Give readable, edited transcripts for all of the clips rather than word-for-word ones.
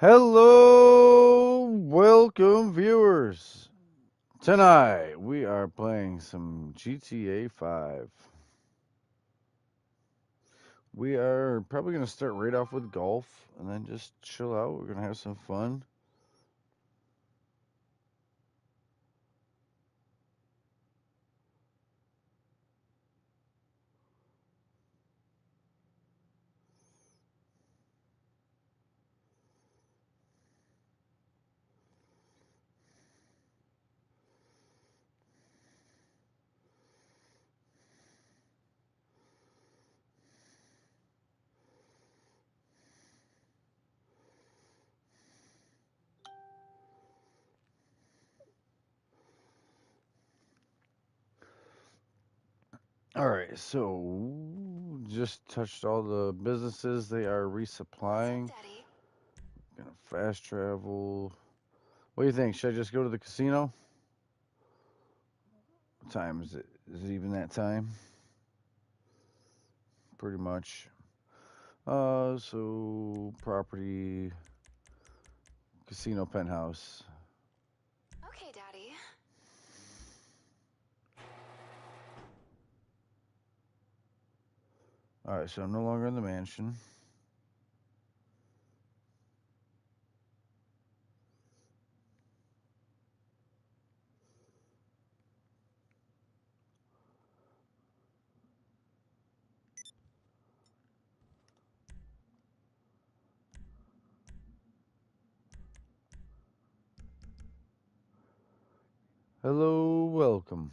Hello, welcome viewers. Tonight we are playing some GTA 5. We are probably going to start right off with golf and then just chill out. We're going to have some fun. All right, so just touched all the businesses they are resupplying. Gonna fast travel. What do you think? Should I just go to the casino? What time is it? Is it even that time? Pretty much. So property, casino penthouse. Okay, Daddy. All right, so I'm no longer in the mansion. Hello, welcome.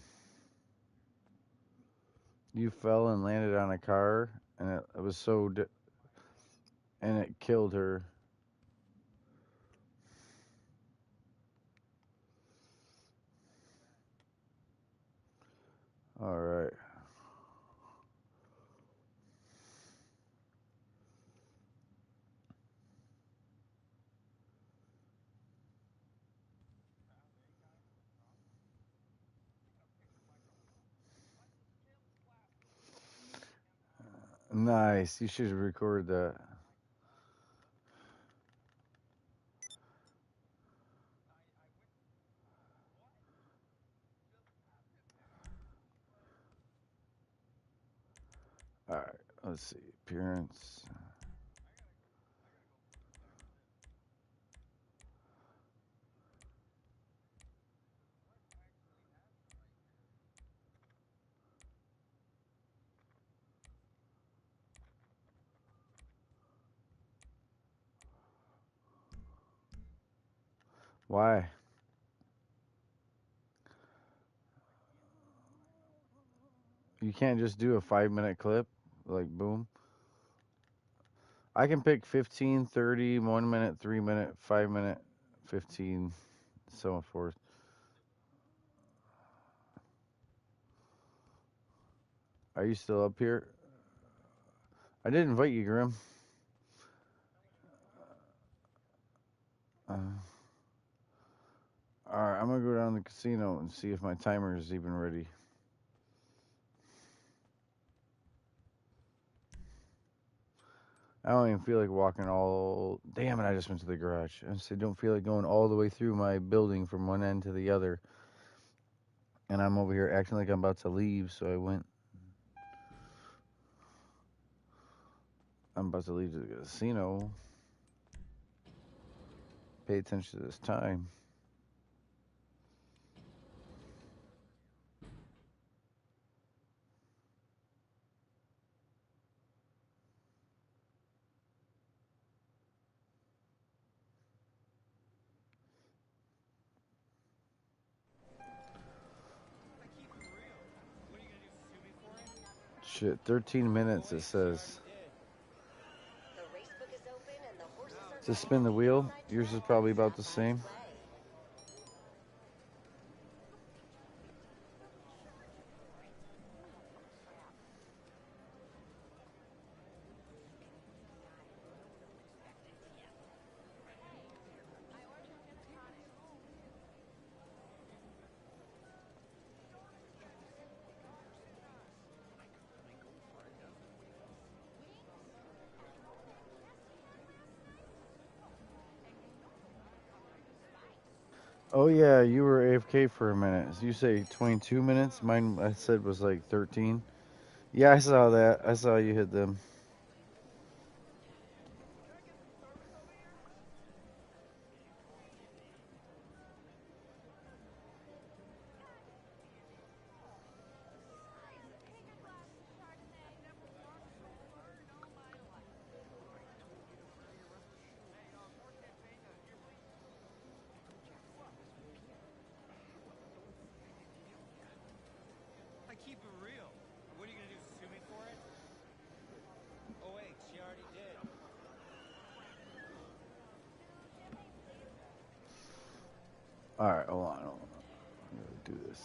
You fell and landed on a car, and it was and it killed her. All right. Nice. You should record that. All right. Let's see. Appearance. Why? You can't just do a 5 minute clip, like boom. I can pick 15, 30, 1 minute, 3 minute, 5 minute, 15, so forth. Are you still up here? I did invite you, Grim. Uh, all right, I'm gonna go down to the casino and see if my timer is even ready. I don't even feel like walking all. Damn it! I just went to the garage. I said don't feel like going all the way through my building from one end to the other, and I'm over here acting like I'm about to leave. So I went. I'm about to leave to the casino. Pay attention to this time. Shit, 13 minutes it says. To spin the wheel, yours is probably about the same. Oh yeah, you were AFK for a minute. So you say 22 minutes? Mine I said was like 13. Yeah, I saw that. I saw you hit them. I keep it real. What are you gonna do, sue me for it? Oh wait, she already did. Alright, hold on, hold on. I'm gonna do this.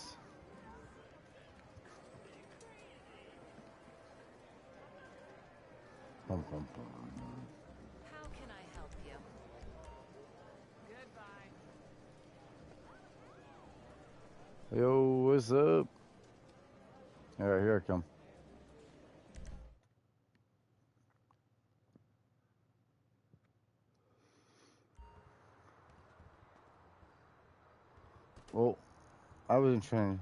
Bum, bum, bum. How can I help you? Goodbye. Yo, what's up? Alright, here I come. Well, I wasn't trying.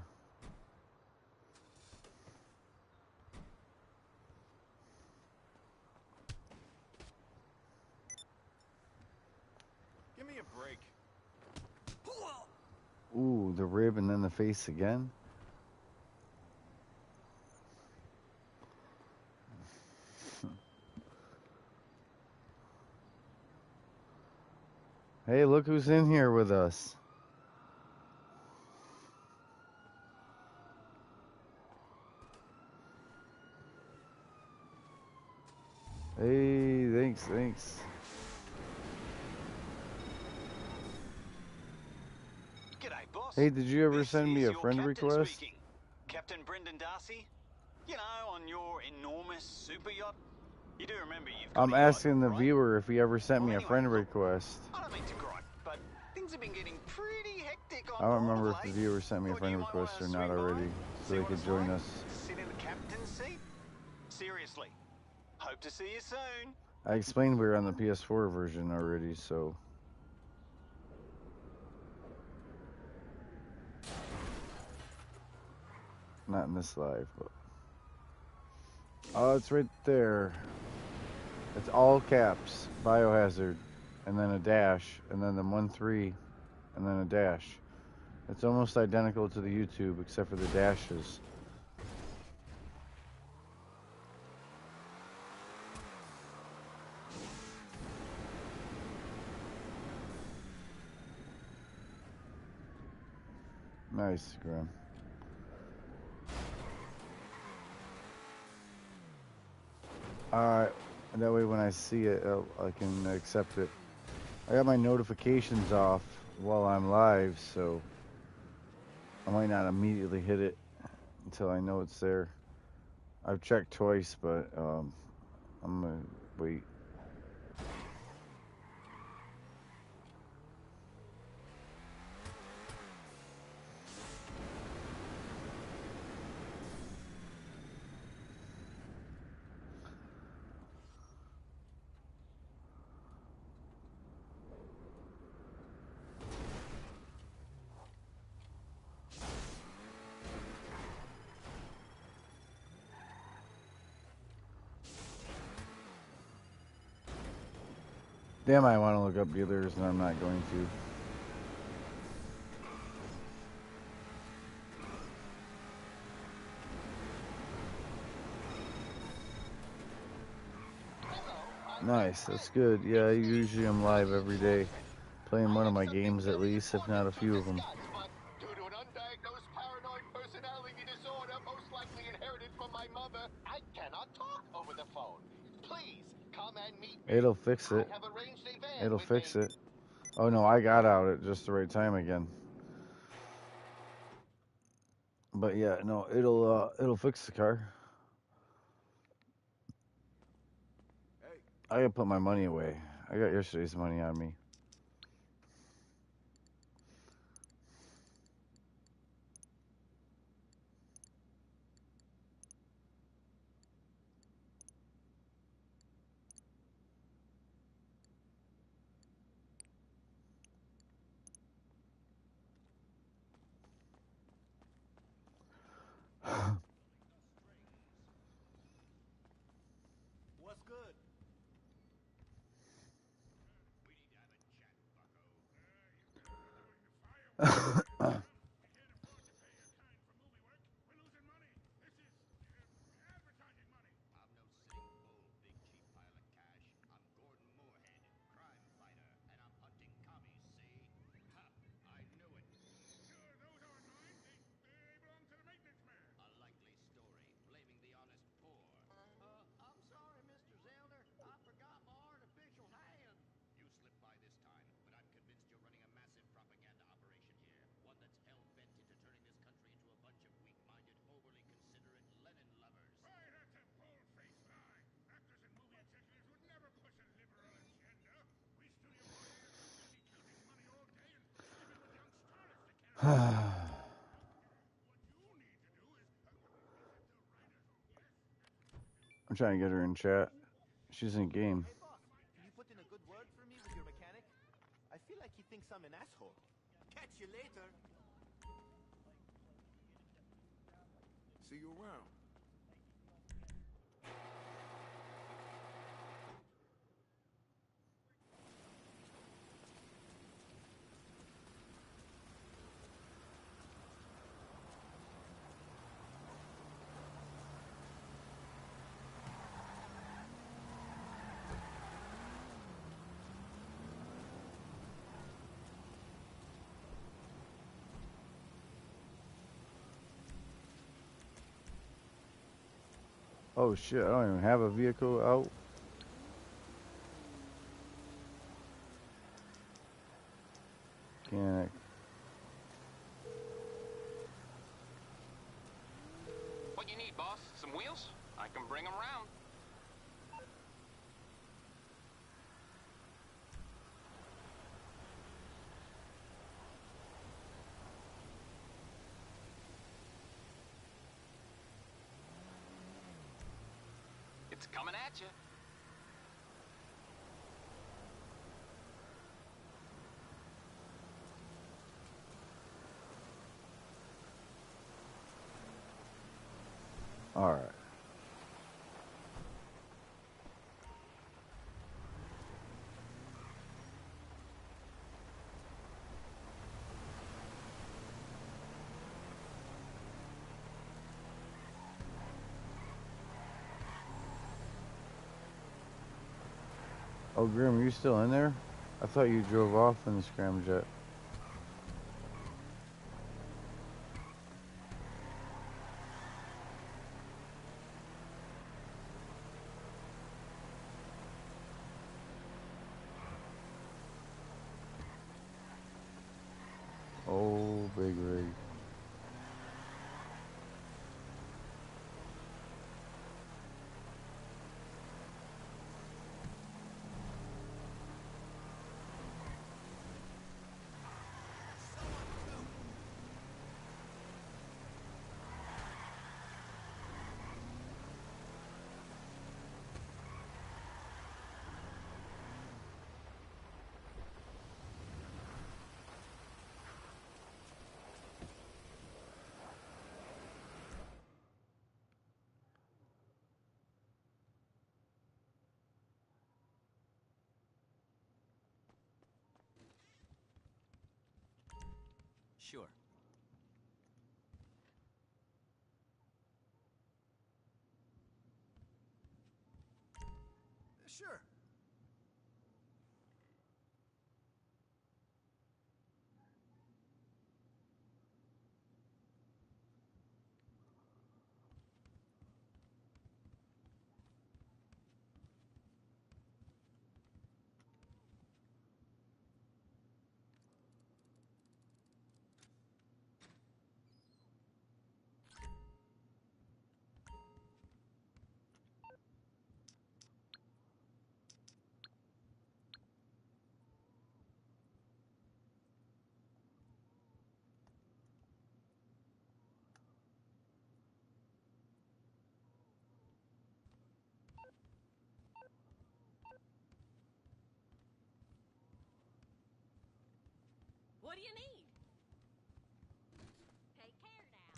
Give me a break. Ooh, the rib and then the face again. Hey, look who's in here with us. Hey, thanks. G'day, boss. Hey, did you ever This send me is a your friend captain request? speaking. Captain Brendan Darcy. You know, on your enormous super yacht. You do remember you've got I'm a yacht, asking the right? viewer if he ever sent Well, me a anyway, friend look, request. I don't mean to gripe, but things have been getting pretty hectic I on don't board of remember if the late. viewer sent me a Thought friend you might want request to or not swing by, already, so see they what could it's join like, us. sit in the captain's seat. Seriously. Hope to see you soon. I explained we were on the PS4 version already, so. Not in this live, but. Oh, it's right there. It's all caps, Biohazard, and then a dash, and then the 1-3, and then a dash. It's almost identical to the YouTube, except for the dashes. Nice, Graham. Alright, that way when I see it, I can accept it. I got my notifications off while I'm live, so I might not immediately hit it until I know it's there. I've checked twice, but I'm gonna wait. Damn, I want to look up dealers, and I'm not going to. Nice, that's good. Yeah, usually I'm live every day, playing one of my games at least, if not a few of them. Due to an undiagnosed paranoid personality disorder, most likely inherited from my mother, I cannot talk over the phone. Please come and meet me. It'll fix it. I have arranged a van It'll with fix a... it. Oh no, I got out at just the right time again. But yeah, no, it'll fix the car. I gotta put my money away. I got yesterday's money on me. good? I'm sorry, Mr. Zelder. I forgot my artificial hand. You slipped by this time, but I'm convinced you're running a massive propaganda operation here. One that's hell-bent into turning this country into a bunch of weak-minded, overly considerate Lenin lovers. Why, that's a bold-faced lie. Actors and movie executives would never push a liberal agenda. We studio bosses are too busy counting money all day and sleeping with young starlets to care about it. What you need to do is visit the writers' room. Yes, that's what you do. I'm trying to get her in chat. She's in game. Hey, boss, can you put in a good word for me with your mechanic? I feel like he thinks I'm an asshole. Catch you later. See you around. Oh shit, I don't even have a vehicle out. Mechanic. What you need, boss? Some wheels? I can bring them round. It's coming at you. Alright. Oh, Grim, you still in there? I thought you drove off in the scramjet. Oh, big rig. Sure. Sure. What do you need? Take care now.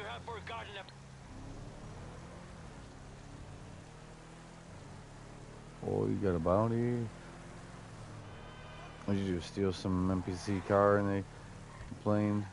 You have forgotten a... Oh, you got a bounty. What'd you do? Steal some NPC car and they complained?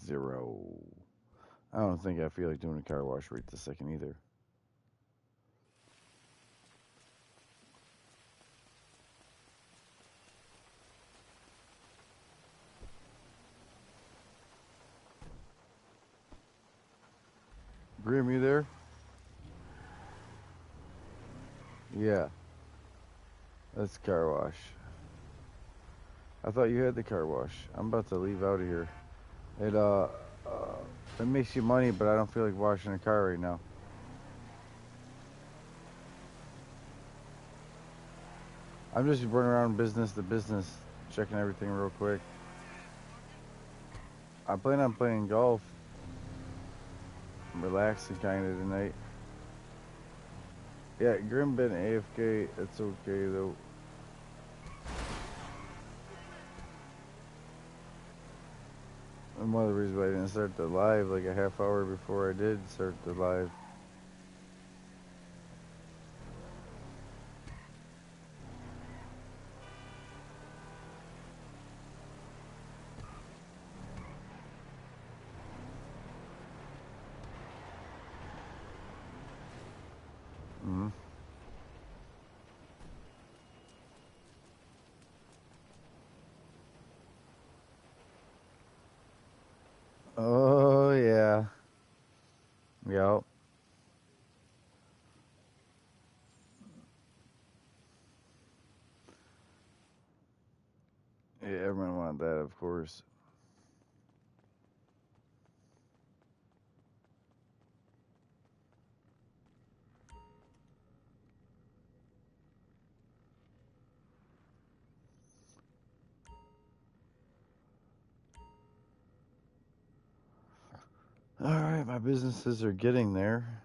Zero. I don't think I feel like doing a car wash right this second either. Grim, you there? Yeah, that's car wash. I thought you had the car wash. I'm about to leave out of here. It it makes you money, but I don't feel like washing a car right now. I'm just running around business to business, checking everything real quick. I plan on playing golf, relaxing kind of tonight. Yeah, Grim been AFK. It's okay though. And one of the reasons why I didn't start the live like a half hour before I did start the live. Hmm. Oh yeah. Yep. Yeah, everyone wanted that, of course. All right, my businesses are getting there.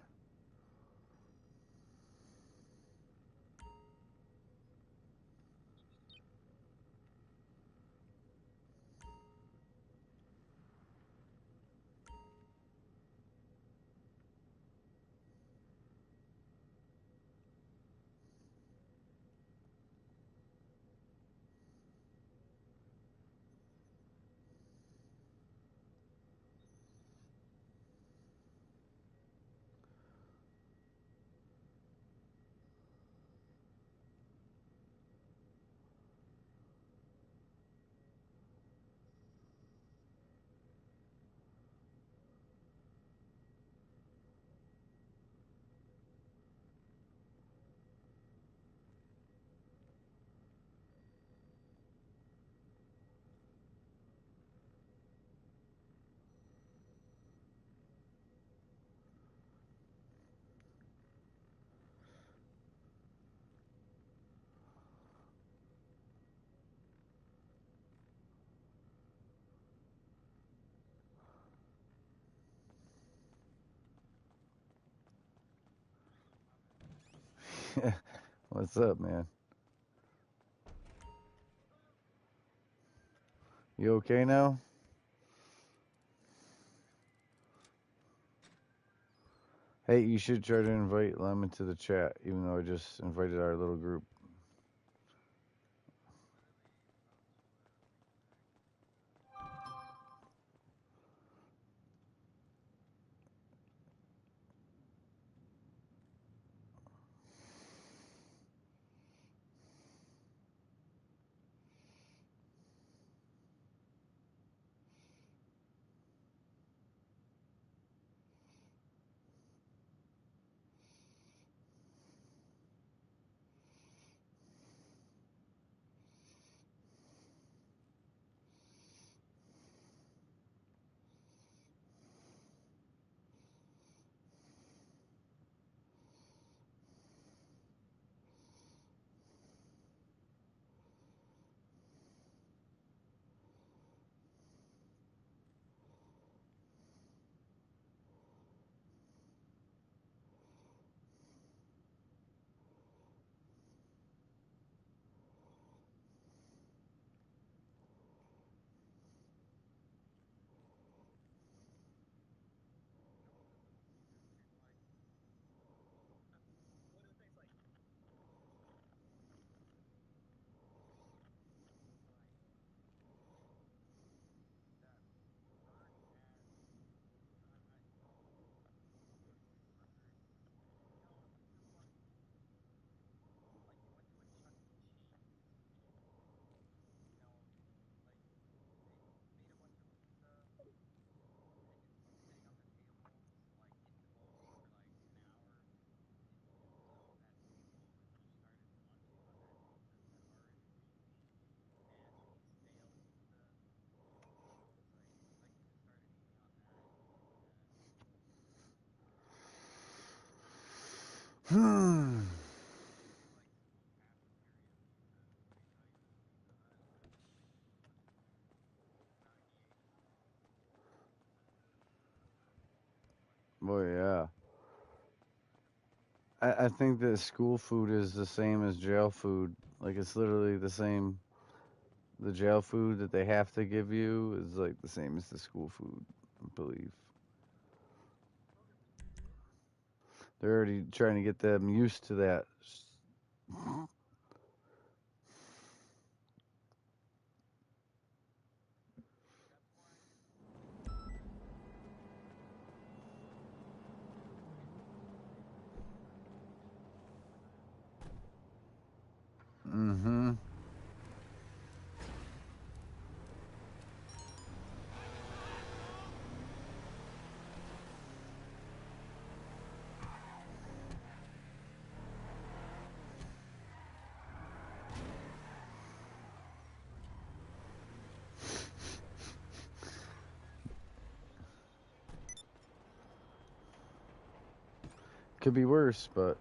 What's up, man? You okay now? Hey, you should try to invite Lemon to the chat, even though I just invited our little group. Well, yeah. I think that school food is the same as jail food. Like it's literally the same. The jail food that they have to give you is like the same as the school food, I believe. They're already trying to get them used to that. Mm-hmm. Could be worse, but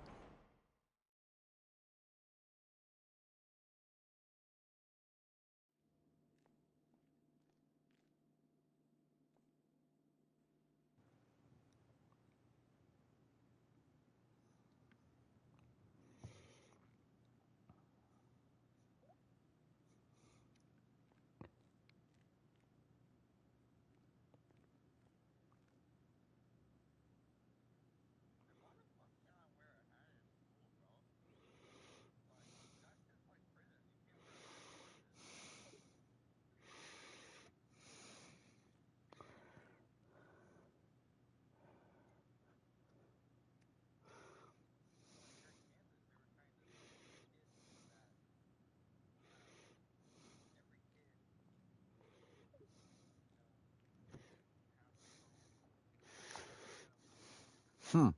hmm.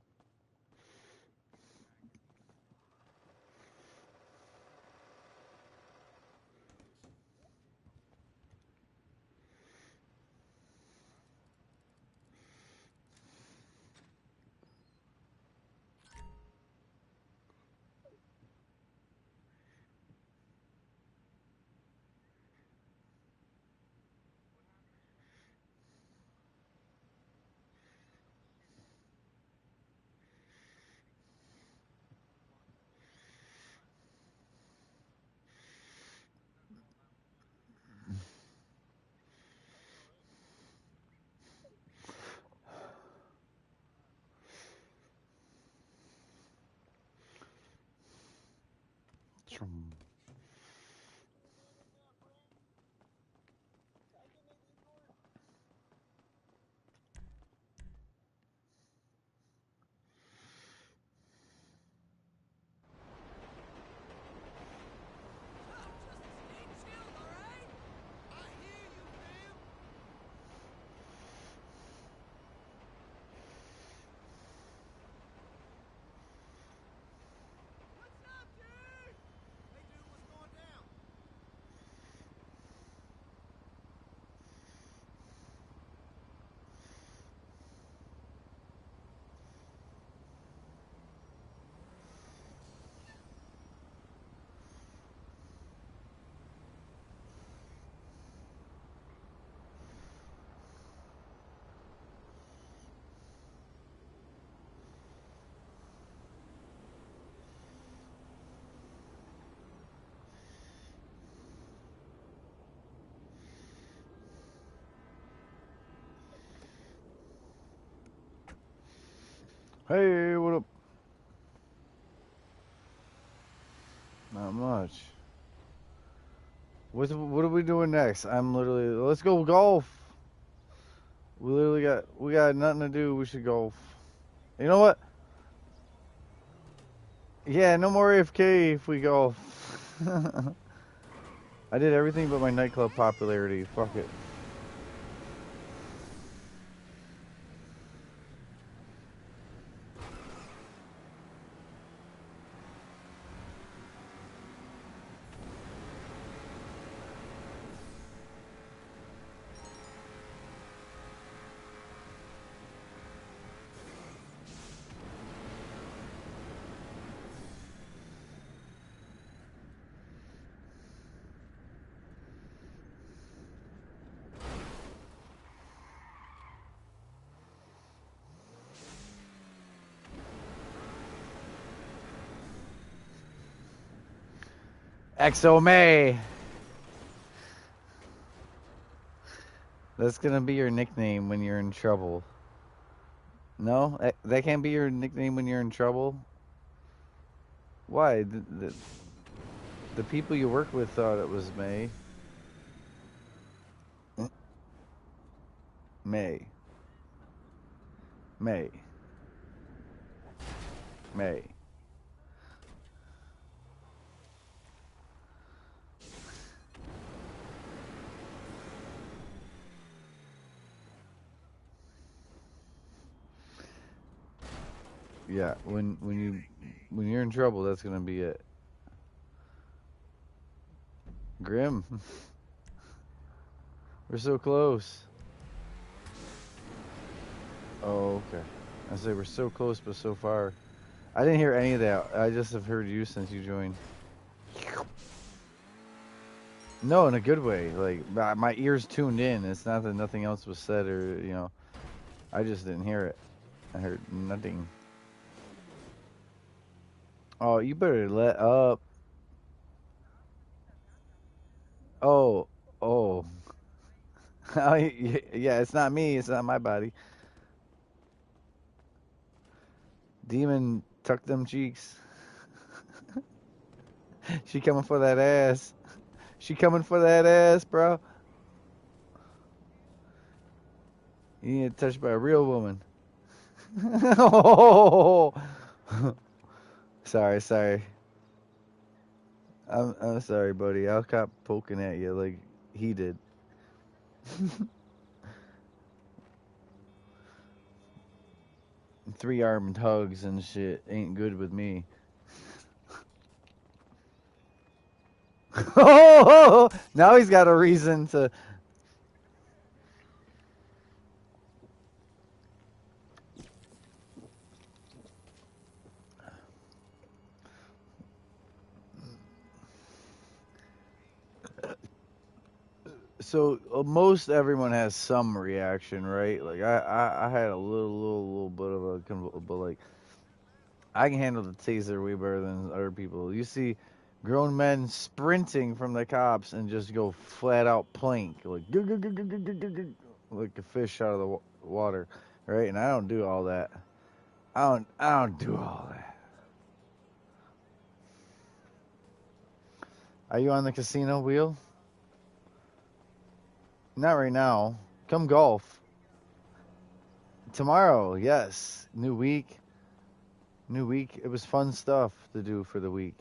What's up, dude? Hey, dude, what's going down? Hey, what up? Not much. What are we doing next? I'm literally. Let's go golf. We got nothing to do. We should golf. You know what? Yeah, no more AFK if we golf. I did everything but my nightclub popularity. Fuck it. XO May. That's gonna be your nickname when you're in trouble. No, that can't be your nickname when you're in trouble. Why? The people you work with thought it was May. May. May. May. Yeah, when you're in trouble, that's gonna be it. Grim. We're so close. Oh, okay. I say we're so close, but so far. I didn't hear any of that. I just have heard you since you joined. No, in a good way. Like my ears tuned in. It's not that nothing else was said or I just didn't hear it. I heard nothing. Oh, you better let up. Oh, oh. Oh, yeah, it's not me. It's not my body. Demon, tuck them cheeks. She coming for that ass. She coming for that ass, bro. You get touched by a real woman. Oh, sorry. I'm sorry, buddy. I'll cop poking at you like he did. 3-armed hugs and shit ain't good with me. Oh, now he's got a reason to. So most everyone has some reaction, right? Like I had a little bit of but like I can handle the taser way better than other people. You see grown men sprinting from the cops and just go flat out plank, like like a fish out of the water, right? And I don't do all that. I don't do all that. Are you on the casino wheel? Not right now. Come golf. Tomorrow, yes. New week. New week. It was fun stuff to do for the week.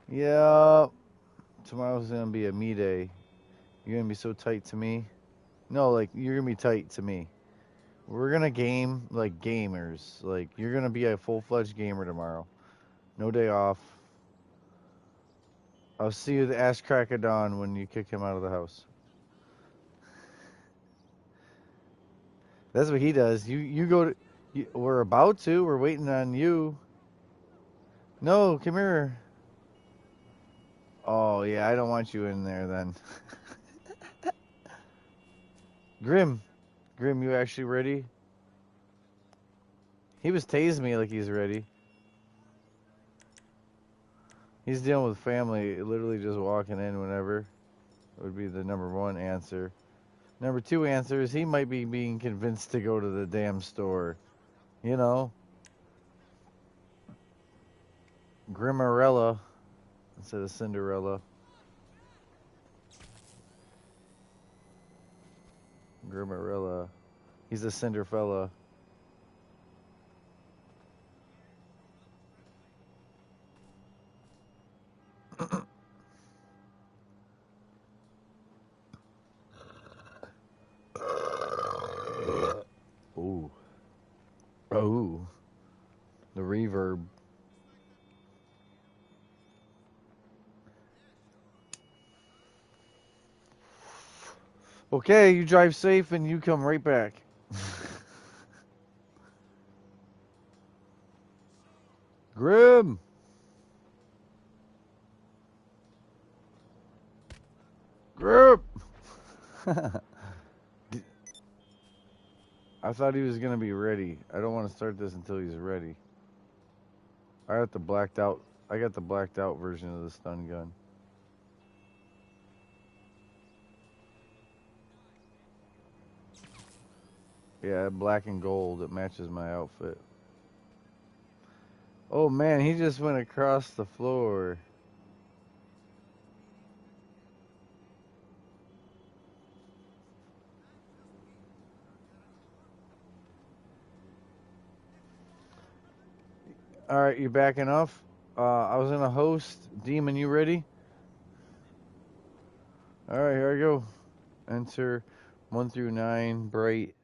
Yeah. Tomorrow's gonna be a me day. You're gonna be so tight to me. No, like you're gonna be tight to me. We're gonna game like gamers. Like you're gonna be a full-fledged gamer tomorrow. No day off. I'll see you at the ass crack of dawn when you kick him out of the house. That's what he does. You go to. We're about to. We're waiting on you. No, come here. Oh yeah, I don't want you in there then. Grim, Grim, you actually ready? He was tasing me like he's ready. He's dealing with family, literally just walking in whenever. Would be the number one answer. Number two answer is he might be being convinced to go to the damn store. You know, Grimarella instead of Cinderella. Grimarella. He's a Cinderfella. Ooh. Oh. The reverb. Okay, you drive safe and you come right back. Grim. Grim. I thought he was gonna be ready. I don't want to start this until he's ready. I have to blacked out. I got the blacked out version of the stun gun. Yeah, black and gold. It matches my outfit. Oh man, he just went across the floor. All right, you backing off? I was gonna host. Demon, you ready? All right, here I go. Enter 1 through 9. Bright.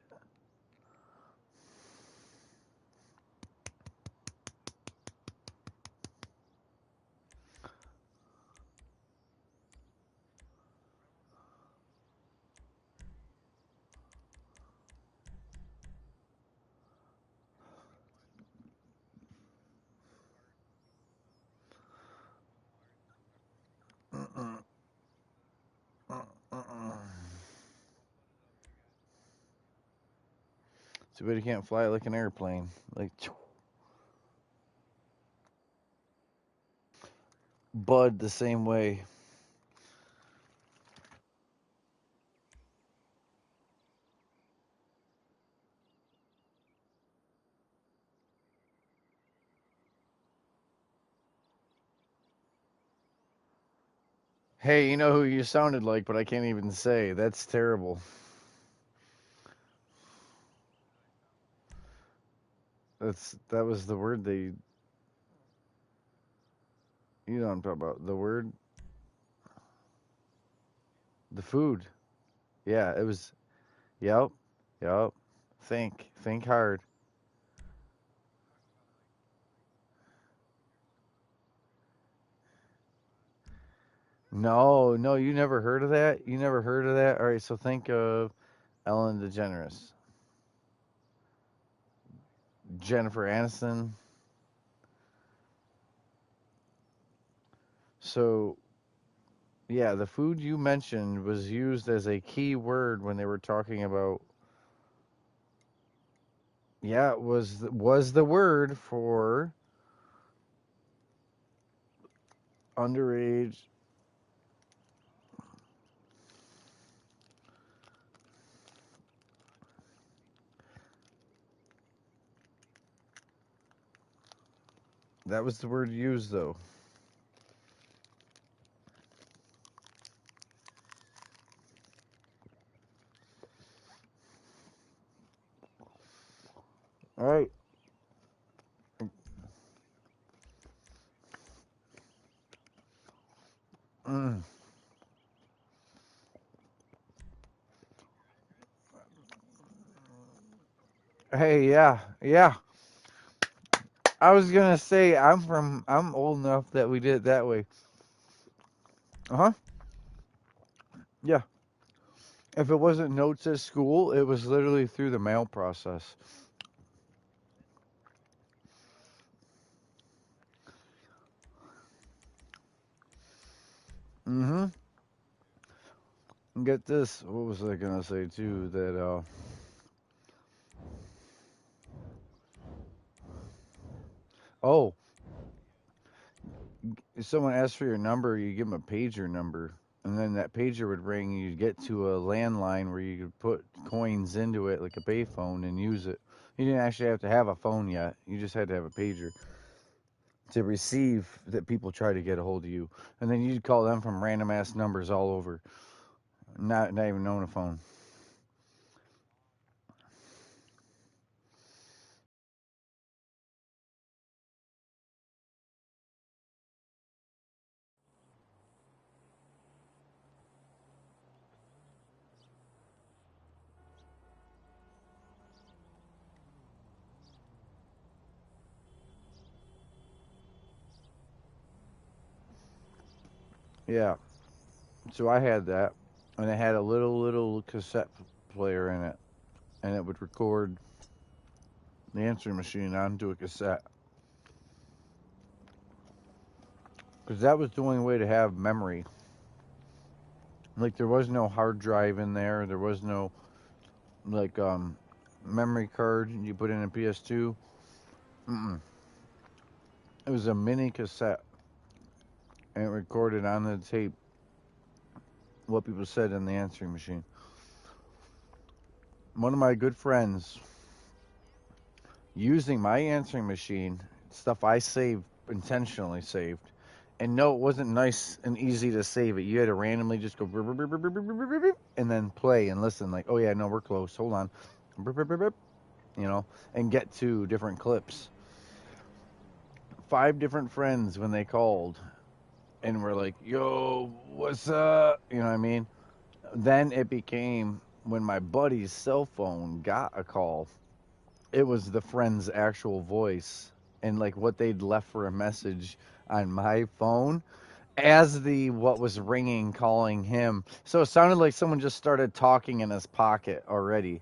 Too bad you can't fly it like an airplane. Like, Bud the same way. Hey, you know who you sounded like, but I can't even say. That's terrible. That was the word they. You know what I'm talking about. The word, the food. Yeah, it was. Yep, yep. Think hard. No, no, you never heard of that. You never heard of that. All right, so think of Ellen DeGeneres, Jennifer Aniston. So yeah, the food you mentioned was used as a key word when they were talking about. Yeah, it was the word for underage. That was the word used though. All right. Mm. Hey, yeah, yeah. I was gonna say I'm old enough that we did it that way. Uh huh. Yeah. If it wasn't notes at school, it was literally through the mail process. Mm-hmm. And get this. What was I gonna say too? That oh, if someone asks for your number, you give them a pager number, and then that pager would ring, and you'd get to a landline where you could put coins into it, like a payphone, and use it. You didn't actually have to have a phone yet. You just had to have a pager to receive that people try to get a hold of you, and then you'd call them from random ass numbers all over, not even knowing a phone. Yeah. So I had that, and it had a little cassette player in it, and it would record the answering machine onto a cassette. Because that was the only way to have memory. Like there was no hard drive in there. There was no like memory card you put in a PS2. Mm-mm. It was a mini cassette. and it recorded on the tape what people said in the answering machine. One of my good friends using my answering machine, stuff I saved, intentionally saved. And no, it wasn't nice and easy to save it. You had to randomly just go brr, brr, brr, brr, brr, brr, brr, brr, and then play and listen like, oh yeah, no, we're close. Hold on. Brr, brr, brr, brr, you know, and get to different clips. 5 different friends when they called and were like, yo, what's up? You know what I mean? Then it became when my buddy's cell phone got a call, it was the friend's actual voice and like what they'd left for a message on my phone as the what was ringing calling him. So it sounded like someone just started talking in his pocket already.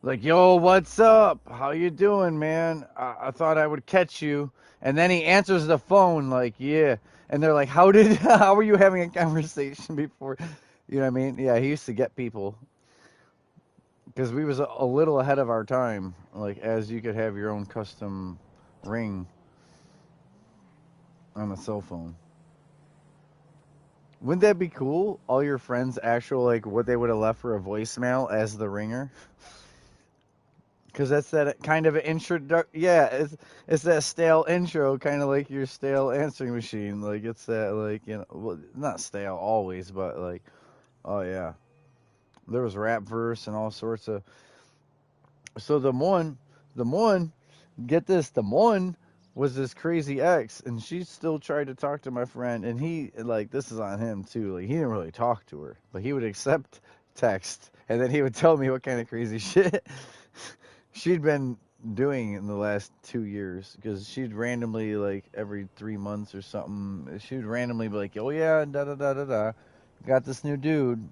Like, yo, what's up? How you doing, man? I thought I would catch you. And then he answers the phone like, yeah. And they're like, how were you having a conversation before? You know what I mean? Yeah, he used to get people because we was a little ahead of our time. Like, as you could have your own custom ring on a cell phone. Wouldn't that be cool? All your friends' actual, like, what they would have left for a voicemail as the ringer? Because that's that kind of an intro. Yeah, it's that stale intro, kind of like your stale answering machine. Like, it's that, like, you know, well, not stale always, but, like, oh, yeah. There was rap verse and all sorts of. So the one, get this, the one was this crazy ex, and she still tried to talk to my friend, and he, like, this is on him too. Like, he didn't really talk to her, but he would accept text, and then he would tell me what kind of crazy shit she'd been doing in the last 2 years, because she'd randomly, like, every 3 months or something, she'd randomly be like, oh yeah, da da da da da, got this new dude.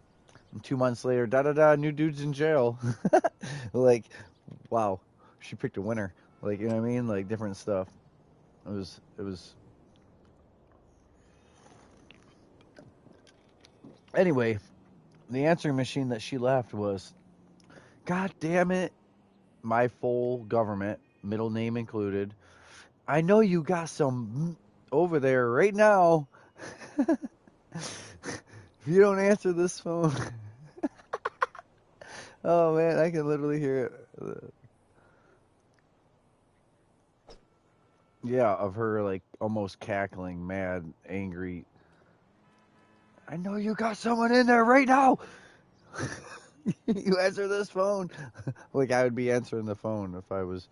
And 2 months later, da da da, new dude's in jail. Like, wow, she picked a winner. Like, you know what I mean? Like, different stuff. It was. Anyway, the answering machine that she left was, God damn it, my full government, middle name included. I know you got some over there right now. If you don't answer this phone, oh man, I can literally hear it. Yeah, of her like almost cackling, mad, angry. I know you got someone in there right now. You answer this phone. Like I would be answering the phone if I was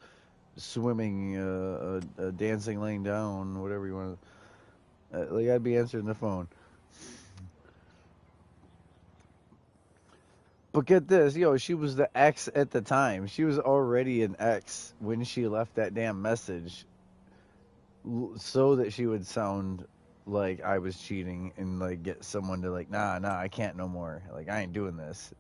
swimming, dancing, laying down, whatever you want to. Like I'd be answering the phone. But get this, she was the ex at the time. She was already an ex when she left that damn message, so that she would sound like I was cheating and like get someone to like, nah, I can't no more. Like I ain't doing this.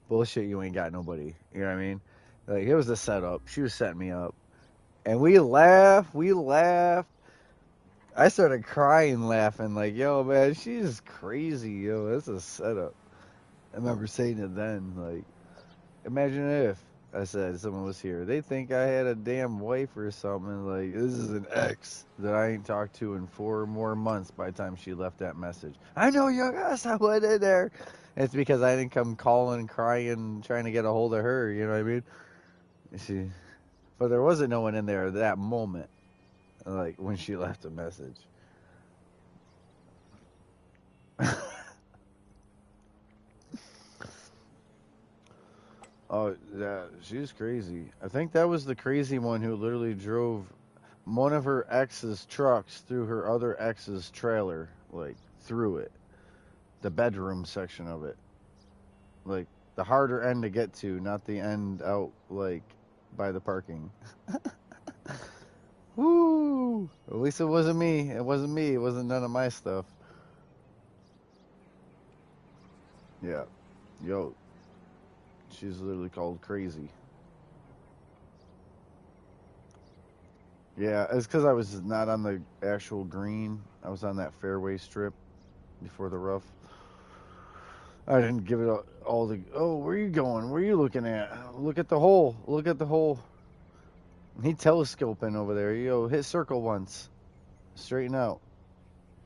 Bullshit, you ain't got nobody. You know what I mean? Like it was a setup. She was setting me up, and we laughed. We laughed. I started crying, laughing. Like, yo, man, she's crazy. Yo, that's a setup. I remember saying it then. Like, imagine if I said someone was here. They think I had a damn wife or something. Like, this is an ex that I ain't talked to in 4 more months by the time she left that message. I know you guys, I went in there. It's because I didn't come calling, crying, trying to get a hold of her. You know what I mean? She, but there wasn't no one in there at that moment, like when she left a message. Oh, yeah, she's crazy. I think that was the crazy one who literally drove one of her ex's trucks through her other ex's trailer, like through it, the bedroom section of it, like the harder end to get to, not the end out like by the parking. Woo! At least it wasn't me. It wasn't me. It wasn't none of my stuff. Yeah, yo, she's literally called crazy. Yeah, it's because I was not on the actual green. I was on that fairway strip before the rough. I didn't give it all the. Oh, where are you going? Where are you looking at? Look at the hole. Look at the hole. He telescoping over there. Yo, hit circle once. Straighten out.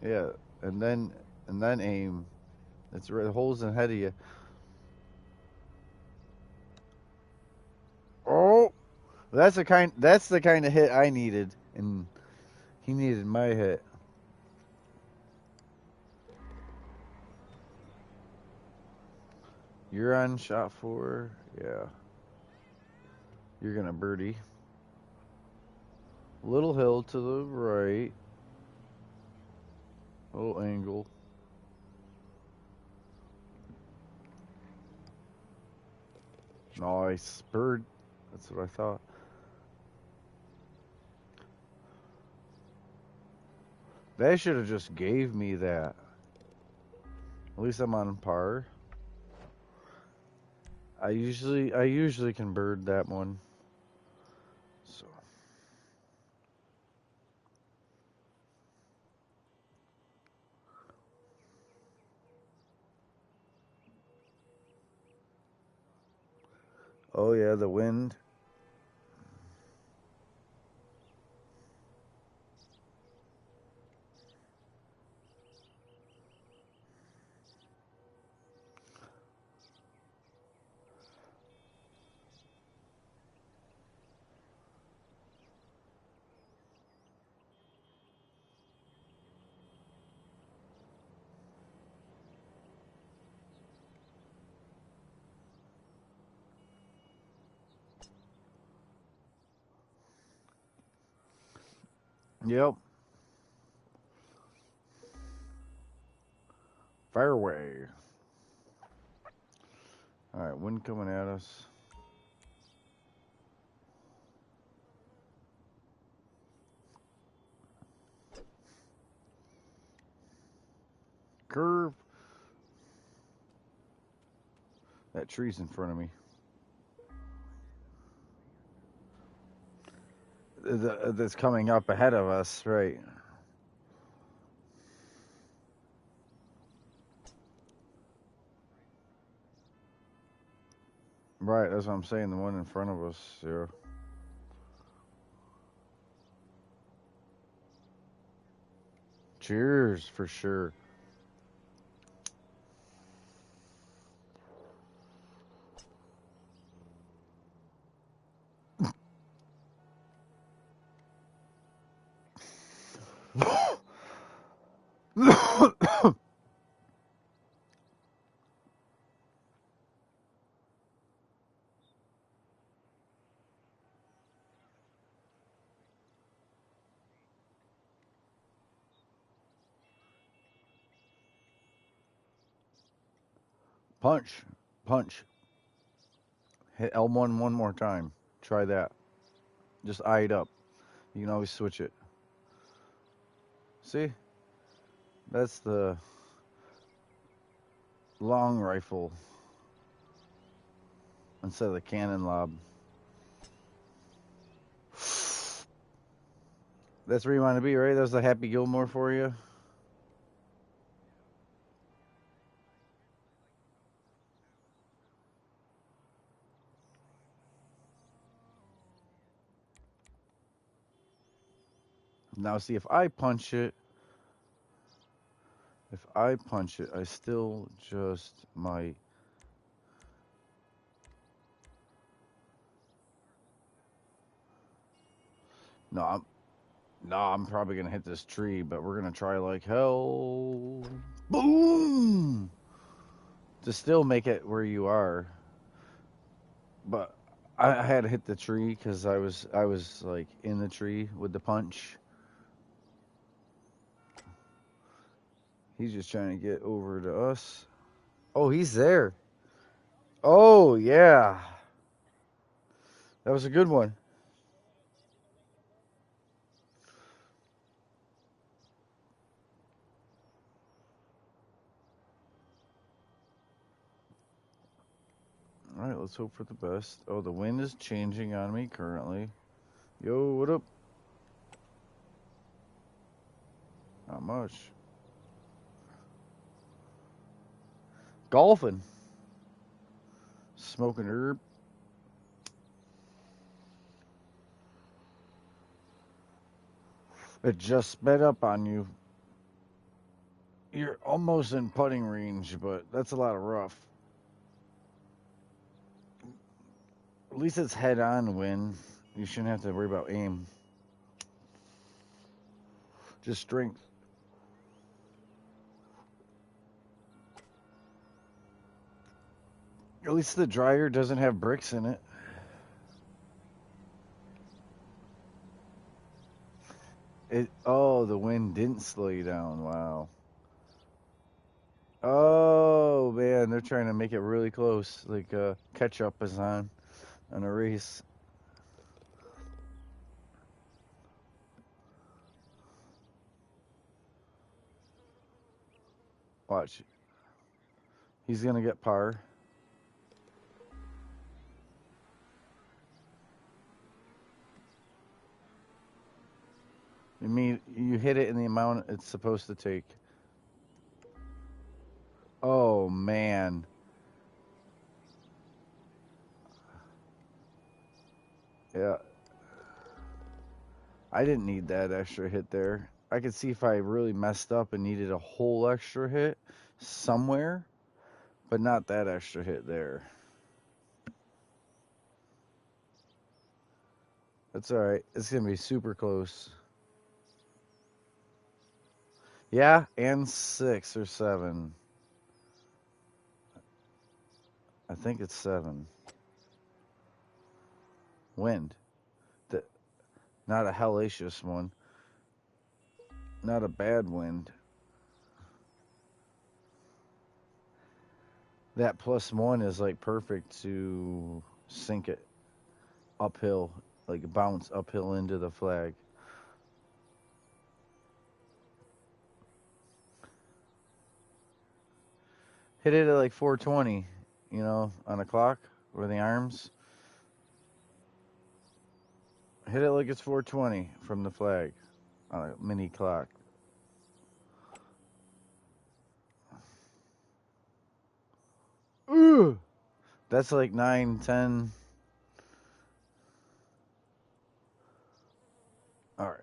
Yeah, and then aim. It's right, holes ahead of you. Oh, That's the kind of hit I needed, and he needed my hit. You're on shot 4. Yeah, you're gonna birdie. Little hill to the right. Little angle. Nice bird. That's what I thought. They should have just gave me that. At least I'm on par. I usually can bird that one. So oh yeah, the wind. Yep. Fairway. All right, wind coming at us. Curve. That tree's in front of me. That's coming up ahead of us, right? Right, that's what I'm saying. The one in front of us. Yeah. Cheers for sure. Punch, punch. Hit L1 one more time. Try that. Just eye it up. You can always switch it. See? That's the long rifle instead of the cannon lob. That's where you want to be, right? That was the Happy Gilmore for you. Now, see, if I punch it, I still just might. No, I'm probably gonna hit this tree, but we're gonna try like hell. Boom! To still make it where you are, but I had to hit the tree because I was like in the tree with the punch. He's just trying to get over to us. Oh, he's there. Oh yeah, that was a good one. All right, let's hope for the best. Oh, the wind is changing on me currently. Yo, what up? Not much. Golfing. Smoking herb. It just sped up on you. You're almost in putting range, but that's a lot of rough. At least it's head on win. You shouldn't have to worry about aim. Just strength. At least the dryer doesn't have bricks in it. Oh, the wind didn't slow you down. Wow. Oh man, they're trying to make it really close. Like catch up is on a race. Watch. He's gonna get par. I mean, you hit it in the amount it's supposed to take. Oh man. Yeah. I didn't need that extra hit there. I could see if I really messed up and needed a whole extra hit somewhere, but not that extra hit there. That's all right. It's gonna be super close. Yeah, and 6 or 7. I think it's 7. Wind. The, not a hellacious one. Not a bad wind. That +1 is like perfect to sink it uphill, like bounce uphill into the flag. Hit it at like 420, on a clock with the arms. Hit it like it's 420 from the flag on a mini clock. Ooh, that's like 9, 10. All right.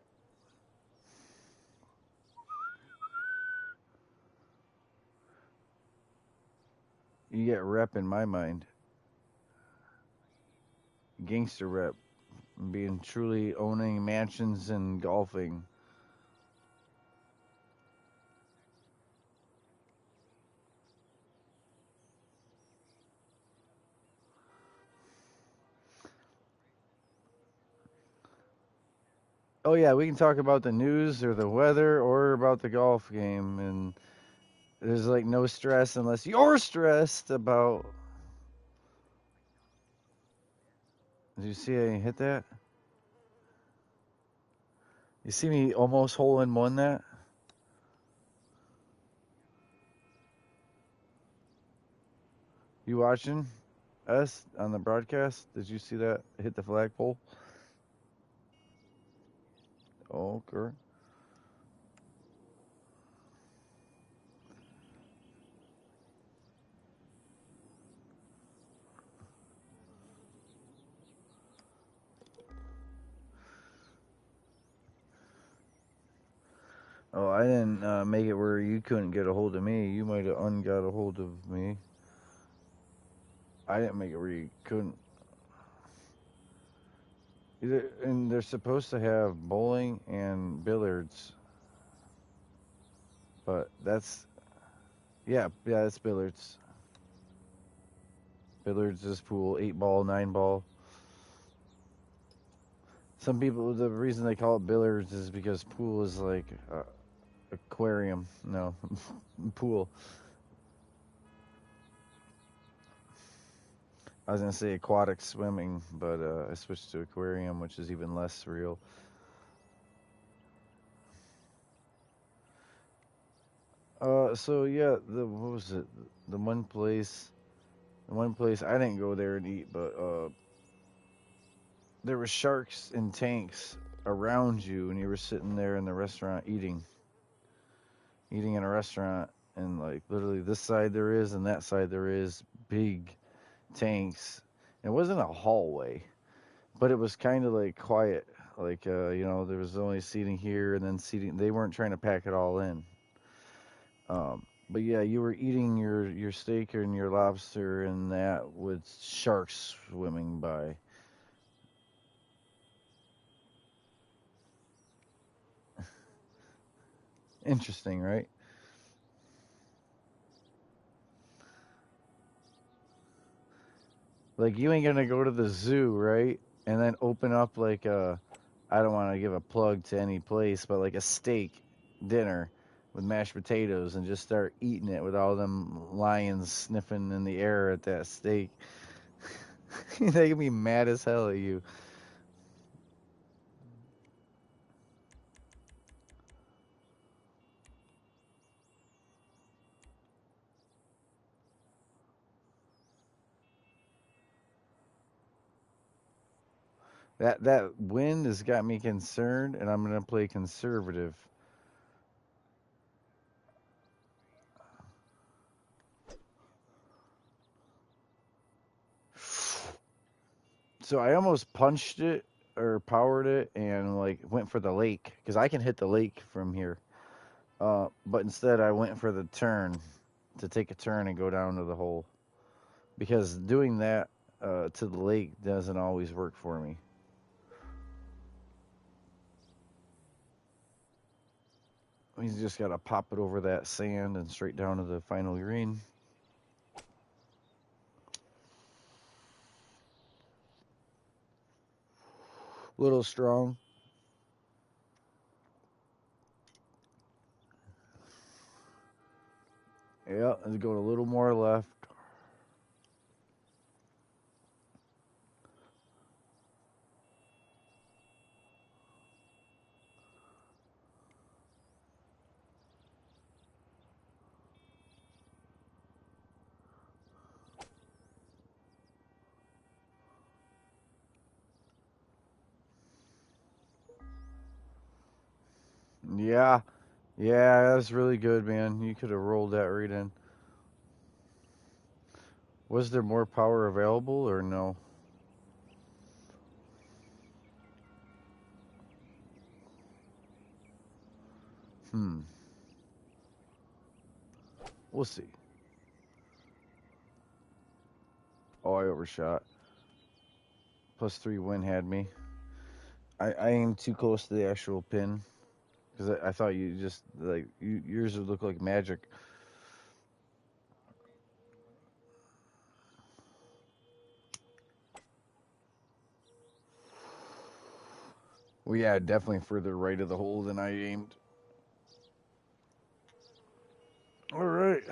You get rep in my mind. Gangster rep. Being truly owning mansions and golfing. Oh yeah, we can talk about the news or the weather or about the golf game, and there's like no stress unless you're stressed about. Did you see I hit that? You see me almost hole in one that? You watching us on the broadcast? Did you see that hit the flagpole? Oh, okay. Oh, I didn't make it where you couldn't get a hold of me. You might have ungot a hold of me. I didn't make it where you couldn't. And they're supposed to have bowling and billiards, but that's yeah, it's billiards. Billiards is pool, 8 ball, 9 ball. Some people, the reason they call it billiards is because pool is like aquarium. No, pool. I was gonna say aquatic swimming, but I switched to aquarium, which is even less real. So yeah, what was it? The one place, the one place I didn't go there and eat, but there were sharks in tanks around you, and you were sitting there in the restaurant eating in a restaurant, and like literally this side there is, and that side there is big tanks. It wasn't a hallway, but it was kind of like quiet. Like there was only seating here and then seating. They weren't trying to pack it all in. But yeah, you were eating your steak and your lobster and that with sharks swimming by. Interesting, right? Like you ain't gonna go to the zoo, right? And then open up like a, I don't want to give a plug to any place, but like a steak dinner with mashed potatoes and just start eating it with all them lions sniffing in the air at that steak. They can be mad as hell at you. That wind has got me concerned, and I'm gonna play conservative. So I almost punched it or powered it and like went for the lake because I can hit the lake from here. But instead I went for the turn to take a turn and go down to the hole because doing that to the lake doesn't always work for me. He's just got to pop it over that sand and straight down to the final green. Little strong. Yeah, and go a little more left. Yeah, yeah, that's really good, man. You could have rolled that right in. Was there more power available or no? Hmm. We'll see. Oh, I overshot. +3 win had me. I aimed too close to the actual pin because I thought you just like yours would look like magic. Well, yeah, definitely further right of the hole than I aimed. All right.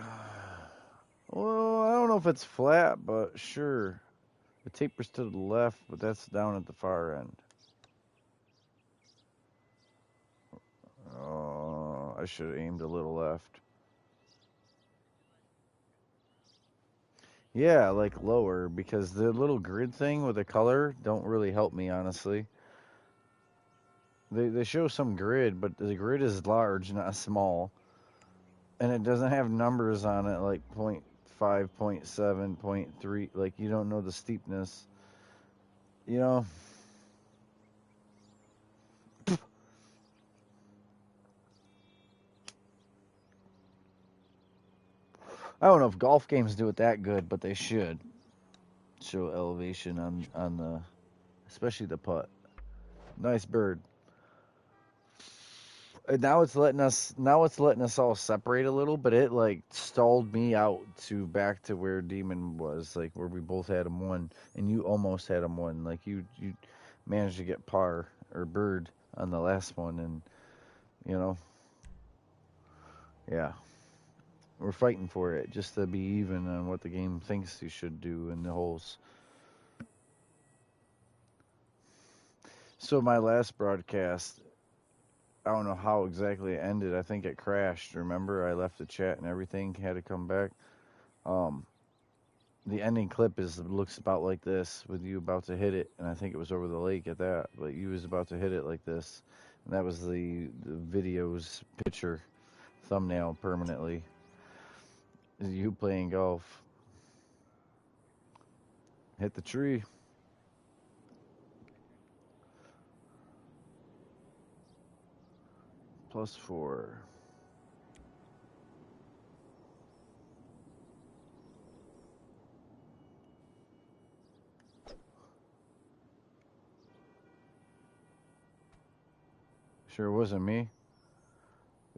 Well, I don't know if it's flat, but sure. The taper's to the left, but that's down at the far end. Oh, I should have aimed a little left. Yeah, like lower because the little grid thing with the color don't really help me honestly. They show some grid, but the grid is large, not small, and it doesn't have numbers on it like point 0.5, point 0.7, point 0.3. Like you don't know the steepness. You know, I don't know if golf games do it that good, but they should show elevation on the, especially the putt. Nice bird. And now it's letting us all separate a little, but it like stalled me out to back to where Demon was, like where we both had him one, and you almost had him one. Like you managed to get par or bird on the last one, and you know, yeah, we're fighting for it just to be even on what the game thinks you should do in the holes. So my last broadcast, I don't know how exactly it ended. I think it crashed. Remember, I left the chat and everything had to come back. Um, the ending clip looks about like this with you about to hit it, and I think it was over the lake at that, but you was about to hit it like this, and that was the video's picture thumbnail permanently. Is you playing golf? Hit the tree. +4. Sure wasn't me.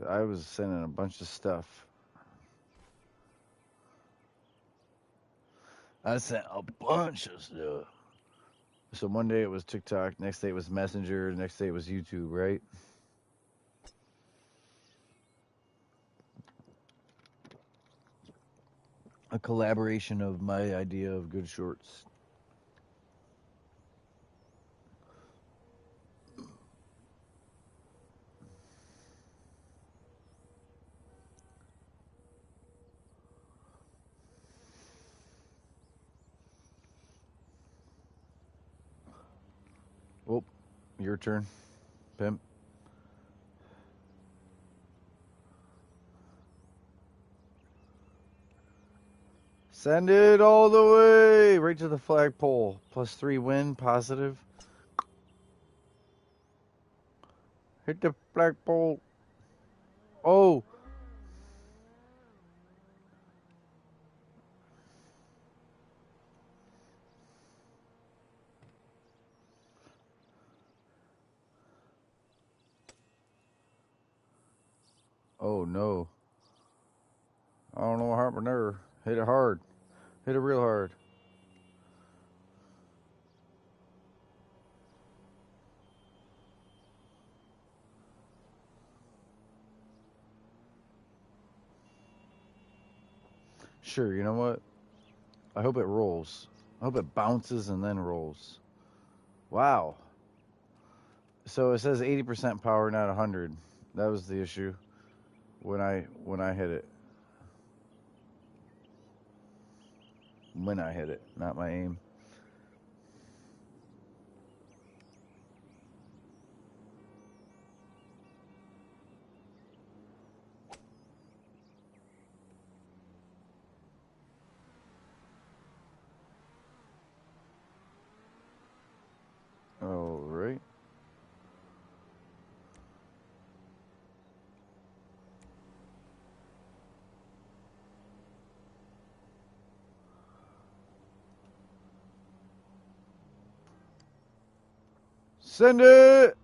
I was sending a bunch of stuff. I sent a bunch of stuff. So one day it was TikTok, next day it was Messenger, next day it was YouTube, right? A collaboration of my idea of good shorts. Oh, your turn, pimp. Send it all the way right to the flagpole. +3 win, positive. Hit the flagpole. Oh, oh no. I don't know what happened there. Hit it hard. Hit it real hard. Sure, you know what? I hope it rolls. I hope it bounces and then rolls. Wow. So it says 80% power, not 100. That was the issue when I hit it. When I hit it, not my aim. All right. Send it.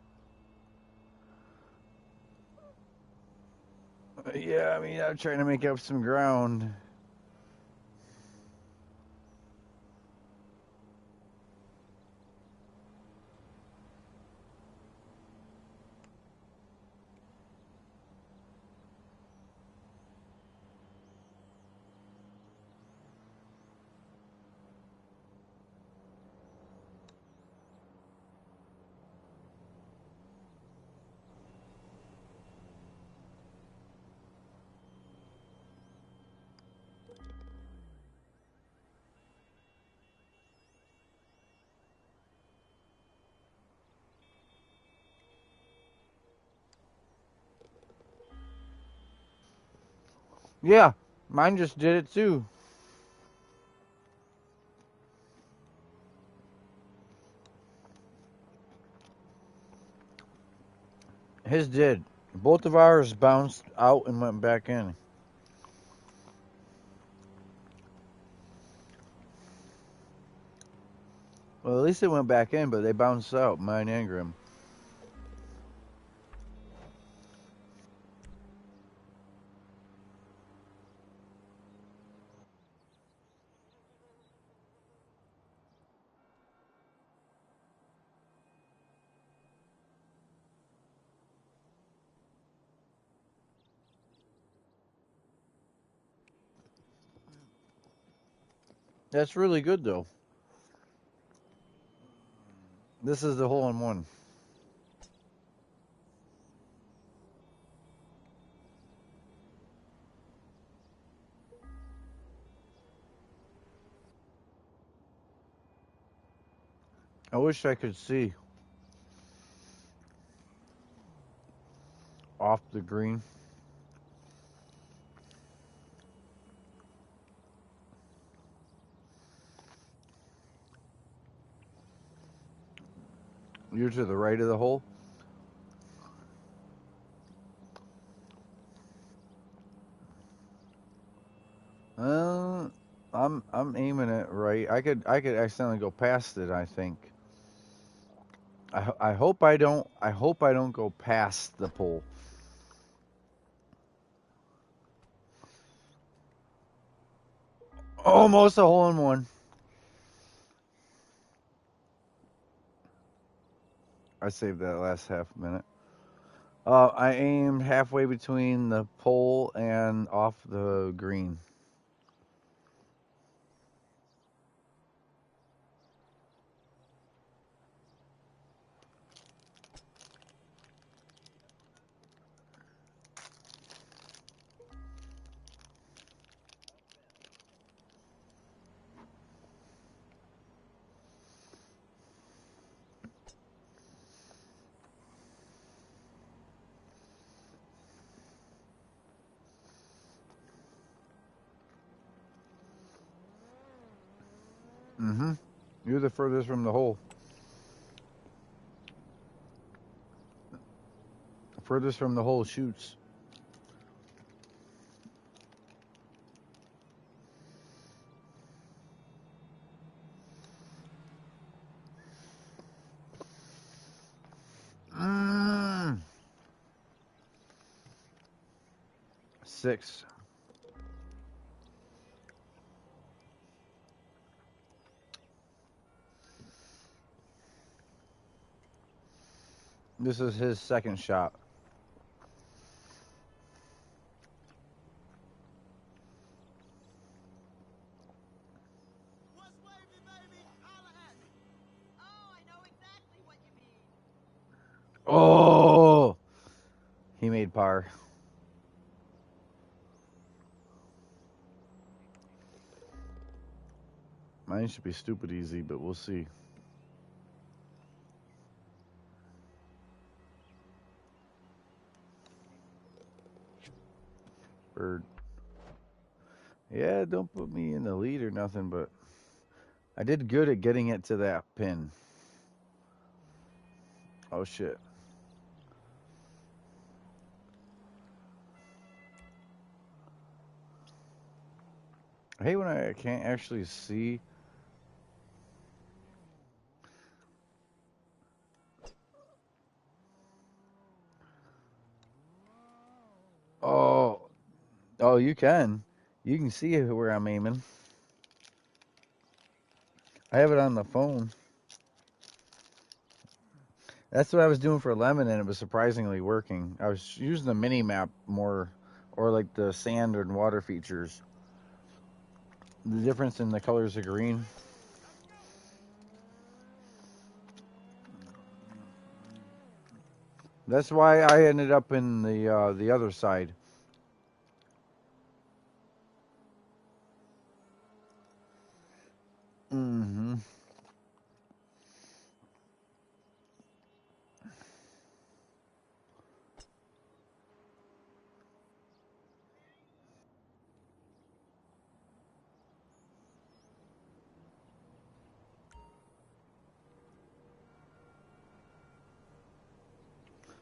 Yeah, I mean, I'm trying to make up some ground. Yeah, mine just did it too. His did. Both of ours bounced out and went back in. Well, at least it went back in, but they bounced out, mine and Grim. That's really good, though. This is the hole in one. I wish I could see off the green. You're to the right of the hole. Uh, I'm aiming it right. I could accidentally go past it. I think. I hope I don't. I hope I don't go past the pole. Almost a hole in one. I saved that last half minute. I aimed halfway between the pole and off the green. Mm-hmm. You're the furthest from the hole. Furthest from the hole shoots. Mm. 6. This is his second shot. What's wavy, baby? Holla at me. Oh, I know exactly what you mean. Oh, he made par. Mine should be stupid easy, but we'll see. Bird. Yeah, don't put me in the lead or nothing, but I did good at getting it to that pin. Oh shit. I hate when I can't actually see. Oh, oh, you can. You can see where I'm aiming. I have it on the phone. That's what I was doing for lemon, and it was surprisingly working. I was using the mini map more, or like the sand and water features. The difference in the colors of green. That's why I ended up in the other side. Mm-hmm.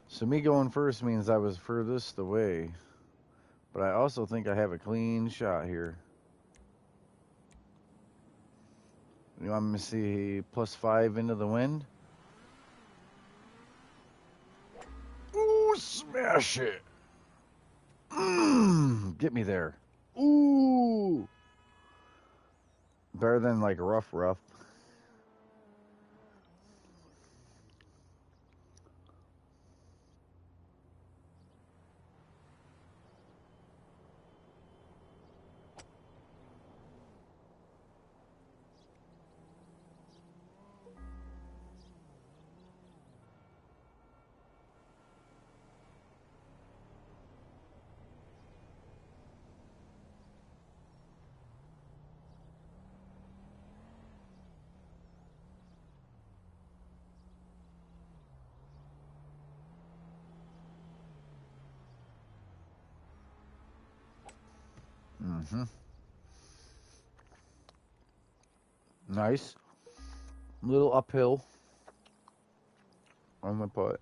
So me going first means I was furthest away, but I also think I have a clean shot here. You want me to see +5 into the wind? Ooh, smash it! Get me there. Ooh, better than like rough, rough. Mm-hmm. Nice. Little uphill on the putt.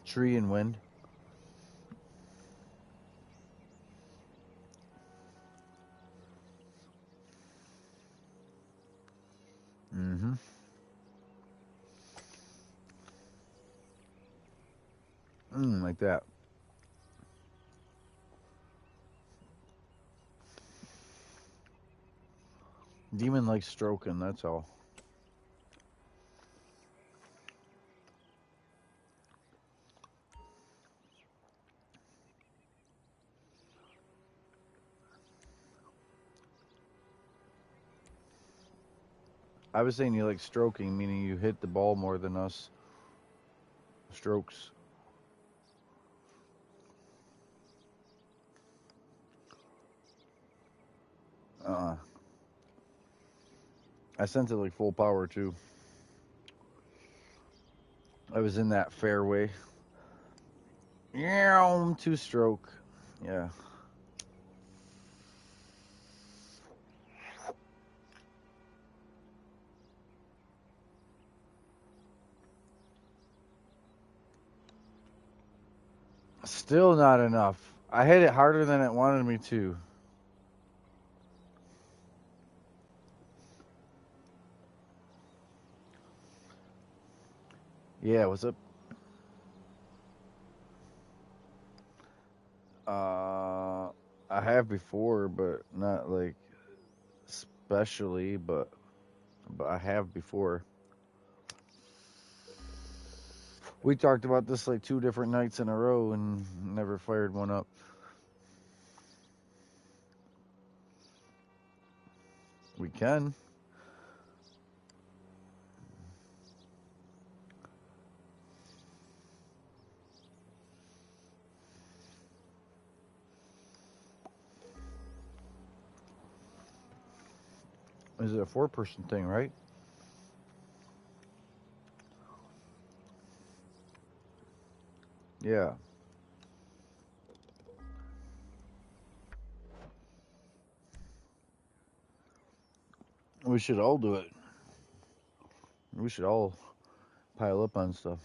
Tree and wind. Mm-hmm. Like that. Demon likes stroking, that's all. I was saying you like stroking, meaning you hit the ball more than us. Strokes. Uh, I sent it like full power too. I was in that fairway. Yeah, two stroke. Yeah. Still not enough. I hit it harder than it wanted me to. Yeah, what's up? Uh, I have before, but not like especially, but I have before. We talked about this like 2 different nights in a row and never fired one up. We can. Is it a 4-person thing, right? Yeah. We should all do it. We should all pile up on stuff.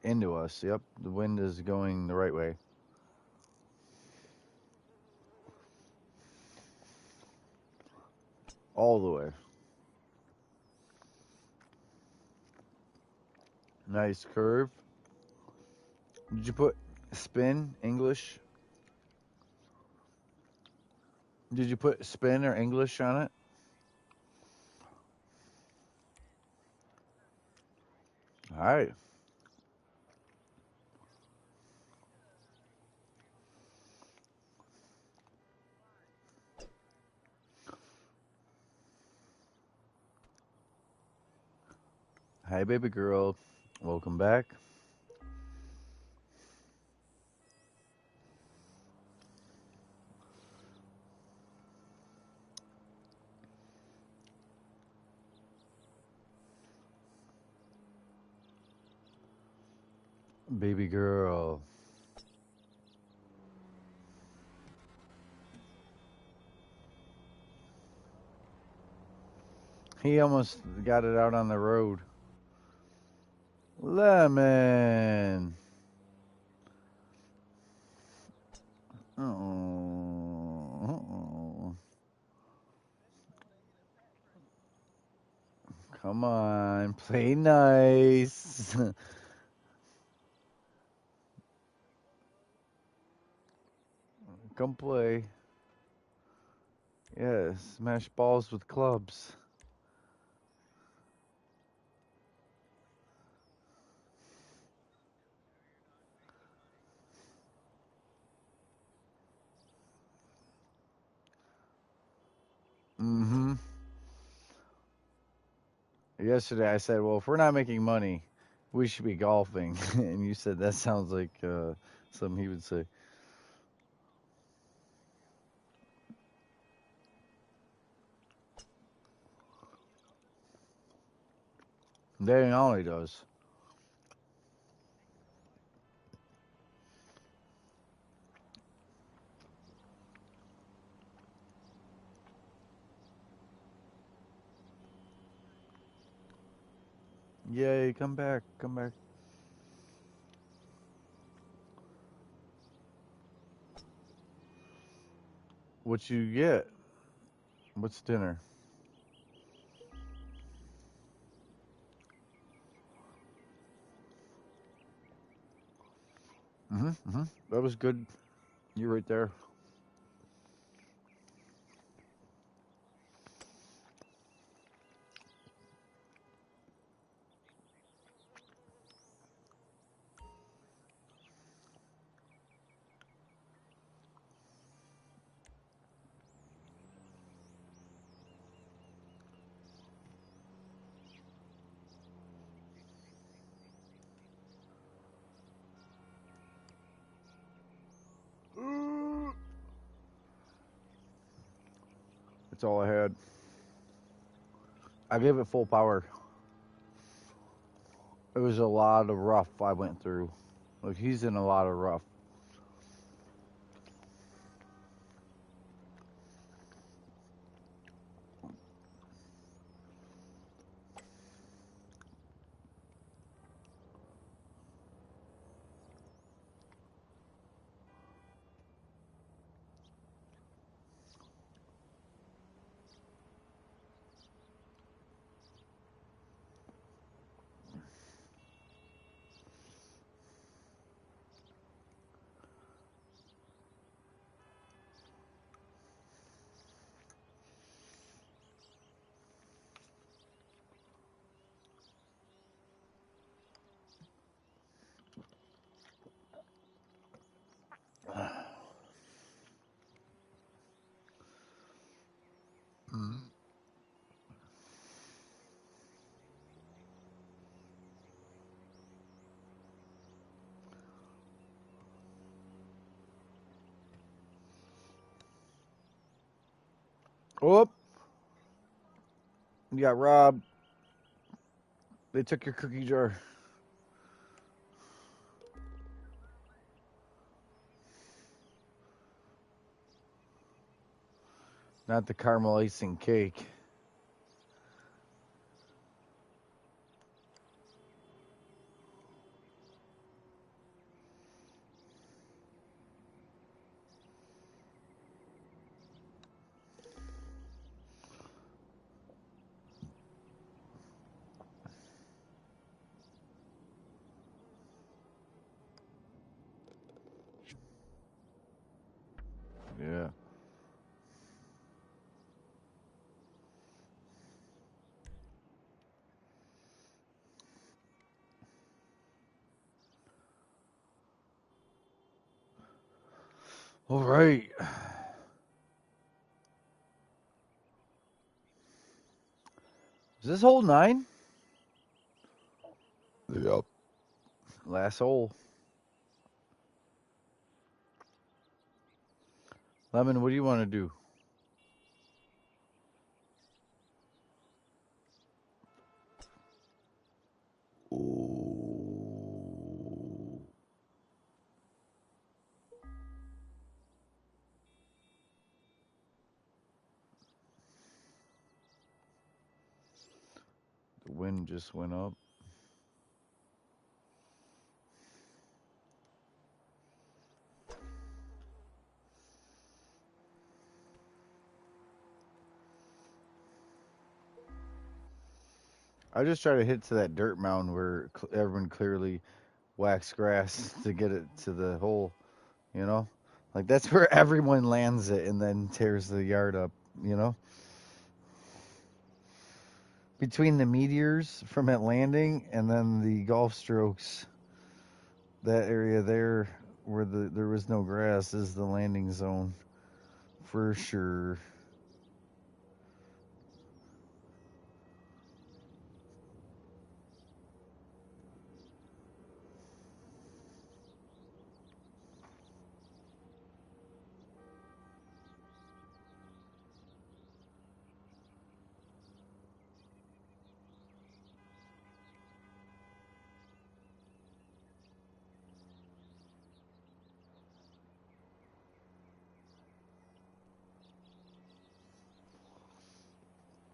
Into us. Yep. The wind is going the right way. All the way. Nice curve. Did you put spin, English? Did you put spin or English on it? All right. Hi, baby girl. Welcome back. Baby girl. He almost got it out on the road. Lemon. Oh. Come on. Play nice. Come play. Yeah, smash balls with clubs. Mm-hmm. Yesterday I said, well, if we're not making money, we should be golfing. And you said that sounds like something he would say. That ain't all he does. Yay, come back, come back. What you get? What's dinner? That was good. You right there. That's all I had. I gave it full power. It was a lot of rough I went through. Like he's in a lot of rough. Oh, you got robbed. They took your cookie jar. Not the caramel icing cake. Yeah. All right. Is this hole 9? Yep. Last hole. Lemon, what do you want to do? Ooh. The wind just went up. I just try to hit to that dirt mound where everyone clearly waxed grass to get it to the hole, you know? Like that's where everyone lands it and then tears the yard up, you know? Between the meteors from it landing and then the golf strokes, that area there where there was no grass is the landing zone for sure.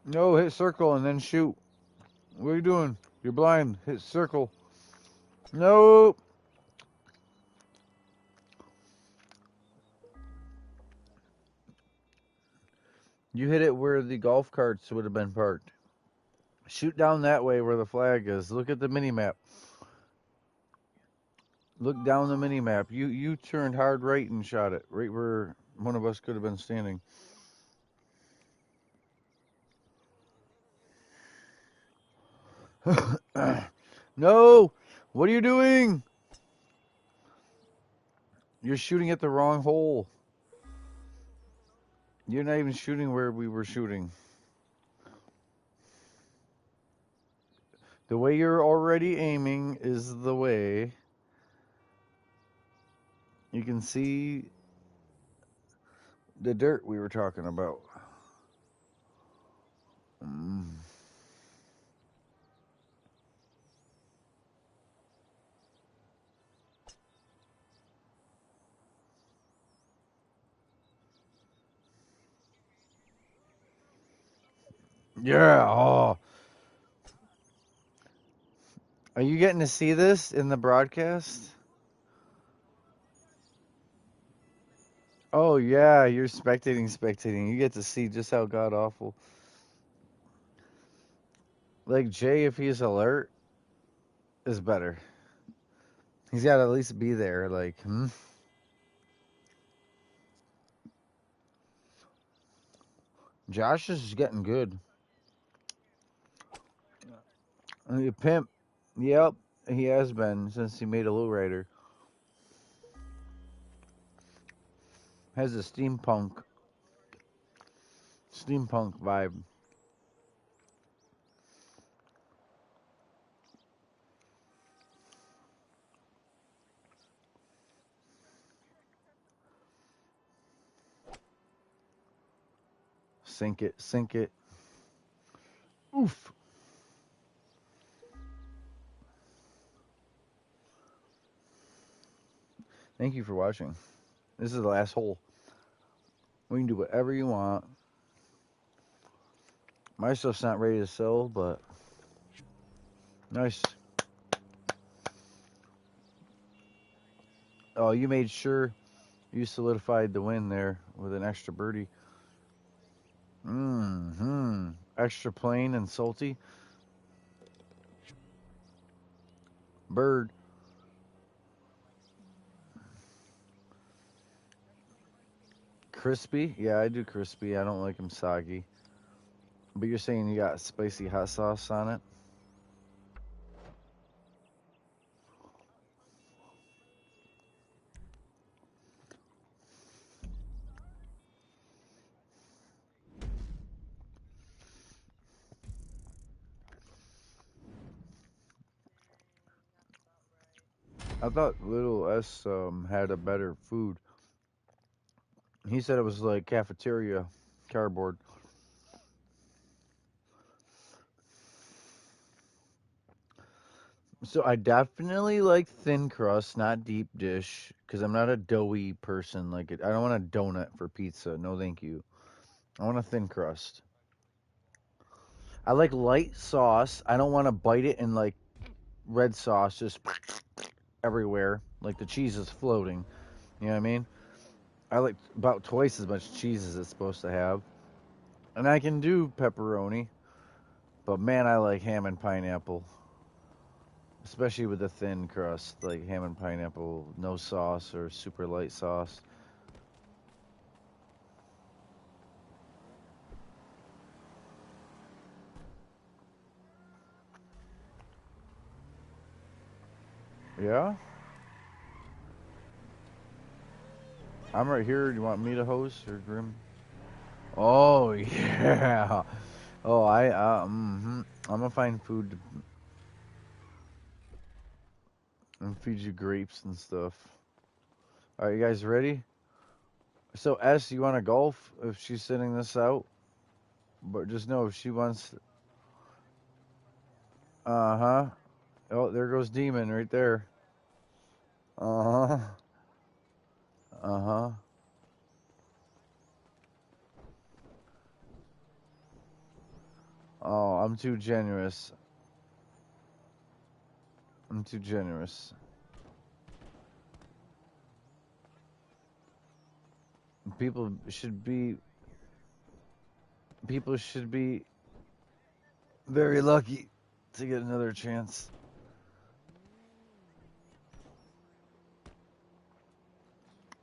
No, hit circle and then shoot. What are you doing? You're blind. Hit circle. No. You hit it where the golf carts would have been parked. Shoot down that way where the flag is. Look at the mini map. Look down the mini map. You turned hard right and shot it. Right where one of us could have been standing. No! What are you doing? You're shooting at the wrong hole. You're not even shooting where we were shooting. The way you're already aiming is the way. You can see the dirt we were talking about. Mm. Yeah. Oh. Are you getting to see this in the broadcast? Oh yeah, you're spectating. You get to see just how god awful. Like Jay, if he's alert, is better. He's got to at least be there. Like, Josh is getting good. Pimp. Yep, he has been since he made a lowrider. Has a steampunk vibe. Sink it, sink it. Oof. Thank you for watching. This is the last hole. We can do whatever you want. My stuff's not ready to sell, but nice. Oh, you made sure you solidified the win there with an extra birdie. Extra plain and salty. Bird. Crispy? Yeah, I do crispy. I don't like them soggy. But you're saying you got spicy hot sauce on it? I thought Little S had a better food. He said it was like cafeteria cardboard. So I definitely like thin crust, not deep dish, because I'm not a doughy person. Like I don't want a donut for pizza. No, thank you. I want a thin crust. I like light sauce. I don't want to bite it and like red sauce just everywhere, like the cheese is floating. You know what I mean? I like about twice as much cheese as it's supposed to have. And I can do pepperoni, but man, I like ham and pineapple, especially with the thin crust, like ham and pineapple, no sauce or super light sauce. Yeah, I'm right here. Do you want me to host or Grim? Oh yeah. Oh, I'm gonna find food and feed you grapes and stuff. All right, you guys ready? So S, you want to golf if she's sending this out? But just know if she wants. Uh huh. Oh, there goes Demon right there. Uh huh. Uh huh. Oh, I'm too generous. I'm too generous. People should be. People should be very lucky to get another chance.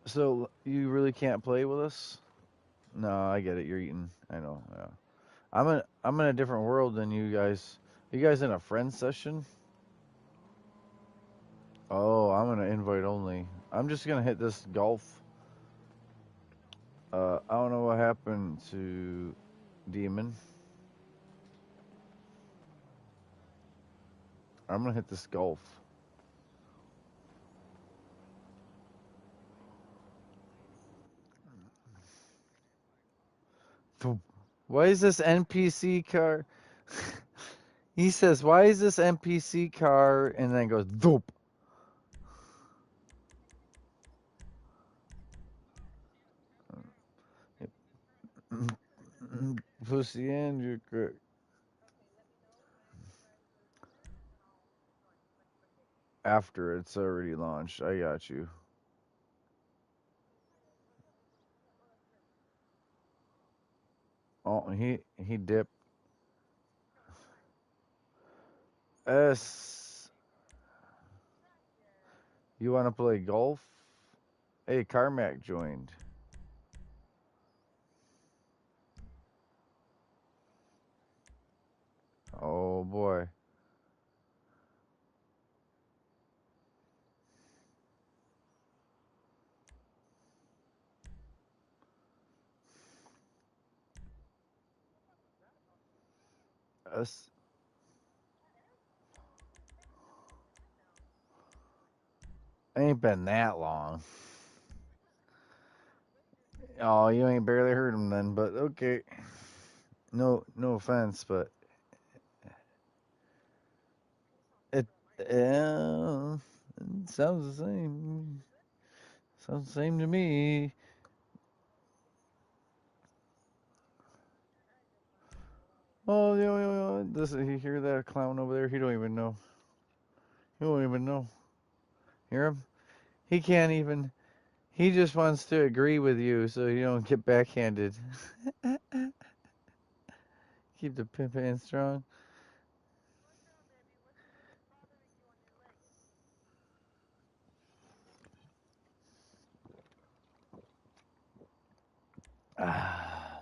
So you really can't play with us? No, I get it. You're eating. I know. Yeah. I'm in a different world than you guys. You guys in a friend session? Oh, I'm gonna invite only. I'm just gonna hit this golf. I don't know what happened to Demon. I'm gonna hit this golf. Why is this NPC car? He says, "Why is this NPC car?" And then goes, "Doop." Pussy and you're correct. After it's already launched. I got you. Oh, he dipped. S. You want to play golf? Hey, Carmack joined. Oh boy. S. Ain't been that long. Oh, you ain't barely heard him then, but okay. No offense, but it, it sounds the same. Sounds the same to me. Oh, does he hear that clown over there? He don't even know. He don't even know. Hear him? He can't even. He just wants to agree with you so you don't get backhanded. Keep the pimp hand strong. Ah,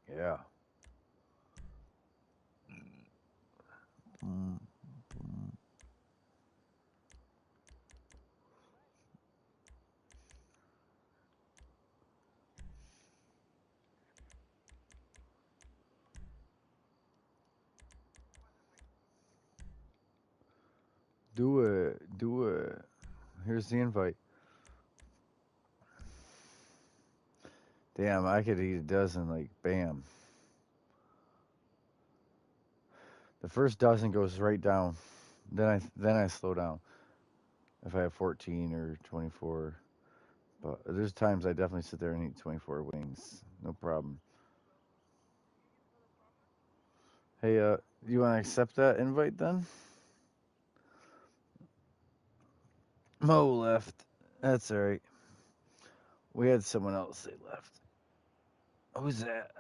yeah. Mm, mm. Do it. Do it. Here's the invite. Damn, I could eat a dozen, like, bam. The first dozen goes right down. Then I slow down if I have 14 or 24. But there's times I definitely sit there and eat 24 wings. No problem. Hey, you want to accept that invite then? Mo left. That's all right. We had someone else say left. Who's that?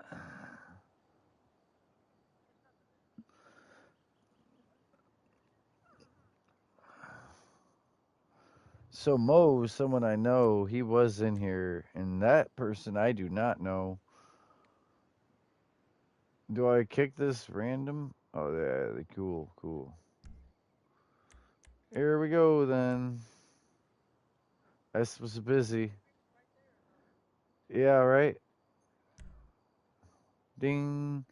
So Mo, someone I know, he was in here, and that person I do not know. Do I kick this random? Oh, yeah, cool, cool. Here we go then. I was busy. Yeah, right. Ding.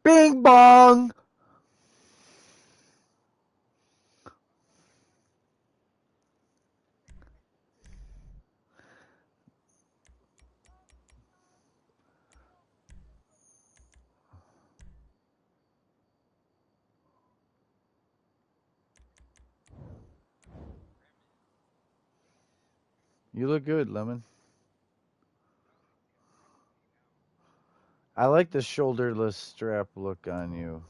Bing bong. You look good, Lemon. I like the shoulderless strap look on you,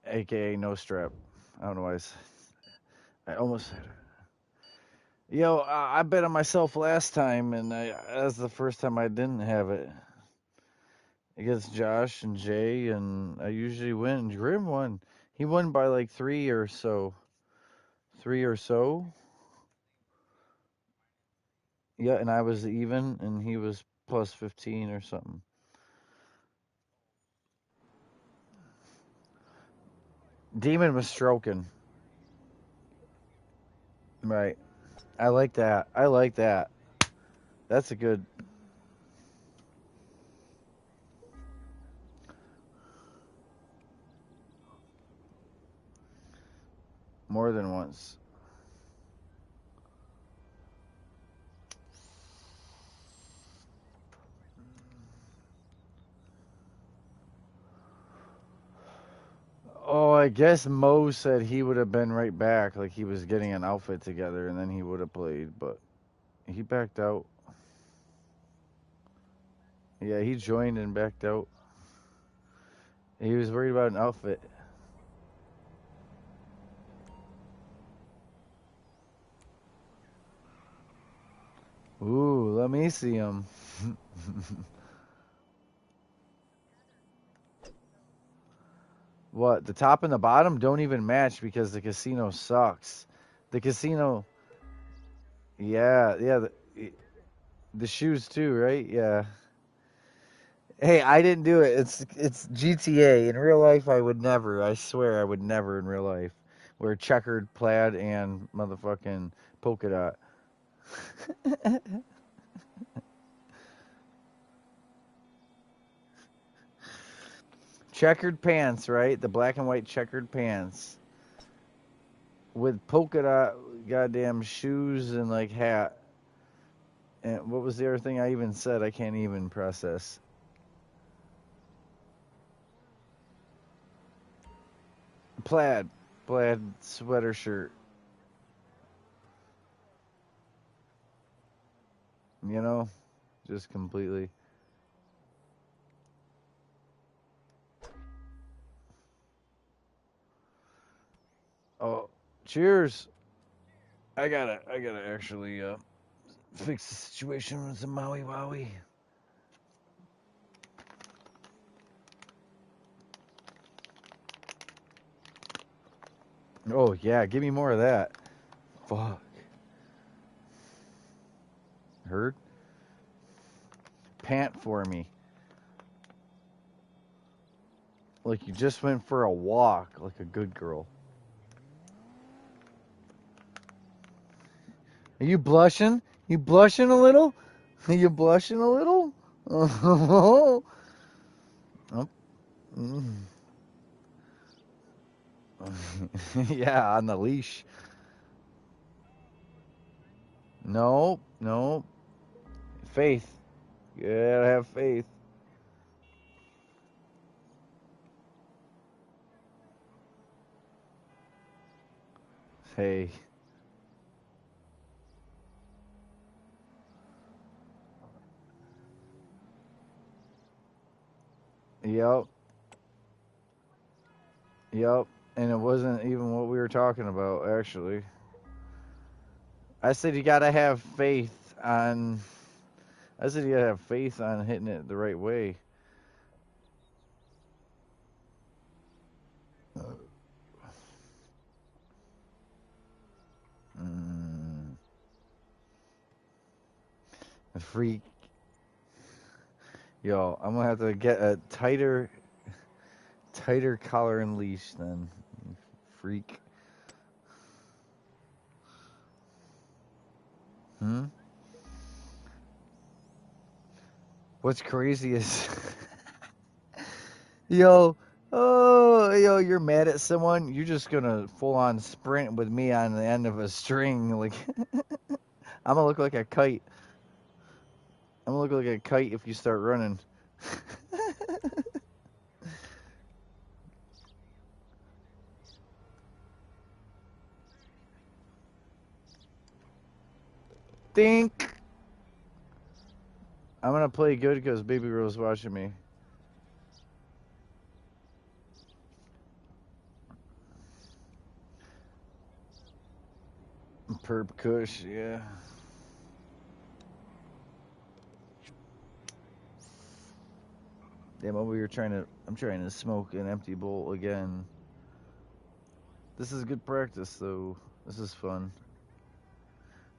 aka no strap. I don't know why I almost said it. Yo, I bet on myself last time, and that's the first time I didn't have it against Josh and Jay, and I usually win. Grim won. He won by like three or so. Three or so. Yeah, and I was even, and he was plus 15 or something. Demon was stroking. Right. I like that. I like that. That's a good. More than once. Oh, I guess Mo said he would have been right back, like he was getting an outfit together, and then he would have played, but he backed out. Yeah, he joined and backed out. He was worried about an outfit. Ooh, let me see him. What? The top and the bottom don't even match because the casino sucks. The casino, yeah, yeah, the shoes too, right? Yeah. Hey, I didn't do it. It's GTA. In real life, I would never. I swear, I would never in real life wear checkered plaid and motherfucking polka dot. Checkered pants, right? The black and white checkered pants with polka dot goddamn shoes and like hat. And what was the other thing I even said? I can't even process. Plaid, plaid sweater shirt. You know, just completely. Oh, cheers. I gotta actually fix the situation with some Maui Wowie. Oh yeah, give me more of that. Fuck. Heard? Pant for me. Like you just went for a walk like a good girl. Are you blushing? You blushing a little? Are you blushing a little? Oh. Mm. Yeah, on the leash. No, no. Faith. You gotta have faith. Hey. Yep. Yep. And it wasn't even what we were talking about, actually. I said you gotta have faith on. I said you gotta have faith on hitting it the right way. Mm, a freak. Yo, I'm gonna have to get a tighter collar and leash then. Freak. Hmm. What's crazy is, yo, oh, yo, you're mad at someone. You're just gonna full on sprint with me on the end of a string. Like, I'm gonna look like a kite. I'm gonna look like a kite if you start running. Think. I'm gonna play good because Baby Girl's watching me. Perp Kush, yeah. Damn, over here I'm trying to smoke an empty bowl again. This is good practice, though. This is fun.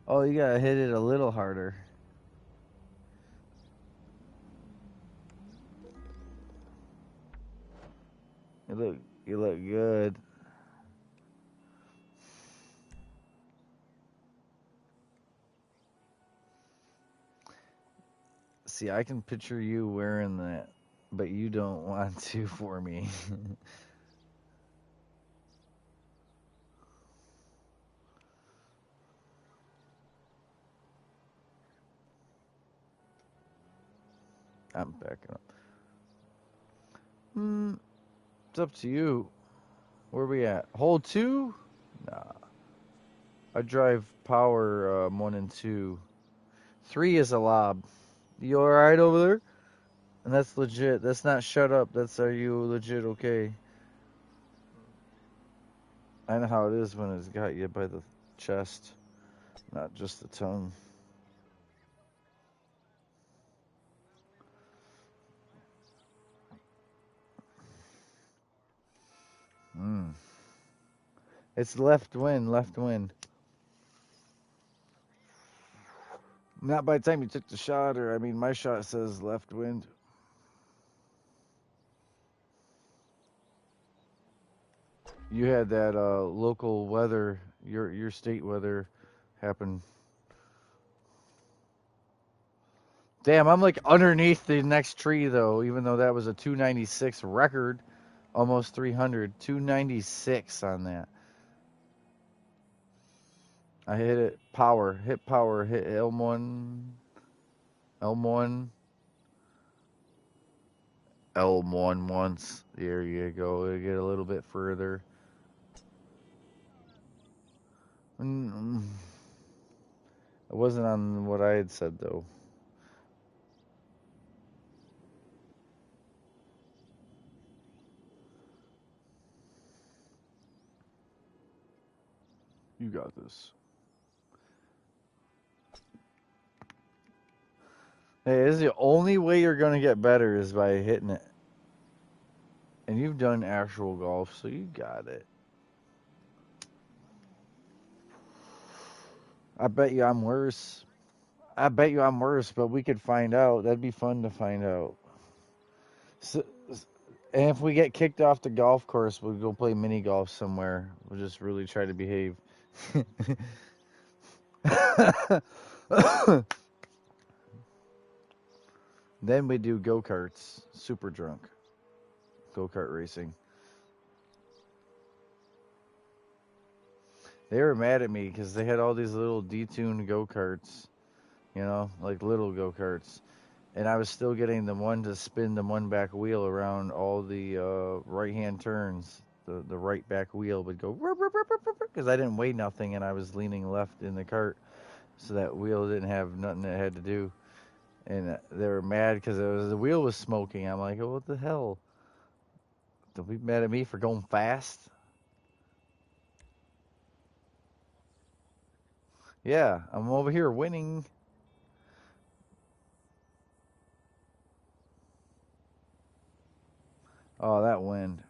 Oh, you gotta hit it a little harder. You look good. See, I can picture you wearing that, but you don't want to for me. I'm backing up. It's up to you. Where we at? Hole 2? Nah. I drive power 1 and 2. 3 is a lob. You alright over there? And that's legit. That's not shut up. That's are you legit okay? I know how it is when it's got you by the chest, not just the tongue. It's left wind, left wind. Not by the time you took the shot, or I mean, my shot says left wind. You had that local weather, your state weather, happen. Damn, I'm like underneath the next tree though, even though that was a 296 record, almost 300, 296 on that. I hit it power, hit L1, L1, L1 once. There you go. Get a little bit further. It wasn't on what I had said though. You got this. Hey, this is the only way you're gonna get better is by hitting it. And you've done actual golf, so you got it. I bet you I'm worse. I bet you I'm worse, but we could find out. That'd be fun to find out. So, and if we get kicked off the golf course, we'll go play mini golf somewhere. We'll just really try to behave. Then we do go-karts, super drunk. Go-kart racing. They were mad at me because they had all these little detuned go-karts, you know, like little go-karts. And I was still getting the one to spin the one back wheel around all the right-hand turns. The right back wheel would go because I didn't weigh nothing and I was leaning left in the cart, so that wheel didn't have nothing it had to do. And they were mad because the wheel was smoking. I'm like, oh, what the hell? Don't be mad at me for going fast. Yeah, I'm over here winning. Oh, that wind.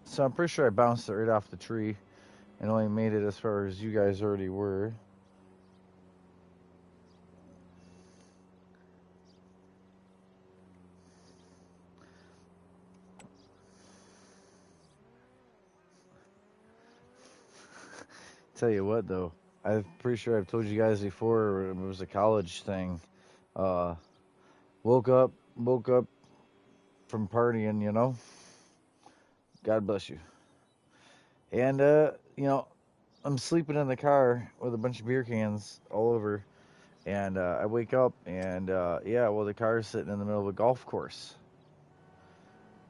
So I'm pretty sure I bounced it right off the tree and only made it as far as you guys already were. Tell you what, though, I'm pretty sure I've told you guys before it was a college thing. Uh, woke up from partying, you know. God bless you. And you know, I'm sleeping in the car with a bunch of beer cans all over, and I wake up and yeah, well, the car's sitting in the middle of a golf course.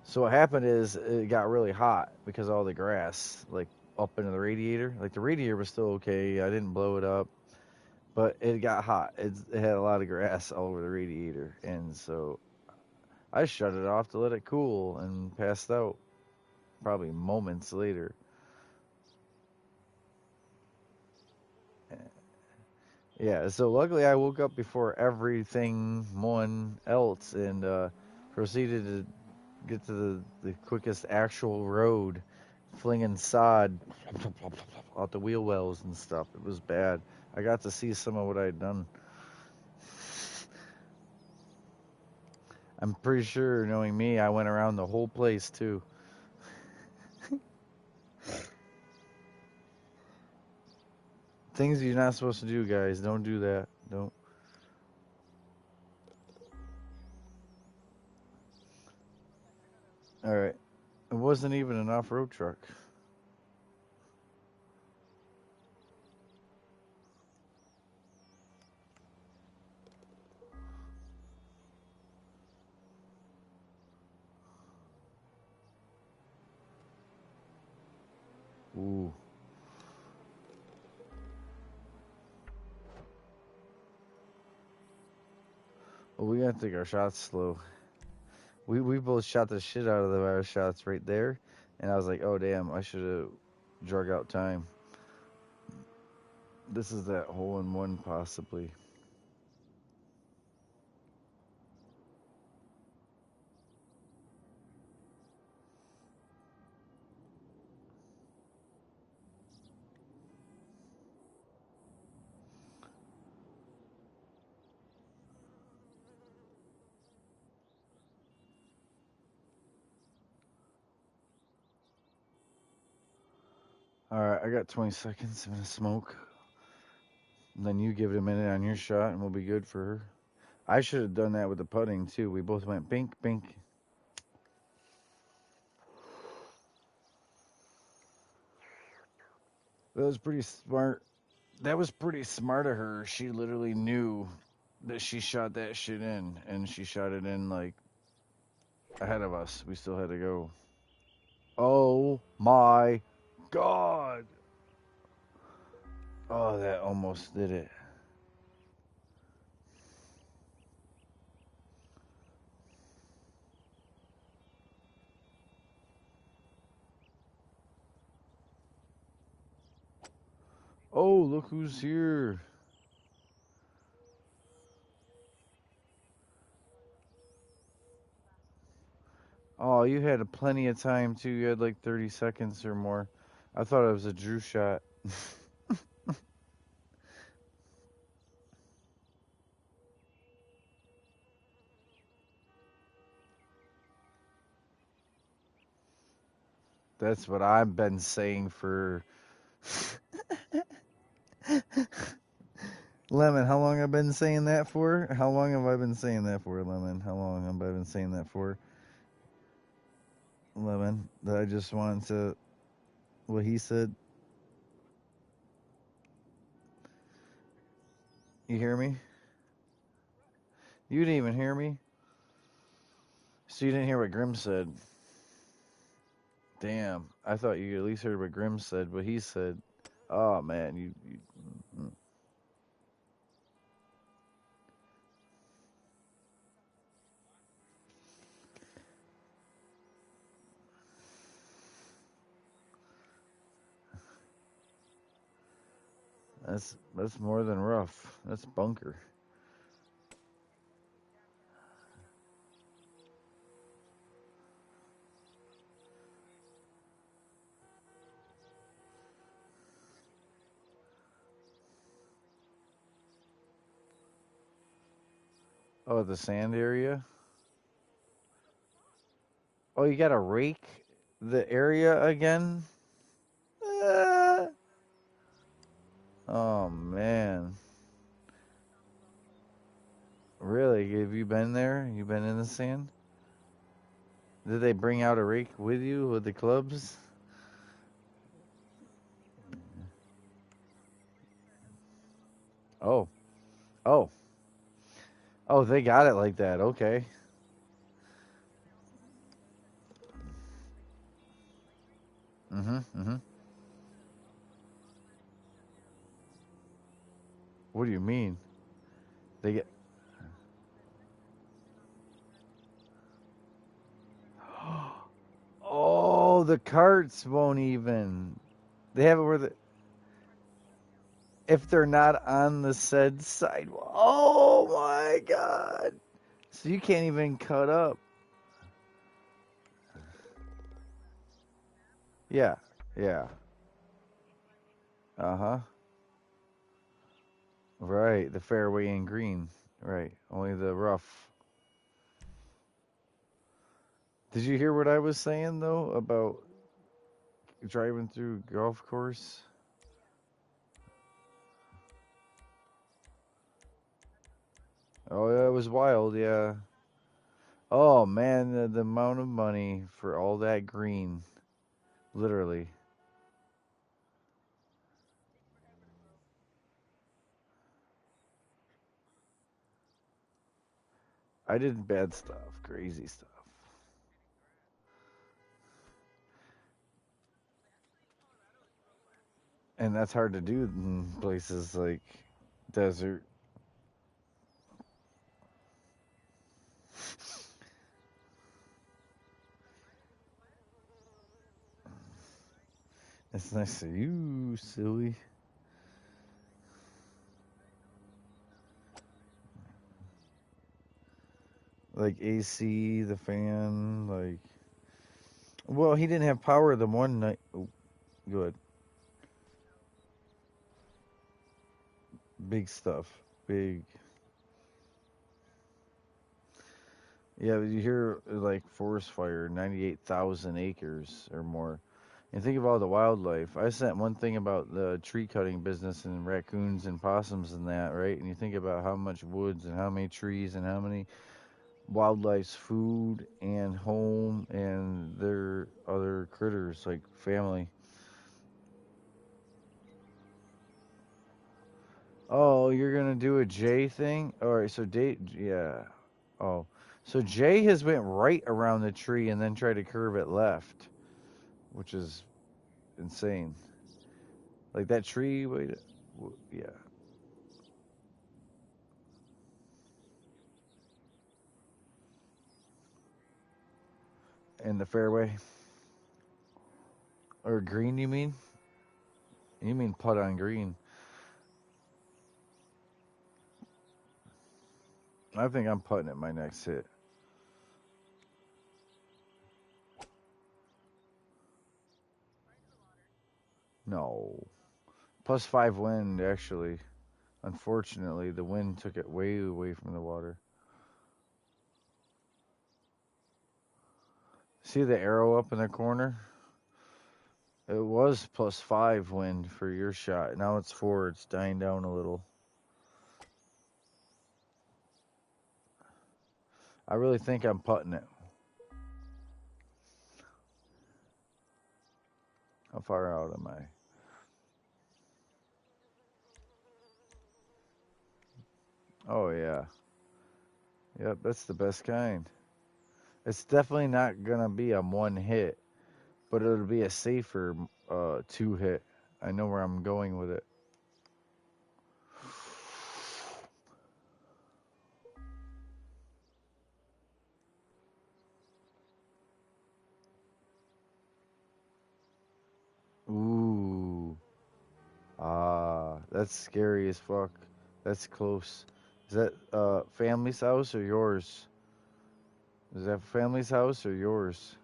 So what happened is it got really hot because of all the grass, like up into the radiator. Like the radiator was still okay. I didn't blow it up, but it got hot. It had a lot of grass all over the radiator, and so I shut it off to let it cool and passed out probably moments later. Yeah, so luckily I woke up before everything one else and proceeded to get to the quickest actual road, flinging sod out the wheel wells and stuff. It was bad. I got to see some of what I had done. I'm pretty sure, knowing me, I went around the whole place too. Things you're not supposed to do, guys. Don't do that. Don't. All right. It wasn't even an off-road truck. Ooh. Well, we gotta take our shots slow. We both shot the shit out of our shots right there, and I was like, oh damn, I should have drug out time. This is that hole in one possibly. All right, I got 20 seconds. I'm gonna smoke. And then you give it a minute on your shot, and we'll be good for her. I should have done that with the putting too. We both went bink, bink. That was pretty smart. That was pretty smart of her. She literally knew that she shot that shit in, and she shot it in like ahead of us. We still had to go. Oh my god! Oh, that almost did it. Oh, look who's here. Oh, you had plenty of time too. You had like 30 seconds or more. I thought it was a Drew shot. That's what I've been saying for Lemon. How long have I been saying that for? How long have I been saying that for, Lemon? How long have I been saying that for, Lemon? That I just wanted to. What he said. You hear me? You didn't even hear me. So you didn't hear what Grim said. Damn, I thought you at least heard what Grim said. What he said. Oh man, you that's more than rough. That's bunker. Oh, the sand area. Oh, you got to rake the area again. Ah. Oh man, really? Have you been there? You been in the sand? Did they bring out a rake with you with the clubs? Oh, oh, oh! They got it like that. Okay. Mm-hmm. Mm-hmm. What do you mean? They get. Oh, the carts won't even. They have it where if they're not on the said sidewalk. Oh my god! So you can't even cut up. Yeah, yeah. Uh huh. Right, the fairway and green. Right, only the rough. Did you hear what I was saying though about driving through golf course? Oh yeah, it was wild. Yeah. Oh man, the amount of money for all that green, literally. I did bad stuff, crazy stuff, and that's hard to do in places like desert. It's nice to you, silly. Like AC, the fan, like. Well, he didn't have power the one night. Oh, good, big stuff, big. Yeah, but you hear like forest fire, 98,000 acres or more. And think of all the wildlife. I sent one thing about the tree cutting business and raccoons and possums and that, right? And you think about how much woods and how many trees and how many wildlife's food and home and their other critters like family. Oh, you're gonna do a J thing? All right, so date, yeah. Oh, so Jay has went right around the tree and then tried to curve it left, which is insane. Like that tree, wait, yeah, in the fairway or green. You mean? You mean putt on green? I think I'm putting it my next hit. No, +5 wind actually. Unfortunately, the wind took it way away from the water. See the arrow up in the corner? It was +5 wind for your shot. Now it's 4. It's dying down a little. I really think I'm putting it. How far out am I? Oh yeah. Yep, that's the best kind. It's definitely not gonna be a one hit, but it'll be a safer 2 hit. I know where I'm going with it. Ooh. Ah, that's scary as fuck. That's close. Is that family's house or yours? Is that family's house or yours?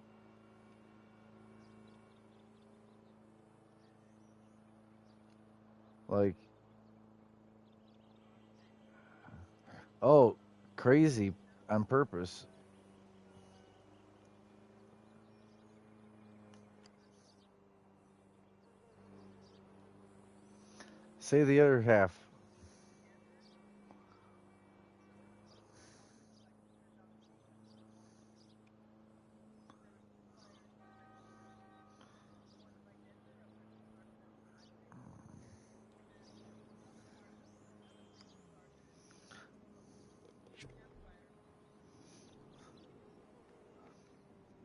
Like, oh, crazy on purpose. Say the other half.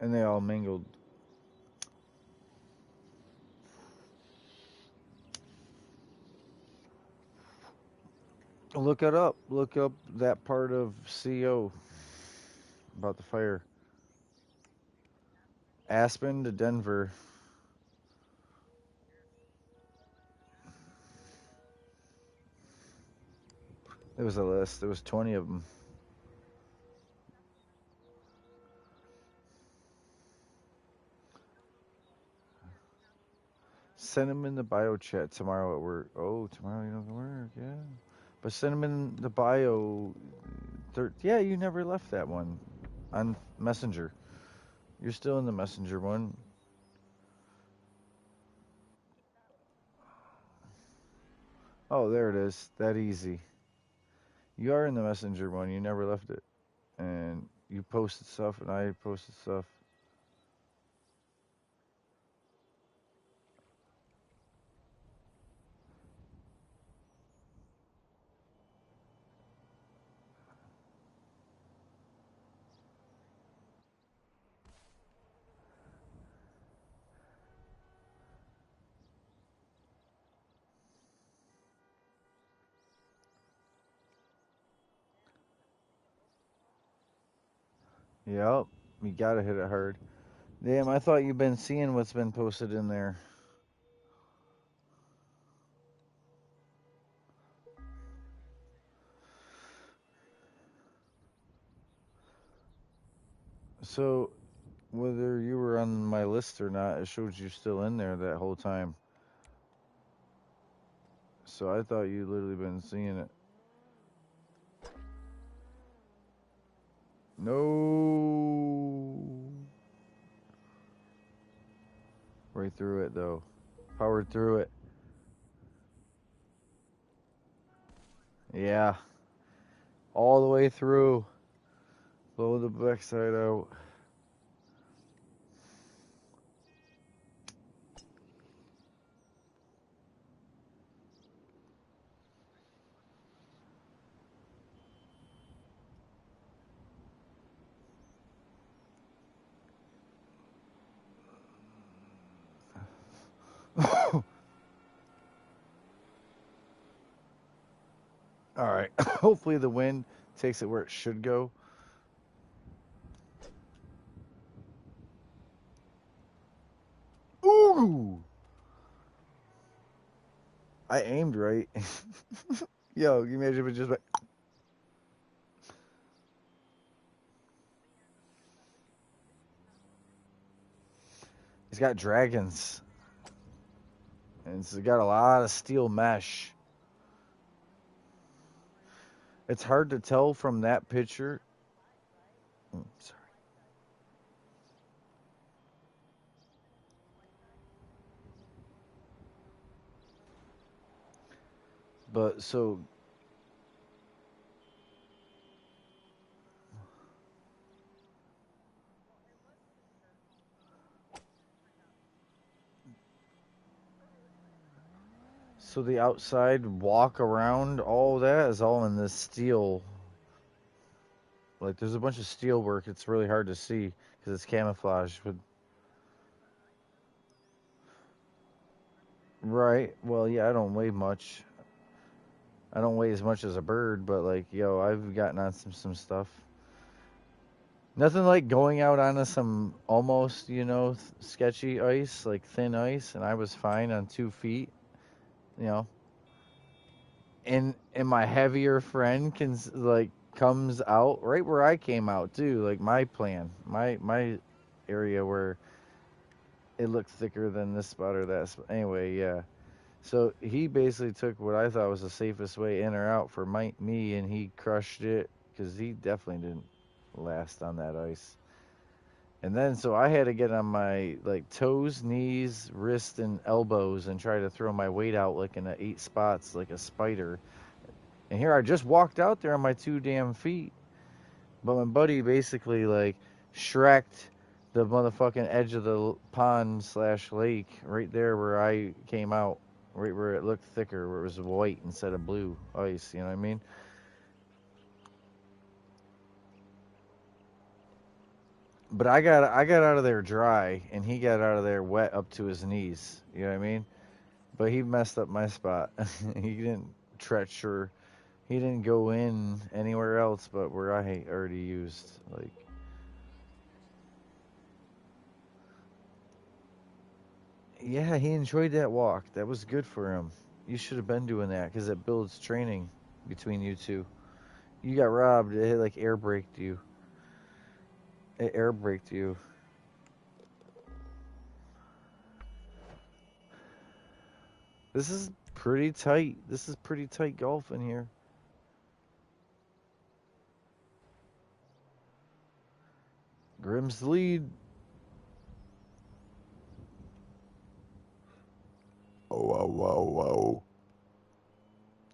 And they all mingled. Look it up. Look up that part of CO about the fire. Aspen to Denver. There was a list. There was 20 of them. Send them in the bio chat tomorrow at work. Oh, tomorrow you don't work, yeah. But send them in the bio. Yeah, you never left that one on Messenger. You're still in the Messenger one. Oh, there it is. That easy. You are in the Messenger one. You never left it. And you posted stuff, and I posted stuff. Yep. You gotta hit it hard. Damn, I thought you've been seeing what's been posted in there. So, whether you were on my list or not, it shows you still in there that whole time. So I thought you literally been seeing it. No. Right through it though. Powered through it. Yeah. All the way through. Blow the backside out. All right. Hopefully the wind takes it where it should go. Ooh. I aimed right. Yo, you imagine if it just went. It's got dragons. And it's got a lot of steel mesh. It's hard to tell from that picture. Sorry. But so the outside walk around, all that is all in this steel. Like there's a bunch of steel work. It's really hard to see because it's camouflaged with. Right. Well, yeah, I don't weigh much. I don't weigh as much as a bird, but like, yo, I've gotten on some stuff. Nothing like going out on some almost, sketchy ice, like thin ice, and I was fine on 2 feet, you know. And my heavier friend can like comes out right where I came out too, like my plan, my area where it looked thicker than this spot or that spot. Anyway, yeah. So he basically took what I thought was the safest way in or out for me, and he crushed it because he definitely didn't last on that ice. And then so I had to get on my like toes, knees, wrists, and elbows and try to throw my weight out like in 8 spots like a spider. And here I just walked out there on my 2 damn feet. But my buddy basically like Shrek'd the motherfucking edge of the pond slash lake right there where I came out, right where it looked thicker, where it was white instead of blue ice. You know what I mean? But I got out of there dry, and he got out of there wet up to his knees. You know what I mean? But he messed up my spot. He didn't treacher He didn't go in anywhere else but where I already used. Like, yeah, he enjoyed that walk. That was good for him. You should have been doing that because it builds training between you two. You got robbed. It like air braked you. It air braked you. This is pretty tight. This is pretty tight golf in here. Grimm's lead. Oh, wow, wow,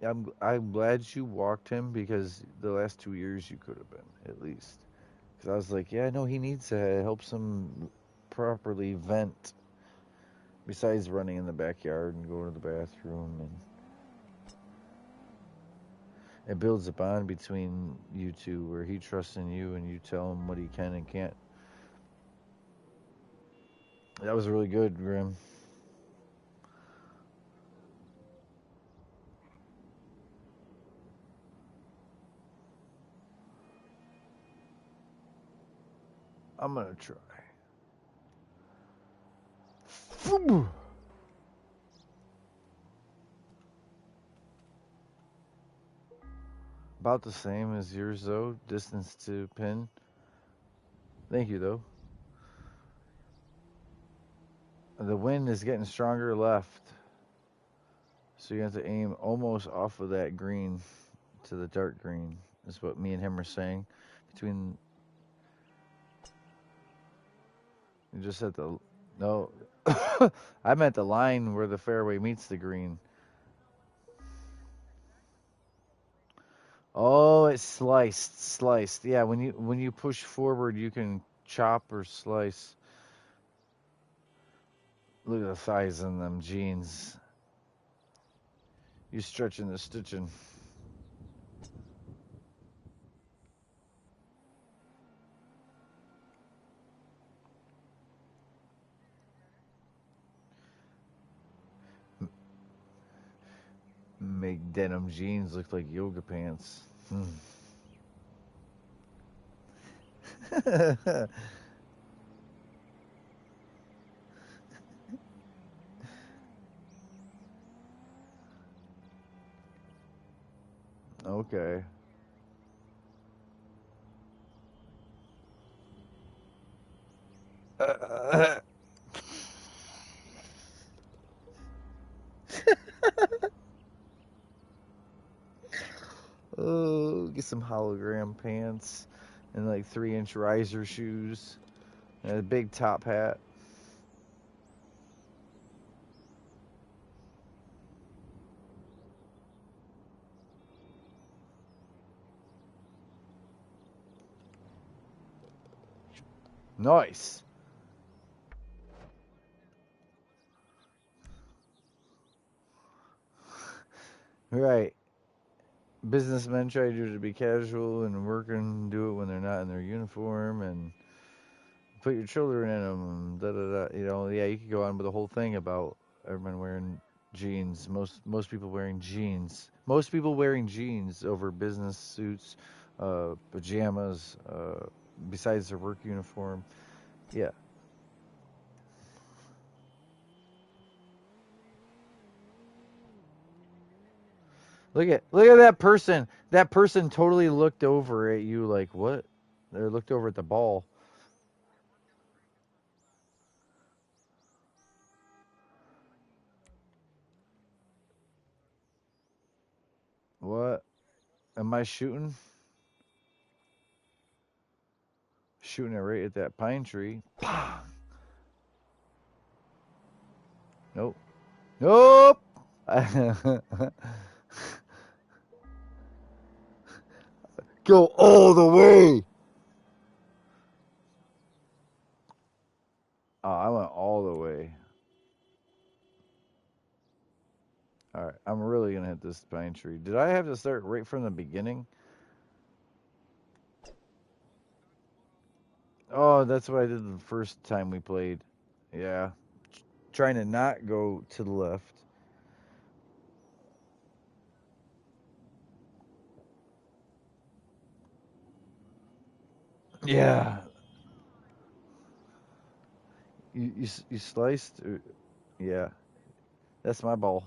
wow. I'm glad you walked him because the last 2 years you could have been at least. Because I was like, yeah, no, he needs to help some properly vent. Besides running in the backyard and going to the bathroom, and it builds a bond between you two where he trusts in you and you tell him what he can and can't. That was really good, Grim. I'm gonna try. About the same as yours though. Distance to pin. Thank you though. The wind is getting stronger left. So you have to aim almost off of that green to the dark green, is what me and him are saying. Between you just at the no I'm at the line where the fairway meets the green. Oh, it's sliced. Yeah, when you push forward, you can chop or slice. Look at the thighs in them jeans. You stretching the stitching. Make denim jeans look like yoga pants. Okay. Oh, get some hologram pants and like 3-inch riser shoes and a big top hat. Nice. Right. Businessmen try to do it to be casual and working, do it when they're not in their uniform, and put your children in them. Da da da. You know, yeah, you could go on with the whole thing about everyone wearing jeans. Most people wearing jeans. Most people wearing jeans over business suits, pajamas, besides their work uniform. Yeah. Look at that person. That person totally looked over at you like what? They looked over at the ball. What? Am I shooting? Shooting it right at that pine tree. Nope. Nope. Go all the way. Oh, I went all the way. All right, I'm really gonna hit this pine tree. Did I have to start right from the beginning? Oh, that's what I did the first time we played. Yeah, trying to not go to the left. Yeah. You sliced? Yeah. That's my ball.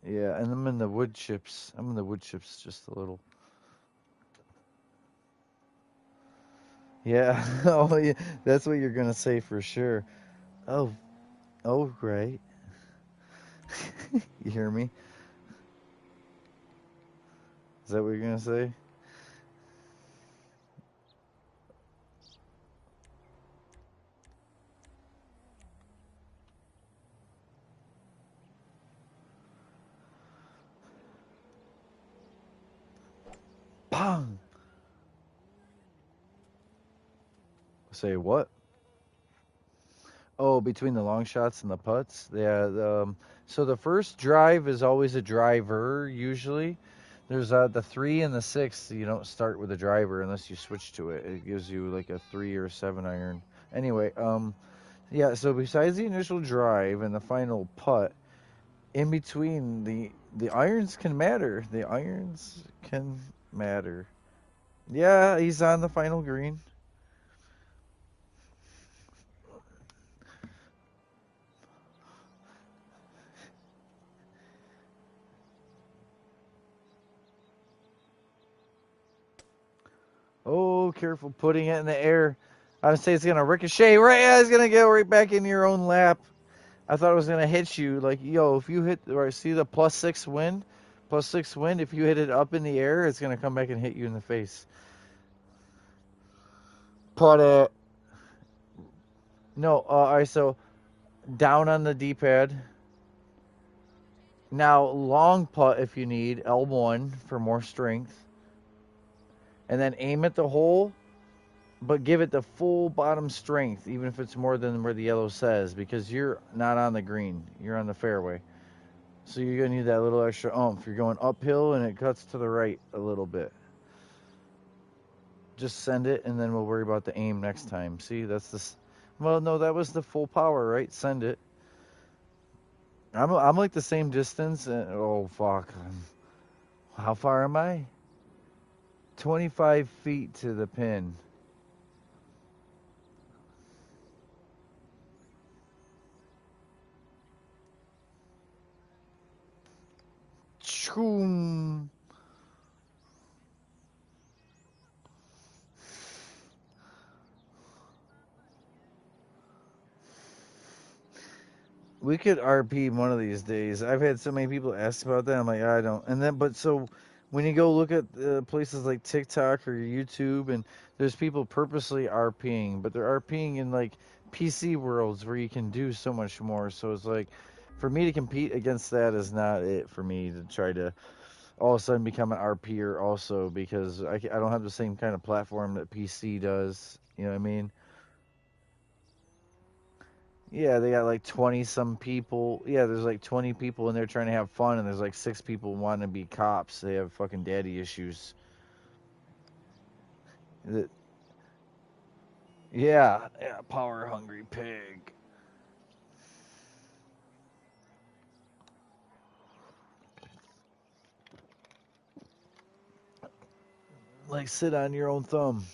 Yeah, and I'm in the wood chips. I'm in the wood chips just a little. Yeah. Oh, yeah. That's what you're gonna say for sure. Oh, oh, great. You hear me? Is that what you're gonna say? Pong. Say what? Oh, between the long shots and the putts. Yeah. So the first drive is always a driver usually. There's the 3 and the 6. You don't start with a driver unless you switch to it. It gives you like a 3 or 7 iron. Anyway, yeah. So besides the initial drive and the final putt, in between the irons can matter. The irons can matter. Yeah, he's on the final green. Oh, careful putting it in the air. I would say it's gonna ricochet right. Yeah, it's gonna go right back in your own lap. I thought it was gonna hit you. Like, yo, if you hit right, see the +6 wind, +6 wind. If you hit it up in the air, it's gonna come back and hit you in the face. Put it. No. All right. So down on the D-pad. Now long putt if you need L1 for more strength, and then aim at the hole, but give it the full bottom strength, even if it's more than where the yellow says, because you're not on the green, you're on the fairway. So you're gonna need that little extra oomph. You're going uphill and it cuts to the right a little bit. Just send it, and then we'll worry about the aim next time. See, that's this. Well, no, that was the full power, right? Send it. I'm like the same distance. Oh fuck! How far am I? 25 feet to the pin. Choom. We could RP one of these days. I've had so many people ask about that. I'm like, I don't. And then, but so when you go look at places like TikTok or YouTube, and there's people purposely RPing, but they're RPing in like PC worlds where you can do so much more. So it's like, for me to compete against that is not it for me to try to all of a sudden become an RPer also, because I don't have the same kind of platform that PC does. You know what I mean? Yeah, they got like 20 some people. Yeah, there's like 20 people in there trying to have fun, and there's like 6 people wanting to be cops. They have fucking daddy issues. The- Yeah, yeah, power hungry pig. Like, sit on your own thumb.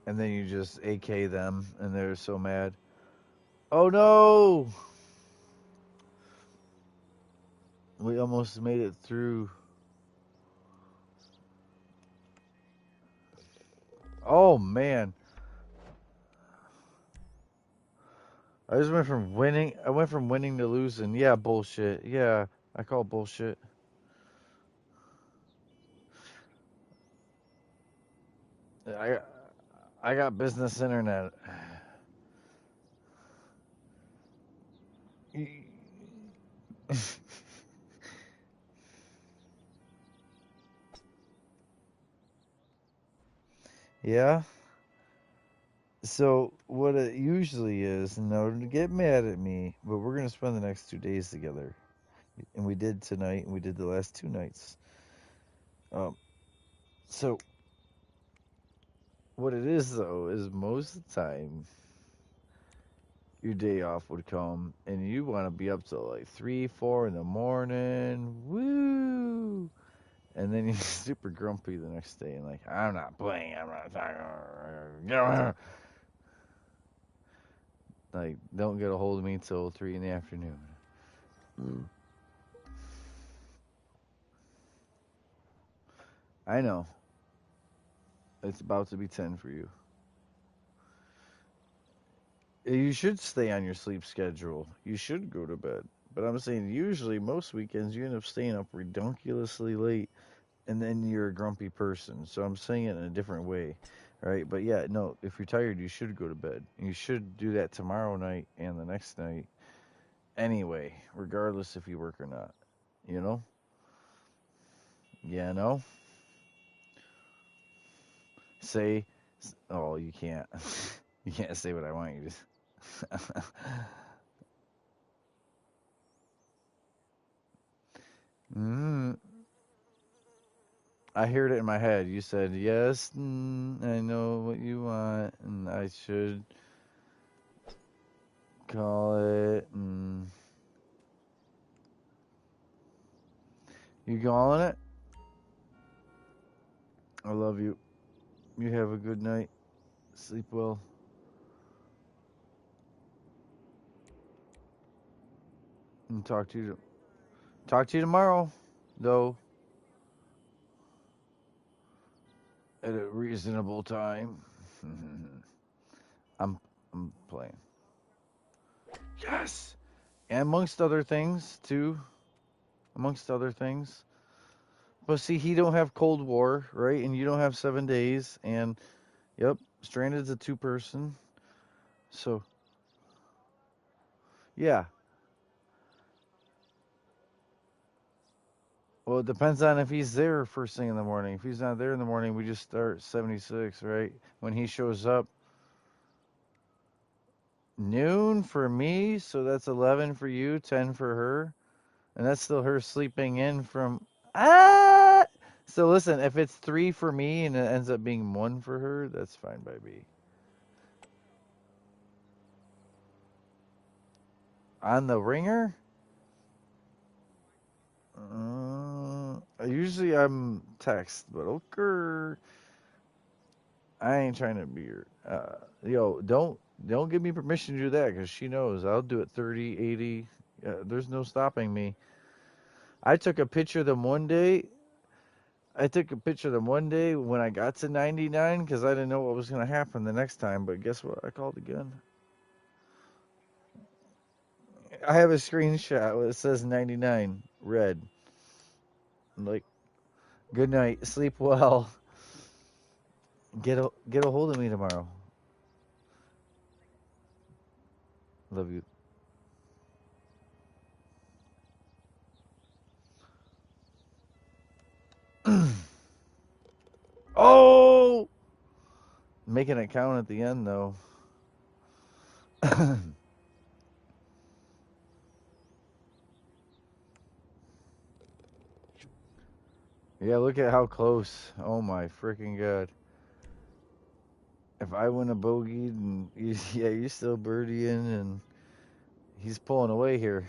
And then you just AK them, and they're so mad. Oh no! We almost made it through. Oh man. I just went from winning. I went from winning to losing. Yeah, bullshit. Yeah, I call bullshit. I I got business internet. Yeah. So what it usually is, no, to get mad at me, but we're gonna spend the next 2 days together, and we did tonight, and we did the last 2 nights. Um, so what it is though is most of the time your day off would come, and you want to be up till like 3, 4 in the morning. Woo! And then you're super grumpy the next day and like, I'm not playing. I'm not talking. Like, don't get a hold of me till 3 in the afternoon. I know. It's about to be 10 for you. You should stay on your sleep schedule. You should go to bed. But I'm saying usually most weekends you end up staying up redonkulously late and then you're a grumpy person. So I'm saying it in a different way. Right? But yeah, no, if you're tired, you should go to bed. You should do that tomorrow night and the next night anyway, regardless if you work or not. You know? Yeah, no? Say, oh, you can't. You can't say what I want you to. mm, I heard it in my head. You said, yes, I know what you want, and I should call it. You calling it? I love you. You have a good night. Sleep well. And talk to you tomorrow, though, at a reasonable time. I'm I'm playing. Yes. And amongst other things, too. Amongst other things. But see, he don't have Cold War, right? And you don't have 7 days. And yep, Stranded's a 2-person. So yeah. Well, it depends on if he's there first thing in the morning. If he's not there in the morning, we just start 76, right? When he shows up, noon for me, so that's 11 for you, 10 for her, and that's still her sleeping in from ah. So listen, if it's 3 for me and it ends up being 1 for her, that's fine by me. On the ringer, usually I'm text, but okay. I ain't trying to be your. Yo, don't give me permission to do that because she knows I'll do it 30, 80. There's no stopping me. I took a picture of them one day. I took a picture of them one day when I got to 99 because I didn't know what was going to happen the next time. But guess what? I called again. I have a screenshot where it says 99 red. I'm like, good night, sleep well. Get a hold of me tomorrow. Love you. Oh, making it count at the end though. Yeah, look at how close. Oh my freaking god. If I win a bogey and yeah, you're still birdieing and he's pulling away here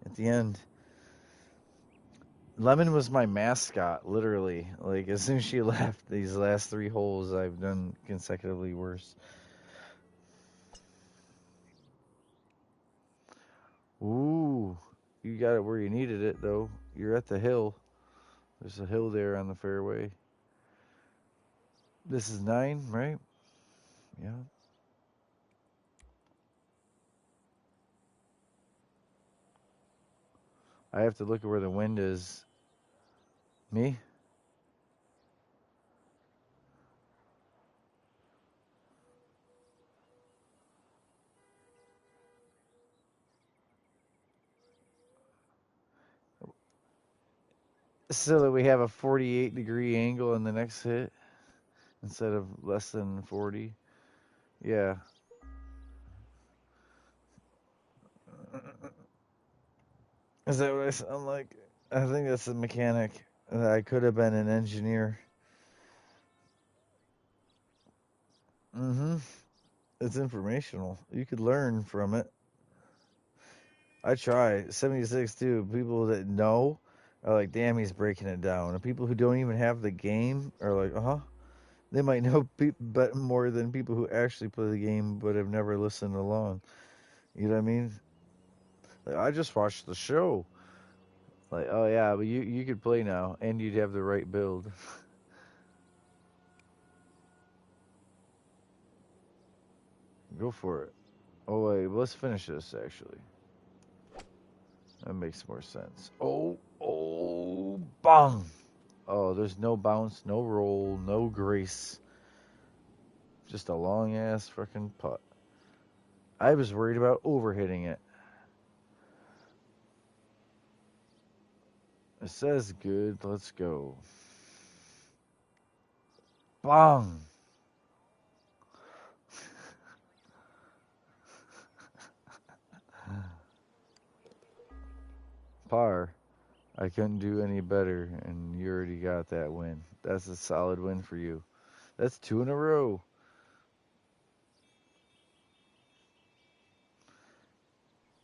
at the end. Lemon was my mascot, literally. Like as soon as she left, these last 3 holes I've done consecutively worse. Ooh, you got it where you needed it though. You're at the hill. There's a hill there on the fairway. This is 9, right? Yeah. I have to look at where the wind is. Me? So that we have a 48-degree angle in the next hit instead of less than 40. Yeah. Is that what I sound like? I think that's a mechanic. I could have been an engineer. Mm-hmm. It's informational. You could learn from it. I try. 76 too. People that know are like, damn, he's breaking it down. And people who don't even have the game are like, they might know but more than people who actually play the game but have never listened along. You know what I mean? Like, I just watched the show. Like, oh yeah, but you could play now, and you'd have the right build. Go for it. Oh wait, let's finish this actually. That makes more sense. Oh, bang! Oh, there's no bounce, no roll, no grace. Just a long ass freaking putt. I was worried about overhitting it. It says good. Let's go. Bang! Par. I couldn't do any better, and you already got that win. That's a solid win for you. That's 2 in a row.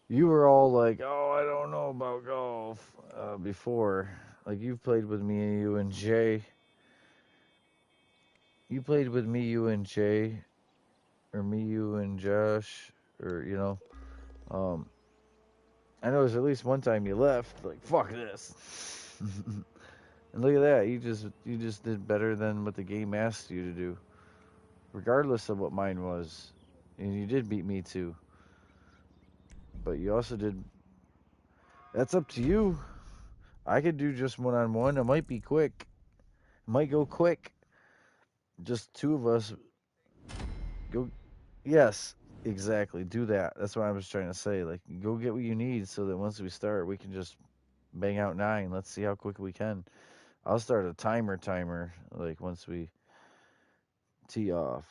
You were all like, "Oh, I don't know about golf," before. Like you've played with me, you and Jay. You played with me, you and Jay, or me, you and Josh, or Um, I know there's at least one time you left. Like, fuck this. And look at that. You just did better than what the game asked you to do, regardless of what mine was. And you did beat me too. But you also did. That's up to you. I could do just one on one. It might be quick. It might go quick. Just two of us go. Yes, exactly. Do that. That's what I was trying to say. Like, go get what you need so that once we start, we can just bang out 9. Let's see how quick we can. I'll start a timer, like once we tee off.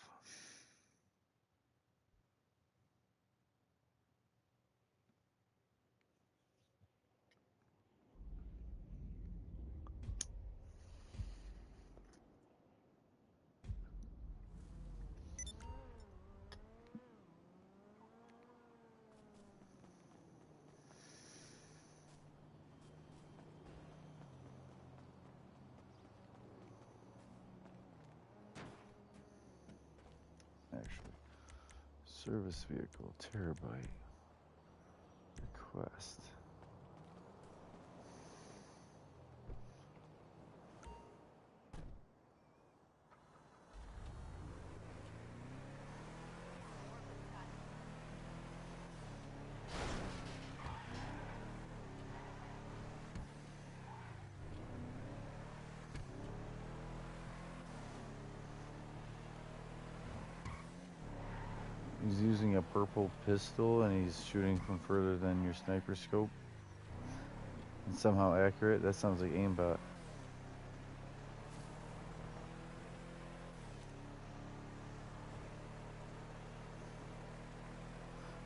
Actually, service vehicle terabyte request. He's using a purple pistol and he's shooting from further than your sniper scope. And somehow accurate. That sounds like aimbot.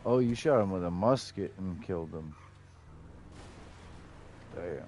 Oh, you shot him with a musket and killed him. Damn.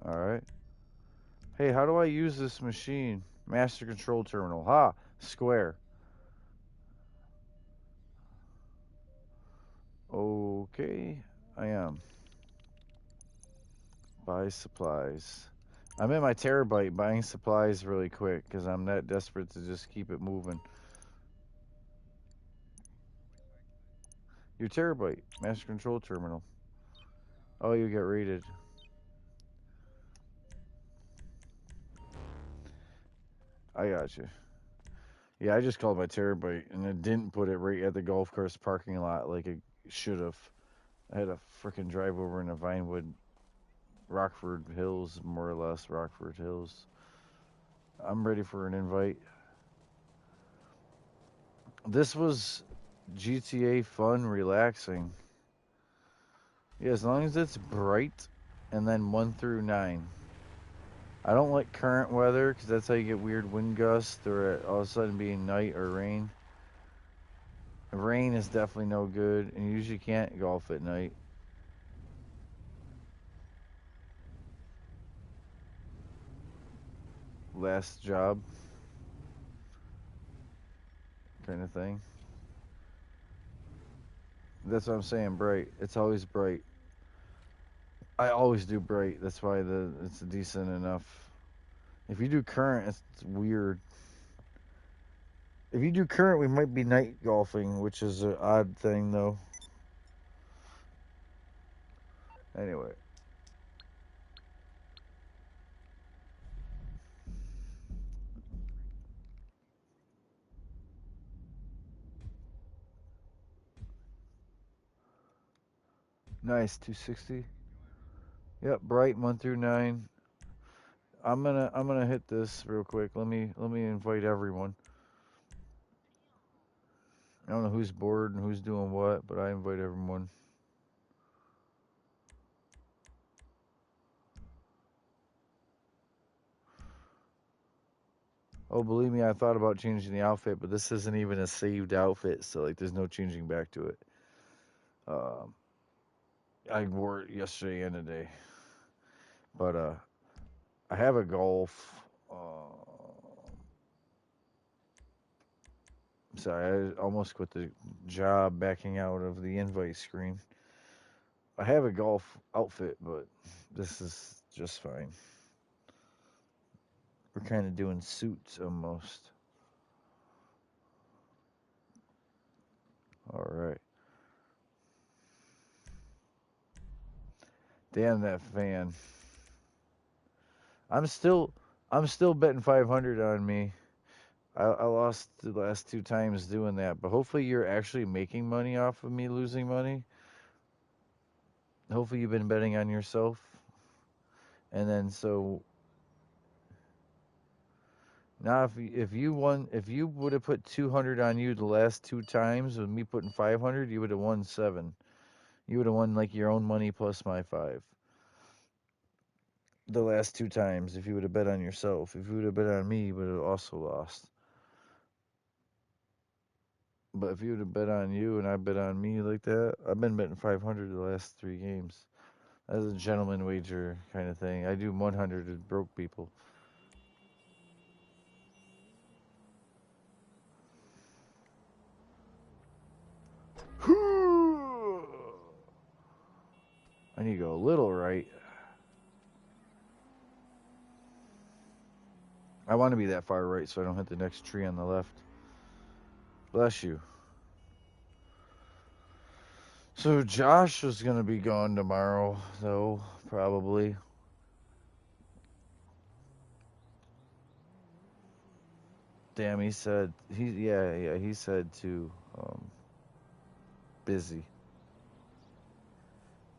Alright. Hey, how do I use this machine? Master control terminal. Ha! Square. Okay. I am. Buy supplies. I'm in my terabyte buying supplies really quick because I'm that desperate to just keep it moving. Your terabyte. Master control terminal. Oh, you get rated. I got you. Yeah, I just called my terabyte and it didn't put it right at the golf course parking lot like it should have. I had a freaking drive over in a Vinewood, Rockford Hills, more or less Rockford Hills. I'm ready for an invite. This was GTA Fun Relaxing. Yeah, as long as it's bright and then 1 through 9. I don't like current weather because that's how you get weird wind gusts or all of a sudden being night or rain. Rain is definitely no good, and you usually can't golf at night. Last job kind of thing. That's what I'm saying, bright. It's always bright. I always do bright. That's why it's decent enough. If you do current, it's weird. If you do current, we might be night golfing, which is an odd thing, though. Anyway. Nice, 260. Yep, bright 1 through 9. I'm gonna hit this real quick. Let me invite everyone. I don't know who's bored and who's doing what, but I invite everyone. Oh, believe me, I thought about changing the outfit, but this isn't even a saved outfit, so like there's no changing back to it. Um, I wore it yesterday and today, but I have a golf. Sorry, I almost quit the job backing out of the invite screen. I have a golf outfit, but this is just fine. We're kind of doing suits almost. All right. Damn that fan. I'm still I'm still betting 500 on me. I lost the last 2 times doing that, but hopefully you're actually making money off of me losing money. Hopefully you've been betting on yourself. And then so now if you would have put 200 on you the last 2 times with me putting 500, you would have won 7. You would have won like your own money plus my 5. The last 2 times if you would have bet on yourself. If you would have bet on me, you would have also lost. But if you would have bet on you and I bet on me like that, I've been betting 500 the last 3 games. As a gentleman wager kind of thing. I do 100 to broke people. I need to go a little right. I want to be that far right so I don't hit the next tree on the left. Bless you. So Josh is going to be gone tomorrow, though, probably. Damn, he said he said too. Busy.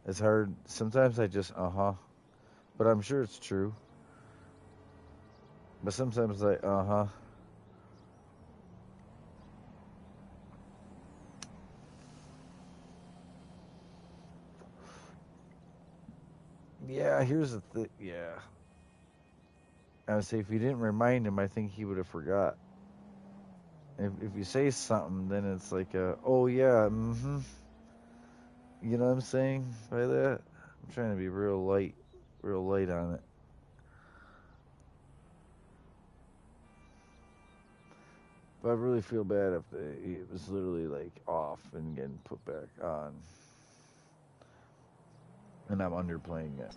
It's hard. Sometimes I just but I'm sure it's true. But sometimes I. Yeah, here's the thing. Yeah. I would say if you didn't remind him, I think he would have forgot. If you say something, then it's like, oh yeah, mm-hmm. You know what I'm saying by that? I'm trying to be real light on it. But I really feel bad if it was literally like off and getting put back on, and I'm underplaying it.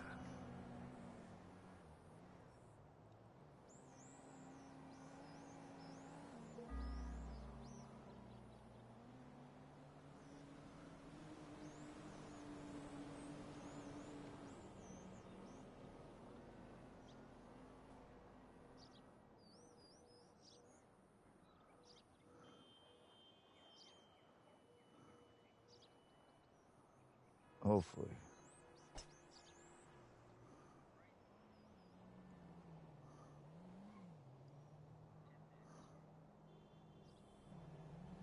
Hopefully.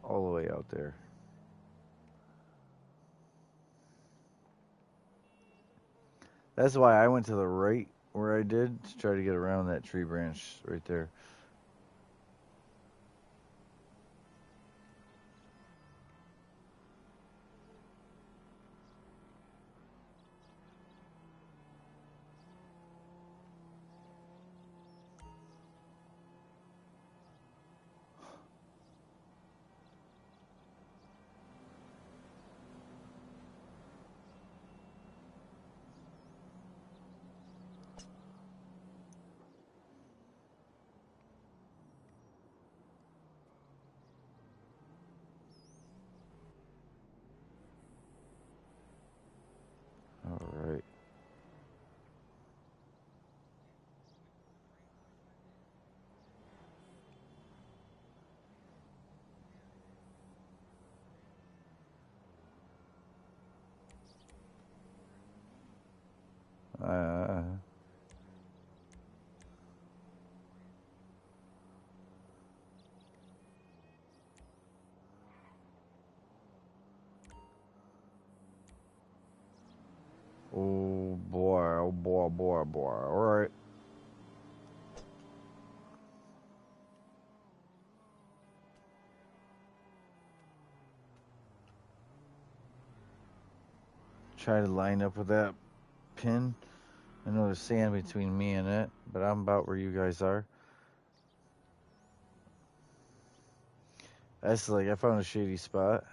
All the way out there. That's why I went to the right where I did to try to get around that tree branch right there. All right. Uh, oh boy, oh boy, boy, boy. All right. Try to line up with that pin. I know there's sand between me and it, but I'm about where you guys are. That's like I found a shady spot.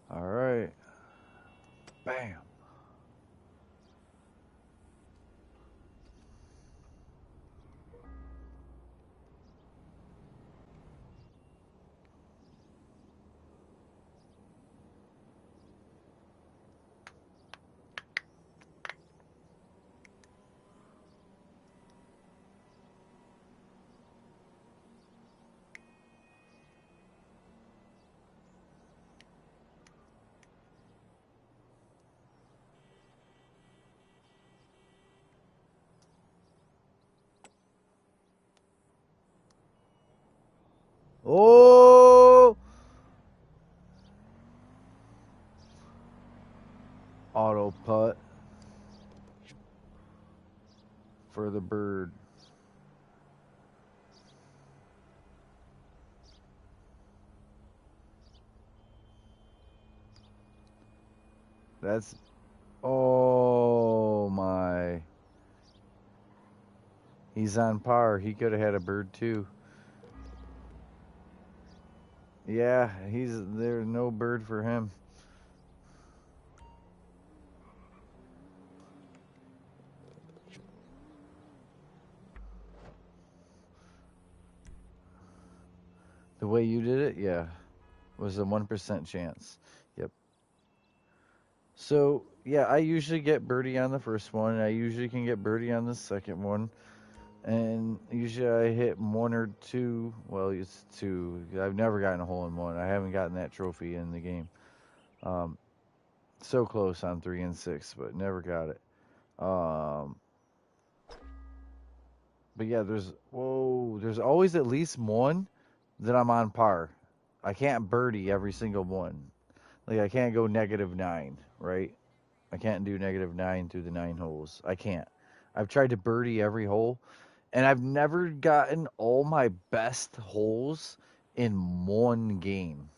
All right. Bam. Oh! Auto putt for the bird. That's. Oh my. He's on par. He could have had a bird too. Yeah, there's no bird for him. The way you did it, yeah, was a 1% chance. Yep. So yeah, I usually get birdie on the first one. I usually can get birdie on the second one, and usually I hit one or two. Well, it's two. I've never gotten a hole in one. I haven't gotten that trophy in the game. Um, so close on 3 and 6, but never got it. But yeah, there's always at least one that I'm on par. I can't birdie every single one. Like I can't go -9, right? I can't do -9 through the 9 holes. I can't. I've tried to birdie every hole, and I've never gotten all my best holes in one game.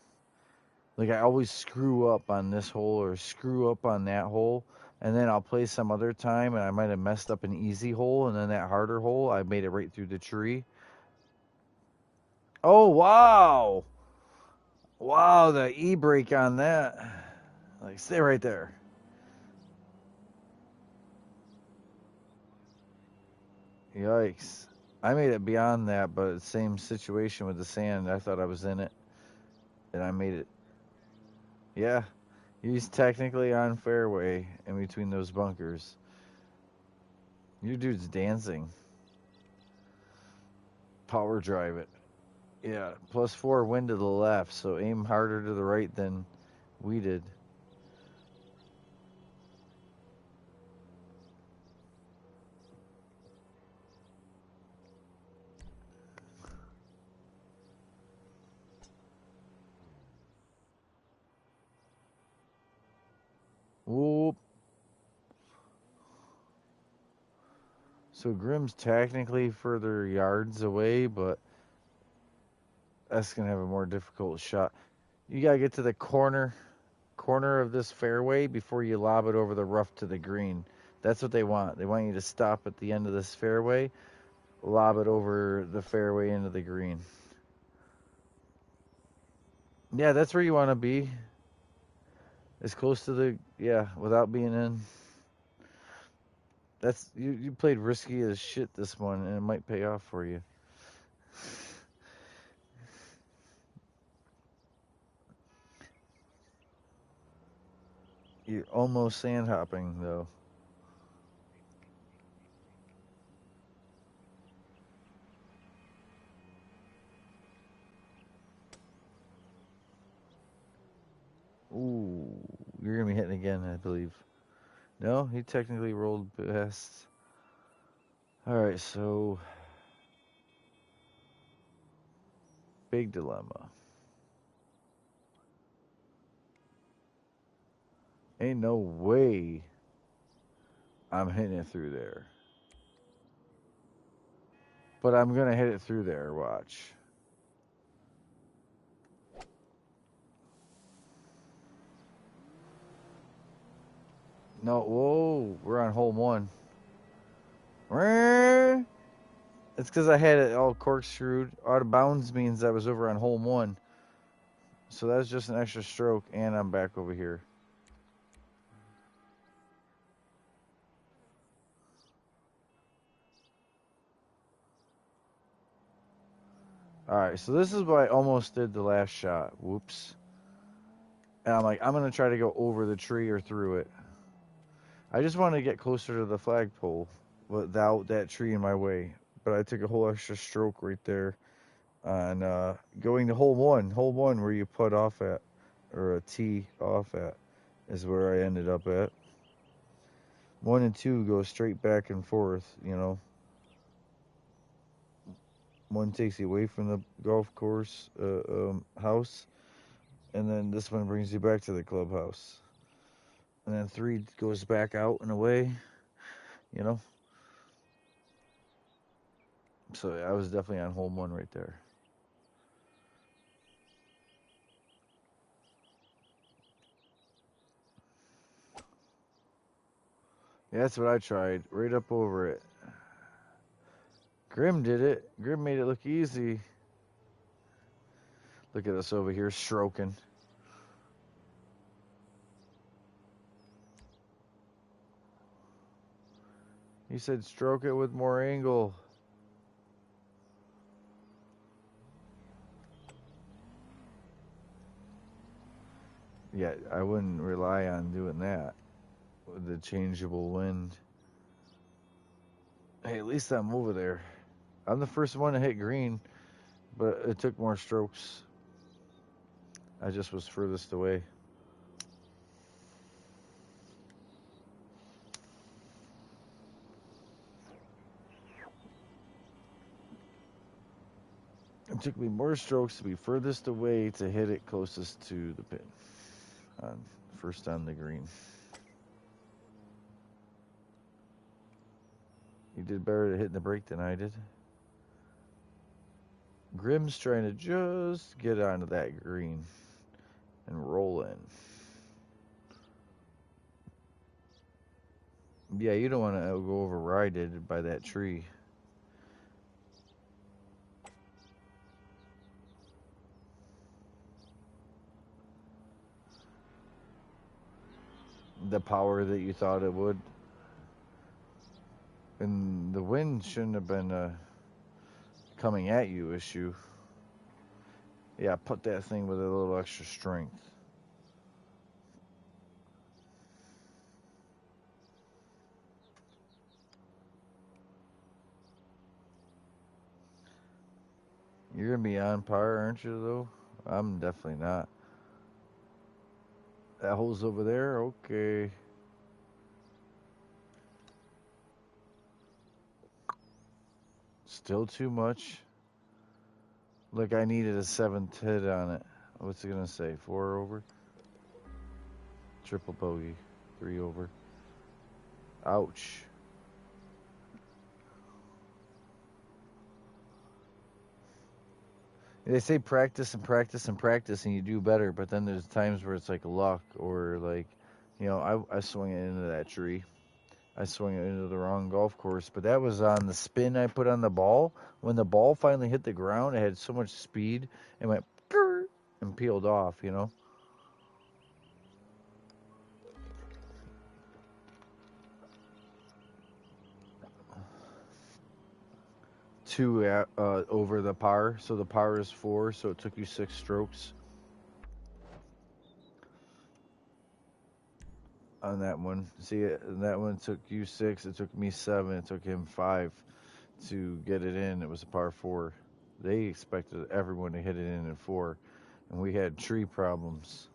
Like I always screw up on this hole or screw up on that hole, and then I'll play some other time, and I might have messed up an easy hole, and then that harder hole, I made it right through the tree. Oh, wow! Wow, the e-brake on that. Like, stay right there. Yikes. I made it beyond that, but same situation with the sand. I thought I was in it, and I made it. Yeah, he's technically on fairway in between those bunkers. Your dude's dancing. Power drive it. Yeah, +4 wind to the left, so aim harder to the right than we did. Whoop. So Grimm's technically further yards away, but that's gonna have a more difficult shot. You gotta get to the corner of this fairway before you lob it over the rough to the green. That's what they want. They want you to stop at the end of this fairway, lob it over the fairway into the green. Yeah, that's where you want to be. As close to the, yeah, without being in. That's you played risky as shit this one, and it might pay off for you. You're almost sand hopping though. Ooh, you're gonna be hitting again, I believe. No, he technically rolled past. All right, so big dilemma. Ain't no way I'm hitting it through there. But I'm gonna hit it through there, watch. No, whoa, we're on hole one. It's because I had it all corkscrewed. Out of bounds means I was over on hole one. So that's just an extra stroke, and I'm back over here. Alright, so this is what I almost did the last shot. Whoops. And I'm like, I'm going to try to go over the tree or through it. I just want to get closer to the flagpole without that tree in my way. But I took a whole extra stroke right there on going to hole one. Hole one where you put off at, or a tee off at, is where I ended up at. 1 and 2 go straight back and forth, you know. One takes you away from the golf course house, and then this one brings you back to the clubhouse. And then 3 goes back out and away, you know. So I was definitely on hole one right there. Yeah, that's what I tried. Right up over it. Grim did it. Grim made it look easy. Look at us over here stroking. He said stroke it with more angle. Yeah, I wouldn't rely on doing that with the changeable wind. Hey, at least I'm over there. I'm the first one to hit green, but it took more strokes. I just was furthest away. It took me more strokes to be furthest away to hit it closest to the pin. First on the green. You did better at hitting the brake than I did. Grim's trying to just get onto that green and roll in. Yeah, you don't want to go overrided by that tree. The power that you thought it would. And the wind shouldn't have been a coming at you issue. Yeah, put that thing with a little extra strength. You're gonna be on par, aren't you? Though I'm definitely not. That hole's over there. Okay. Still too much. Like I needed a seventh hit on it. What's it gonna say? 4 over. Triple bogey. 3 over. Ouch. They say practice and practice and practice and you do better, but then there's times where it's like luck or like, I swung it into that tree. I swung it into the wrong golf course, but that was on the spin I put on the ball. When the ball finally hit the ground, it had so much speed and went "Grr," and peeled off. 2 over the par, so the par is 4, so it took you 6 strokes on that one. See, that one took you 6, it took me 7, it took him 5 to get it in. It was a par 4. They expected everyone to hit it in at 4, and we had tree problems.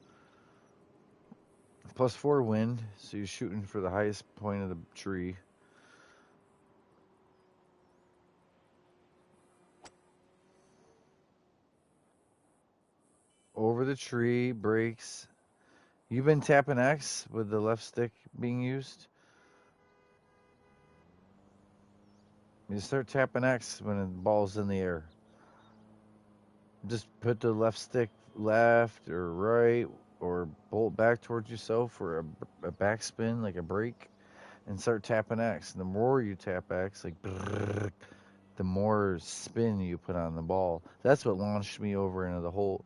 Plus 4 wind, so you're shooting for the highest point of the tree. Over the tree, breaks. You've been tapping X with the left stick being used? You start tapping X when the ball's in the air. Just put the left stick left or right or bolt back towards yourself for a backspin, like a break, and start tapping X. And the more you tap X, like brrr, the more spin you put on the ball. That's what launched me over into the hole,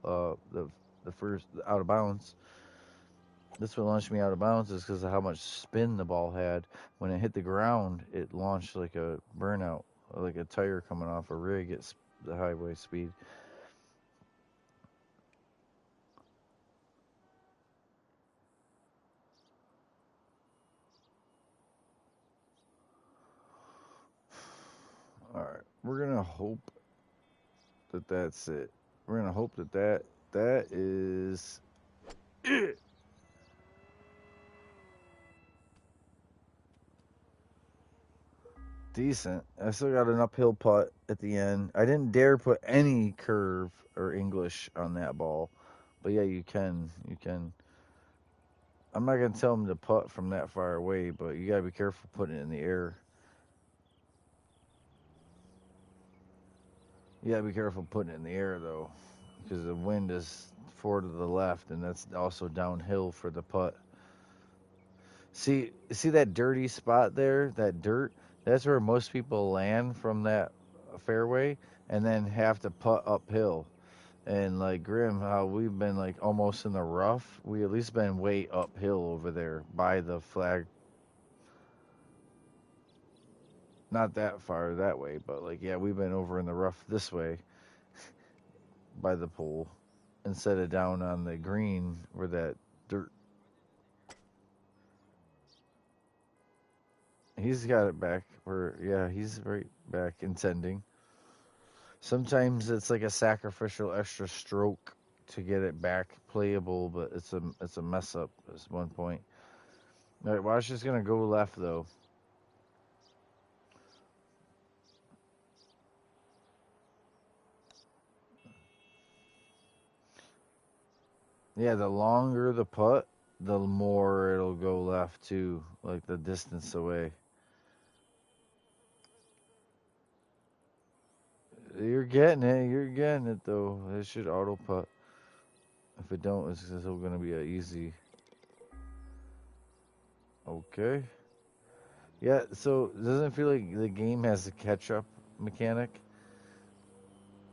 the first out of bounds. That's what launched me out of bounds is because of how much spin the ball had. When it hit the ground, it launched like a burnout, like a tire coming off a rig at the highway speed. All right, we're gonna hope that that's it. We're gonna hope that is it. Decent. I still got an uphill putt at the end. I didn't dare put any curve or English on that ball, but yeah, you can. You can. I'm not gonna tell him to putt from that far away, but you gotta be careful putting it in the air. You gotta be careful putting it in the air though, because the wind is 4 to the left, and that's also downhill for the putt. See that dirty spot there? That dirt? That's where most people land from that fairway, and then have to putt uphill. And like Grim, how we've been like almost in the rough. We at least been way uphill over there by the flag. Not that far that way, but like yeah, we've been over in the rough this way by the pool instead of down on the green where that dirt. He's got it back. Where yeah, he's right back intending. Sometimes it's like a sacrificial extra stroke to get it back playable, but it's a mess up at one point. All right, Wash is gonna go left though. Yeah, the longer the putt, the more it'll go left too, like the distance away. You're getting it. You're getting it though. It should auto putt. If it don't, it's still gonna be a easy. Okay. Yeah, so doesn't it feel like the game has a catch up mechanic?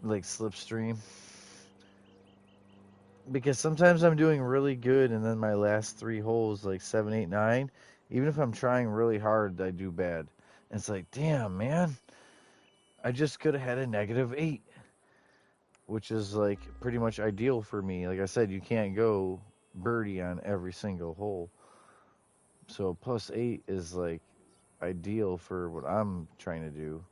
Like Slipstream? Because sometimes I'm doing really good and then my last three holes, like 7, 8, 9, even if I'm trying really hard, I do bad. And it's like, damn, man, I just could have had a -8, which is like pretty much ideal for me. Like I said, you can't go birdie on every single hole. So +8 is like ideal for what I'm trying to do.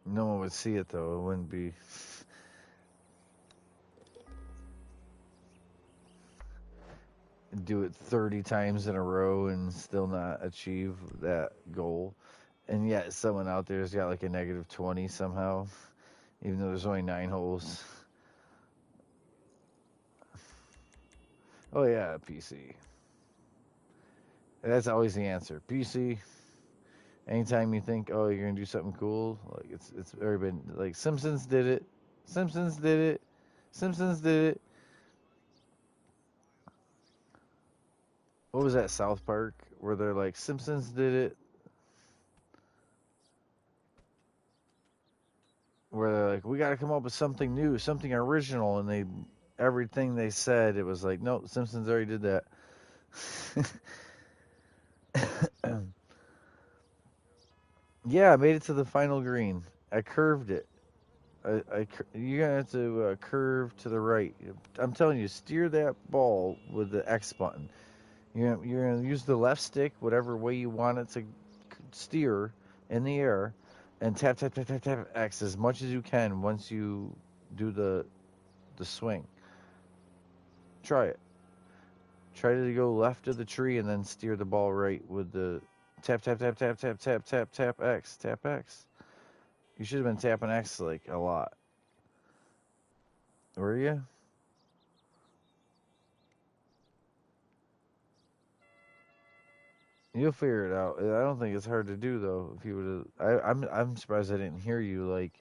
No one would see it though. It wouldn't be. Do it 30 times in a row and still not achieve that goal. And yet someone out there's got like a -20 somehow, even though there's only 9 holes. Oh yeah, PC. That's always the answer. PC. Anytime you think, oh, you're gonna do something cool, like it's already been like Simpsons did it. Simpsons did it. Simpsons did it. What was that South Park where they're like Simpsons did it? Where they're like, we got to come up with something new, something original, and they everything they said, it was like, no, Simpsons already did that. Yeah, I made it to the final green. I curved it. You're gonna have to curve to the right. I'm telling you, steer that ball with the X button. You're gonna use the left stick, whatever way you want it to steer in the air, and tap tap tap tap tap X as much as you can once you do the swing. Try it. Try to go left of the tree and then steer the ball right with the tap tap tap tap tap tap tap tap X tap X. You should have been tapping X like a lot. Were you? You'll figure it out. I don't think it's hard to do though. If you would, I'm surprised I didn't hear you. Like,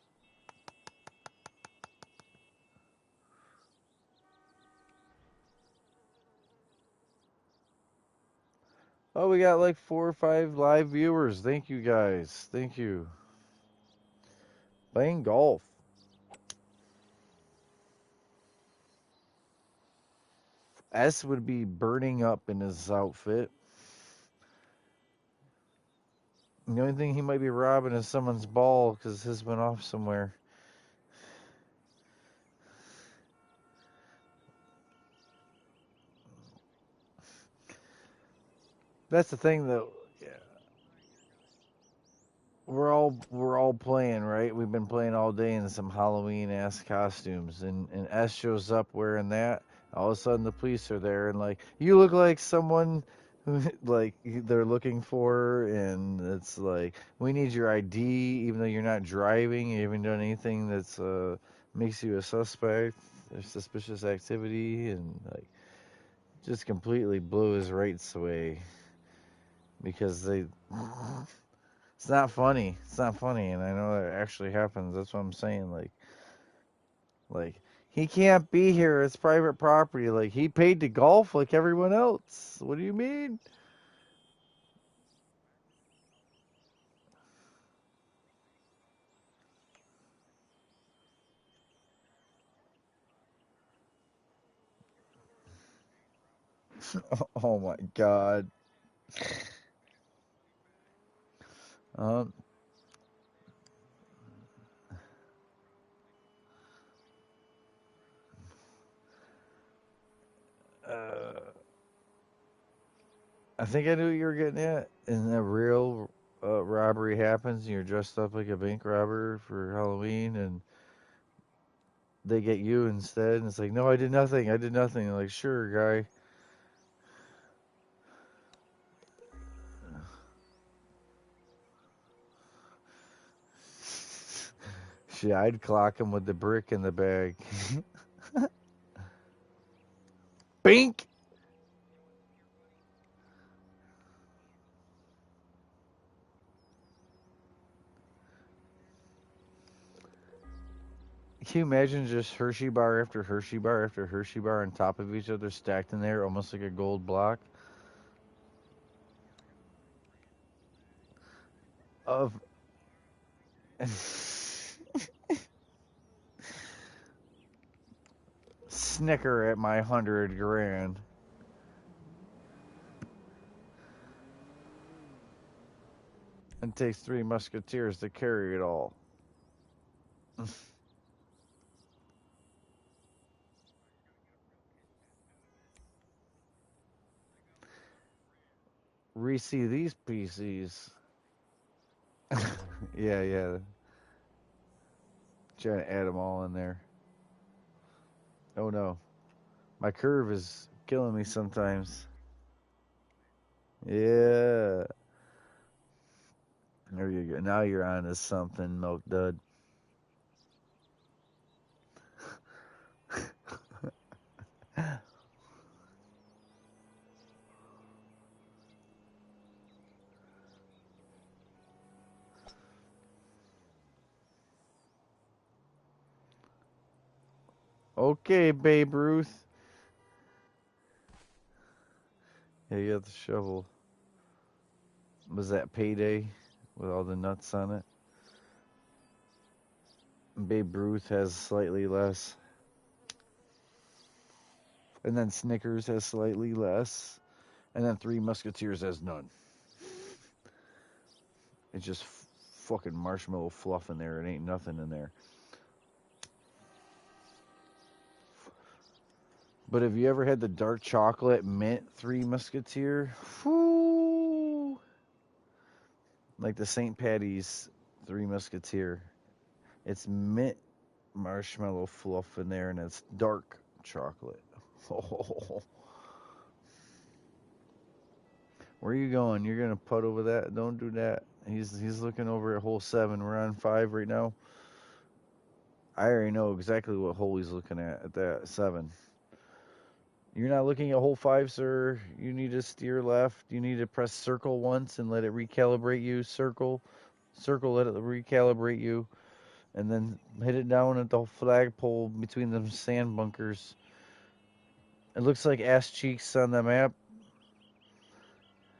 oh, we got like 4 or 5 live viewers. Thank you guys. Thank you. Playing golf. S would be burning up in his outfit. The only thing he might be robbing is someone's ball because his went off somewhere. That's the thing, though. Yeah. We're all playing, right? We've been playing all day in some Halloween ass costumes, and S shows up wearing that. All of a sudden, the police are there, and like, you look like someone who like they're looking for, and it's like, we need your ID, even though you're not driving, you haven't done anything that's makes you a suspect or suspicious activity, and like, just completely blew his rights away because they. It's not funny. It's not funny, and I know that actually happens. That's what I'm saying. Like he can't be here. It's private property. Like he paid to golf like everyone else. What do you mean? Oh my god. Um. Uh, I think I knew what you were getting at. And a real robbery happens, and you're dressed up like a bank robber for Halloween, and they get you instead. And it's like, no, I did nothing. I did nothing. Like, sure, guy. Shit, I'd clock him with the brick in the bag. Bink. Can you imagine just Hershey bar after Hershey bar after Hershey bar on top of each other, stacked in there, almost like a gold block of Snicker at my 100 grand. It takes 3 musketeers to carry it all. Reese these PCs. Yeah, yeah. Trying to add them all in there. Oh no. My curve is killing me sometimes. Yeah. There you go. Now you're on to something, Milk Dud. Okay, Babe Ruth. Yeah, you got the shovel. Was that payday with all the nuts on it? Babe Ruth has slightly less. And then Snickers has slightly less. And then Three Musketeers has none. It's just fucking marshmallow fluff in there. It ain't nothing in there. But have you ever had the dark chocolate mint Three Musketeer? Whoo! Like the St. Patty's Three Musketeer. It's mint marshmallow fluff in there, and it's dark chocolate. Oh. Where are you going? You're gonna putt over that? Don't do that. He's looking over at hole 7. We're on 5 right now. I already know exactly what hole he's looking at that 7. You're not looking at hole 5, sir. You need to steer left. You need to press circle once and let it recalibrate you. Circle, let it recalibrate you, and then hit it down at the flagpole between the sand bunkers. It looks like ass cheeks on the map.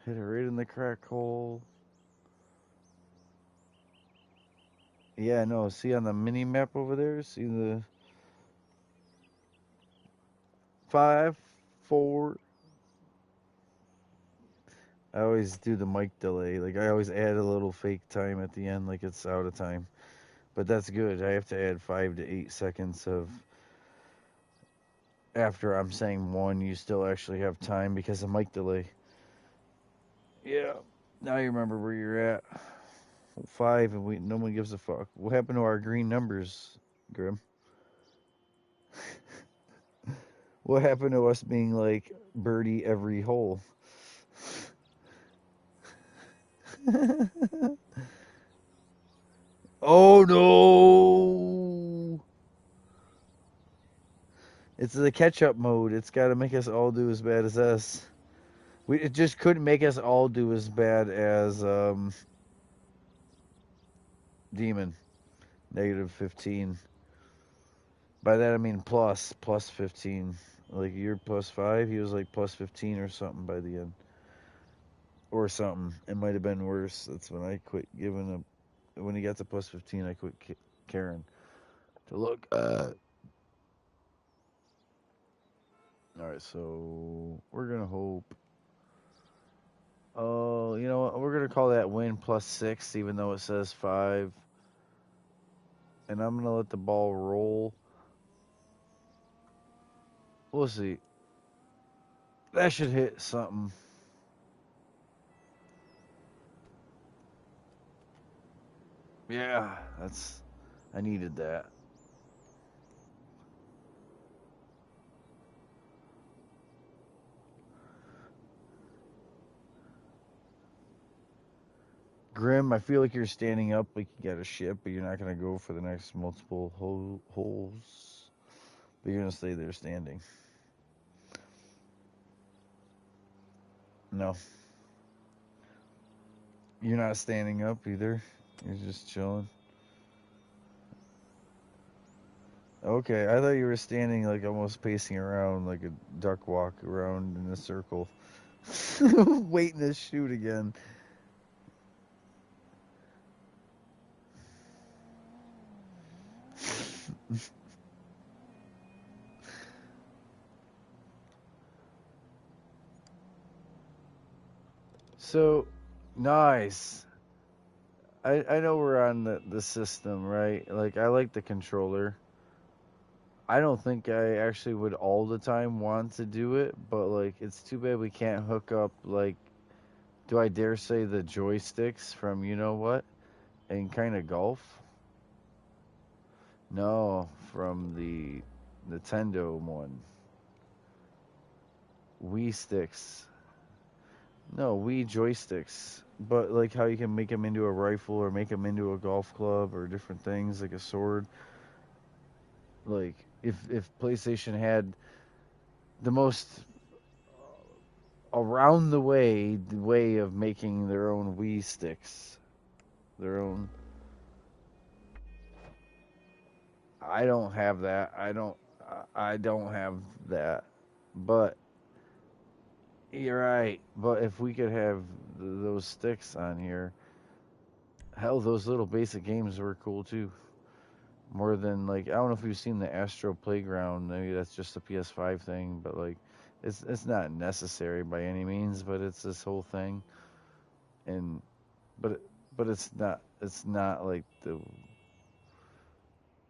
Hit it right in the crack hole. Yeah, no. See on the mini map over there? See the 5, 4. I always do the mic delay. Like, I always add a little fake time at the end, like it's out of time. But that's good. I have to add 5 to 8 seconds of after I'm saying 1, you still actually have time because of mic delay. Yeah. Now you remember where you're at. 5, and no one gives a fuck. What happened to our green numbers, Grim? What happened to us being like birdie every hole? Oh no! It's the catch-up mode. It's got to make us all do as bad as us. It just couldn't make us all do as bad as Demon. -15. By that I mean plus 15. Like you're +5, he was like +15 or something by the end. Or something. It might have been worse. That's when I quit giving up. When he got to +15, I quit caring to look. Alright, so we're going to hope. Oh, you know what? We're going to call that win +6, even though it says 5. And I'm going to let the ball roll. We'll see. That should hit something. Yeah, I needed that. Grim, I feel like you're standing up like you got a ship, but you're not going to go for the next multiple holes. But you're going to stay there standing. No. You're not standing up either. You're just chilling. Okay, I thought you were standing like almost pacing around like a duck walk around in a circle, waiting to shoot again. So nice. I know we're on the system, right? Like I like the controller. I don't think I actually would all the time want to do it, but like it's too bad we can't hook up like do I dare say the joysticks from you know what and kind of golf? No, from the Nintendo one. Wii sticks. No, Wii joysticks. But like how you can make them into a rifle or make them into a golf club or different things like a sword. Like if PlayStation had the most around the way of making their own Wii sticks, their own. I don't have that. I don't have that. But you're right. But if we could have those sticks on here, hell, those little basic games were cool too. More than like I don't know if you've seen the Astro Playground. Maybe that's just a PS5 thing, but like it's not necessary by any means. But it's this whole thing, and but but it's not like the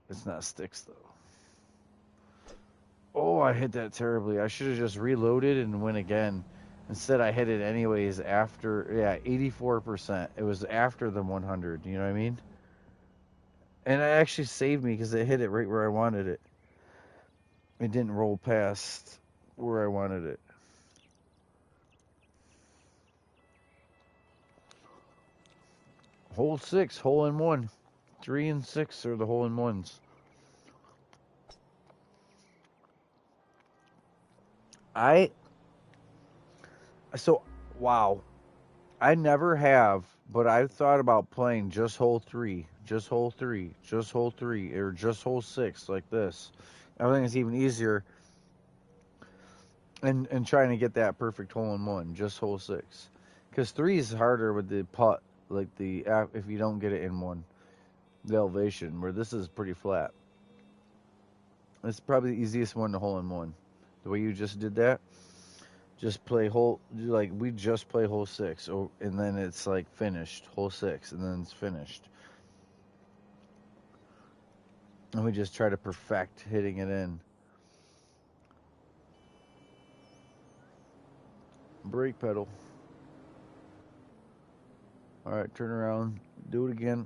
it's not sticks though. Oh, I hit that terribly. I should have just reloaded and went again. Instead, I hit it anyways after, yeah, 84%. It was after the 100, you know what I mean? And it actually saved me because it hit it right where I wanted it. It didn't roll past where I wanted it. Hole 6, hole in one. 3 and 6 are the hole in ones. I, so, wow. I never have, but I've thought about playing just hole 3, just hole 3, just hole 3, or just hole 6 like this. I think it's even easier and trying to get that perfect hole in one, just hole 6. Because 3 is harder with the putt, like the if you don't get it in one, the elevation, where this is pretty flat. It's probably the easiest one to hole in one. The way you just did that, just play hole, like we just play hole 6, and then it's like finished, hole 6, and then it's finished. And we just try to perfect hitting it in. Brake pedal. All right, turn around. Do it again.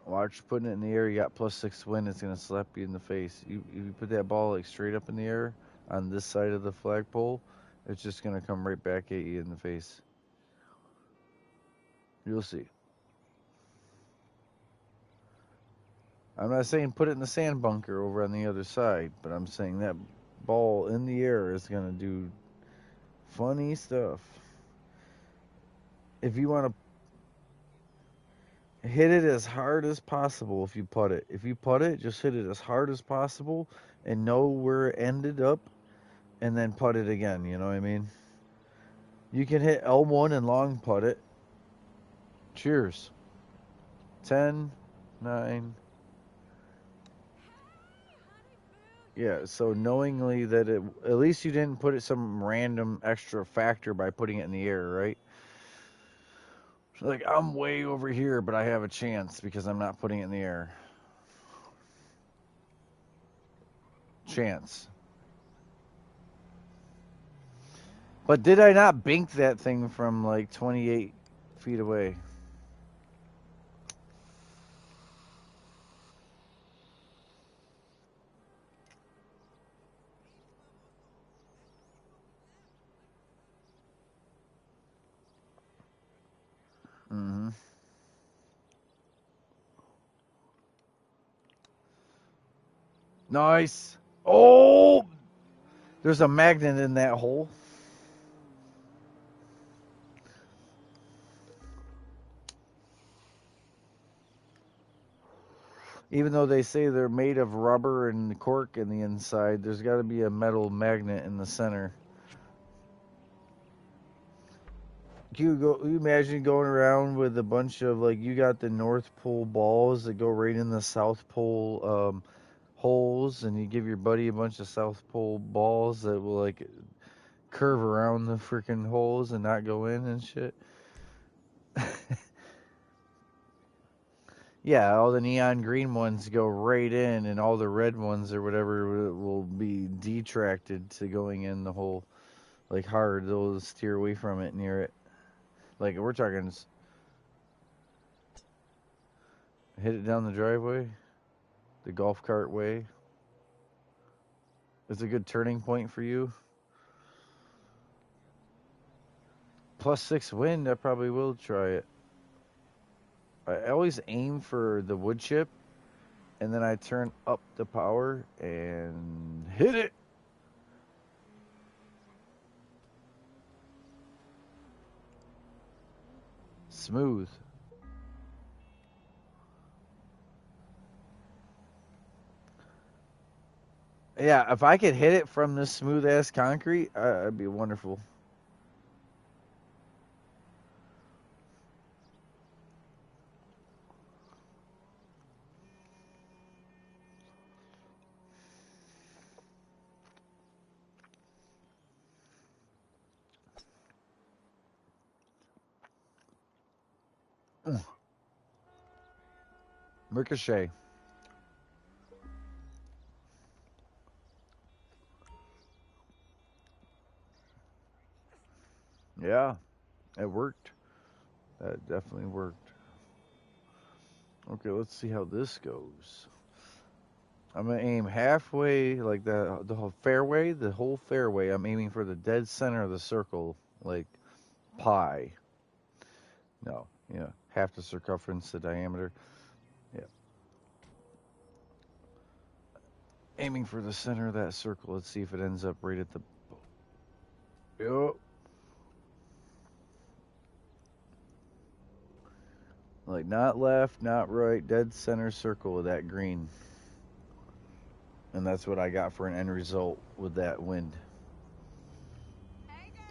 Watch putting it in the air. You got +6 wind. It's gonna slap you in the face. You put that ball like straight up in the air on this side of the flagpole, it's just gonna come right back at you in the face. You'll see. I'm not saying put it in the sand bunker over on the other side, but I'm saying that ball in the air is gonna do funny stuff. If you want to hit it as hard as possible, if you putt it, just hit it as hard as possible and know where it ended up, and then putt it again. You know what I mean? You can hit L1 and long putt it. Cheers. 10, 9. Yeah, so knowingly that it, at least you didn't put it some random extra factor by putting it in the air, right? Like, I'm way over here, but I have a chance because I'm not putting it in the air. Chance. But did I not bink that thing from like 28 feet away? Mm-hmm. Nice. Oh! There's a magnet in that hole. Even though they say they're made of rubber and cork in the inside, there's got to be a metal magnet in the center. You imagine going around with a bunch of, like, you got the North Pole balls that go right in the South Pole holes, and you give your buddy a bunch of South Pole balls that will, like, curve around the freaking holes and not go in and shit. Yeah, all the neon green ones go right in, and all the red ones or whatever will be detracted to going in the hole. Like, hard, they'll steer away from it near it. Like, we're talking hit it down the driveway, the golf cart way. It's a good turning point for you. +6 wind, I probably will try it. I always aim for the wood chip, and then I turn up the power and hit it. Smooth. Yeah, if I could hit it from this smooth ass concrete, that'd be wonderful. Ricochet. Yeah, it worked. That definitely worked. Okay, let's see how this goes. I'm gonna aim halfway, like the whole fairway, the whole fairway. I'm aiming for the dead center of the circle, like pi. No, yeah, half the circumference, the diameter. Yeah, aiming for the center of that circle. Let's see if it ends up right at the. Yep. Like, not left, not right, dead center circle of that green. And that's what I got for an end result with that wind. Hey, girl.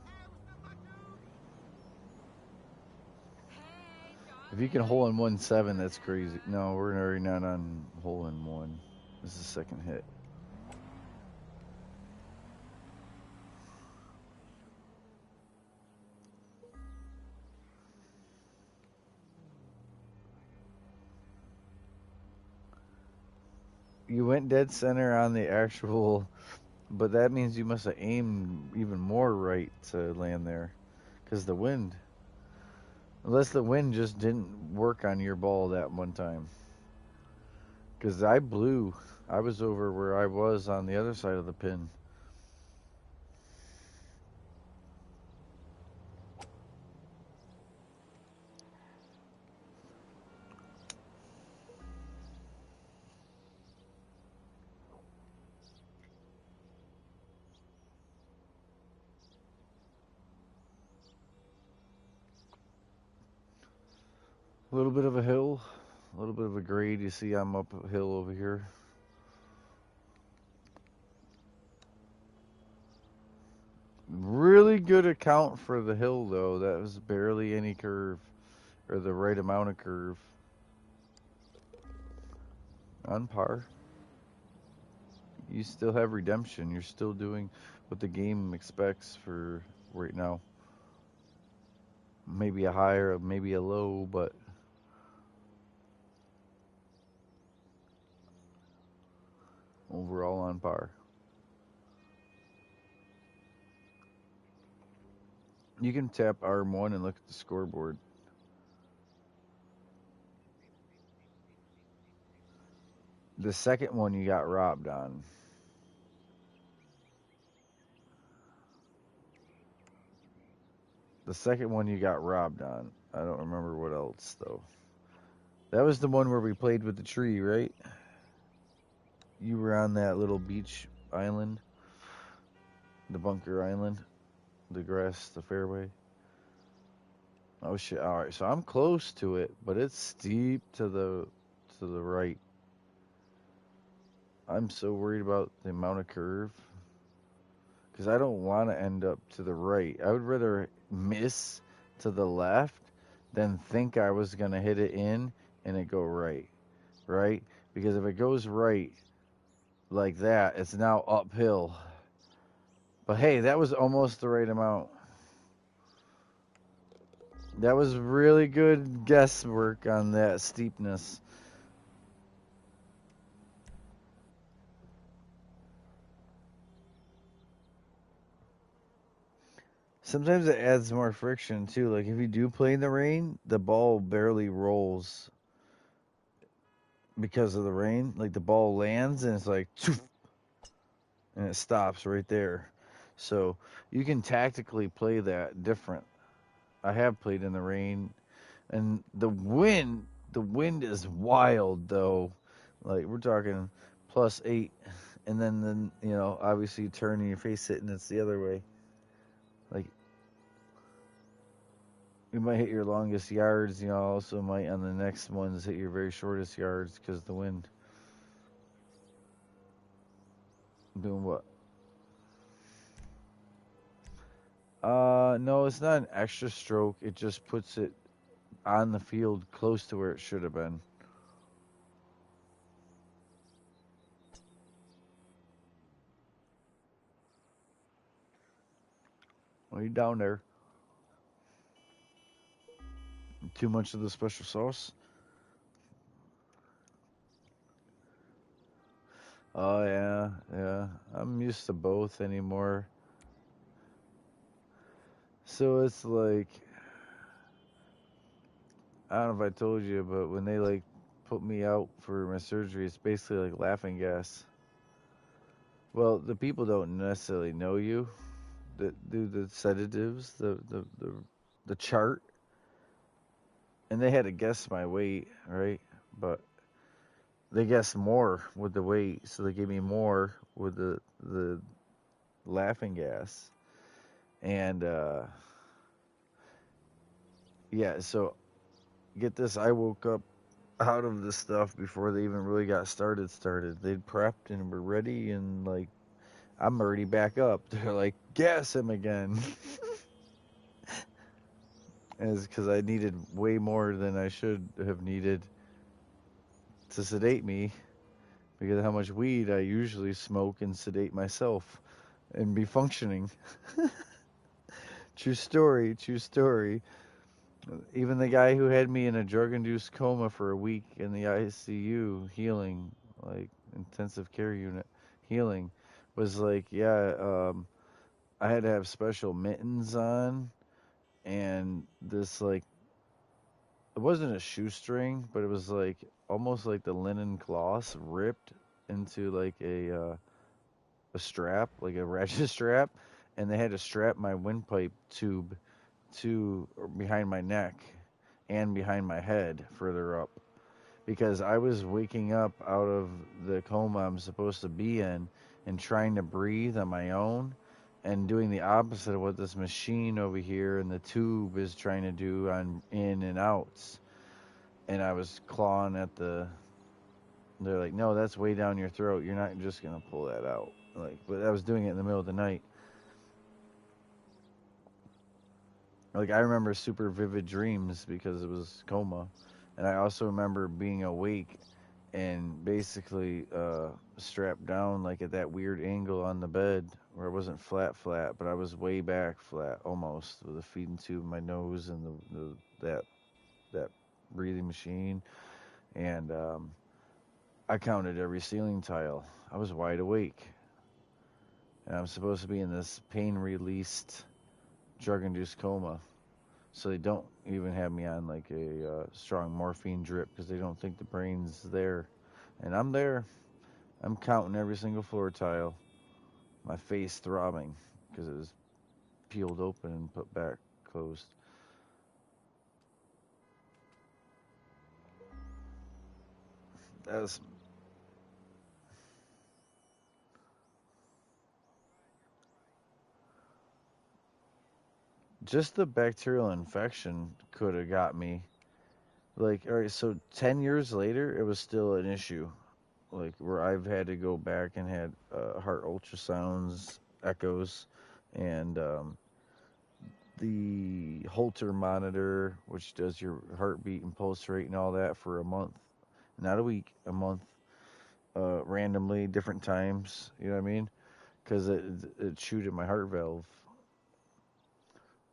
Hey, what's up, my dude? Hey, If you can hole in darling. 1-7, that's crazy. No, we're already not on hole in one. This is the second hit. You went dead center on the actual, but that means you must have aimed even more right to land there, because the wind. Unless the wind just didn't work on your ball that one time. Because I blew. I was over where I was on the other side of the pin. A little bit of a hill, a little bit of a grade. You see, I'm up a hill over here. Really good account for the hill, though. That was barely any curve, or the right amount of curve. On par. You still have redemption. You're still doing what the game expects for right now. Maybe a high or maybe a low, but overall on par. You can tap RM1 and look at the scoreboard. The second one you got robbed on. The second one you got robbed on. I don't remember what else, though. That was the one where we played with the tree, right? You were on that little beach island, the bunker island, the grass, the fairway. Oh shit! All right, so I'm close to it, but it's steep to the to the right. I'm so worried about the amount of curve because I don't want to end up to the right. I would rather miss to the left than think I was going to hit it in and it go right, right? Because if it goes right like that, it's now uphill. But hey, that was almost the right amount. That was really good guesswork on that steepness. Sometimes it adds more friction too. Like if you do play in the rain, the ball barely rolls because of the rain. Like the ball lands and it's like, and it stops right there. So you can tactically play that different. I have played in the rain, and the wind is wild though. Like we're talking +8, and then obviously you turn and your face it and it's the other way. Like you might hit your longest yards, also might on the next ones hit your very shortest yards because the wind. Doing what? No, it's not an extra stroke. It just puts it on the field close to where it should have been. Are you down there? Too much of the special sauce? Oh yeah, yeah. I'm used to both anymore. So it's like I don't know if I told you, but when they like put me out for my surgery, it's basically like laughing gas. Well, the people don't necessarily know you that do the sedatives, the chart, and they had to guess my weight, right? But they guessed more with the weight, so they gave me more with the laughing gas, and yeah. So get this, I woke up out of the stuff before they even really got started. They'd prepped and were ready, and like I'm already back up. They're like, gas him again. And it's because I needed way more than I should have needed to sedate me because of how much weed I usually smoke and sedate myself and be functioning. True story, true story. Even the guy who had me in a drug induced coma for a week in the ICU healing, like intensive care unit healing, was like, yeah, I had to have special mittens on and this, like, it wasn't a shoestring, but it was like almost like the linen cloth ripped into like a strap, like a ratchet strap, and they had to strap my windpipe tube to behind my neck and behind my head further up because I was waking up out of the coma I'm supposed to be in and trying to breathe on my own and doing the opposite of what this machine over here and the tube is trying to do on in and outs. And I was clawing at they're like, no, that's way down your throat. You're not just going to pull that out. Like, but I was doing it in the middle of the night. Like I remember super vivid dreams because it was coma, and I also remember being awake and basically strapped down like at that weird angle on the bed where I wasn't flat, but I was way back flat almost with a feeding tube in my nose and that breathing machine, and I counted every ceiling tile. I was wide awake, and I'm supposed to be in this pain released drug induced coma. So they don't even have me on like a strong morphine drip because they don't think the brain's there. And I'm there. I'm counting every single floor tile. My face throbbing because it was peeled open and put back closed. That's just the bacterial infection could have got me. Like, all right, so 10 years later, it was still an issue. Like, where I've had to go back and had heart ultrasounds, echoes, and the Holter monitor, which does your heartbeat and pulse rate and all that for a month. Not a week, a month, randomly, different times. You know what I mean? Because it chewed at my heart valve.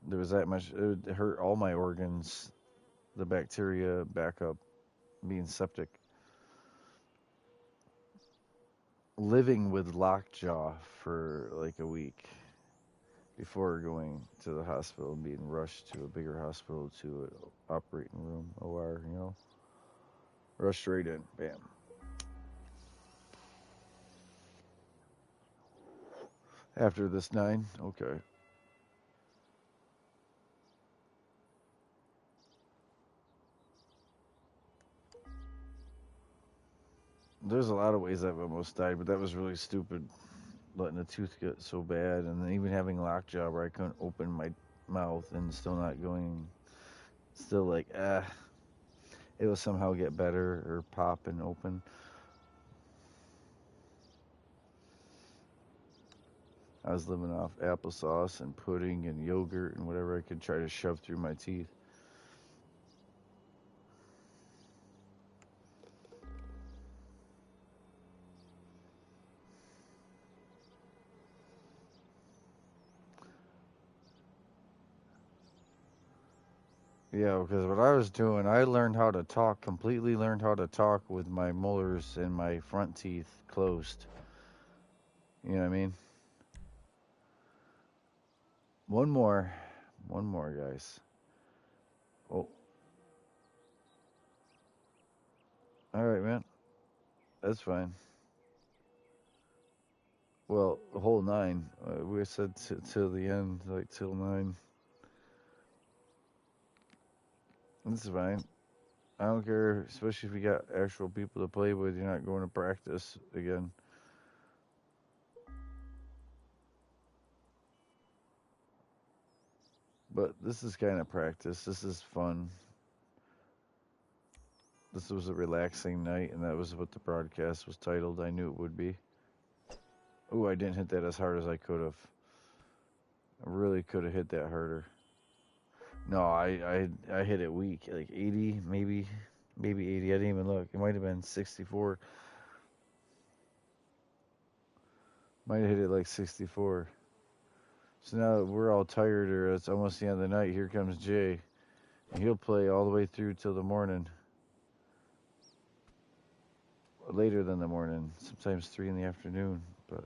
There was that much. It would hurt all my organs. The bacteria back up, being septic. Living with lockjaw for like a week before going to the hospital and being rushed to a bigger hospital to an operating room, OR, you know. Rushed right in, bam. After this 9, okay. There's a lot of ways I've almost died, but that was really stupid. Letting a tooth get so bad, and then even having lockjaw where I couldn't open my mouth and still not going, still like, it will somehow get better or pop and open. I was living off applesauce and pudding and yogurt and whatever I could try to shove through my teeth. Yeah, because what I was doing, I learned how to talk, completely learned how to talk with my molars and my front teeth closed. You know what I mean? One more. One more, guys. Oh, all right, man. That's fine. Well, the whole 9. We said till the end, like till 9. That's fine. I don't care, especially if you got actual people to play with. You're not going to practice again. But this is kind of practice. This is fun. This was a relaxing night, and that was what the broadcast was titled. I knew it would be. Oh, I didn't hit that as hard as I could have. I really could have hit that harder. No, I hit it weak, like 80, maybe 80. I didn't even look. It might have been 64. Might have hit it like 64. So now that we're all tired, or it's almost the end of the night, here comes Jay, and he'll play all the way through till the morning. Later than the morning, sometimes 3 in the afternoon. But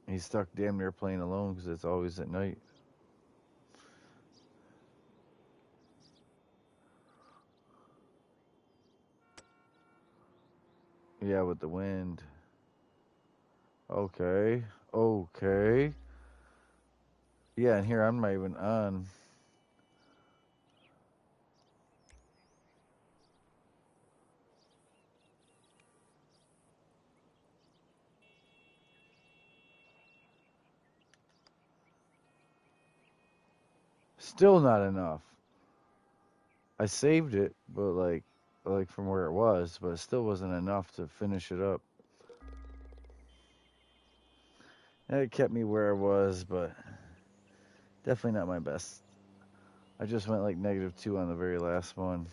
he's stuck damn near playing alone because it's always at night. Yeah, with the wind. Okay. Okay. Yeah, and here I'm not even on. Still not enough. I saved it, but like from where it was, but it still wasn't enough to finish it up. And it kept me where I was, but definitely not my best. I just went like -2 on the very last one.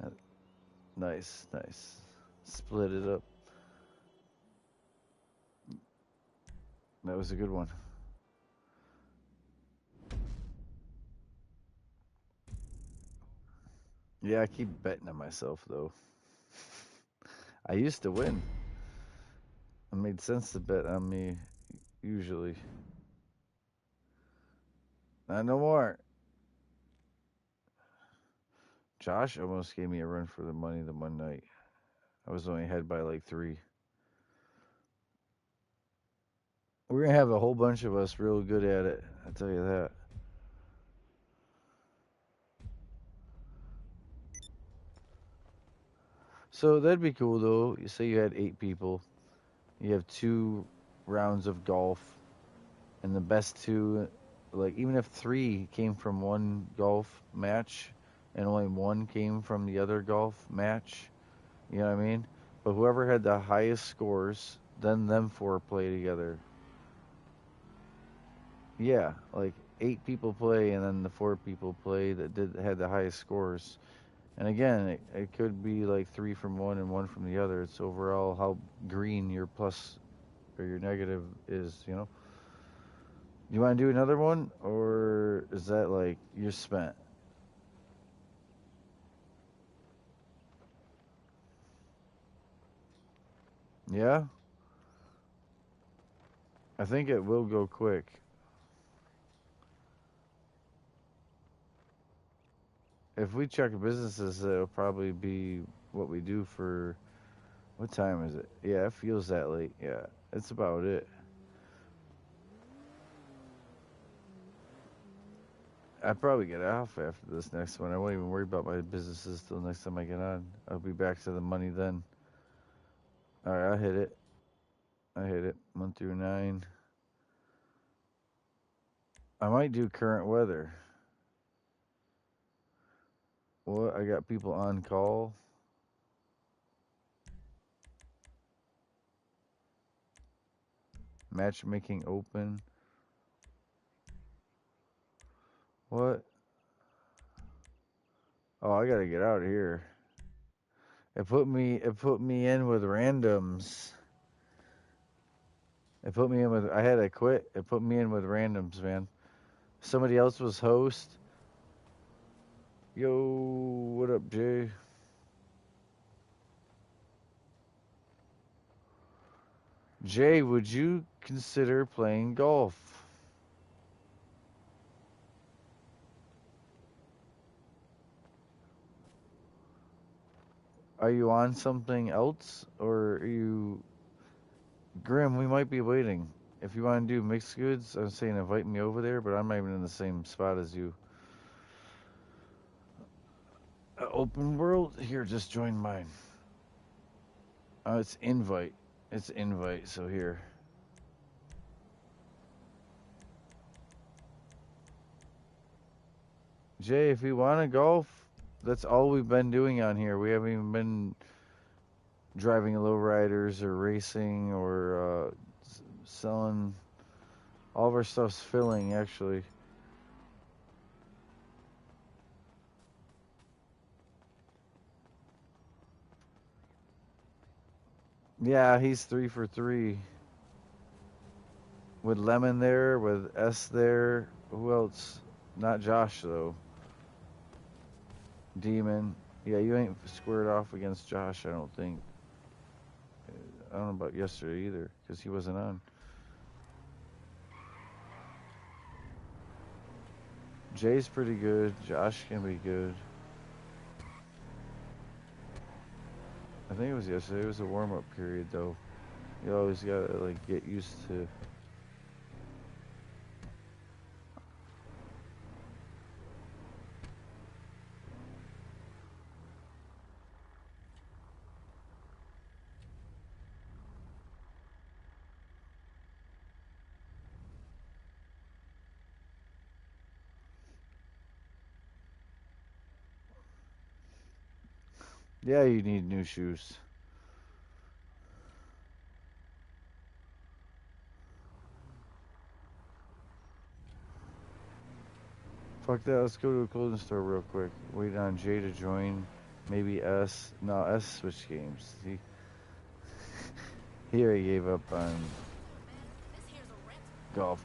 Uh, Nice, nice. Split it up. That was a good one. Yeah, I keep betting on myself though. I used to win. It made sense to bet on me usually. Not no more. Josh almost gave me a run for the money the one night. I was only ahead by like 3. We're gonna have a whole bunch of us real good at it. I tell you that. So that'd be cool though. You say you had 8 people. You have 2 rounds of golf, and the best 2, like even if 3 came from one golf match and only 1 came from the other golf match, you know what I mean? But whoever had the highest scores, then them 4 play together. Yeah, like 8 people play and then the 4 people play that had the highest scores. And again, it could be like 3 from one and 1 from the other. It's overall how green your plus or your negative is, you know? You want to do another one, or is that like you're spent? Yeah? I think it will go quick. If we check businesses, it'll probably be what we do for. What time is it? Yeah, it feels that late. Yeah, it's about it. I'd probably get off after this next one. I won't even worry about my businesses till next time I get on. I'll be back to the money then. All right, I hit it. I hit it. 1 through 9. I might do current weather. What? I got people on call. Matchmaking open. What? Oh, I gotta get out of here. It put me in with randoms. It put me in with I had to quit. It put me in with randoms, man. Somebody else was host. Yo, what up, Jay? Jay, would you consider playing golf? Are you on something else or are you Grim, we might be waiting. If you want to do mixed goods, I'm saying invite me over there, but I'm not even in the same spot as you. Open world? Here, just join mine. It's invite. It's invite, so here. Jay, if you want to golf, that's all we've been doing on here. We haven't even been driving lowriders or racing or selling. All of our stuff's filling, actually. Yeah, he's 3 for 3. With Lemon there, with S there. Who else? Not Josh, though. Demon. Yeah, you ain't squared off against Josh, I don't think. I don't know about yesterday either, because he wasn't on. Jay's pretty good. Josh can be good. I think it was yesterday. It was a warm-up period, though. You always gotta, like, get used to... Yeah, you need new shoes. Fuck that, let's go to a clothing store real quick. Wait on Jay to join. Maybe S. No, S switch games. See? He already gave up on golf.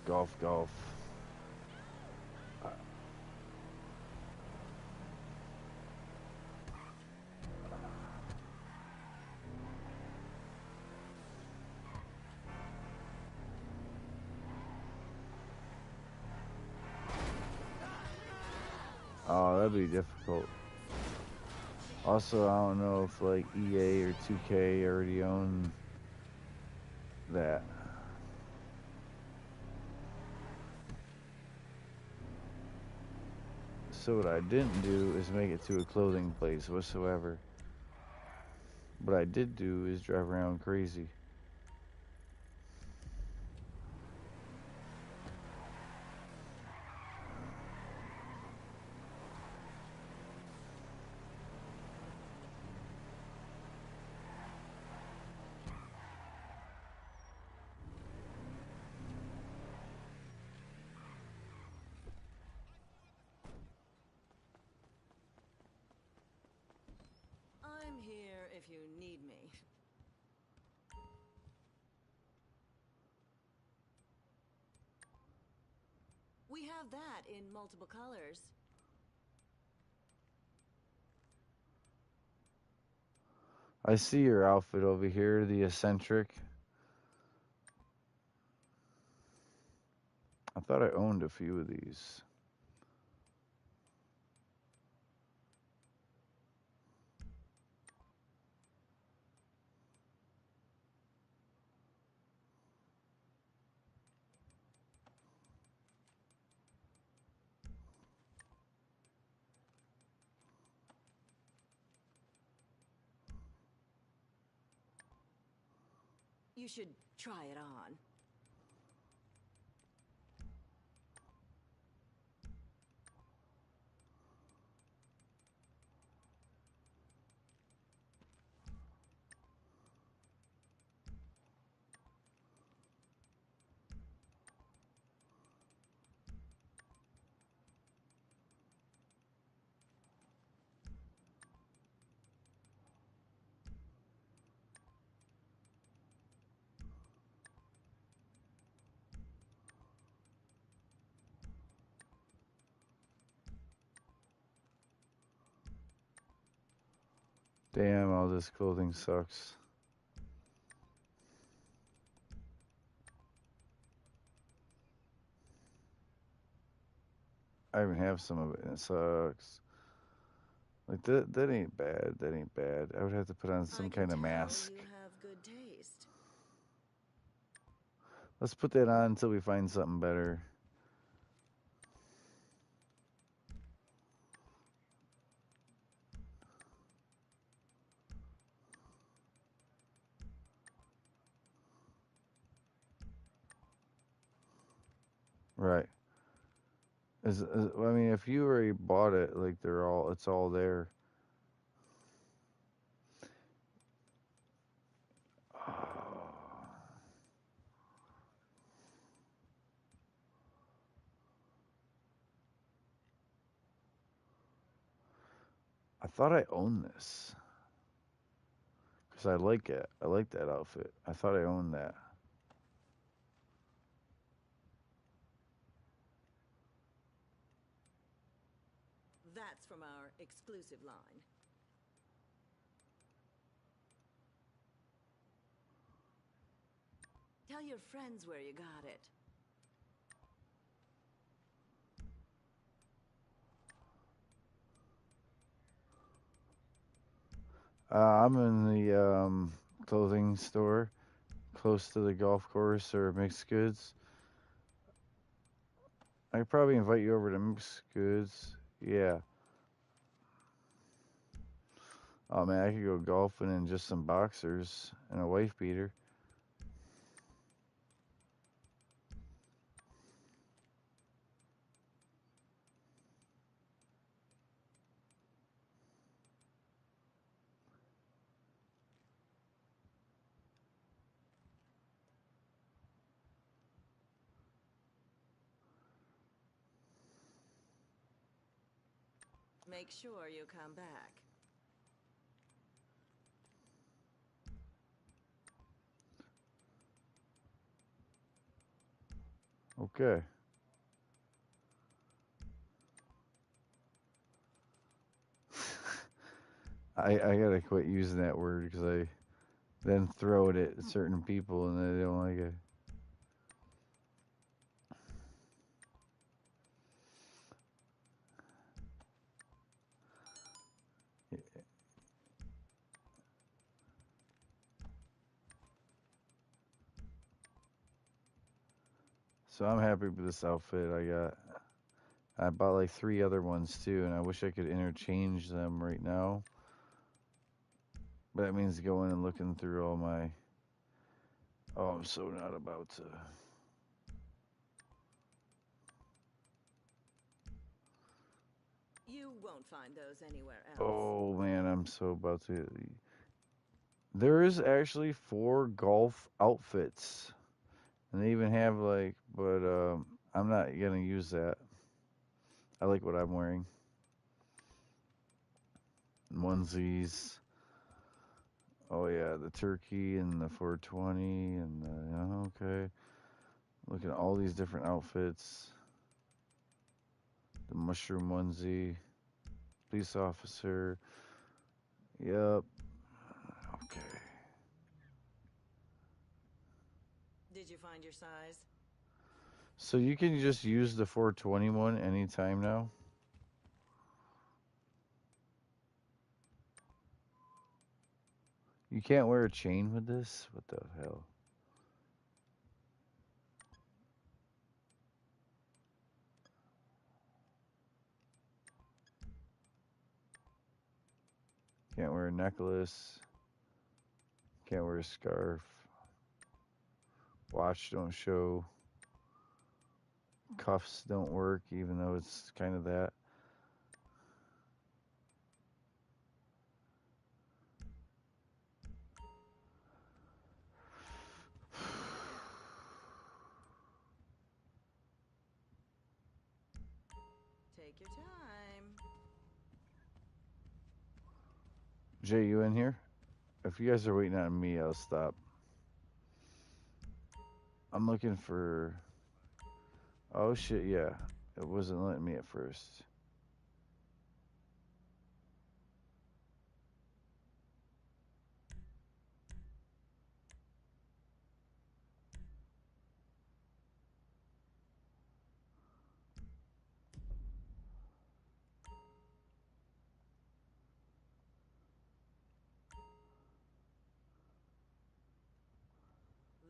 Oh, that'd be difficult. Also, I don't know if like EA or 2K already own that. So what I didn't do is make it to a clothing place whatsoever. What I did do is drive around crazy. if you need me. We have that in multiple colors. I see your outfit over here, the eccentric. I thought I owned a few of these. You should try it on. Damn, all this clothing sucks. I even have some of it and it sucks. Like that ain't bad. That ain't bad. I would have to put on I some can kind of tell mask. you have good taste. Let's put that on until we find something better. Right. I mean, if you already bought it, like it's all there. I thought I owned this because I like it. I like that outfit. I thought I owned that. That's from our exclusive line. Tell your friends where you got it. I'm in the clothing store close to the golf course or mixed goods. I could probably invite you over to mixed goods. Yeah. Oh man, I could go golfing in just some boxers and a wife beater. Make sure you come back. Okay. I gotta quit using that word because I then throw it at certain people and they don't like it. So I'm happy with this outfit I got. I bought like 3 other ones too, and I wish I could interchange them right now. But that means going and looking through all my. Oh, I'm so not about to. You won't find those anywhere else. Oh man, I'm so about to. There is actually 4 golf outfits, and they even have like, but I'm not gonna use that. I like what I'm wearing. Onesies. Oh yeah, the turkey and the 420 and the okay. Look at all these different outfits. The mushroom onesie, police officer. Yep. Okay. Did you find your size? So you can just use the 421 anytime now. You can't wear a chain with this? What the hell? Can't wear a necklace. Can't wear a scarf. Watch don't show. Cuffs don't work, even though it's kind of that. Take your time. Jay, you in here? If you guys are waiting on me, I'll stop. I'm looking for. Oh shit, yeah. It wasn't letting me at first.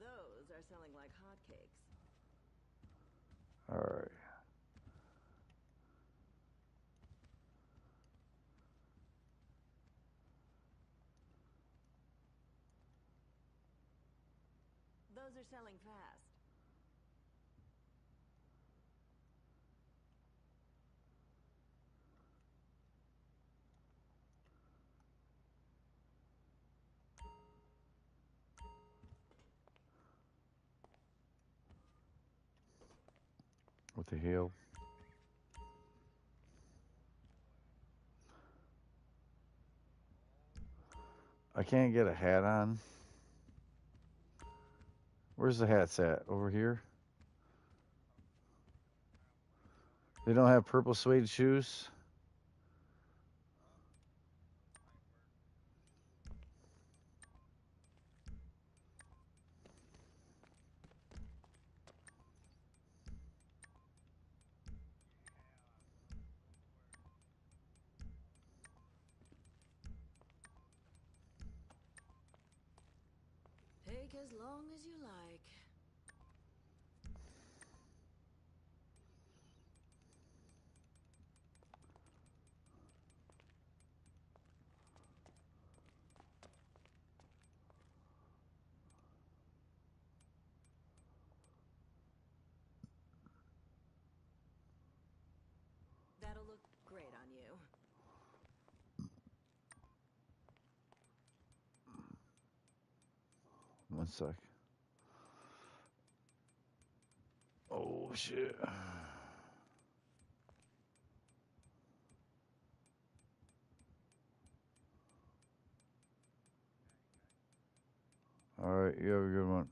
Those are selling like hotcakes. Alright. Those are selling fast. What the hell? I can't get a hat on. Where's the hats at? Over here? They don't have purple suede shoes? Take as long as you like. That'll look great on you. One sec. Oh shit. Alright, you have a good one.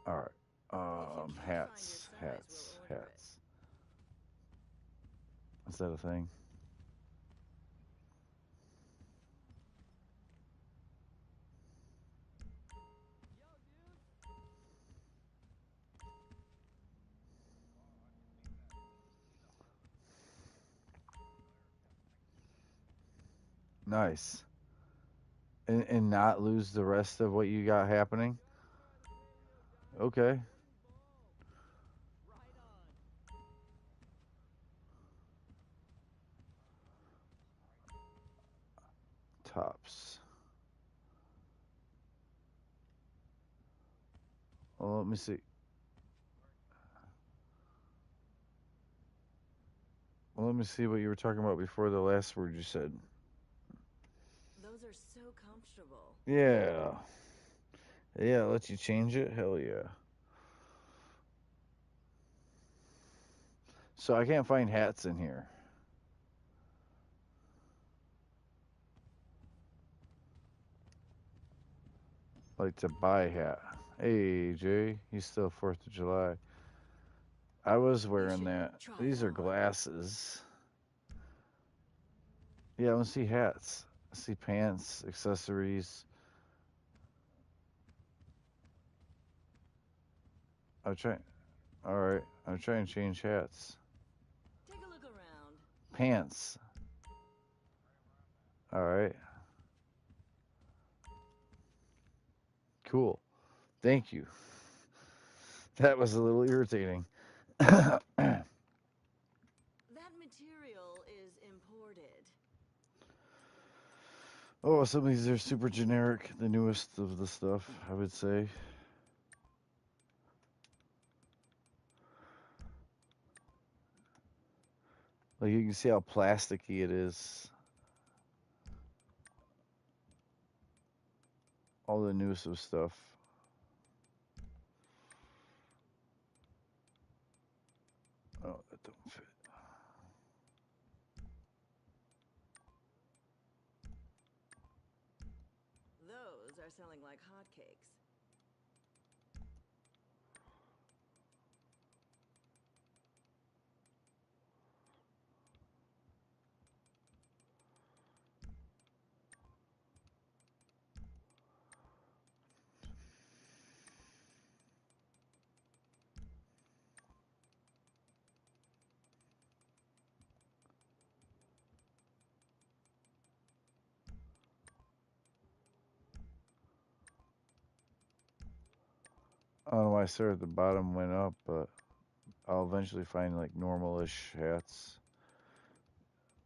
Alright. If you can't find your size, Hats. we'll order it. Hats. Is that a thing? Nice. And not lose the rest of what you got happening? Okay. Tops. Well, let me see. Well, let me see what you were talking about before the last word you said. Those are so comfortable. Yeah. Yeah, let you change it? Hell yeah. So I can't find hats in here. Like to buy a hat. Hey, Jay, he's still 4th of July. I was You wearing should that. try These are on. glasses. Yeah, I want to see hats. I see pants, accessories. I'm trying. All right, I'm trying to change hats. Take a look around. Pants. All right. Cool. Thank you. That was a little irritating. That material is imported. Oh, some of these are super generic. The newest of the stuff, I would say. Like you can see how plasticky it is. All the newest of stuff. Oh, that don't fit. Those are selling like hotcakes. I don't know why I started at the bottom, went up, but I'll eventually find like normal-ish hats.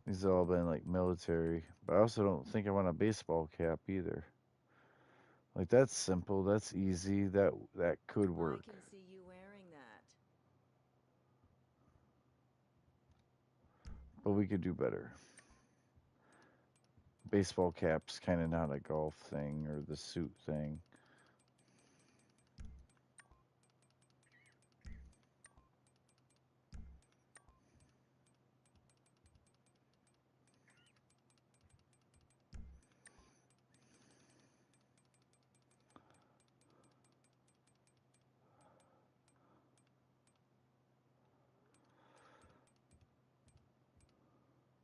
These have all been like military, but I also don't think I want a baseball cap either. Like that's simple, that's easy, that could I work. can see you wearing that. But we could do better. Baseball cap's kind of not a golf thing or the suit thing.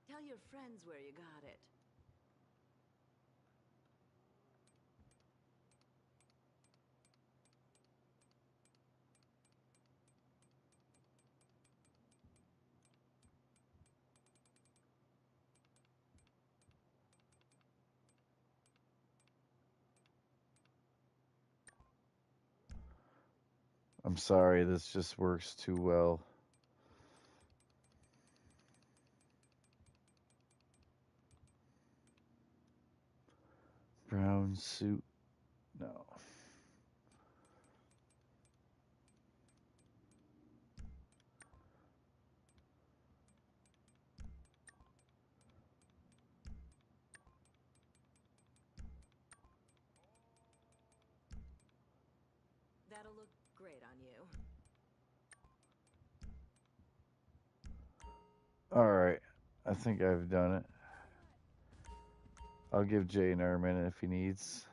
Tell your friends where you got it. I'm sorry, this just works too well. Brown suit, no. That'll look great on you. All right, I think I've done it. I'll give Jay another minute if he needs.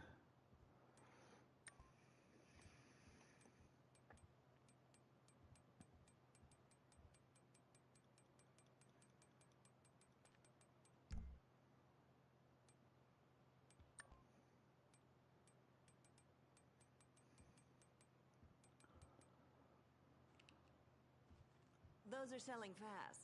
Those are selling fast.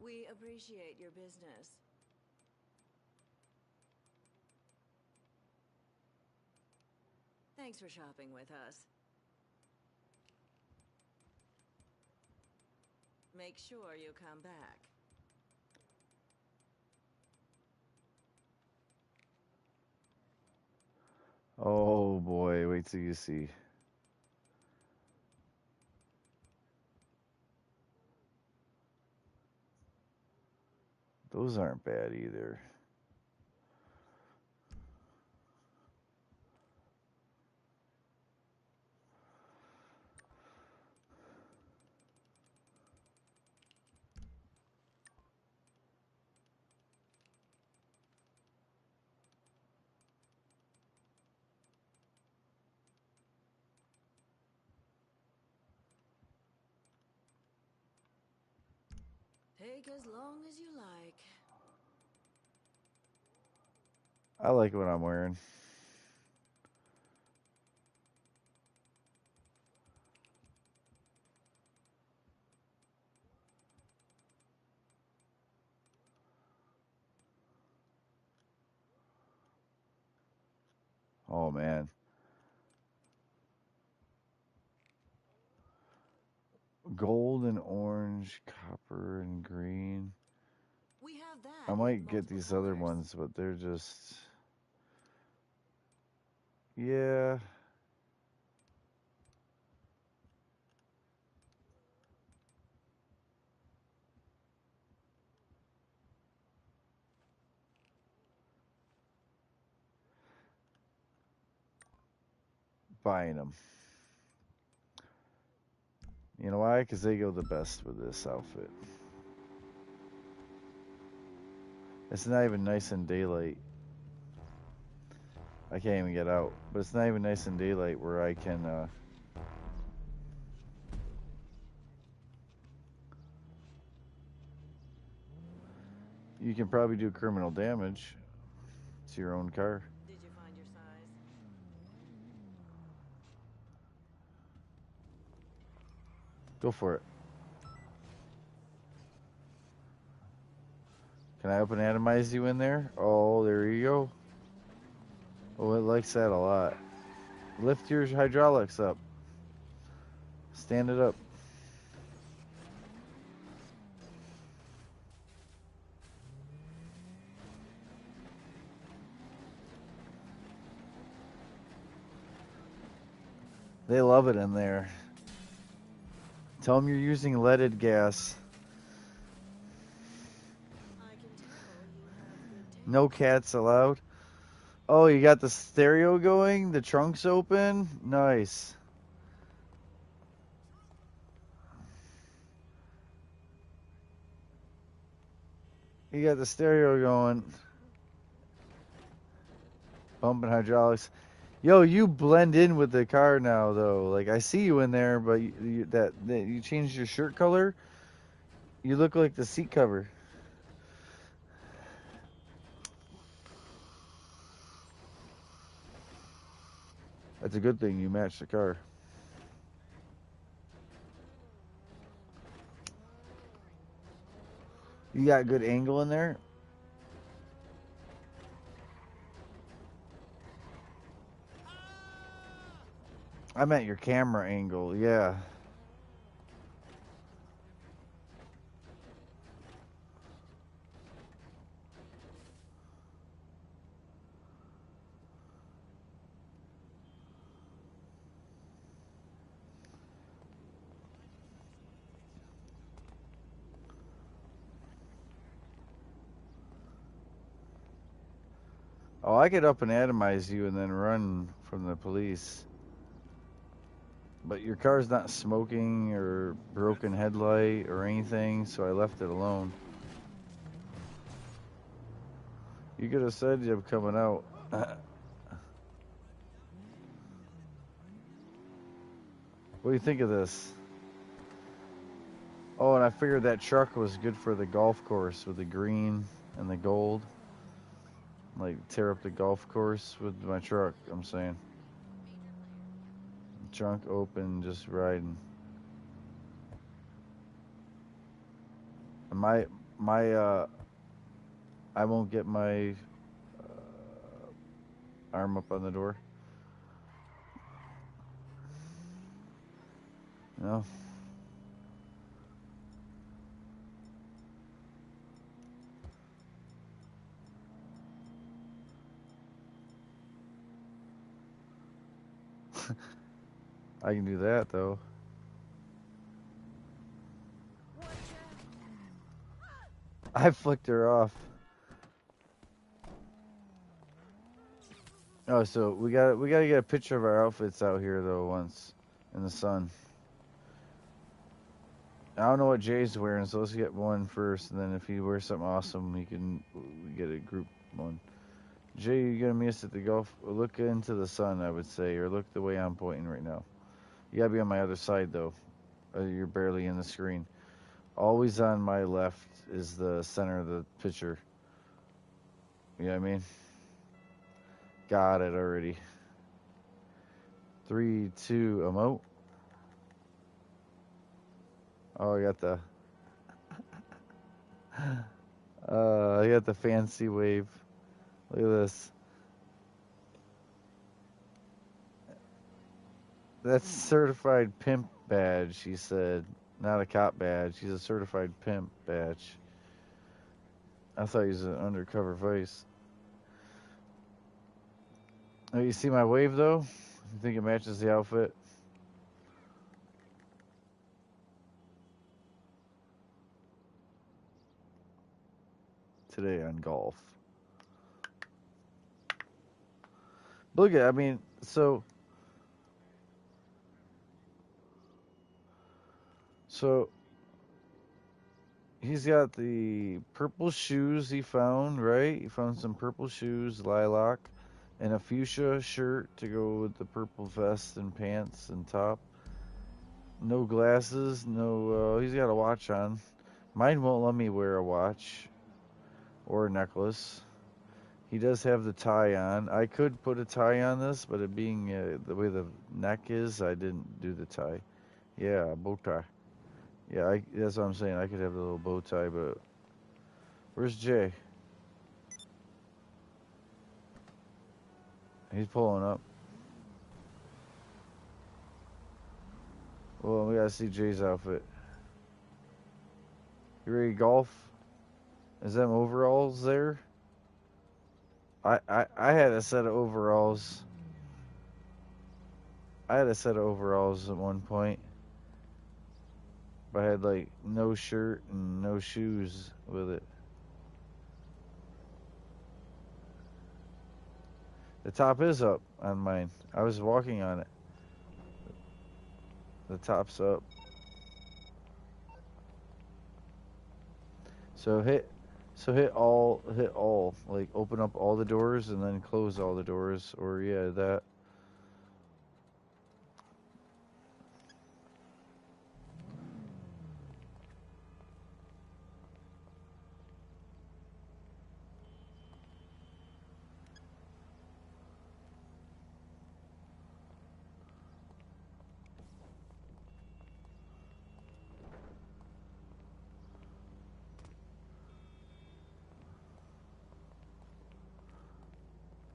We appreciate your business. Thanks for shopping with us. Make sure you come back. Oh boy, wait till you see. Those aren't bad either. Take as long as you like. I like what I'm wearing. Oh man. Gold and orange, copper and green. We have I that in might get multiple these other colors. ones, but they're just. Yeah. Buying them. You know why? Because they go the best with this outfit. It's not even nice in daylight. I can't even get out. But it's not even nice in daylight where I can. You can probably do criminal damage to your own car. Did you find your size? Go for it. Can I open atomize you in there? Oh, there you go. Oh, it likes that a lot. Lift your hydraulics up. Stand it up. They love it in there. Tell them you're using leaded gas. I can tell you have good taste. No cats allowed. Oh, you got the stereo going? The trunk's open? Nice. You got the stereo going. Bumping hydraulics. Yo, you blend in with the car now, though. Like, I see you in there, but that you changed your shirt color. You look like the seat cover. That's a good thing you matched the car. You got good angle in there. I meant your camera angle, yeah. Oh, I could up and atomize you and then run from the police. But your car's not smoking or broken headlight or anything, so I left it alone. You could have said you're coming out. What do you think of this? Oh, and I figured that truck was good for the golf course with the green and the gold. Like, tear up the golf course with my truck, I'm saying. Trunk open, just riding. My I won't get my arm up on the door. No. I can do that though. I flicked her off. Oh, so we gotta get a picture of our outfits out here though once in the sun. I don't know what Jay's wearing, so let's get one first, and then if he wears something awesome, we get a group one. Jay, you gonna meet us at the golf? Look into the sun, I would say, or look the way I'm pointing right now. You gotta be on my other side though. You're barely in the screen. Always on my left is the center of the picture. You know what I mean? Got it already. 3, 2, emote. Oh, I got the fancy wave. Look at this. That's certified pimp badge, she said. Not a cop badge. She's a certified pimp badge. I thought he was an undercover vice. Oh, you see my wave though? You think it matches the outfit? Today on golf. Look at, I mean, so he's got the purple shoes he found, right? He found some purple shoes, lilac, and a fuchsia shirt to go with the purple vest and pants and top. No glasses, no, he's got a watch on. Mine won't let me wear a watch or a necklace. He does have the tie on. I could put a tie on this, but it being the way the neck is, I didn't do the tie. Yeah, bow tie. Yeah, that's what I'm saying. I could have the little bow tie, but where's Jay? He's pulling up. Well, we gotta see Jay's outfit. You ready to golf? Is them overalls there? I had a set of overalls. I had a set of overalls at one point, but I had like no shirt and no shoes with it. The top is up on mine. I was walking on it. The top's up. So hit all. Like open up all the doors and then close all the doors. Or yeah, that.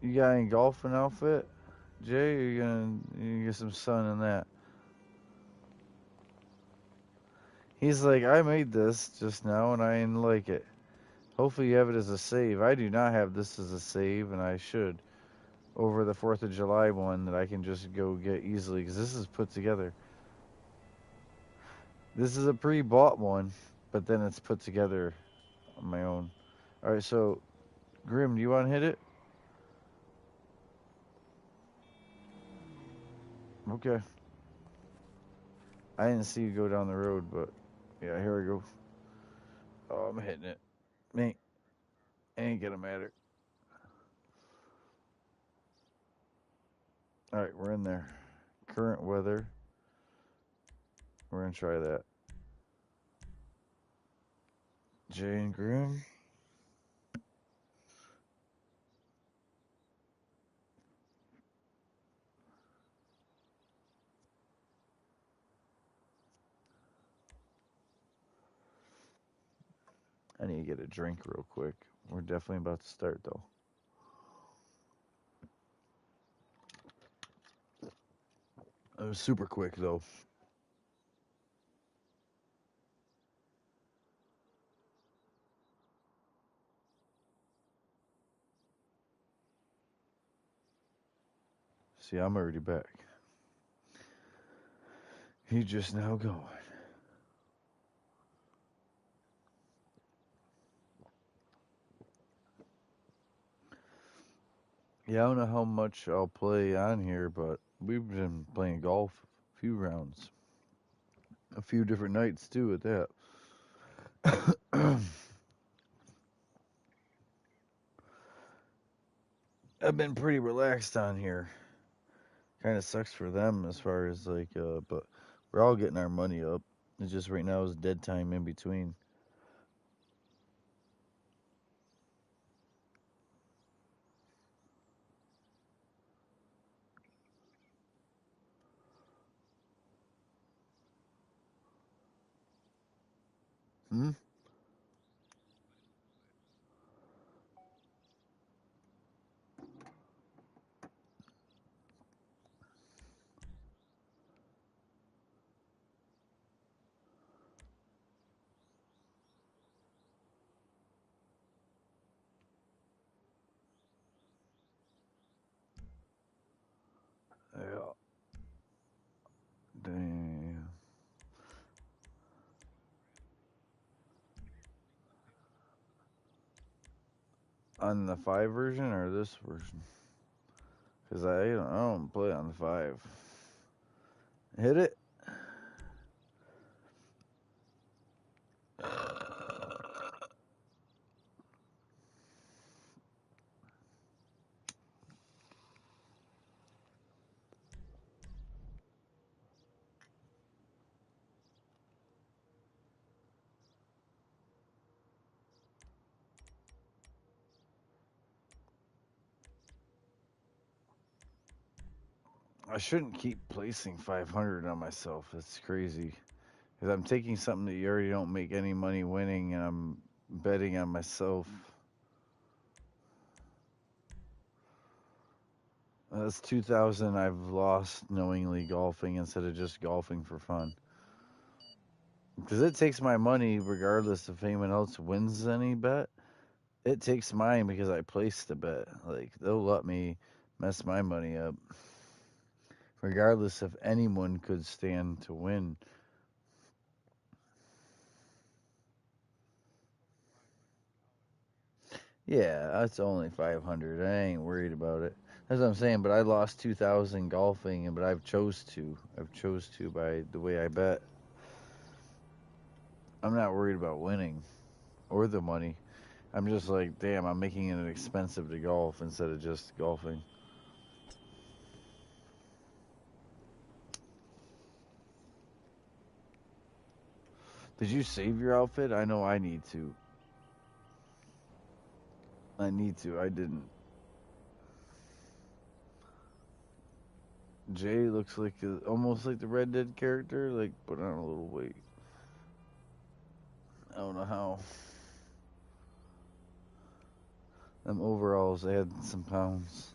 You got any golfing outfit, Jay? Or you get some sun in that? He's like, I made this just now and I didn't like it. Hopefully you have it as a save. I do not have this as a save, and I should. Over the 4th of July one that I can just go get easily, because this is put together. This is a pre-bought one, but then it's put together on my own. All right, so Grim, do you want to hit it? Okay. I didn't see you go down the road, but yeah, here we go. Oh, I'm hitting it. Ain't gonna matter. All right, we're in there. Current weather. We're gonna try that. Jay and Grim. I need to get a drink real quick. We're definitely about to start though. It was super quick though. See, I'm already back. He just now going. Yeah, I don't know how much I'll play on here, but we've been playing golf a few rounds. A few different nights too at that. I've been pretty relaxed on here. Kind of sucks for them as far as like, but we're all getting our money up. It's just right now is dead time in between. Hmm? Yeah. Damn. On the 5 version or this version? Because I don't play on the 5. Hit it. I shouldn't keep placing 500 on myself. That's crazy. Because I'm taking something that you already don't make any money winning, and I'm betting on myself. That's 2,000 I've lost knowingly golfing instead of just golfing for fun. Because it takes my money regardless if anyone else wins any bet. It takes mine because I placed the bet. Like, they'll let me mess my money up. Regardless if anyone could stand to win. Yeah, that's only 500. I ain't worried about it. That's what I'm saying. But I lost 2,000 golfing, but I've chose to. I've chose to by the way I bet. I'm not worried about winning or the money. I'm just like, damn, I'm making it expensive to golf instead of just golfing. Did you save your outfit? I know I need to. I need to. I didn't. Jay looks like almost like the Red Dead character, like put on a little weight. I don't know how. Them overalls add some pounds.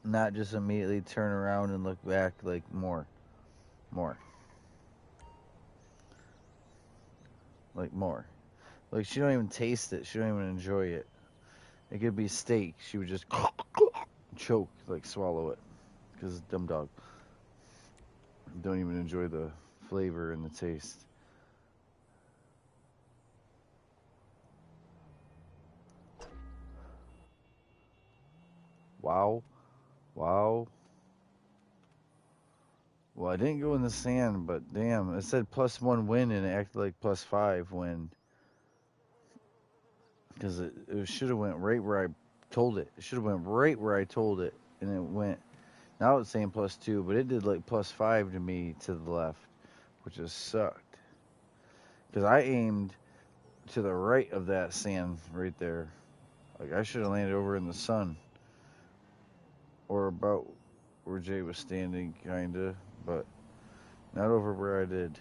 Not just immediately turn around and look back like more. Like more. Like she don't even taste it. She don't even enjoy it. It could be steak. She would just choke, like swallow it. Because dumb dog. Don't even enjoy the flavor and the taste. Wow. Wow. Well, I didn't go in the sand, but damn, it said +1 win and it acted like +5 win. Because it should have went right where I told it. It should have went right where I told it, and it went Now it's saying +2, but it did like +5 to me to the left, which just sucked. Because I aimed to the right of that sand right there. Like I should have landed over in the sun. Or about where Jay was standing, kinda. But not over where I did.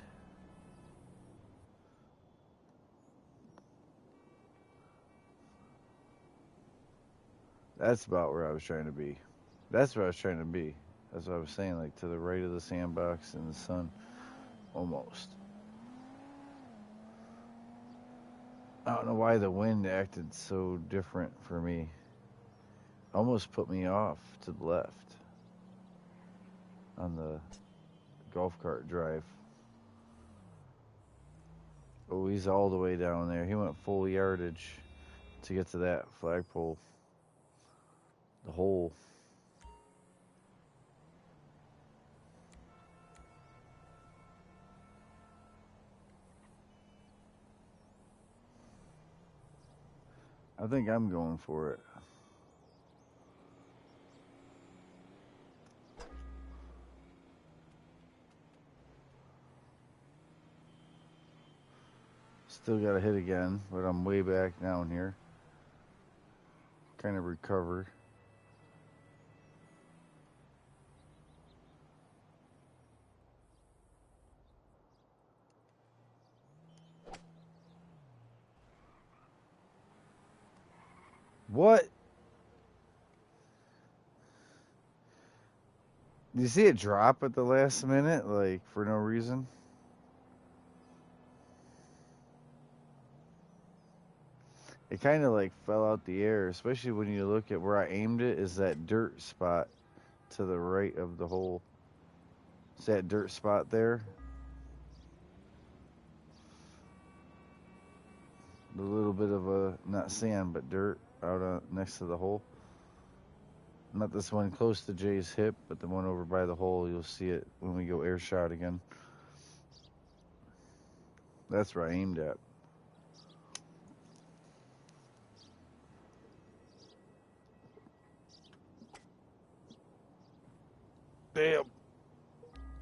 That's about where I was trying to be. That's where I was trying to be. That's what I was saying, like to the right of the sandbox in the sun. Almost. I don't know why the wind acted so different for me. Almost put me off to the left on the golf cart drive. Oh, he's all the way down there. He went full yardage to get to that flagpole. The hole. I think I'm going for it. Still got to hit again, but I'm way back down here. Kind of recovered. What? Do you see it drop at the last minute, like for no reason? It kind of like fell out the air, especially when you look at where I aimed it. Is that dirt spot to the right of the hole? See that dirt spot there? A little bit of a, not sand, but dirt out next to the hole. Not this one close to Jay's hip, but the one over by the hole. You'll see it when we go air shot again. That's where I aimed at. Damn.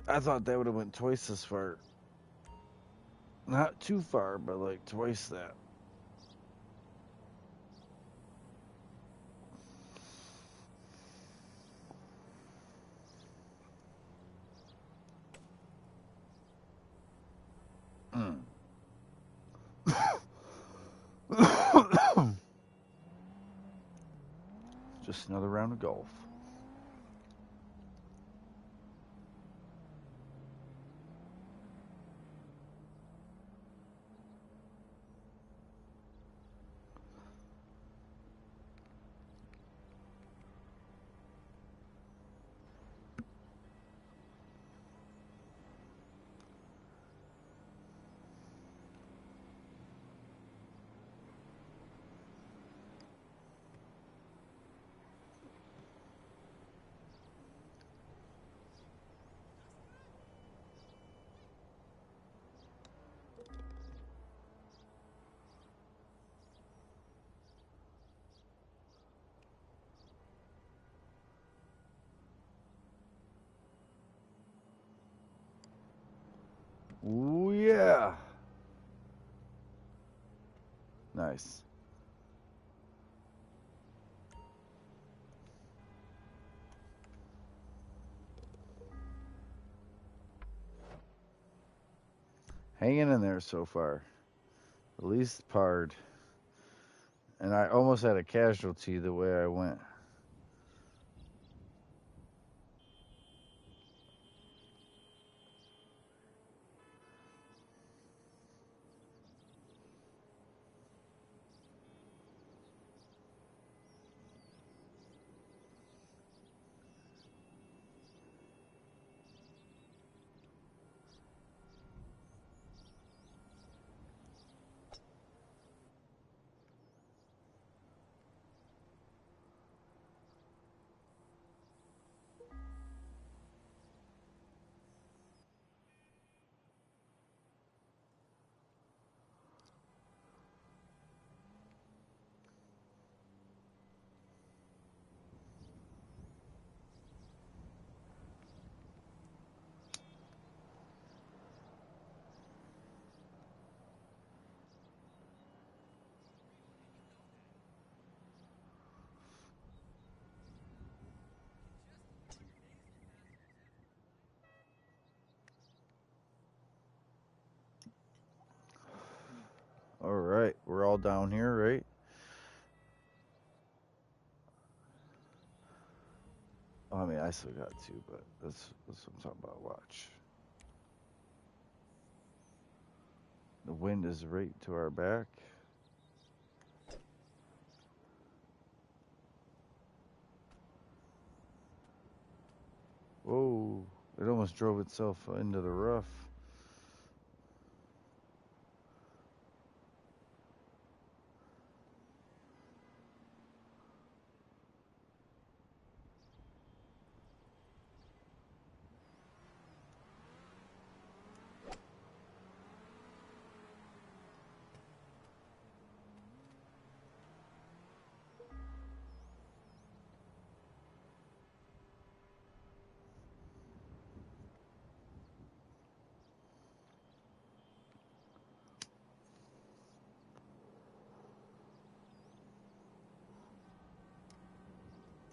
I thought that would have went twice as far. Not too far, but like twice that. Mm. Just another round of golf. Ooh, yeah. Nice. Hanging in there so far. At least parred. And I almost had a casualty the way I went. All right, we're all down here, right? I mean, I still got two, but that's what I'm talking about. Watch. The wind is right to our back. Whoa! It almost drove itself into the rough.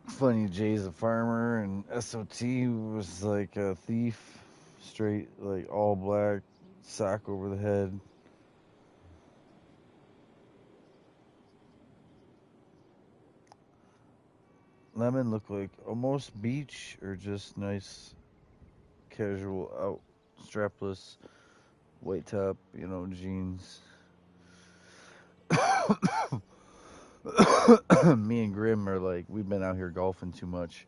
Funny, Jay's a farmer, and SOT was like a thief. Straight, like all black, sock over the head. Lemon looked like almost beach or just nice casual out strapless white top, jeans. Me and Grim are like, we've been out here golfing too much.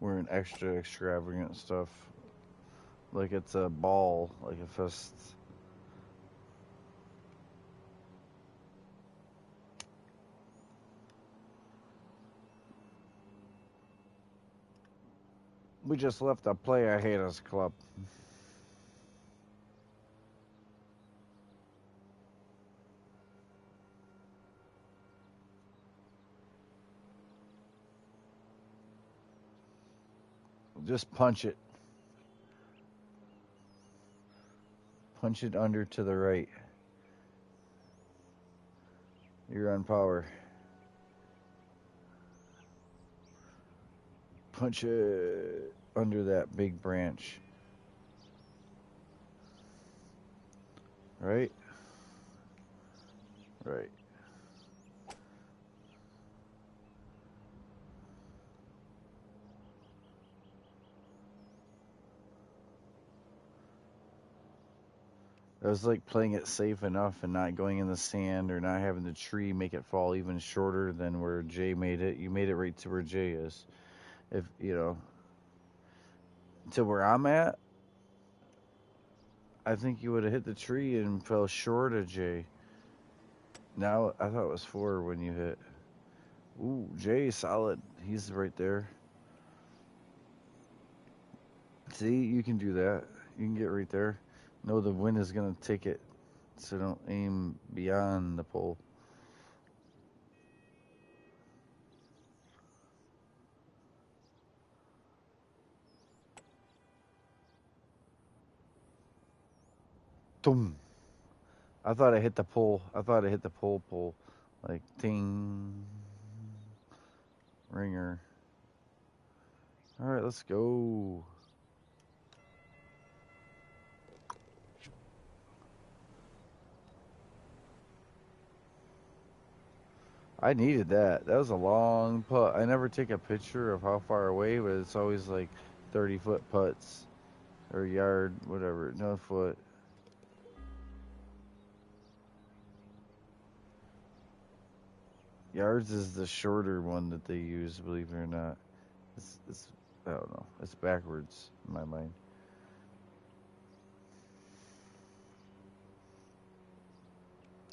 We're in extra extravagant stuff. Like it's a ball, like a fest. We just left a Play I Hate Us club. Just punch it. Punch it under to the right. You're on power. Punch it under that big branch. Right? Right. I was like playing it safe enough and not going in the sand or not having the tree make it fall even shorter than where Jay made it. You made it right to where Jay is. If, to where I'm at, I think you would have hit the tree and fell short of Jay. Now, I thought it was 4 when you hit. Ooh, Jay, solid. He's right there. See, you can do that. You can get right there. No, the wind is going to take it, so don't aim beyond the pole. Boom. I thought I hit the pole. I thought I hit the pole. Like, ting. Ringer. All right, let's go. I needed that. That was a long putt. I never take a picture of how far away, but it's always like 30-foot putts or yard, whatever. No foot. Yards is the shorter one that they use, believe it or not. It's I don't know. It's backwards in my mind.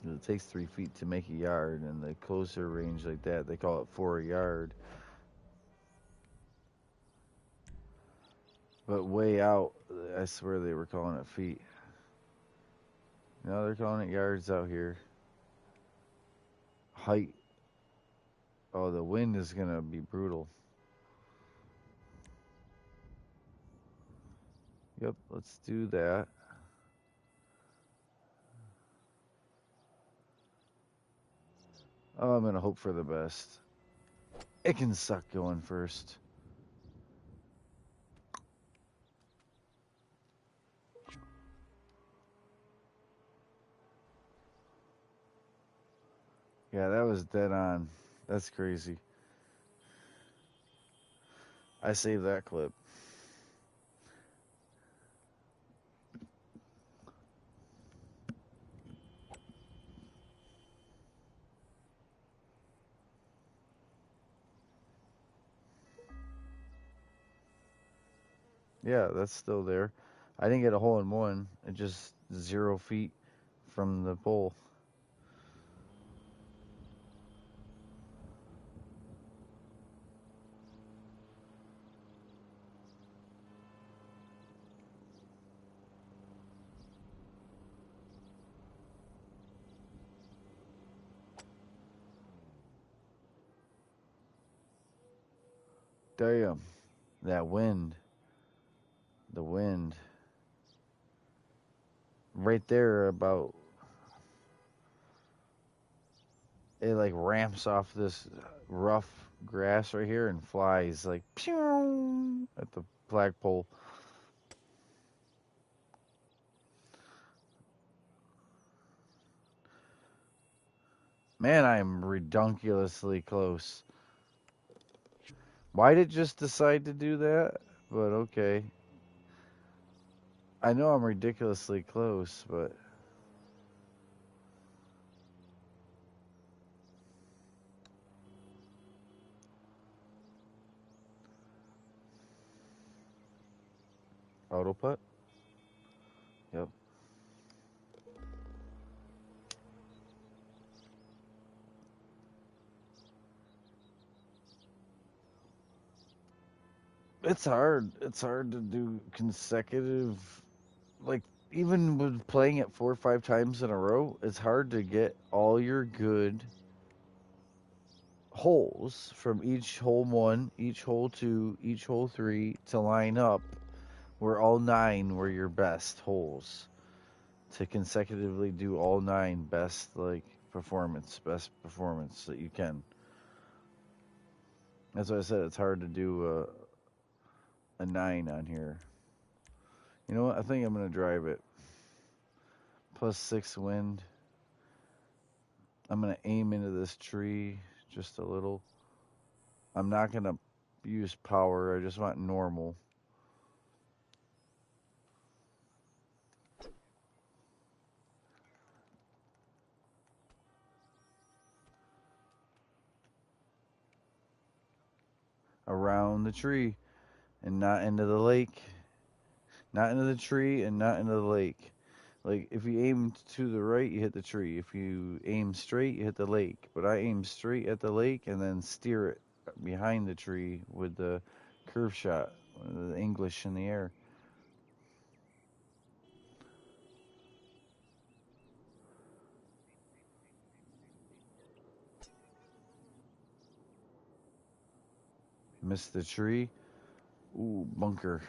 It takes 3 feet to make a yard, and the closer range like that, they call it 4 a yard. But way out, I swear they were calling it feet. No, they're calling it yards out here. Height. Oh, the wind is going to be brutal. Yep, let's do that. Oh, I'm going to hope for the best. It can suck going first. Yeah, that was dead on. That's crazy. I saved that clip. Yeah, that's still there. I didn't get a hole in one. It just 0 feet from the pole. Damn, that wind. The wind. Right there, about it like ramps off this rough grass right here and flies like pew at the flagpole. Man, I am redunculously close. Why did it just decide to do that? But okay. I know I'm ridiculously close, but auto putt? Yep. It's hard. It's hard to do consecutive, like, even with playing it 4 or 5 times in a row, it's hard to get all your good holes from each hole one, each hole two, each hole three to line up where all 9 were your best holes. To consecutively do all 9 best, like, best performance that you can. That's why I said it's hard to do a 9 on here. You know what? I think I'm going to drive it. +6 wind. I'm going to aim into this tree just a little. I'm not going to use power. I just want normal. Around the tree and not into the lake. Not into the tree and not into the lake. Like, if you aim to the right, you hit the tree. If you aim straight, you hit the lake. But I aim straight at the lake and then steer it behind the tree with the curve shot, the English in the air. Miss the tree. Ooh, bunker.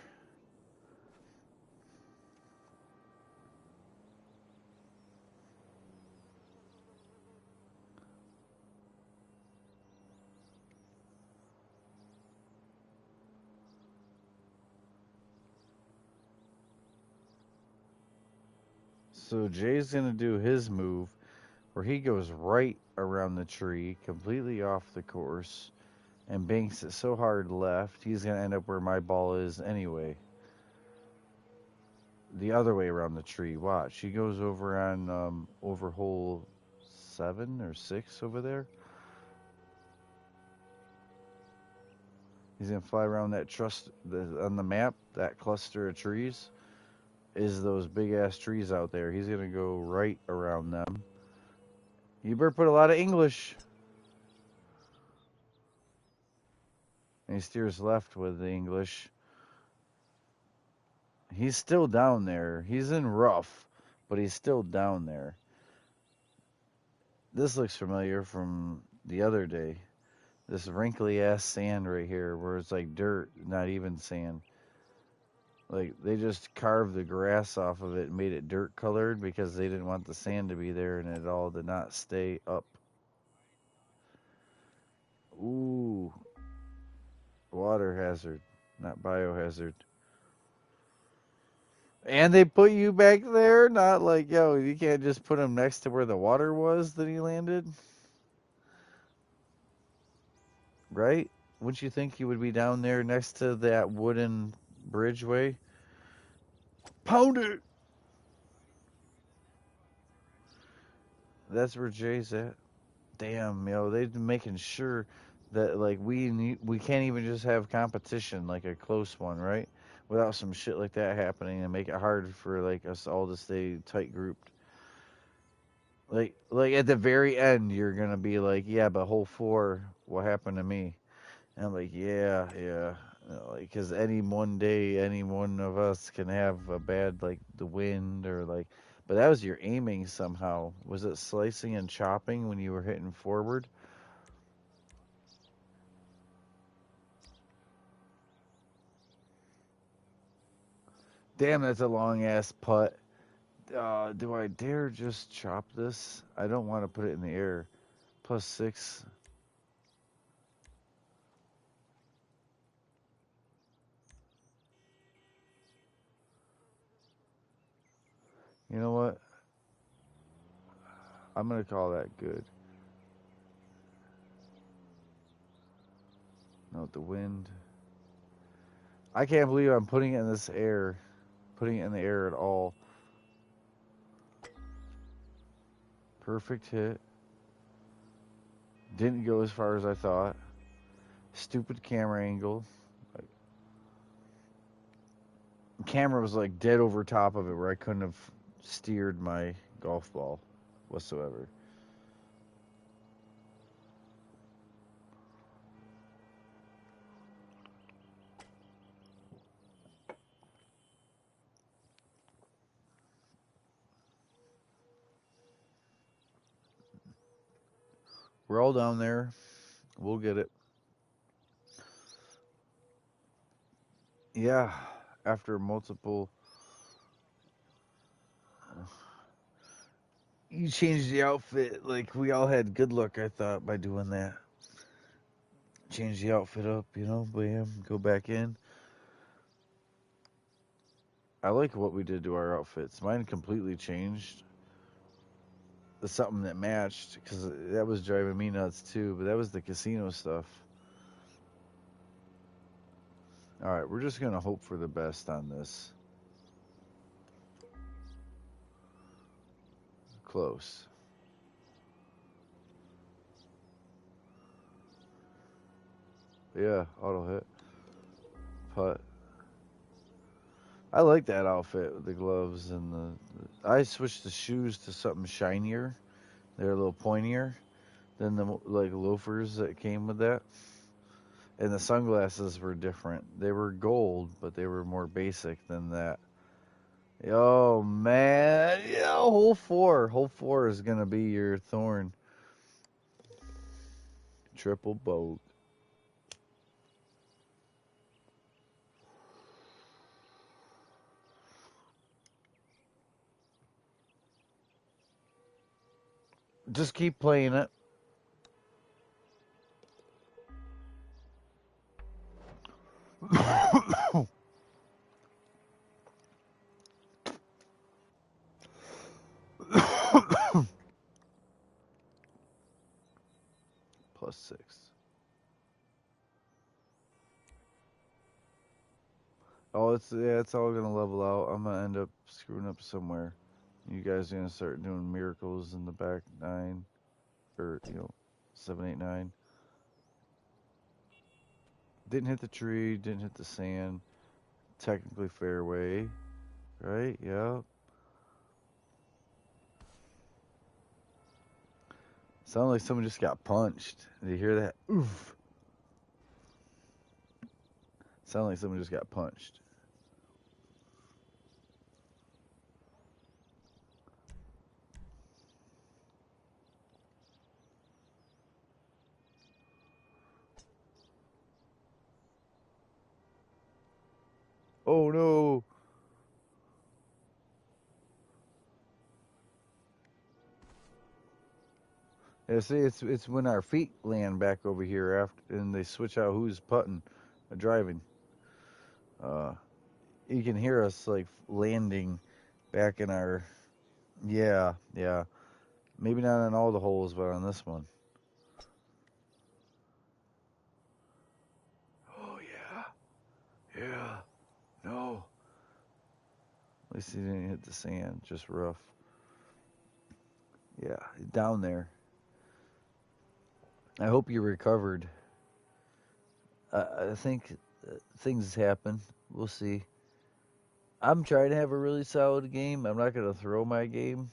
So Jay's going to do his move where he goes right around the tree, completely off the course, and banks it so hard left, he's going to end up where my ball is anyway. The other way around the tree. Watch. He goes over on over hole 7 or 6 over there. He's going to fly around that on the map, that cluster of trees is those big ass trees out there. He's going to go right around them. You better put a lot of English. And he steers left with the English. He's still down there. He's in rough, but he's still down there. This looks familiar from the other day. This wrinkly ass sand right here where it's like dirt, not even sand. Like, they just carved the grass off of it and made it dirt colored because they didn't want the sand to be there, and it all did not stay up. Ooh. Water hazard, not biohazard. And they put you back there? Not like, yo, you can't just put him next to where the water was that he landed? right? Wouldn't you think you would be down there next to that wooden bridgeway? Pound it! That's where Jay's at. Damn, they've been making sure that like we can't even just have competition like a close one, right? Without some shit like that happening and make it hard for like us all to stay tight grouped. Like at the very end, you're gonna be like, yeah, but hole four, what happened to me? And I'm like, yeah, yeah, like because any one day, any one of us can have a bad like the wind or like, but that was your aiming somehow. Was it slicing and chopping when you were hitting forward? Damn, that's a long ass putt. Do I dare just chop this? I don't want to put it in the air. +6. You know what? I'm gonna call that good. No, the wind. I can't believe I'm putting it in this air, putting it in the air at all. Perfect hit. Didn't go as far as I thought. Stupid camera angle. Like, camera was like dead over top of it where I couldn't have steered my golf ball whatsoever. We're all down there. We'll get it. Yeah, after multiple. You changed the outfit. Like, we all had good luck, I thought, by doing that. Change the outfit up, bam, go back in. I like what we did to our outfits. Mine completely changed. It's something that matched, because that was driving me nuts too, but that was the casino stuff. Alright, we're just going to hope for the best on this. Close. Yeah, auto hit. Putt. I like that outfit with the gloves and I switched the shoes to something shinier. They're a little pointier than the like loafers that came with that. And the sunglasses were different. They were gold, but they were more basic than that. Oh man, yeah, hole four. Hole four is gonna be your thorn. Triple boat. Just keep playing it. +6. Oh, it's all gonna level out. I'm gonna end up screwing up somewhere. You guys are gonna start doing miracles in the back nine, or 7, 8, 9. Didn't hit the tree. Didn't hit the sand. Technically fairway, right? Yeah. Sounded like someone just got punched. Did you hear that? Oof. Sounded like someone just got punched. Oh no. Yeah, see, it's when our feet land back over here after, and they switch out who's putting, driving. Uh, you can hear us like landing back in our. Yeah, yeah. Maybe not on all the holes, but on this one. Yeah. No. At least he didn't hit the sand, just rough. Yeah, down there. I hope you recovered. I think things happen. We'll see. I'm trying to have a really solid game. I'm not going to throw my game,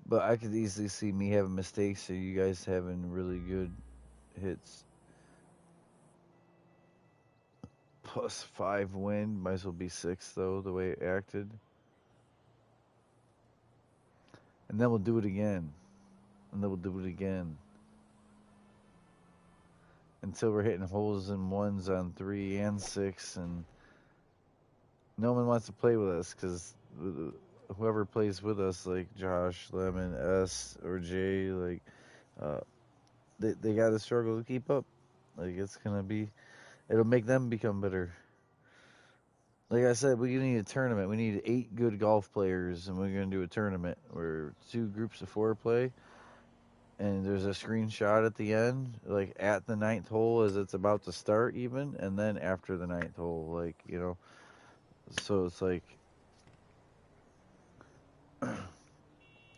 but I could easily see me having mistakes or you guys having really good hits. +5 win. Might as well be 6, though, the way it acted. And then we'll do it again. And then we'll do it again. Until we're hitting holes in ones on 3 and 6. And no one wants to play with us because whoever plays with us, like Josh, Lemon, S, or Jay, like, uh, they got to struggle to keep up. Like, it's going to be, it'll make them become better. Like I said, we need a tournament. We need 8 good golf players, and we're going to do a tournament where 2 groups of 4 play. And there's a screenshot at the end, like at the 9th hole as it's about to start, even, and then after the 9th hole, like, you know. So it's like an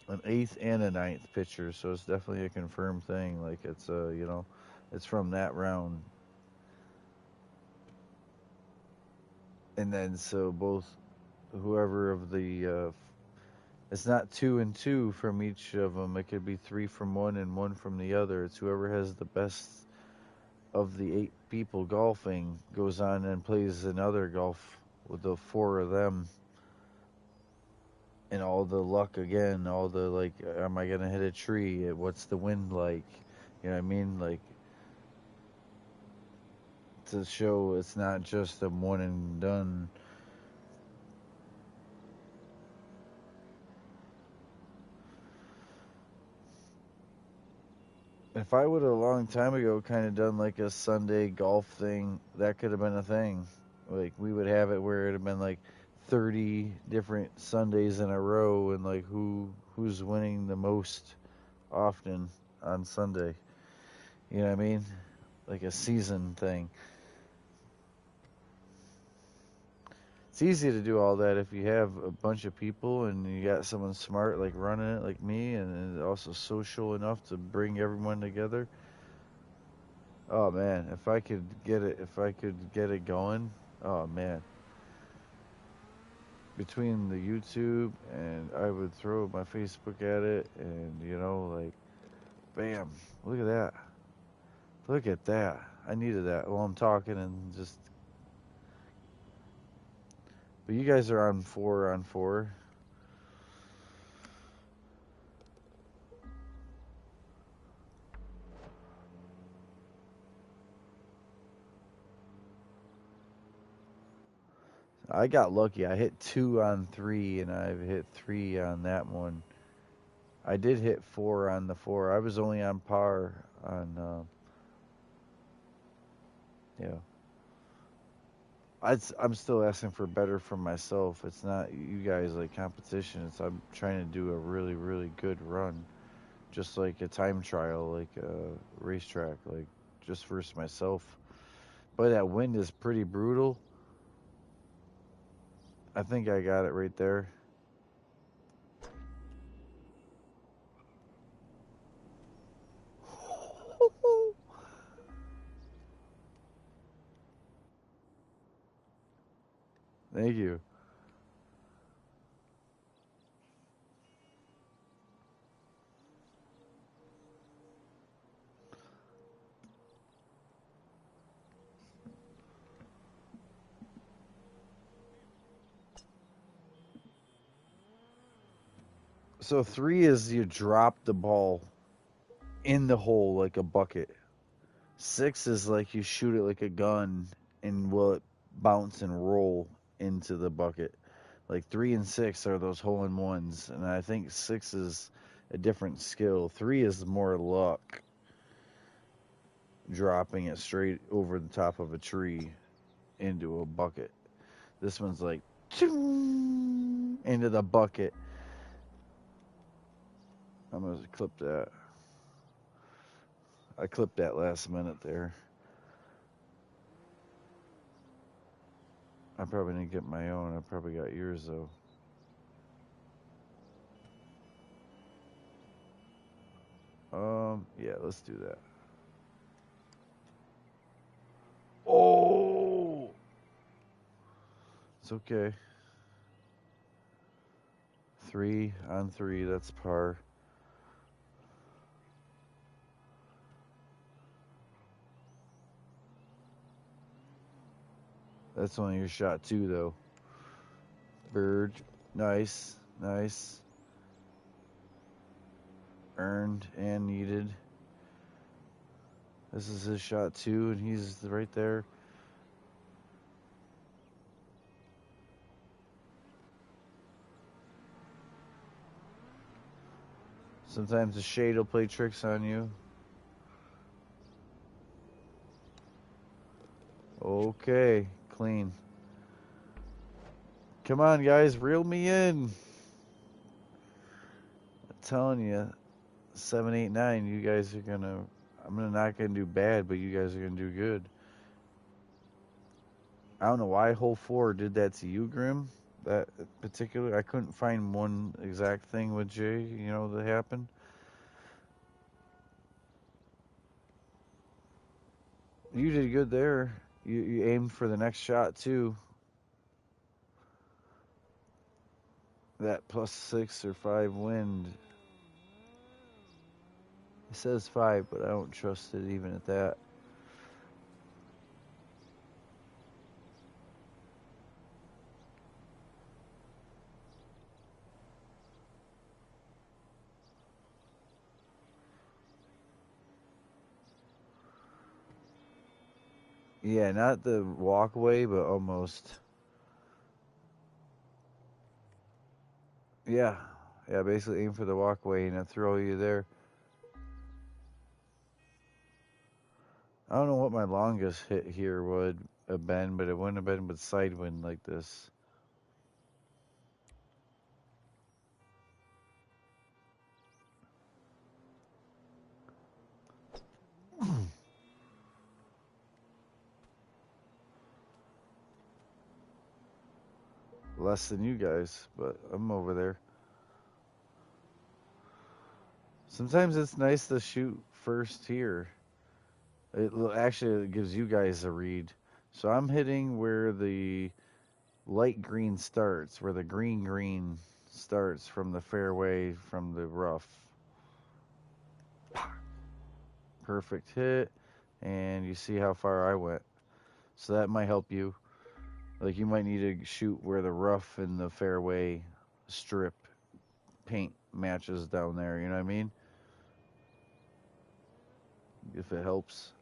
8th and a 9th picture, so it's definitely a confirmed thing. Like, it's you know, it's from that round. And then so both whoever of the it's not 2 and 2 from each of them. It could be 3 from one and 1 from the other. It's whoever has the best of the 8 people golfing goes on and plays another golf with the 4 of them. And all the luck again, all the, like, am I gonna hit a tree? What's the wind like? You know what I mean? Like, to show it's not just a one and done. If I would have a long time ago kind of done like a Sunday golf thing, that could have been a thing. Like, we would have it where it'd have been like 30 different Sundays in a row, and like who's winning the most often on Sunday. You know what I mean? Like a season thing. It's easy to do all that if you have a bunch of people and you got someone smart like running it like me, and also social enough to bring everyone together. Oh man, if I could get it going, oh man. Between the YouTube, and I would throw my Facebook at it, and you know, like, bam, look at that. Look at that. I needed that while I'm talking and just. But you guys are on 4 on 4. I got lucky. I hit 2 on 3, and I've hit 3 on that one. I did hit 4 on the 4. I was only on par on, yeah. I'm still asking for better from myself. It's not you guys like competition. It's I'm trying to do a really, really good run. Just like a time trial, like a racetrack, like just versus myself. But that wind is pretty brutal. I think I got it right there. Thank you. So 3 is you drop the ball in the hole like a bucket. 6 is like you shoot it like a gun and will it bounce and roll into the bucket. Like 3 and 6 are those hole in ones, and I think 6 is a different skill. 3 is more luck, dropping it straight over the top of a tree into a bucket. This one's like into the bucket. I'm gonna clip that. I clipped that last minute there. I probably didn't get my own. I probably got yours though. Yeah, let's do that. Oh, it's okay. 3-on-3, that's par. That's only your shot 2 though. Bird, nice, nice. Earned and needed. This is his shot 2, and he's right there. Sometimes the shade will play tricks on you. Okay, clean. Come on, guys, reel me in. I'm telling you, 7, 8, 9. You guys are gonna. Not gonna do bad, but you guys are gonna do good. I don't know why hole 4 did that to you, Grim. That particular, I couldn't find one exact thing with Jay. That happened. You did good there. You aimed for the next shot too. That +6 or 5 wind. It says 5, but I don't trust it even at that. Yeah, not the walkway, but almost. Yeah. Yeah, basically aim for the walkway and then throw you there. I don't know what my longest hit here would have been, but it wouldn't have been with side wind like this. Less than you guys, but I'm over there. Sometimes it's nice to shoot first here. Actually, it gives you guys a read. So I'm hitting where the light green starts, where the green starts from the fairway from the rough. Perfect hit, and you see how far I went. So that might help you. Like you might need to shoot where the rough and the fairway strip paint matches down there. You know what I mean? If it helps.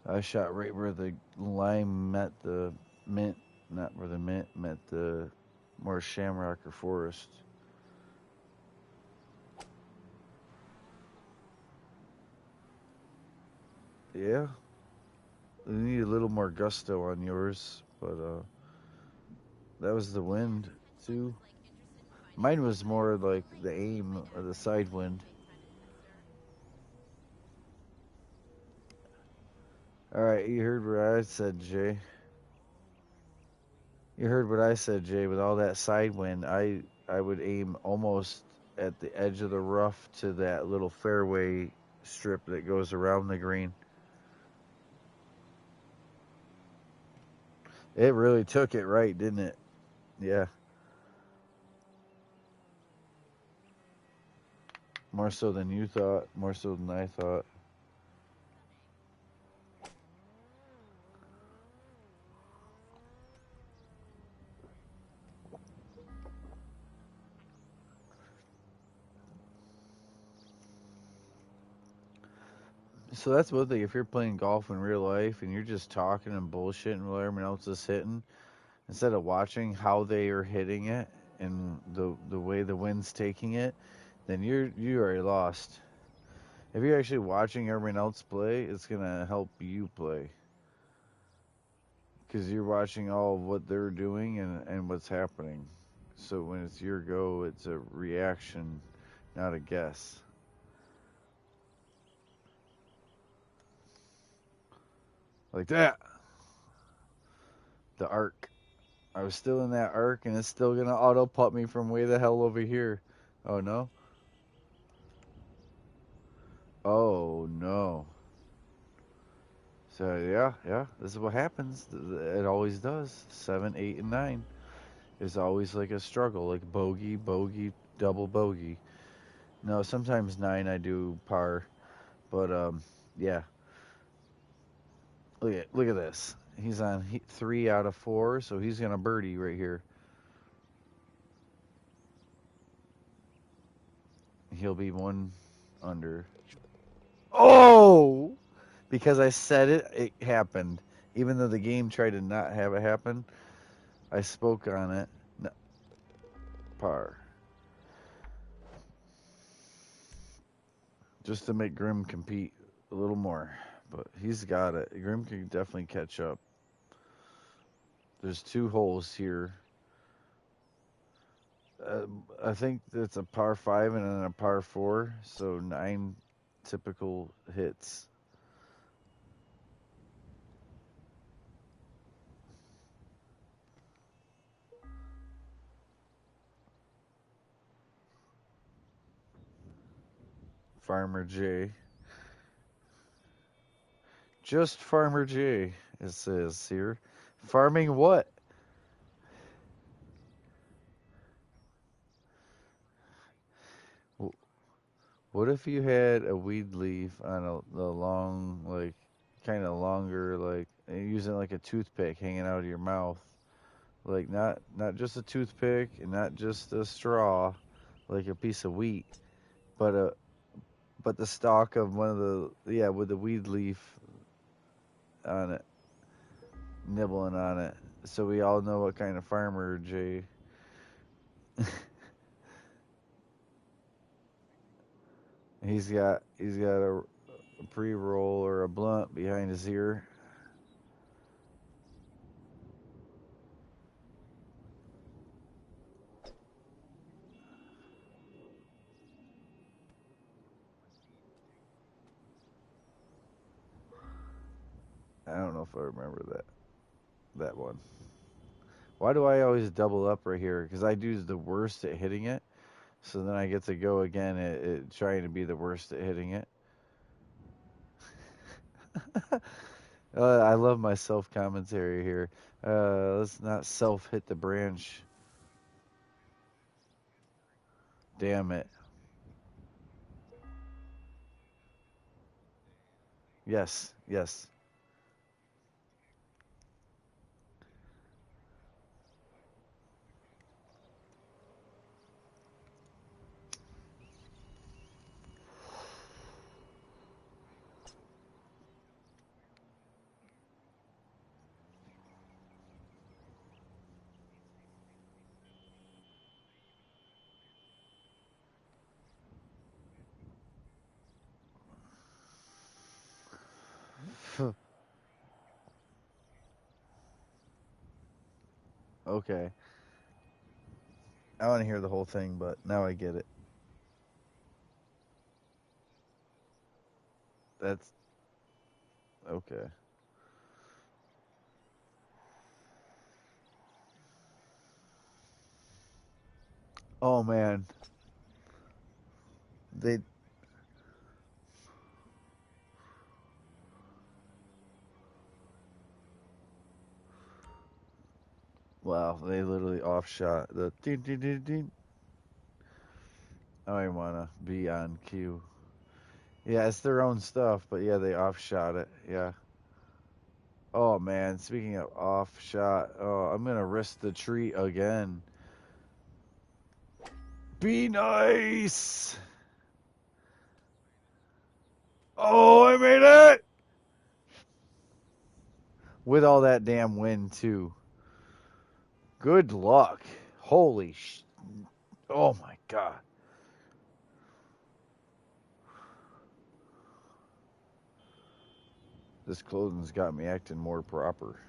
I shot right where the lime met the mint, not where the mint met the more shamrock or forest. Yeah, you need a little more gusto on yours, but that was the wind too. Mine was more like the aim or the side wind. All right, you heard what I said, Jay. You heard what I said, Jay. With all that side wind, I would aim almost at the edge of the rough to that little fairway strip that goes around the green. It really took it right, didn't it? Yeah. More so than you thought, more so than I thought. So that's one thing. If you're playing golf in real life and you're just talking and bullshitting while everyone else is hitting, instead of watching how they are hitting it and the way the wind's taking it, then you already lost. If you're actually watching everyone else play, it's gonna help you play because you're watching all of what they're doing and what's happening. So when it's your go, it's a reaction, not a guess. Like that. The arc. I was still in that arc, and it's still gonna auto putt me from way the hell over here. Oh no. Oh no. So yeah, this is what happens. It always does. 7, 8, and 9 is always like a struggle, like bogey, bogey, double bogey. No, sometimes 9 I do par, but yeah. Look at this. He's on 3 out of 4, so he's gonna birdie right here. He'll be 1 under. Oh! Because I said it, it happened. Even though the game tried to not have it happen, I spoke on it. No, par. Just to make Grim compete a little more. But he's got it. Grim can definitely catch up. There's 2 holes here. I think it's a par 5 and then a par 4. So 9 typical hits. Farmer J. Just Farmer J, it says here. Farming what? What if you had a weed leaf on the long, like, kind of longer, like, using like a toothpick hanging out of your mouth? Like, not just a toothpick and not just a straw, like a piece of wheat, but the stalk of one of the, with the weed leaf on it, nibbling on it. So we all know what kind of farmer Jay. He's got a pre-roll or a blunt behind his ear. I don't know if I remember that one. Why do I always double up right here? Because I do the worst at hitting it, so then I get to go again at trying to be the worst at hitting it. I love my self commentary here. Let's not self hit the branch. Damn it. Yes, yes. Okay. I want to hear the whole thing, but now I get it. That's okay. Oh man, they wow, they literally offshot the ding ding ding ding. I don't even want to be on cue. Yeah, it's their own stuff, but yeah, they offshot it. Yeah. Oh man, speaking of offshot, oh, I'm gonna risk the tree again. Be nice. Oh, I made it with all that damn wind too. Good luck. Holy sh! Oh my god. This clothing's got me acting more proper.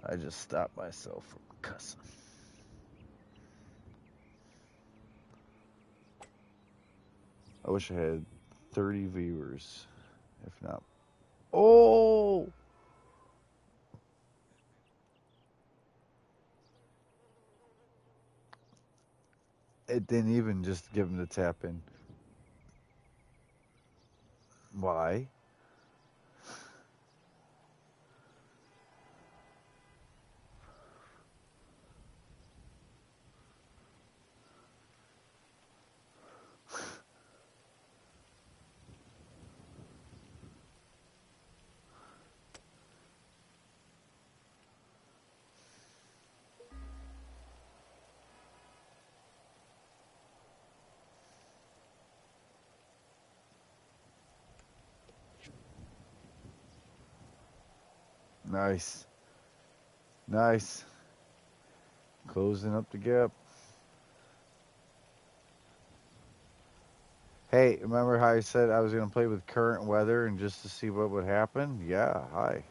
I just stopped myself from cussing. I wish I had 30 viewers, if not. Oh! It didn't even just give him the tap in. Why? Nice. Nice. Closing up the gap. Hey, remember how I said I was going to play with current weather and just to see what would happen? Yeah, hi.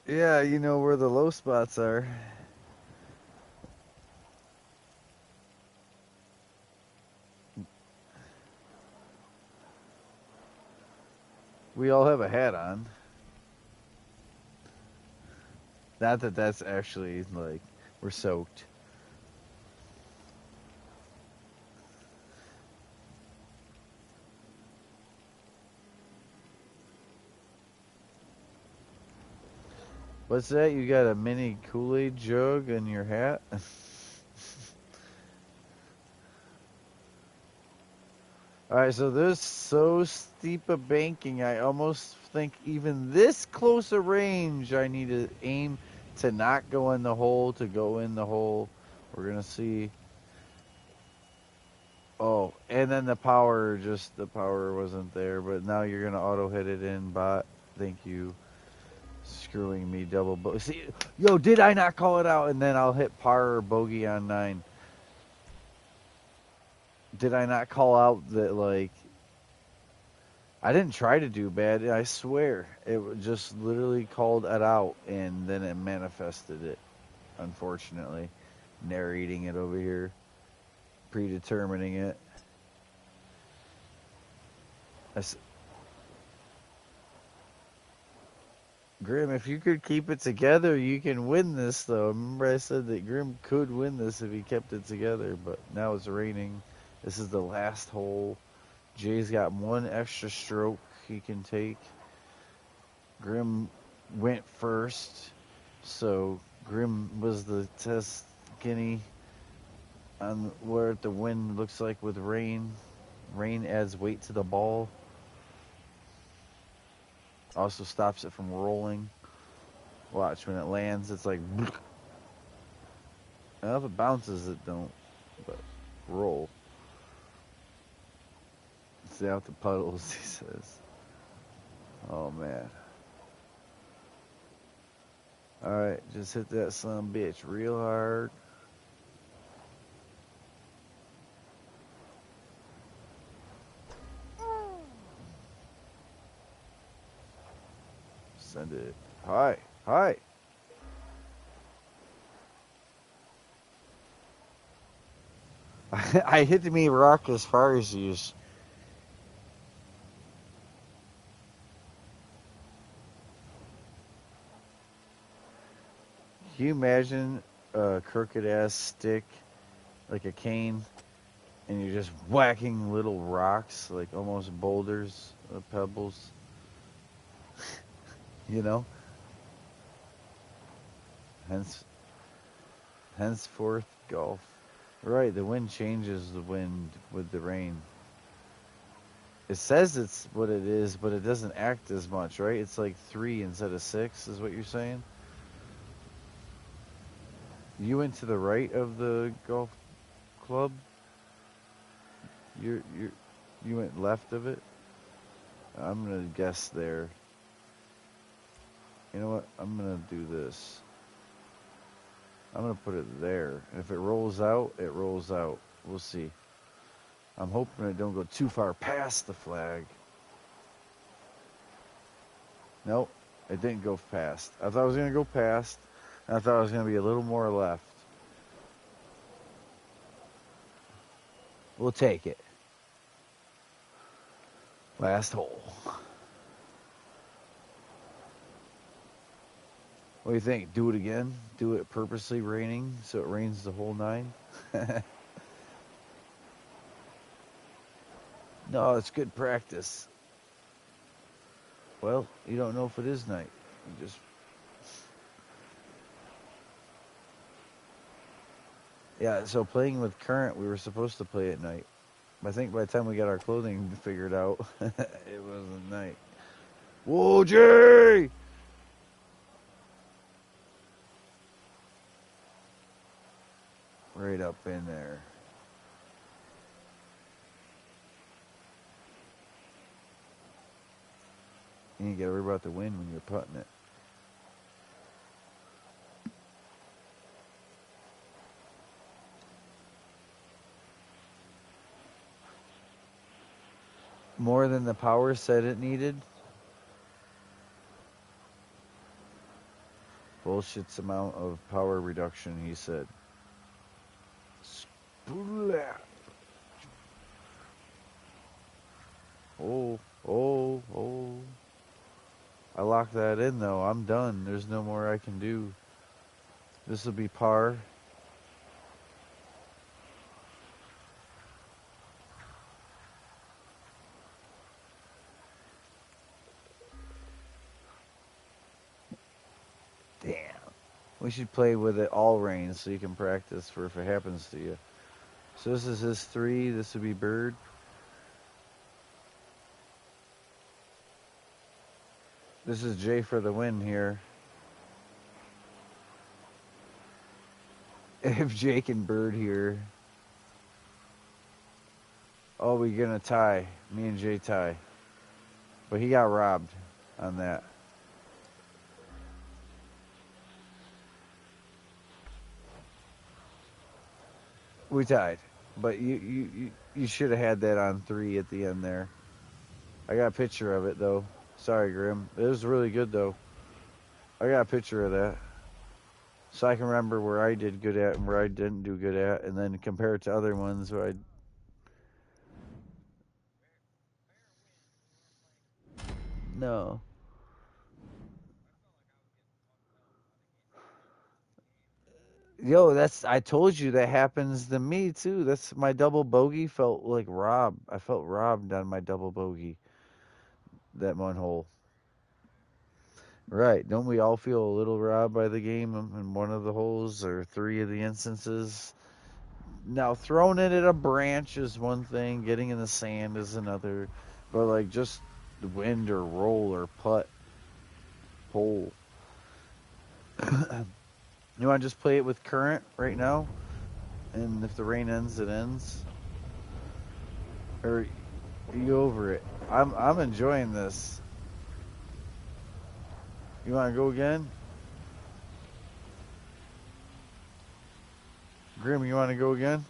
Yeah, you know where the low spots are. We all have a hat on. Not that that's actually like we're soaked. What's that? You got a mini Kool-Aid jug in your hat? Alright, so there's so steep a banking, I almost think even this close a range, I need to aim to not go in the hole, to go in the hole. We're going to see. Oh, and then the power wasn't there, but now you're going to auto hit it in, bot. Thank you. Screwing me double. See, yo, did I not call it out? And then I'll hit par or bogey on 9. Did I not call out that, like, I didn't try to do bad. I swear. It just literally called it out, and then it manifested it, unfortunately. Narrating it over here. Predetermining it. Grim, if you could keep it together, you can win this, though. Remember I said that Grim could win this if he kept it together, but now it's raining. This is the last hole. Jay's got one extra stroke he can take. Grim went first, so Grim was the test guinea on where the wind looks like with rain. Rain adds weight to the ball. Also stops it from rolling. Watch, when it lands, it's like... Well, if it bounces, it don't. But roll. Stay out the puddles, he says. Oh, man. Alright, just hit that son bitch real hard. Send it. Hi. Hi. I hit me rock as far as you. Can you imagine a crooked ass stick, like a cane, and you're just whacking little rocks, like almost boulders, pebbles? You know? Henceforth, golf. Right, the wind changes the wind with the rain. It says it's what it is, but it doesn't act as much, right? It's like 3 instead of 6, is what you're saying? You went to the right of the golf club? You went left of it? I'm gonna guess there. You know what? I'm gonna do this. I'm gonna put it there. And if it rolls out, it rolls out. We'll see. I'm hoping it don't go too far past the flag. Nope, it didn't go past. I thought it was gonna go past, and I thought it was gonna be a little more left. We'll take it. Last hole. What do you think? Do it again? Do it purposely raining so it rains the whole 9? No, it's good practice. Well, you don't know if it is night. You just Yeah, so playing with current, we were supposed to play at night. I think by the time we got our clothing figured out, it wasn't night. Whoa, Jay! Right up in there. And you gotta worry about the wind when you're putting it. More than the power said it needed. Bullshit's amount of power reduction, he said. Splat. Oh, oh, oh. I locked that in though. I'm done. There's no more I can do. This will be par. Damn. We should play with it all rain so you can practice for if it happens to you. So this is his 3. This would be bird. This is Jay for the win here. If Jake and Bird here. Oh, we're gonna tie. Me and Jay tie. But he got robbed on that. We tied. But you should have had that on 3 at the end there. I got a picture of it though. Sorry, Grim. It was really good though. I got a picture of that. So I can remember where I did good at and where I didn't do good at, and then compare it to other ones where I. No. Yo, I told you that happens to me too. That's my double bogey felt like robbed. I felt robbed on my double bogey. That one hole. Right. Don't we all feel a little robbed by the game in one of the holes or 3 of the instances? Now, throwing it at a branch is one thing, getting in the sand is another. But, like, just the wind or roll or putt hole. You want to just play it with current right now? And if the rain ends, it ends? Or are you over it? I'm enjoying this. You want to go again? Grim, you want to go again?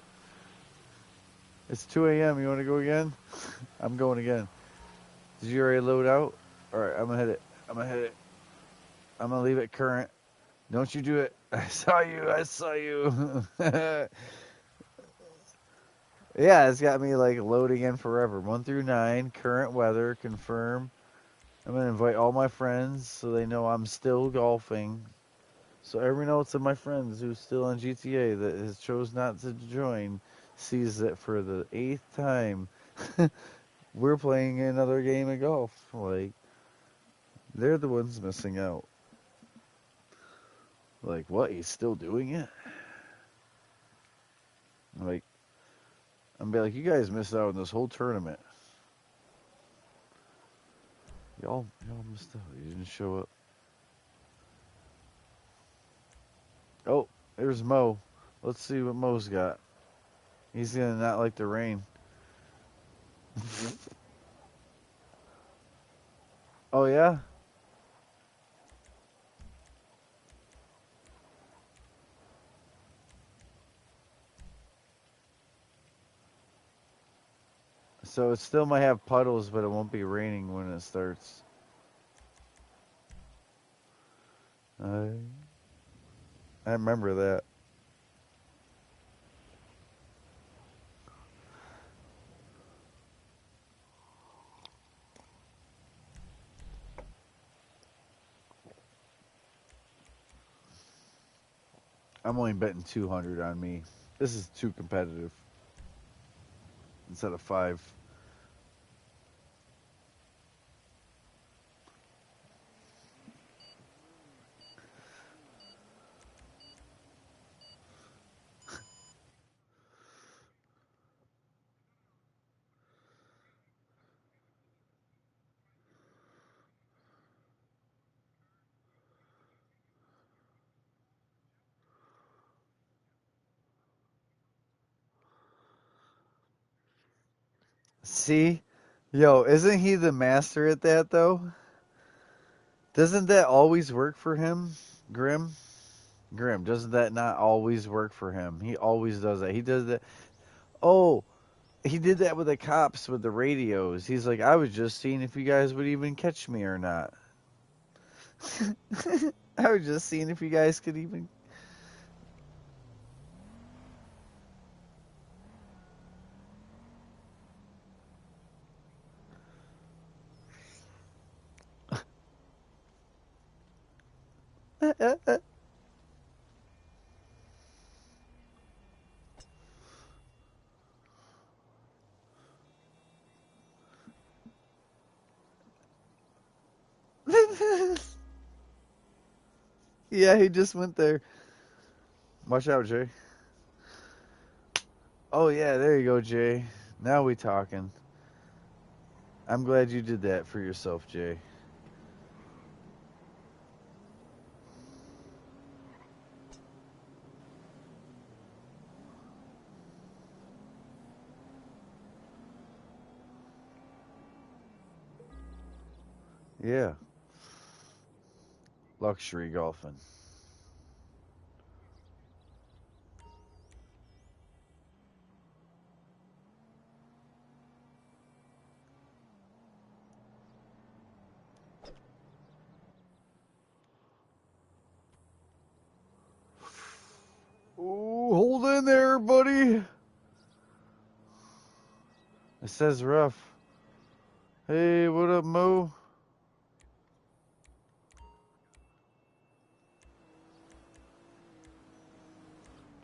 It's 2 a.m. You want to go again? I'm going again. Did you already load out? All right, I'm going to hit it. I'm going to hit it. I'm going to leave it current. Don't you do it. I saw you. I saw you. Yeah, it's got me like loading in forever. 1 through 9, current weather, confirm. I'm going to invite all my friends so they know I'm still golfing. So every note of my friends who's still on GTA that has chose not to join sees that for the 8th time we're playing another game of golf. Like, they're the ones missing out. Like, what? He's still doing it? Like, I'm be like, you guys missed out on this whole tournament. Y'all missed out. You didn't show up. Oh, there's Mo. Let's see what Mo's got. He's gonna not like the rain. Oh yeah? So it still might have puddles, but it won't be raining when it starts. I remember that. I'm only betting 200 on me. This is too competitive. Instead of 5. See? Yo, isn't he the master at that, though? Doesn't that always work for him, Grim? Grim, doesn't that not always work for him? He always does that. He does that. Oh, he did that with the cops with the radios. He's like, I was just seeing if you guys would even catch me or not. I was just seeing if you guys could even. Yeah, he just went there. Watch out, Jay. Oh yeah, there you go, Jay. Now we talking. I'm glad you did that for yourself, Jay. Yeah, luxury golfing. Ooh, hold in there, buddy. It says rough. Hey, what up, Mo?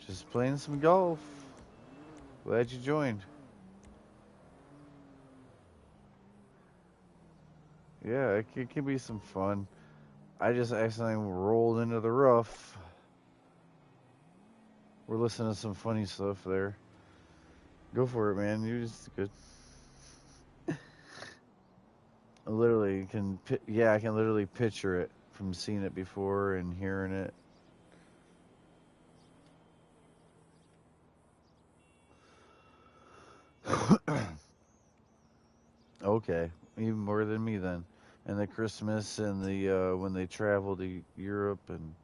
Just playing some golf. Glad you joined. Yeah, it can be some fun. I just accidentally rolled into the rough. We're listening to some funny stuff there. Go for it, man. You're just good. I literally can, yeah, I can literally picture it from seeing it before and hearing it. Okay, even more than me then. And the Christmas and the when they travel to Europe and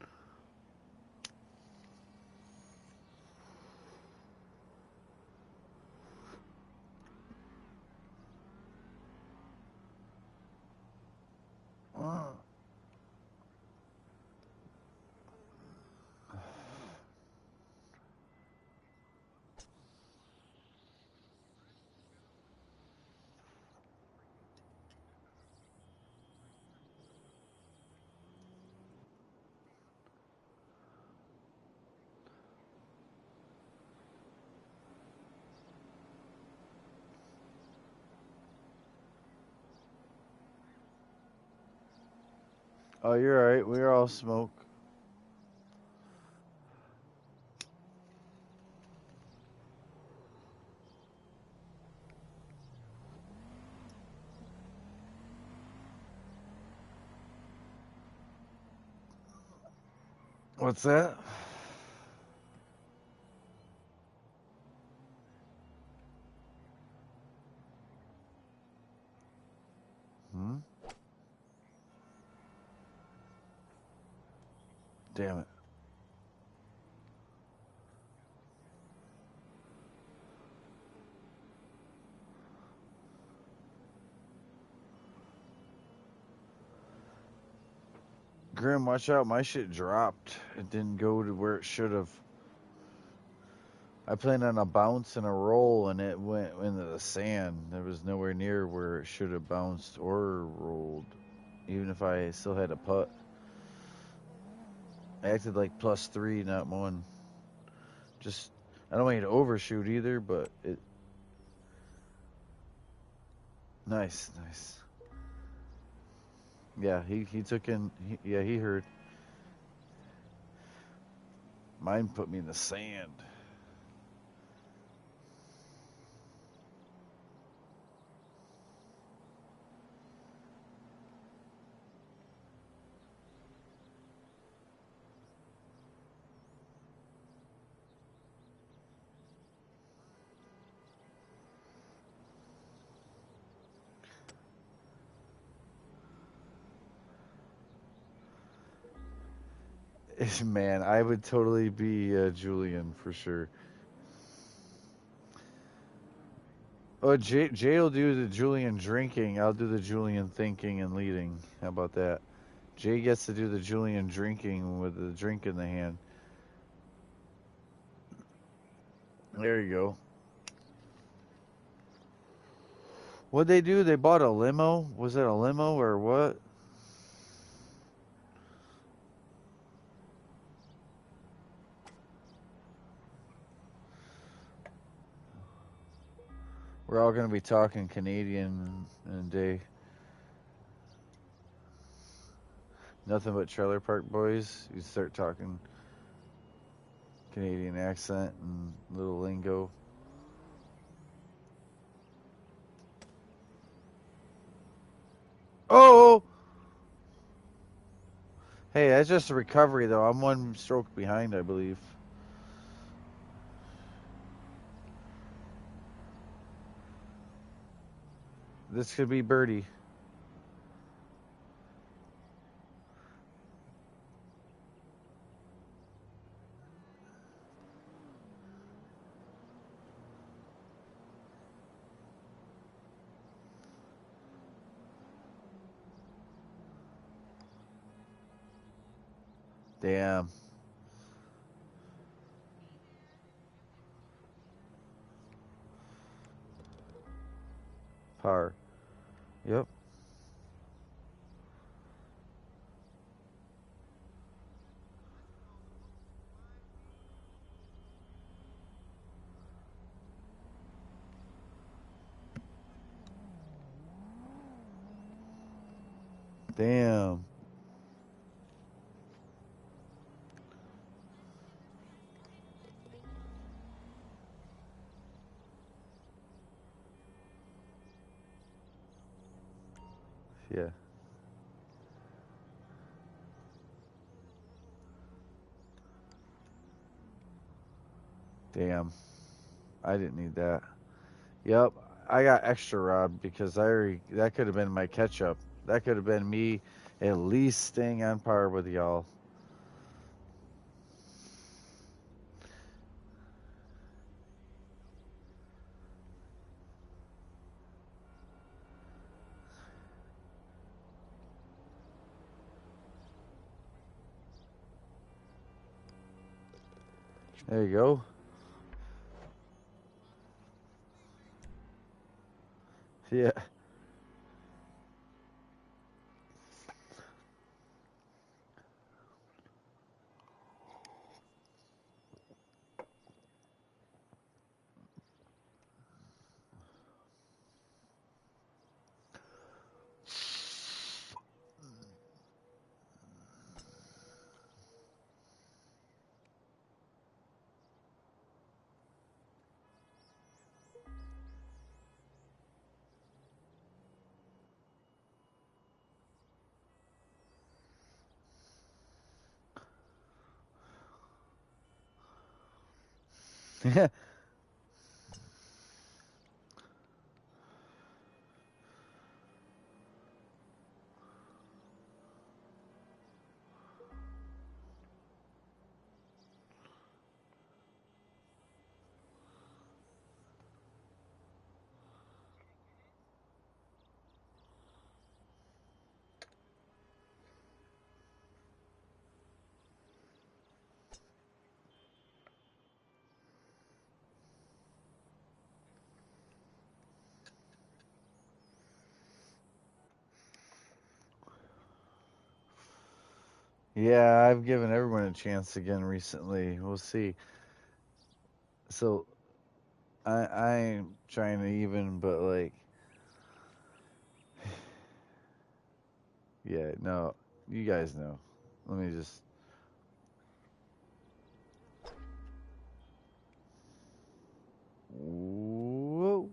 oh, you're all right. We're all smoke. What's that? Hmm? Damn it. Grim, watch out. My shit dropped. It didn't go to where it should have. I planned on a bounce and a roll, and it went into the sand. There was nowhere near where it should have bounced or rolled, even if I still had a putt. I acted like +3, not 1. Just, I don't want you to overshoot either, but it. Nice, nice. Yeah, he took in. Yeah, he heard. Mine put me in the sand. Man, I would totally be Julian for sure. Oh, Jay will do the Julian drinking. I'll do the Julian thinking and leading. How about that? Jay gets to do the Julian drinking with the drink in the hand. There you go. What'd they do? They bought a limo? Was it a limo or what? We're all going to be talking Canadian in a day. Nothing but Trailer Park Boys. You start talking Canadian accent and little lingo. Oh! Hey, that's just a recovery, though. I'm 1 stroke behind, I believe. This could be birdie. Damn. Par. Yep. Damn. Yeah. Damn. I didn't need that. Yep. I got extra robbed because that could have been my catch up. That could have been me at least staying on par with y'all. There you go. Yeah. Yeah, I've given everyone a chance again recently. We'll see. So I ain't trying to even, but like, yeah, no, you guys know. Let me just. Whoa.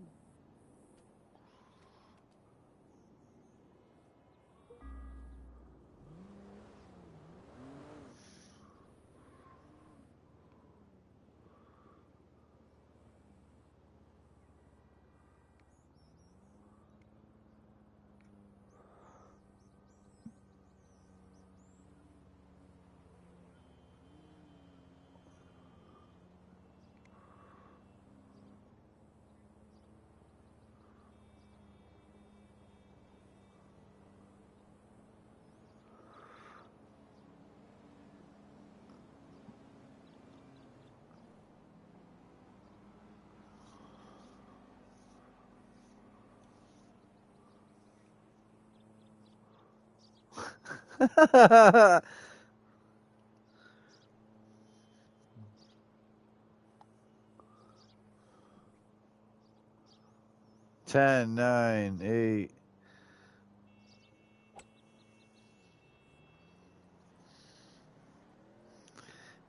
Ten, nine, 8.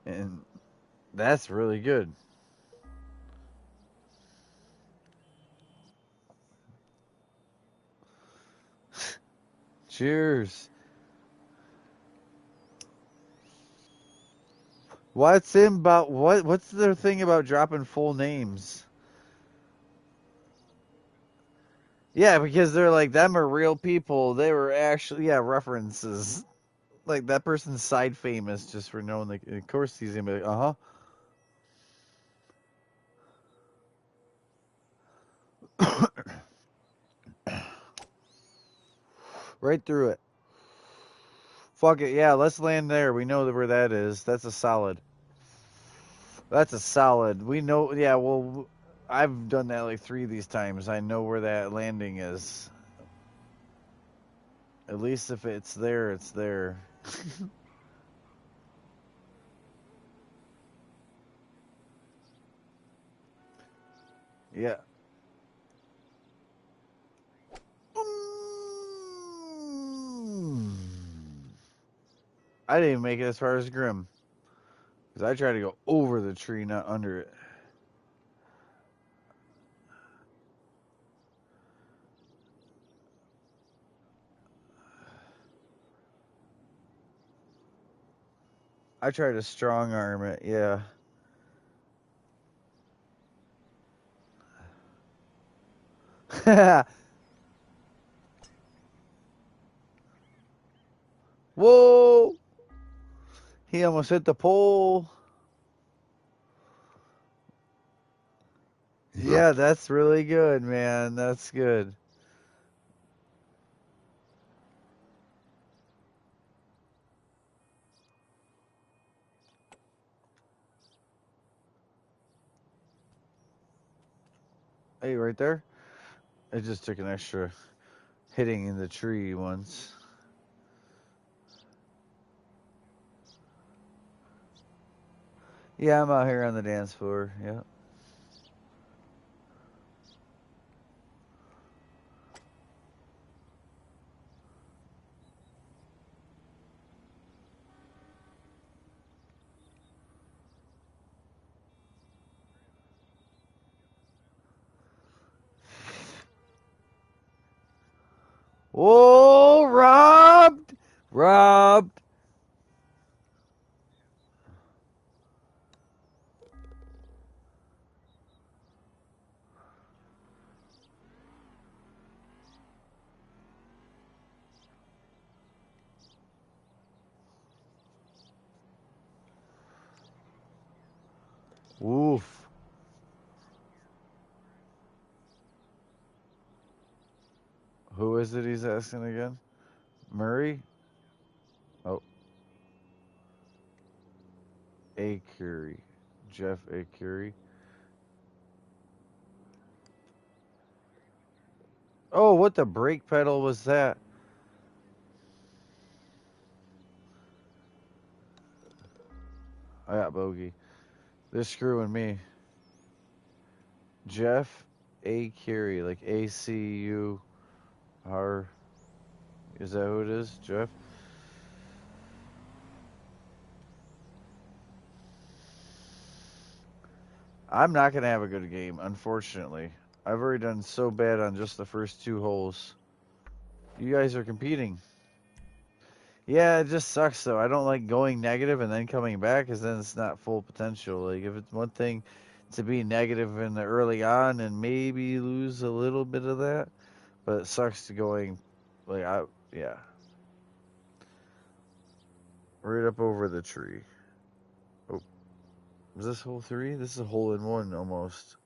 And that's really good. Cheers. What's their thing about dropping full names? Yeah, because they're like them are real people. They were actually references. Like that person's side famous just for knowing like of course he's gonna be like, right through it. Fuck it, yeah, let's land there. We know where that is. That's a solid. That's a solid. We know, yeah. Well, I've done that like 3 of these times. I know where that landing is. At least if it's there, it's there. Yeah. Mm. I didn't even make it as far as Grim because I tried to go over the tree, not under it. I tried to strong arm it. Yeah. Whoa! He almost hit the pole. Yeah, that's really good, man. That's good. Hey, right there. It just took an extra hitting in the tree once. Yeah, I'm out here on the dance floor. Yeah. Whoa, robbed! Robbed! Oof. Who is it he's asking again? Murray? Oh, A. Curie. Jeff A. Curie. Oh, what the brake pedal was that? I got bogey. They're screwing me. Jeff A. Curie, like ACUR. Is that who it is, Jeff? I'm not gonna have a good game, unfortunately. I've already done so bad on just the first two holes. You guys are competing. Yeah, it just sucks though. I don't like going negative and then coming back, because then it's not full potential. Like if it's one thing to be negative in the early on and maybe lose a little bit of that, but it sucks to going like yeah, right up over the tree. Oh, is this hole three? This is a hole in one almost.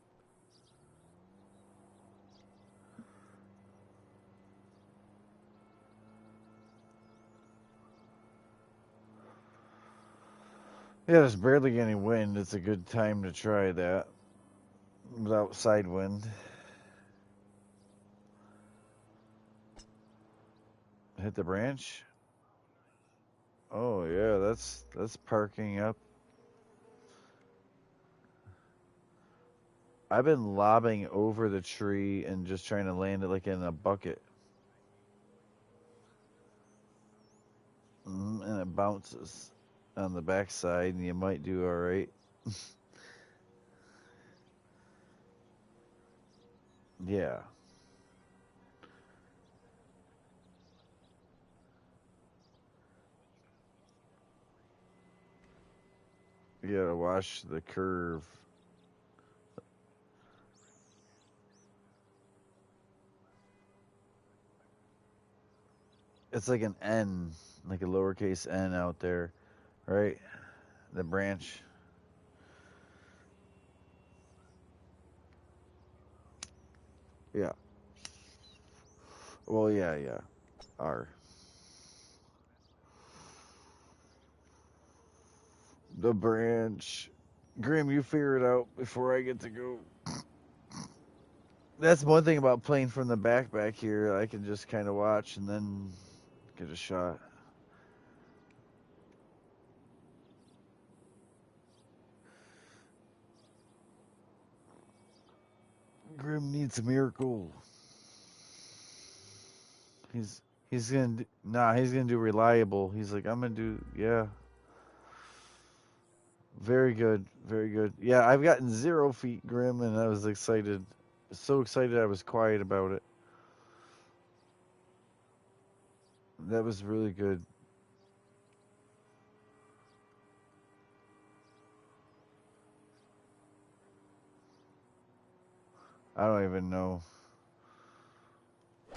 Yeah, there's barely any wind. It's a good time to try that without side wind. Hit the branch. Oh yeah, that's parking up. I've been lobbing over the tree and just trying to land it like in a bucket. And it bounces on the backside, and you might do all right. Yeah, you gotta watch the curve. It's like an N, like a lowercase n out there, right? The branch. Yeah. Well, yeah, yeah. R. The branch. Grim, you figure it out before I get to go. That's one thing about playing from the back here. I can just kind of watch and then get a shot. Grim needs a miracle. He's gonna do, nah. He's gonna do reliable. He's like, I'm gonna do, yeah. Very good, very good. Yeah, I've gotten 0 feet, Grim, and I was excited. So excited I was quiet about it. That was really good. I don't even know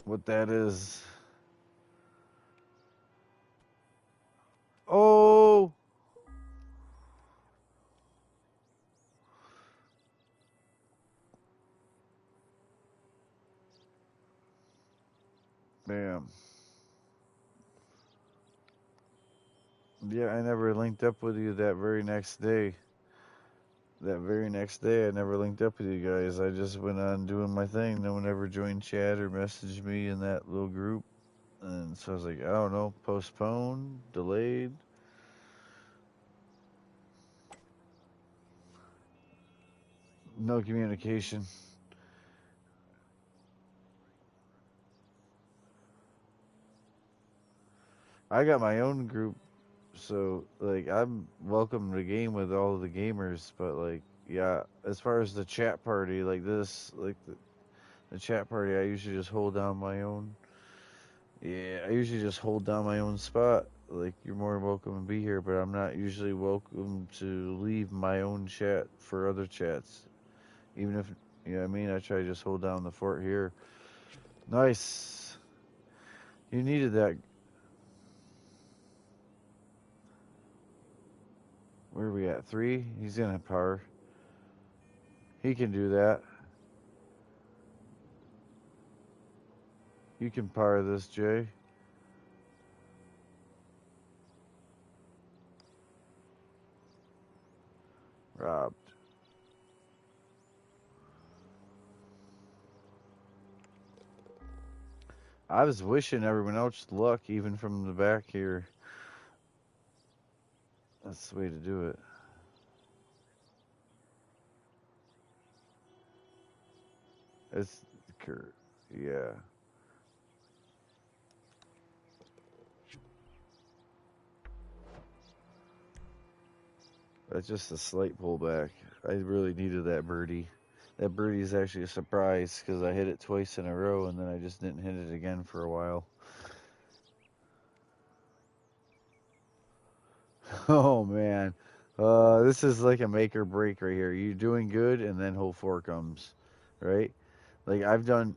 what that is. Oh, bam. Yeah, I never linked up with you that very next day. That very next day, I never linked up with you guys. I just went on doing my thing. No one ever joined chat or messaged me in that little group. And so I was like, I don't know, postponed, delayed. No communication. I got my own group, so like I'm welcome to game with all the gamers, but like yeah, as far as the chat party like this, like the chat party, I usually just hold down my own. Yeah, I usually just hold down my own spot. Like you're more than welcome to be here, but I'm not usually welcome to leave my own chat for other chats. Even if you know what I mean, I try to just hold down the fort here. Nice. You needed that. Where are we at? 3? He's gonna par. He can do that. You can par this, Jay. Robbed. I was wishing everyone else luck, even from the back here. That's the way to do it. It's, yeah. That's just a slight pullback. I really needed that birdie. That birdie is actually a surprise because I hit it twice in a row and then I just didn't hit it again for a while. Oh man, this is like a make or break right here. You're doing good and then hole four comes, right? Like I've done.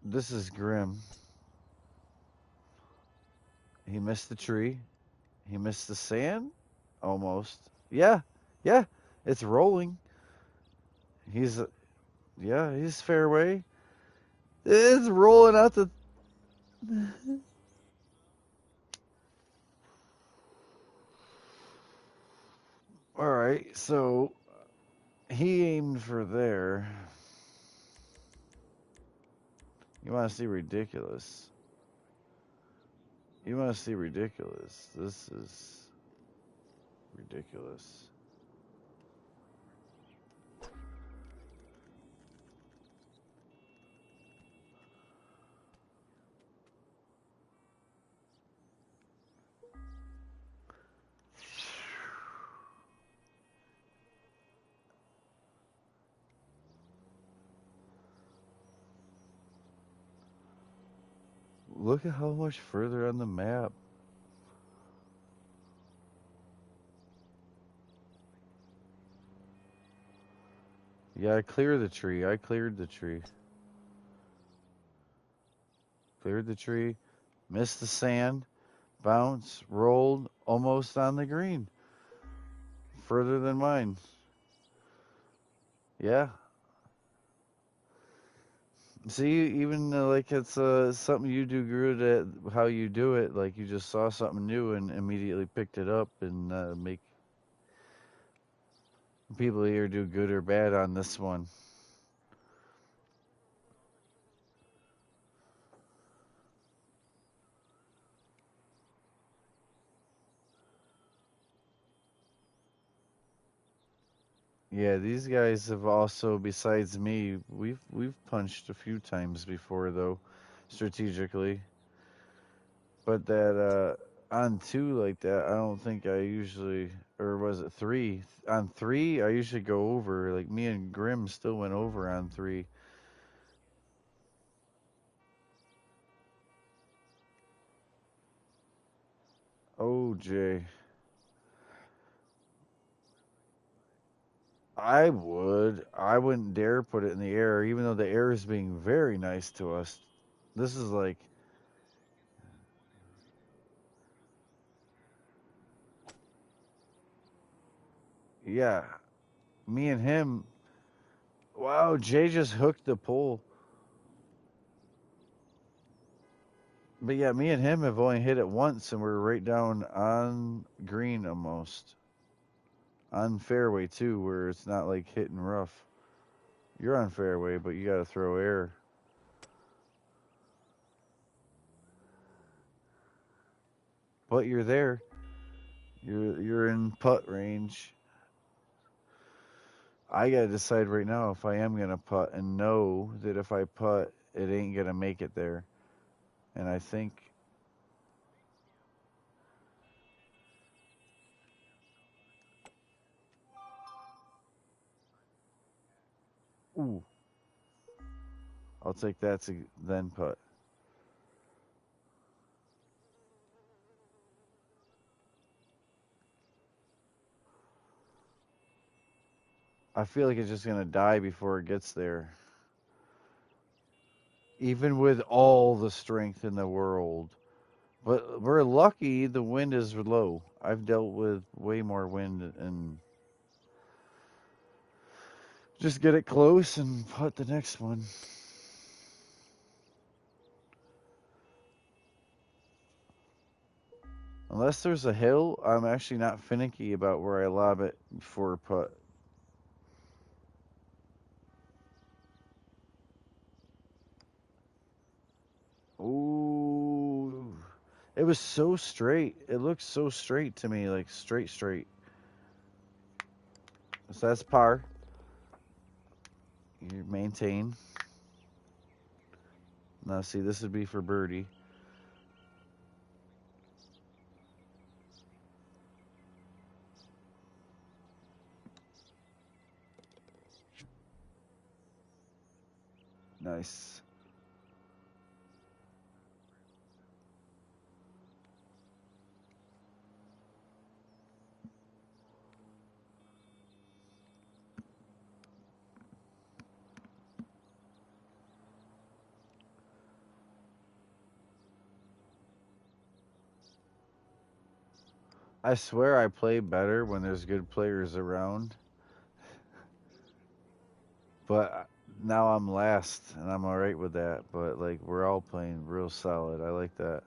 This is grim. He missed the tree. He missed the sand, almost. Yeah, yeah. It's rolling. He's yeah. He's fairway. It's rolling out the. All right, so he aimed for there. You want to see ridiculous? You want to see ridiculous? This is ridiculous. Look at how much further on the map. Yeah, I cleared the tree. I cleared the tree. Cleared the tree. Missed the sand. Bounce. Rolled. Almost on the green. Further than mine. Yeah. See, even like it's something you do good at how you do it. Like you just saw something new and immediately picked it up and make people here do good or bad on this one. Yeah, these guys have also, besides me, we've punched a few times before though, strategically. But that on two like that, I don't think I usually, or was it three? On three, I usually go over. Like me and Grim still went over on three. Oh, Jay. I would. I wouldn't dare put it in the air, even though the air is being very nice to us. This is like, yeah, me and him. Wow, Jay just hooked the pole. But yeah, me and him have only hit it once, and we're right down on green almost. On fairway, too, where it's not like hitting rough. You're on fairway, but you got to throw air. But you're there. You're in putt range. I got to decide right now if I am going to putt and know that if I putt, it ain't going to make it there. And I think, ooh, I'll take that to then putt. I feel like it's just going to die before it gets there. Even with all the strength in the world. But we're lucky the wind is low. I've dealt with way more wind and just get it close and putt the next one. Unless there's a hill, I'm actually not finicky about where I lob it for a putt. Ooh. It was so straight. It looked so straight to me, like straight, straight. So that's par. You maintain. Now see, this would be for birdie. Nice. I swear I play better when there's good players around. But now I'm last, and I'm all right with that. But like we're all playing real solid. I like that.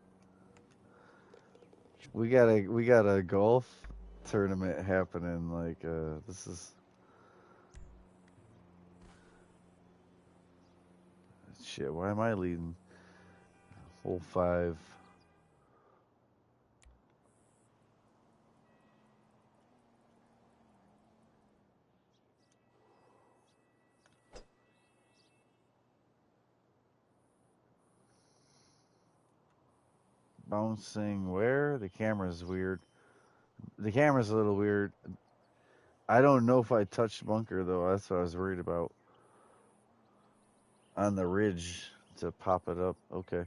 We got a golf tournament happening. Like this is shit. Why am I leading? Hole 5. Bouncing where? The camera's weird. The camera's a little weird. I don't know if I touched bunker though. That's what I was worried about. On the ridge to pop it up. Okay.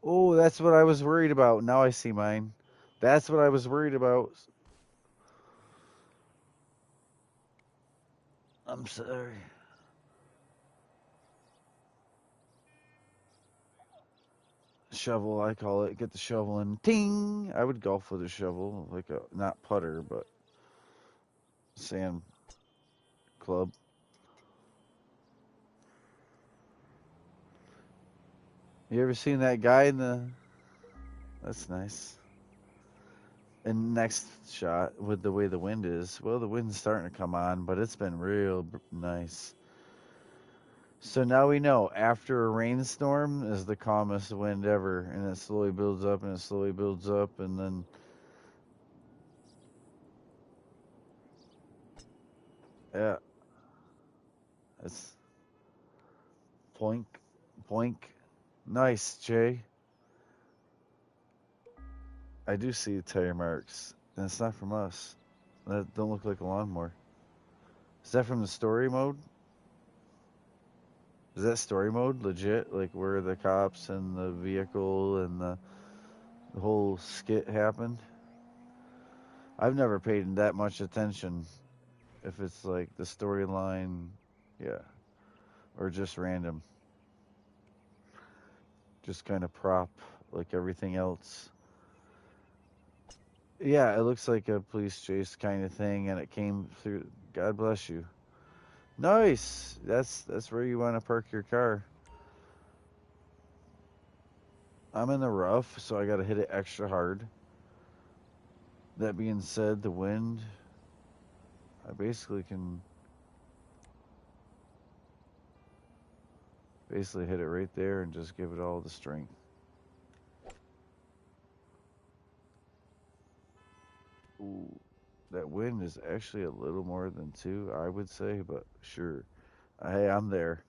Oh, that's what I was worried about. Now I see mine. That's what I was worried about. I'm sorry. Shovel, I call it. Get the shovel and ting. I would golf with a shovel, like a not putter, but sand club. You ever seen that guy in the? That's nice. And next shot with the way the wind is. Well, the wind's starting to come on, but it's been real nice. So now we know after a rainstorm is the calmest wind ever, and it slowly builds up and it slowly builds up, and then yeah, it's poink, poink. Nice, Jay. I do see the tire marks, and it's not from us. That don't look like a lawnmower. Is that from the story mode? Is that story mode legit? Like where the cops and the vehicle and the whole skit happened? I've never paid that much attention if it's like the storyline, yeah, or just random, just kind of prop like everything else. Yeah, it looks like a police chase kind of thing, and it came through. God bless you. Nice. That's where you want to park your car. I'm in the rough, so I got to hit it extra hard. That being said, the wind, I basically can basically hit it right there and just give it all the strength. Ooh, that wind is actually a little more than 2, I would say, but sure. Hey, I'm there.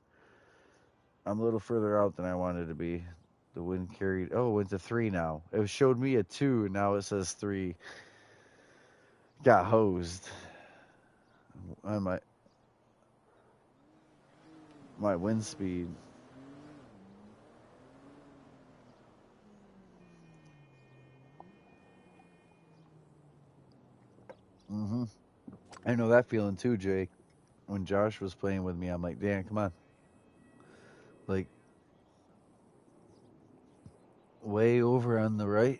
I'm a little further out than I wanted to be. The wind carried. Oh, it went to 3 now. It showed me a 2, and now it says 3. Got hosed on my wind speed. hmm I know that feeling too, Jay. When Josh was playing with me, I'm like, Dan, come on. Like, way over on the right.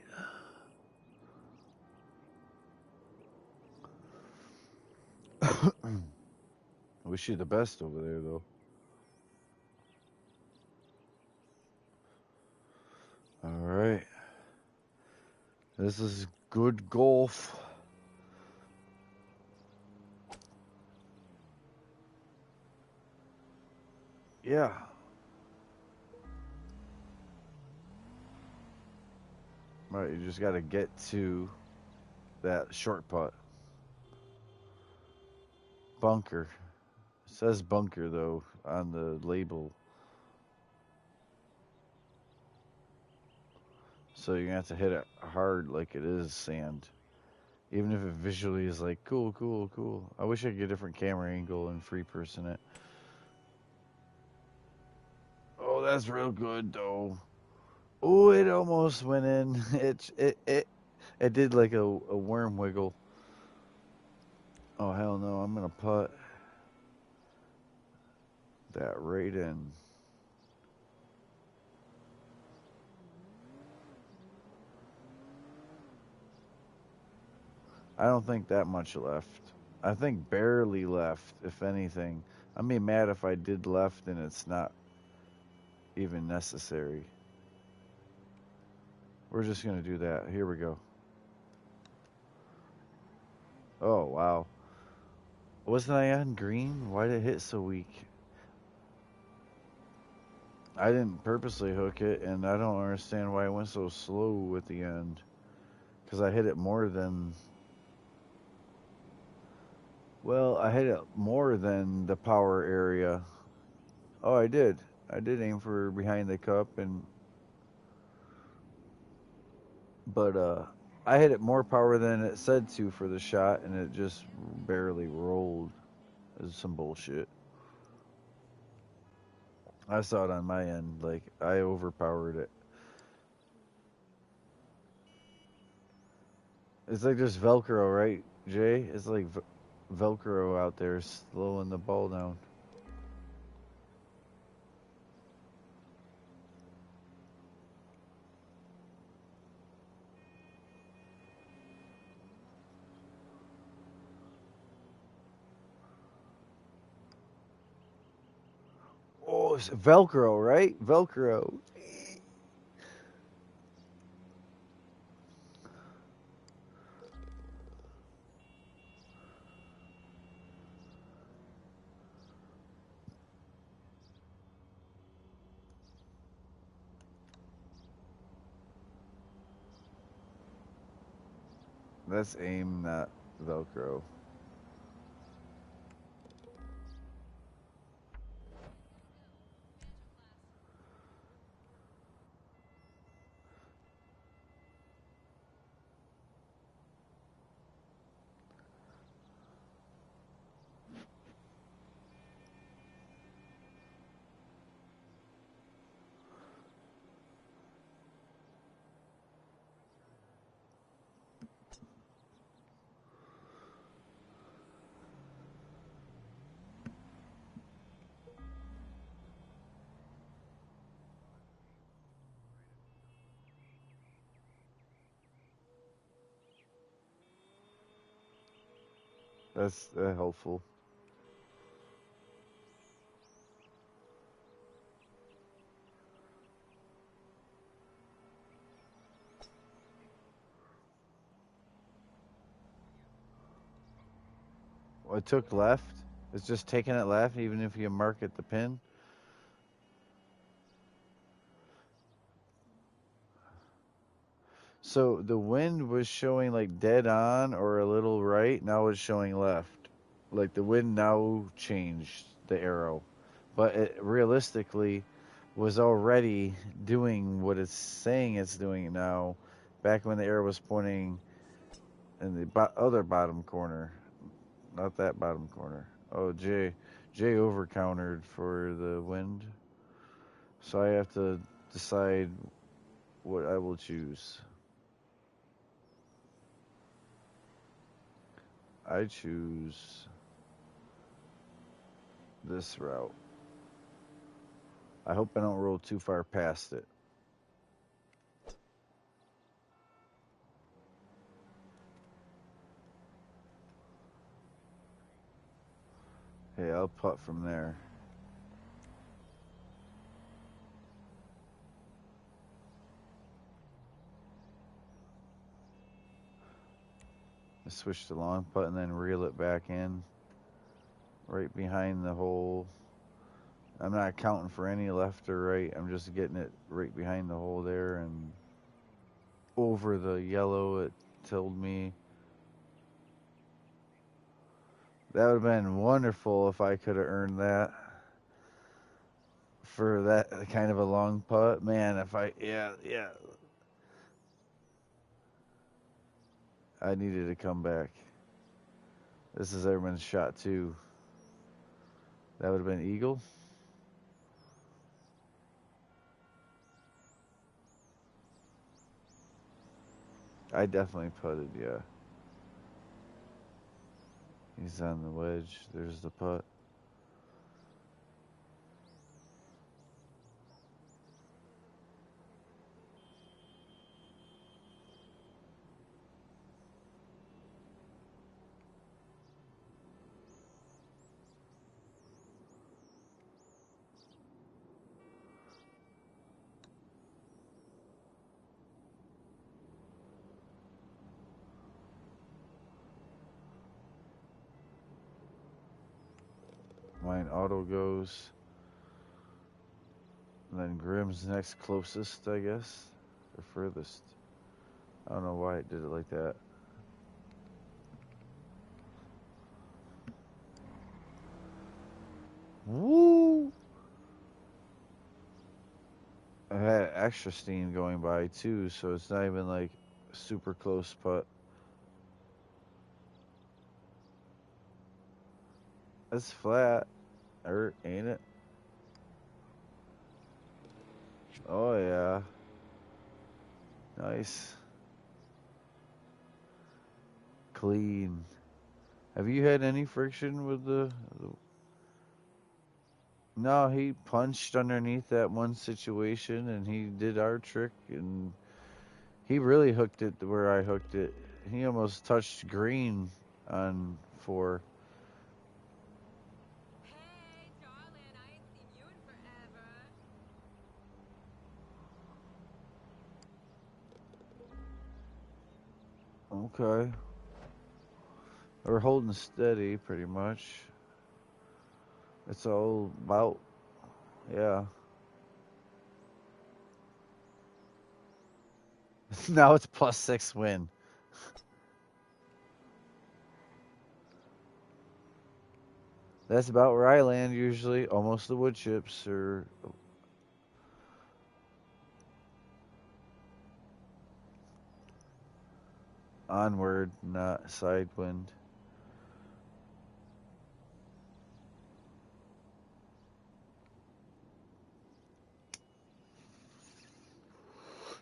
I wish you the best over there, though. All right. This is good golf. Yeah. Right, you just got to get to that short putt. Bunker. It says bunker, though, on the label. So you're going to have to hit it hard like it is sand. Even if it visually is like, cool, cool, cool. I wish I could get a different camera angle and free person it. Oh, that's real good, though. Oh, it almost went in. It did like a worm wiggle. Oh, hell no. I'm going to put that right in. I don't think that much left. I think barely left, if anything. I'd be mad if I did left and it's not even necessary. We're just going to do that. Here we go. Oh, wow. Wasn't I on green? Why did it hit so weak? I didn't purposely hook it, and I don't understand why it went so slow at the end. Because I hit it more than... Well, I hit it more than the power area. Oh, I did. I did aim for behind the cup, but I hit it more power than it said to for the shot, and it just barely rolled. It's some bullshit. I saw it on my end. Like, I overpowered it. It's like just Velcro, right, Jay? It's like Velcro out there slowing the ball down. Oh, it's Velcro, right? Velcro. That's aim, not Velcro. That's helpful. Well, it took left. It's just taking it left, even if you mark it the pin. So the wind was showing like dead on or a little right. Now it's showing left. Like the wind now changed the arrow, but it realistically was already doing what it's saying it's doing now. Back when the arrow was pointing in the other bottom corner, not that bottom corner. Oh, Jay over countered for the wind, so I have to decide what I will choose. I choose this route. I hope I don't roll too far past it. Hey, I'll putt from there. I switch to long putt and then reel it back in right behind the hole. I'm not counting for any left or right. I'm just getting it right behind the hole there, and over the yellow, it told me. That would have been wonderful if I could have earned that for that kind of a long putt. Man, if I, yeah, I needed to come back. This is everyone's shot too. That would have been eagle. I definitely putted, yeah. He's on the wedge. There's the putt. Mine auto goes. And then Grimm's next closest, I guess. Or furthest. I don't know why it did it like that. Woo! I had extra steam going by too, so it's not even like super close putt. It's flat, or ain't it? Oh yeah, nice, clean. Have you had any friction with the? No, he punched underneath that one situation, and he did our trick, and he really hooked it to where I hooked it. He almost touched green on 4. Hey, darling, I ain't seen you in forever. Okay, we're holding steady pretty much. It's all about, yeah. Now it's +6 win. That's about where I land usually. Almost the wood chips or onward, not side wind.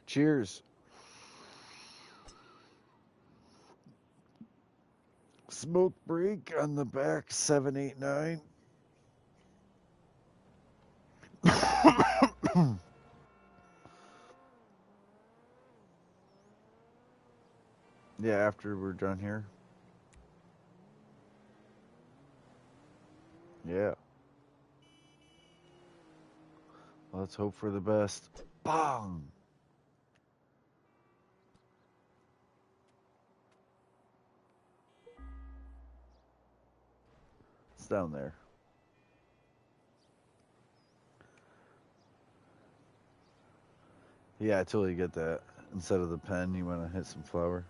Cheers. Smoke break on the back, 789. Yeah, after we're done here. Yeah. Let's hope for the best. Bong! It's down there. Yeah, I totally get that. Instead of the pen, you want to hit some flower.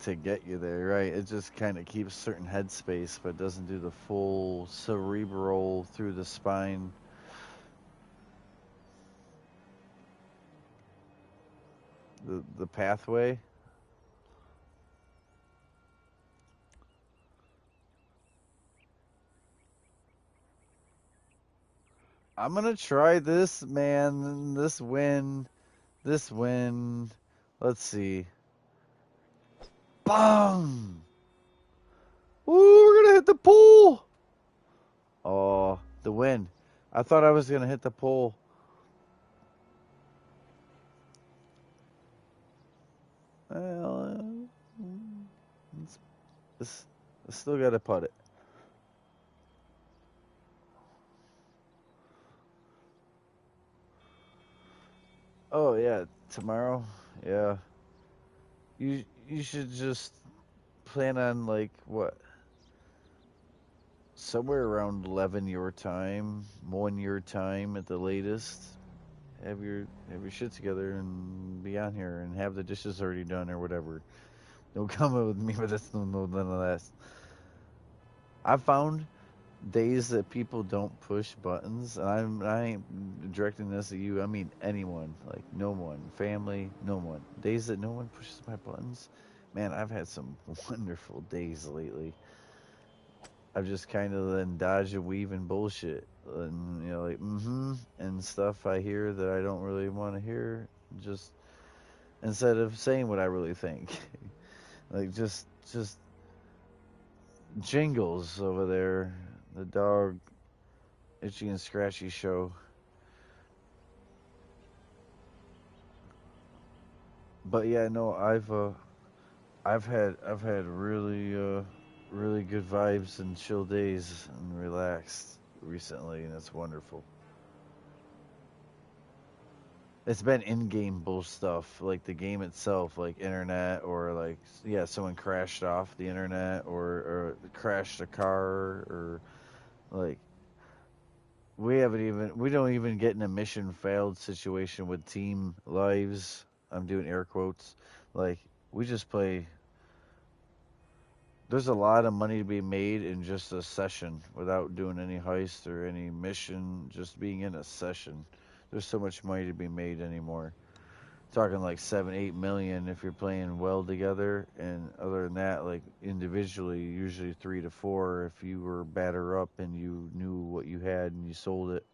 To get you there, right? It just kind of keeps certain headspace, but doesn't do the full cerebral through the spine. The pathway. I'm gonna try this, man. This win. This win. Let's see. Bong! Ooh, we're gonna hit the pool. Oh, the win. I thought I was gonna hit the pole. Well, it's, I still gotta putt it. Oh yeah, tomorrow. Yeah, you should just plan on like what, somewhere around 11 your time, 1 your time at the latest. Have your shit together and be on here and have the dishes already done or whatever. Don't come with me with this, none of that. I've found days that people don't push buttons, and I ain't directing this at you. I mean anyone, like no one, family, no one. Days that no one pushes my buttons. Man, I've had some wonderful days lately. I've just kind of then dodge and weave and bullshit, and like and stuff I hear that I don't really want to hear. Just instead of saying what I really think, like just jingles over there. The dog itchy and scratchy show. But yeah, no, I've had really really good vibes and chill days and relaxed recently, and it's wonderful. It's been in-game bull stuff, like the game itself, like internet or like yeah, someone crashed off the internet or crashed a car or like we don't even get in a mission failed situation with team lives. I'm doing air quotes. Like we just play. There's a lot of money to be made in just a session without doing any heist or any mission, just being in a session. There's so much money to be made anymore. Talking like 7, 8 million if you're playing well together, and other than that, like individually, usually 3 to 4 if you were batter up and you knew what you had and you sold it.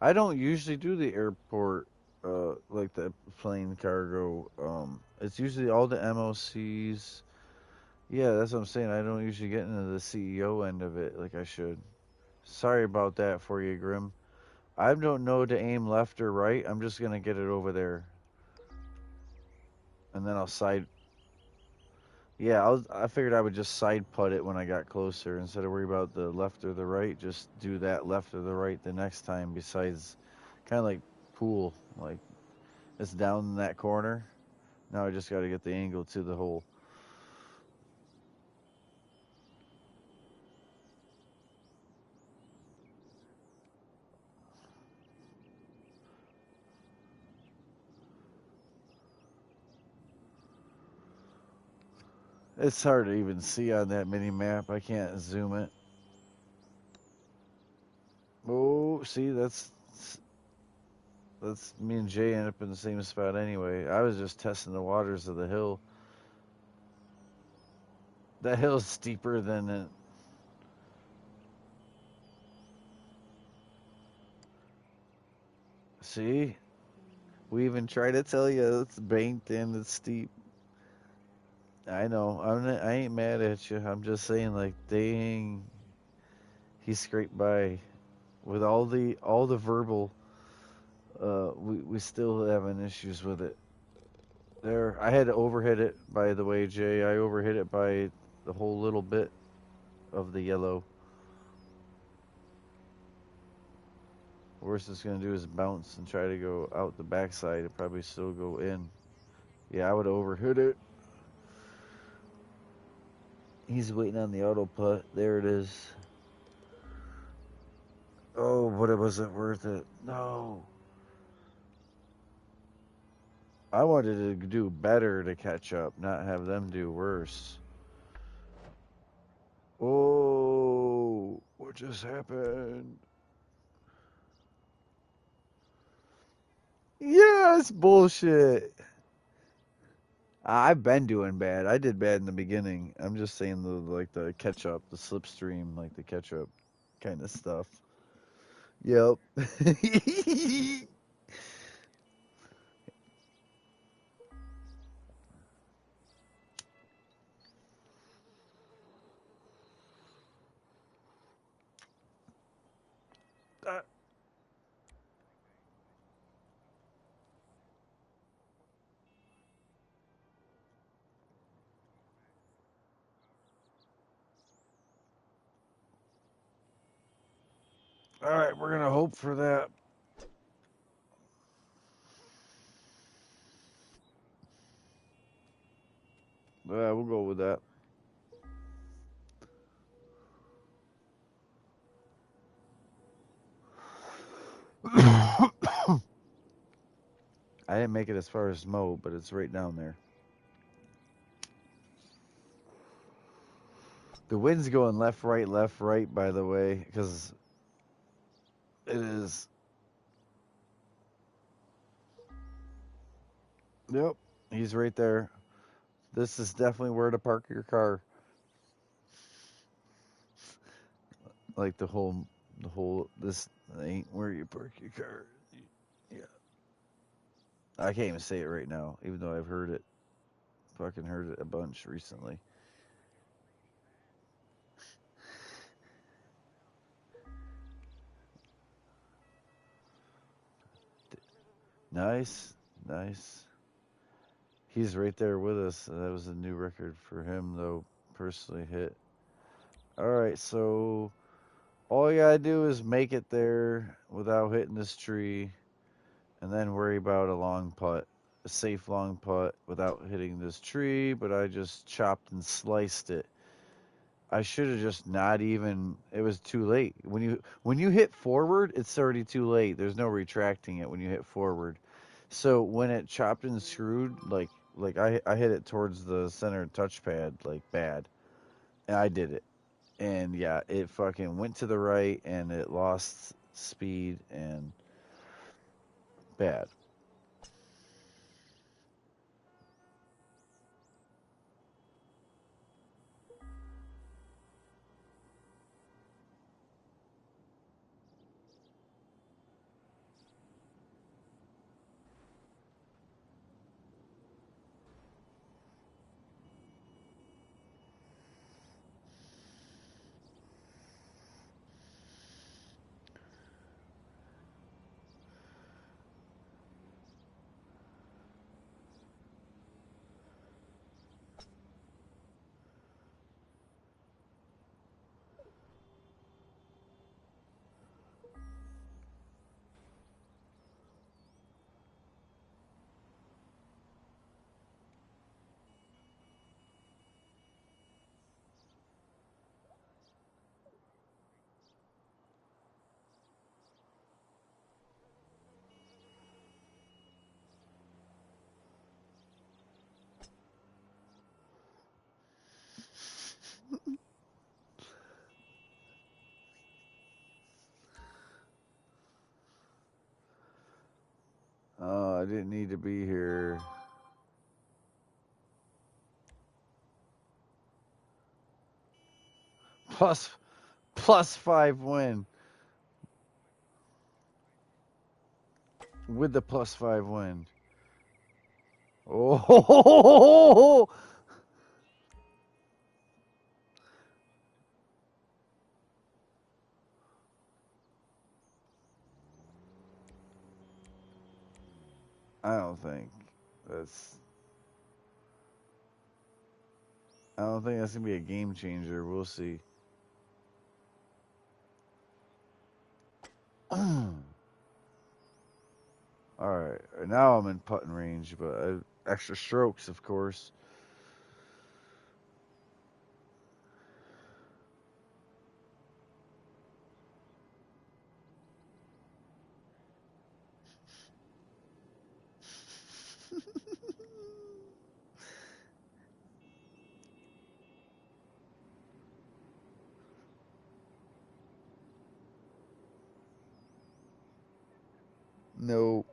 I don't usually do the airport, like the plane cargo. It's usually all the MOCs. Yeah, that's what I'm saying. I don't usually get into the CEO end of it like I should. Sorry about that for you, Grim. I don't know to aim left or right. I'm just gonna get it over there, and then I'll side. Yeah, I figured I would just side putt it when I got closer instead of worry about the left or the right. Just do that left or the right the next time. Besides, kind of like pool, like it's down in that corner. Now I just got to get the angle to the hole. It's hard to even see on that mini map. I can't zoom it. Oh, see, that's me and Jay end up in the same spot anyway. I was just testing the waters of the hill. That hill's steeper than it. See, we even try to tell you it's banked and it's steep. I know. I ain't mad at you. I'm just saying, like, dang, he scraped by with all the verbal. We still having issues with it. There, I had to overhit it. By the way, Jay, I overhit it by the whole little bit of the yellow. Worst it's gonna do is bounce and try to go out the backside. It probably still go in. Yeah, I would have overhit it. He's waiting on the auto putt. There it is. Oh, but it wasn't worth it. No. I wanted to do better to catch up, not have them do worse. Oh, what just happened? Yes, bullshit. I've been doing bad. I did bad in the beginning. I'm just saying the catch up, the slipstream, like the catch up kind of stuff. Yep. Uh, all right, we're gonna hope for that. Yeah, we'll go with that. I didn't make it as far as Mo, but it's right down there. The wind's going left, right, by the way, because it is. Yep, he's right there. This is definitely where to park your car. Like this ain't where you park your car. Yeah. I can't even say it right now, even though I've heard it. Fucking heard it a bunch recently. Nice, nice. He's right there with us. That was a new record for him, though. Personally hit. All right, so all you gotta do is make it there without hitting this tree, and then worry about a long putt, a safe long putt without hitting this tree. But I just chopped and sliced it. I should have just not even. It was too late. When you hit forward, it's already too late. There's no retracting it when you hit forward. So when it chopped and screwed, like I hit it towards the center touchpad like bad, and I did it. And yeah, it fucking went to the right and it lost speed and bad. Oh, I didn't need to be here. Plus +5 win with the +5 win. Oh, I don't think that's. I don't think that's gonna be a game changer. We'll see. All right, now I'm in putting range, but extra strokes, of course. No.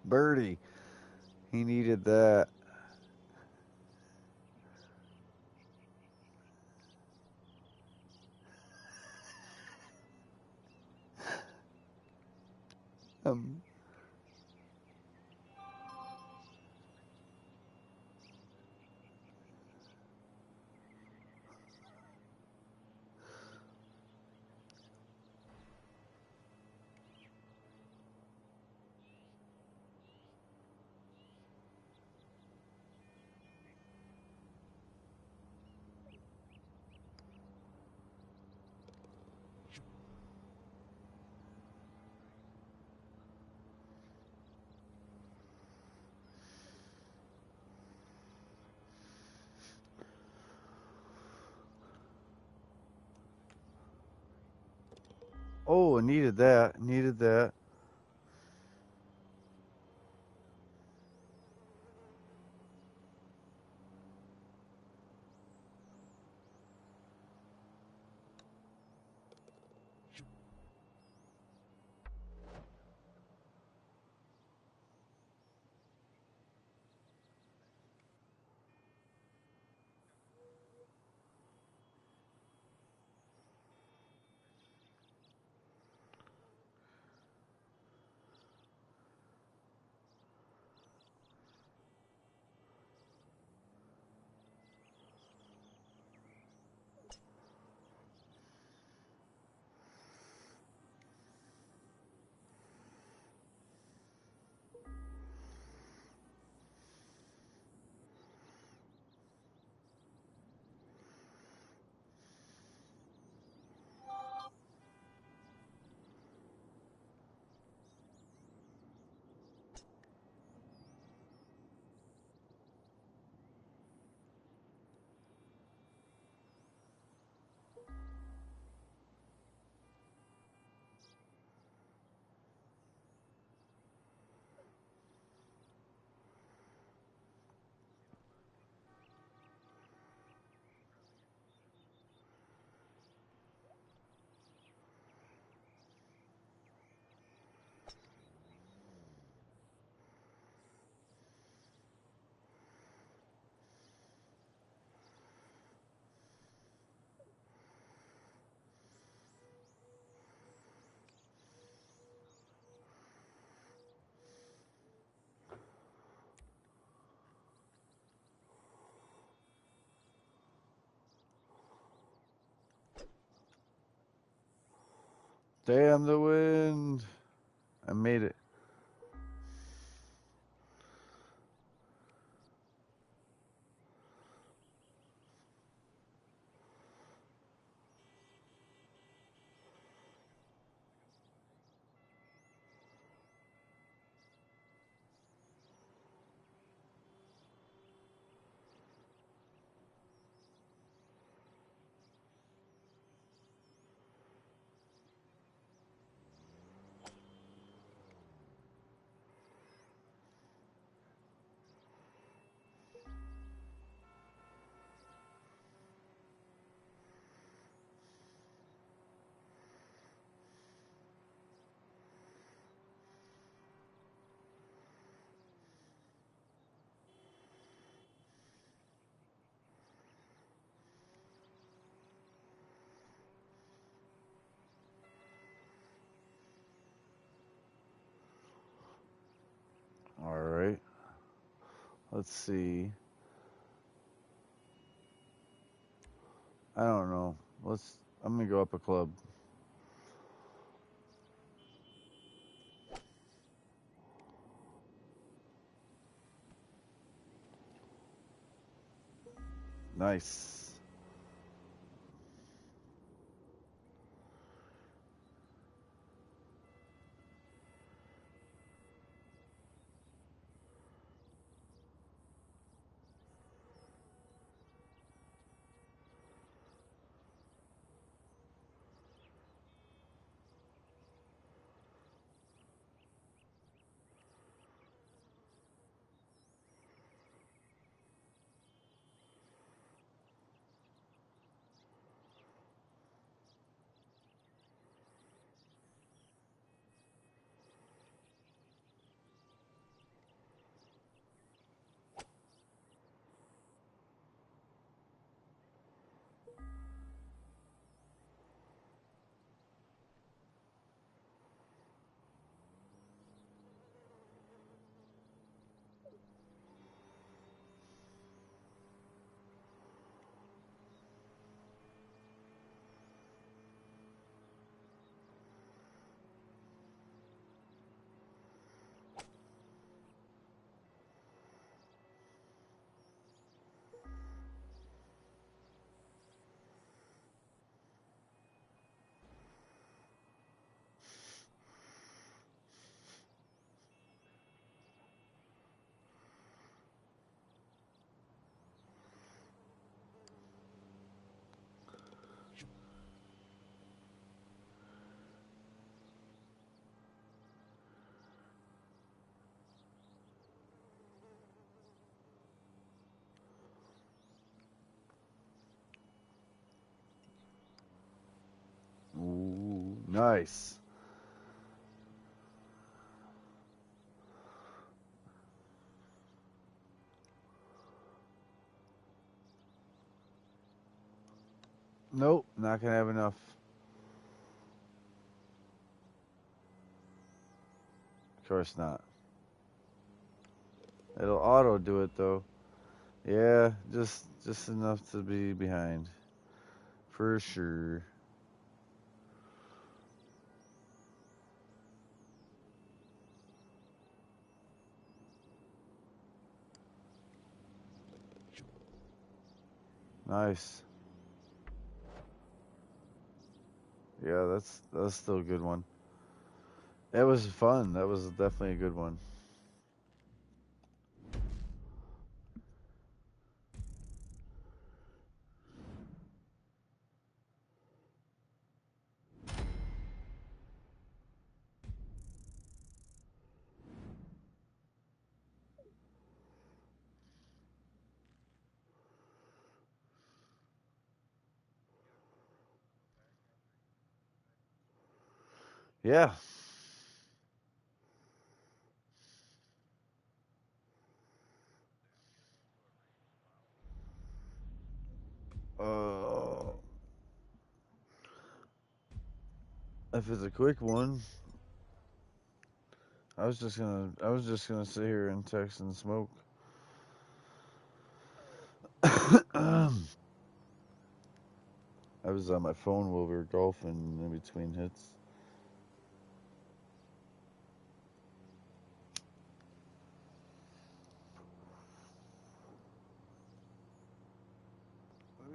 Birdie. He needed that. Um, Oh, needed that. Needed that. Damn the wind. I made it. All right. Let's see. I don't know. I'm gonna go up a club. Nice. Nice. Nope, not gonna have enough. Of course not. It'll auto do it though. Yeah, just enough to be behind. For sure. Nice. Yeah, that's still a good one. It was fun. That was definitely a good one. Yeah. Uh, if it's a quick one, I was just gonna sit here and text and smoke. I was on my phone while we were golfing in between hits.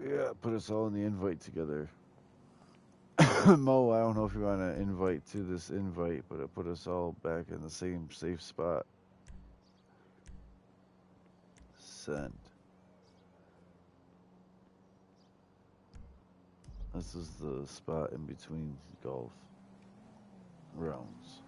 Yeah, put us all in the invite together. Mo, I don't know if you want to invite to this invite, but it put us all back in the same safe spot. Send. This is the spot in between golf rounds.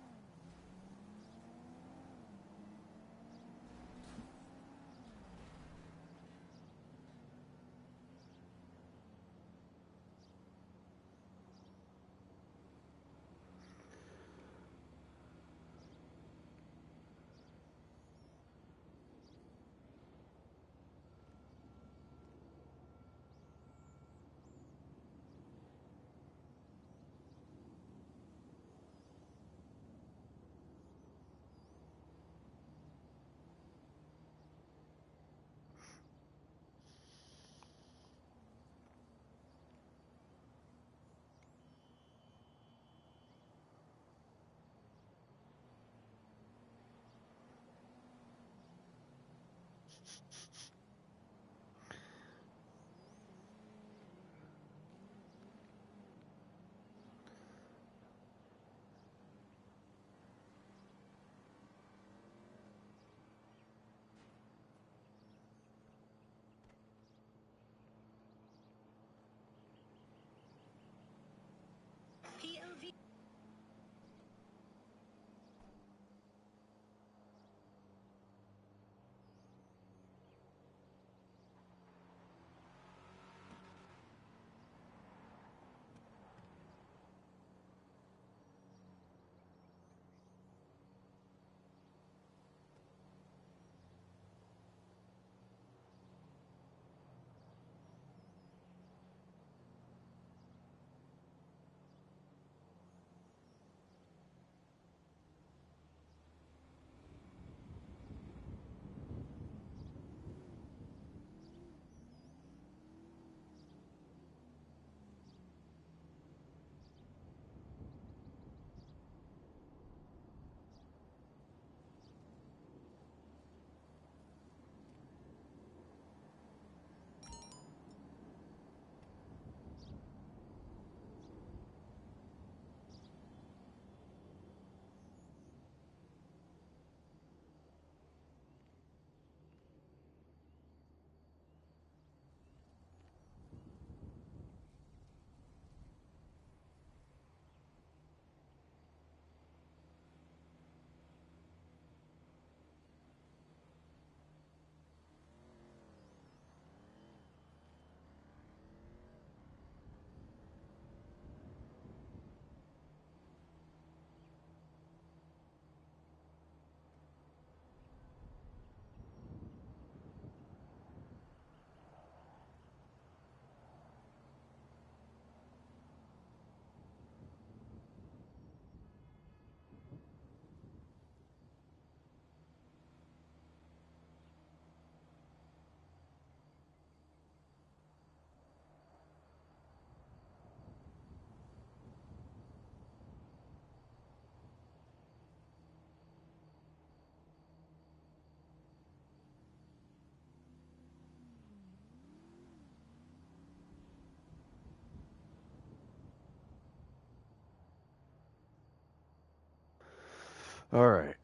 All right.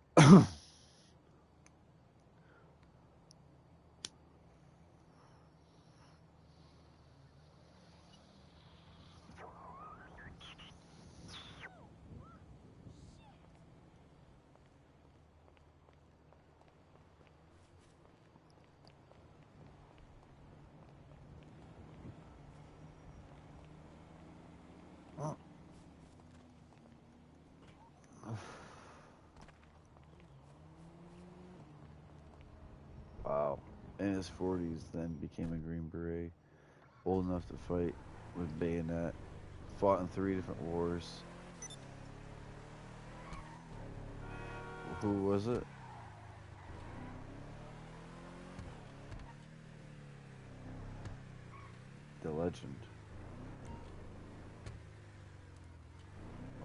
Wow. In his 40s, then became a Green Beret. Old enough to fight with bayonet. Fought in 3 different wars. Who was it? The legend.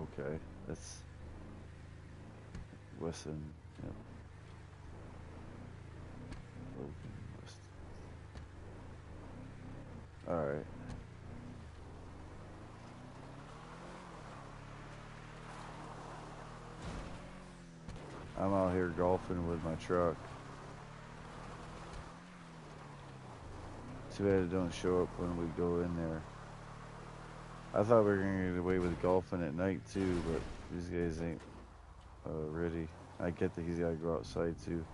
Okay. That's Wesson. Yep. Logan West. Alright. I'm out here golfing with my truck. Too bad it don't show up when we go in there. I thought we were gonna get away with golfing at night too, but these guys ain't ready. I get that he's gotta go outside too.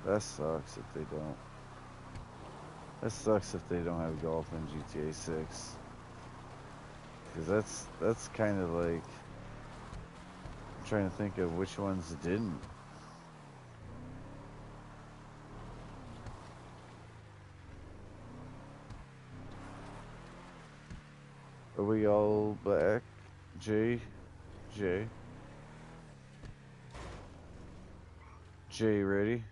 That sucks if they don't. That sucks if they don't have golf in GTA 6. Cause that's kind of like I'm trying to think of which ones didn't. Are we all back? J, J, J, ready?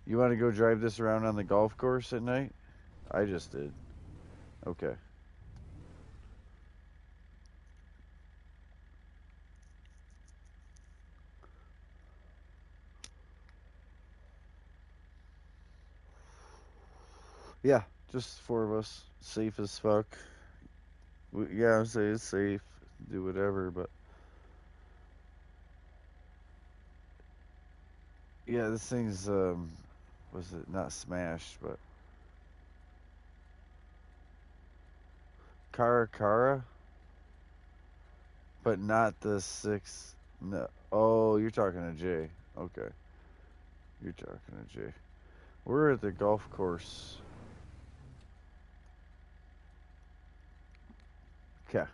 You want to go drive this around on the golf course at night? I just did. Okay. Yeah, just 4 of us. Safe as fuck. Yeah, I'd say it's safe. Do whatever, but yeah, this thing's was it not smashed, but Cara, but not the 6. No. Oh, you're talking to Jay. Okay, you're talking to Jay. We're at the golf course. Okay,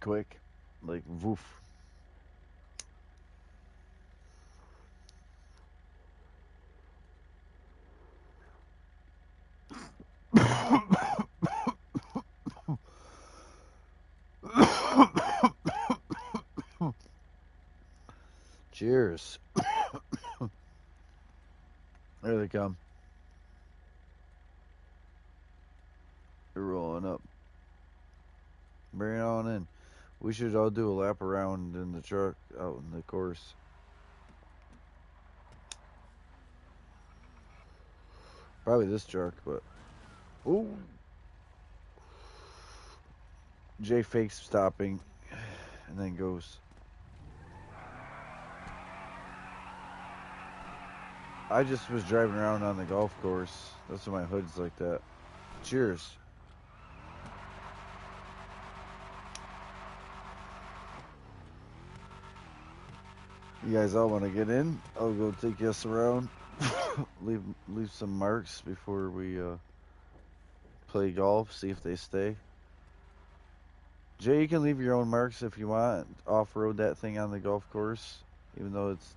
quick, like woof. Cheers. There they come. They're rolling up. Bring it on in. We should all do a lap around in the truck out in the course. Probably this truck, but ooh. Jay fakes stopping and then goes. I just was driving around on the golf course. That's why my hood's like that. Cheers. You guys all want to get in? I'll go take us around. leave some marks before we play golf. See if they stay. Jay, you can leave your own marks if you want. Off-road that thing on the golf course, even though it's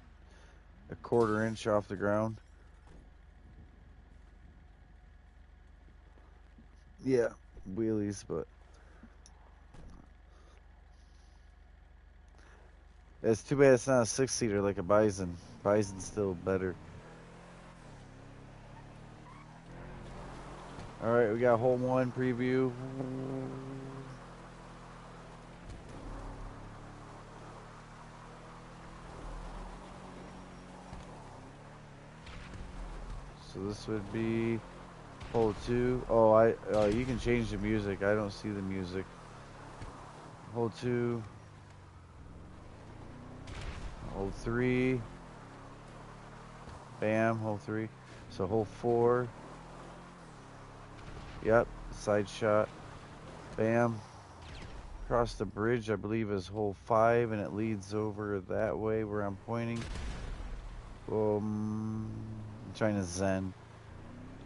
a 1/4 inch off the ground. Yeah, wheelies, but it's too bad it's not a 6-seater like a Bison. Bison's still better. All right, we got hole one preview. So this would be hole two. Oh, you can change the music. I don't see the music. Hole two. Hole three. Bam, hole three. So hole four. Yep, side shot. Bam. Across the bridge, I believe, is hole five, and it leads over that way where I'm pointing. I'm trying to zen.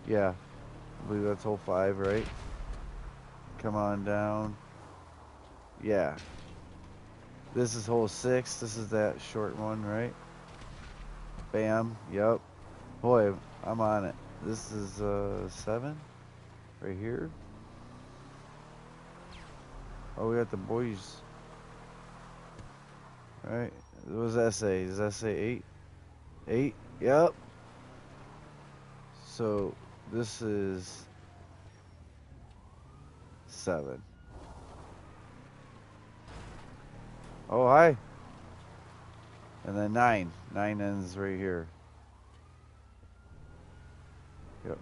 Yeah, I believe that's hole five, right? Come on down. Yeah. This is hole six. This is that short one, right? Bam. Yep. Boy, I'm on it. This is seven right here. Oh, we got the boys. All right. What does that say? Does that say eight? Eight? Yep. So this is seven. Oh, hi. And then nine. Nine ends right here. Yep.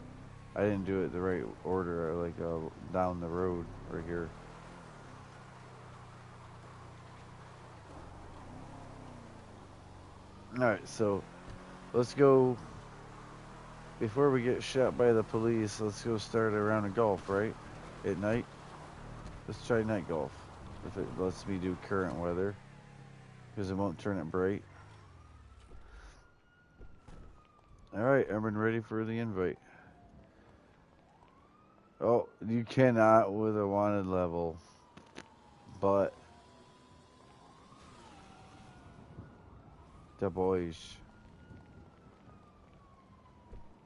I didn't do it the right order. Like down the road right here. All right. So let's go. Before we get shot by the police, let's go start a round of golf, right? At night. Let's try night golf. If it lets me do current weather. Because it won't turn it bright. Alright, everyone ready for the invite. Oh, you cannot with a wanted level. But the boys.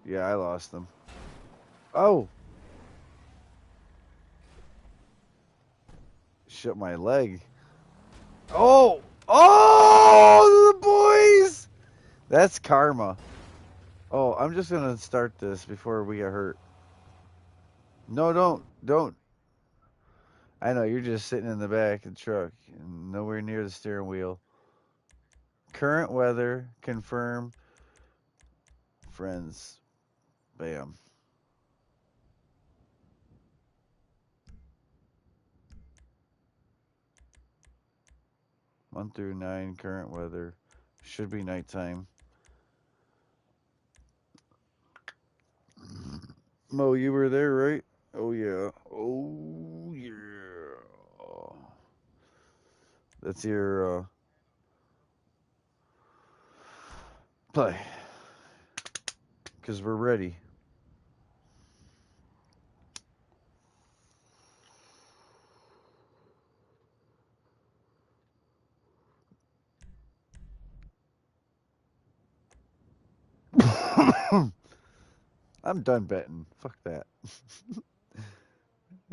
Yeah, I lost them. Oh! Shut my leg. Oh! Oh! The boys! That's karma. Oh, I'm just gonna start this before we get hurt. No, don't. I know, you're just sitting in the back of the truck, nowhere near the steering wheel. Current weather, confirm, friends. Bam. 1 through 9, current weather. Should be nighttime. Mo, you were there, right? Oh, yeah. Oh, yeah. That's your play. Because we're ready. I'm done betting. Fuck that.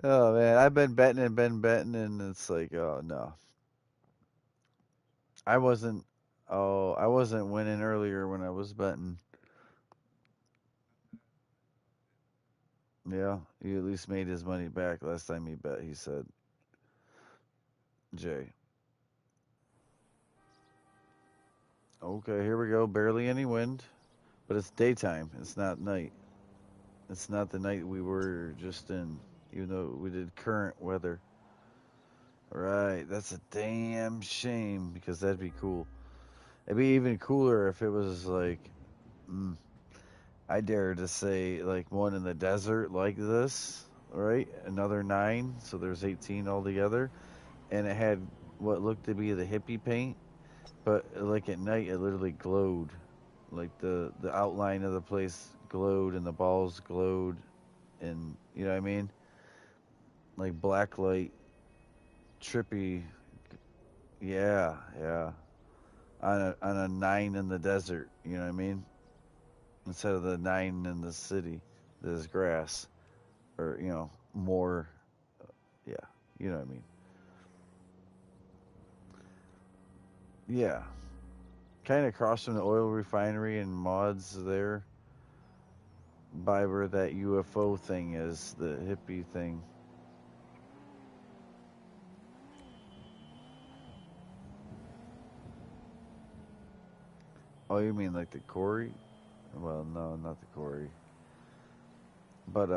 Oh, man. I've been betting and it's like, oh, no. I wasn't. Oh, I wasn't winning earlier when I was betting. Yeah, he at least made his money back last time he bet, he said. Jay. Okay, here we go. Barely any wind, but it's daytime. It's not night. It's not the night we were just in, even though we did current weather. Right, that's a damn shame because that'd be cool. It'd be even cooler if it was like, mm, I dare to say, like one in the desert like this, right? Another 9, so there's 18 altogether. And it had what looked to be the hippie paint, but like at night it literally glowed. Like the outline of the place glowed and the balls glowed, and you know what I mean? Like black light, trippy. Yeah, yeah. On a 9 in the desert, you know what I mean? Instead of the 9 in the city, there's grass, or more. Yeah, you know what I mean? Yeah, kind of across from the oil refinery and mods there. by where that UFO thing is, the hippie thing. Oh, you mean like the quarry? Well, no, not the quarry. But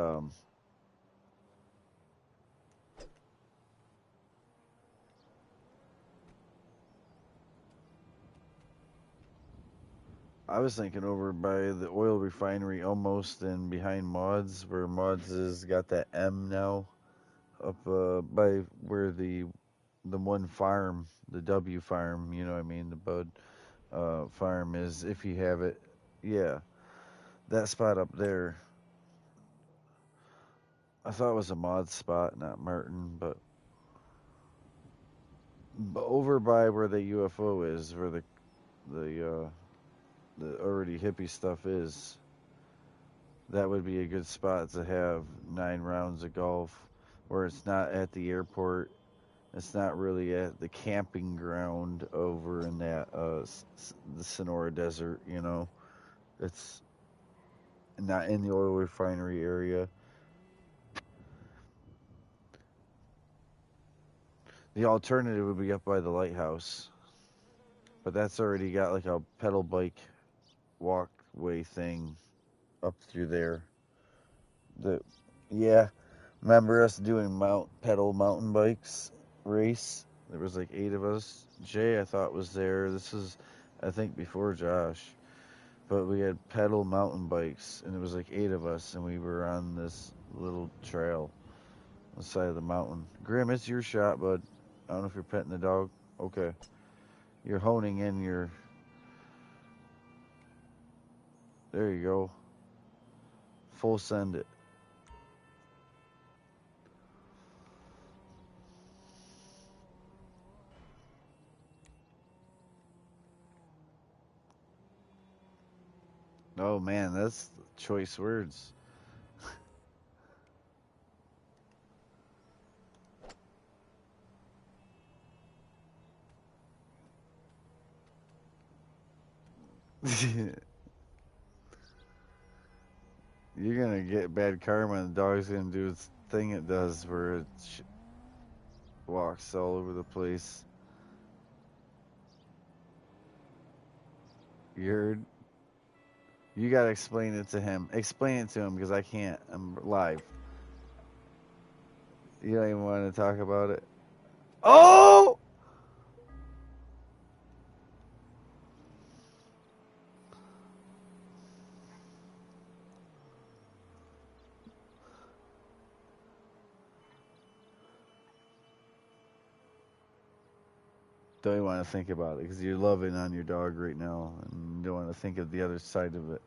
I was thinking over by the oil refinery, almost, and behind Maud's, where Maud's has got that M now, up by where the one farm, the W farm, you know what I mean, the Bud farm is, if you have it. Yeah, that spot up there. I thought it was a Maud's spot, not Martin, but over by where the UFO is, where the already hippie stuff is, that would be a good spot to have 9 rounds of golf, where it's not at the airport. It's not really at the camping ground over in that the Sonora Desert. You know, it's not in the oil refinery area. The alternative would be up by the lighthouse, but that's already got like a pedal bike walkway thing up through there. The Yeah, remember us doing pedal mountain bikes race? There was like 8 of us. Jay, I thought, was there. This is, I think, before Josh. But we had pedal mountain bikes, and it was like 8 of us, and we were on this little trail on the side of the mountain. Grim, it's your shot, bud. I don't know if you're petting the dog. Okay. You're honing in your. There you go. Full send it. Oh man, that's choice words. You're gonna get bad karma, and the dog's gonna do its thing it does, where it walks all over the place. You're You gotta explain it to him. Explain it to him, because I can't. I'm live. You don't even want to talk about it. Oh! Don't even want to think about it, because you're loving on your dog right now, and you don't want to think of the other side of it.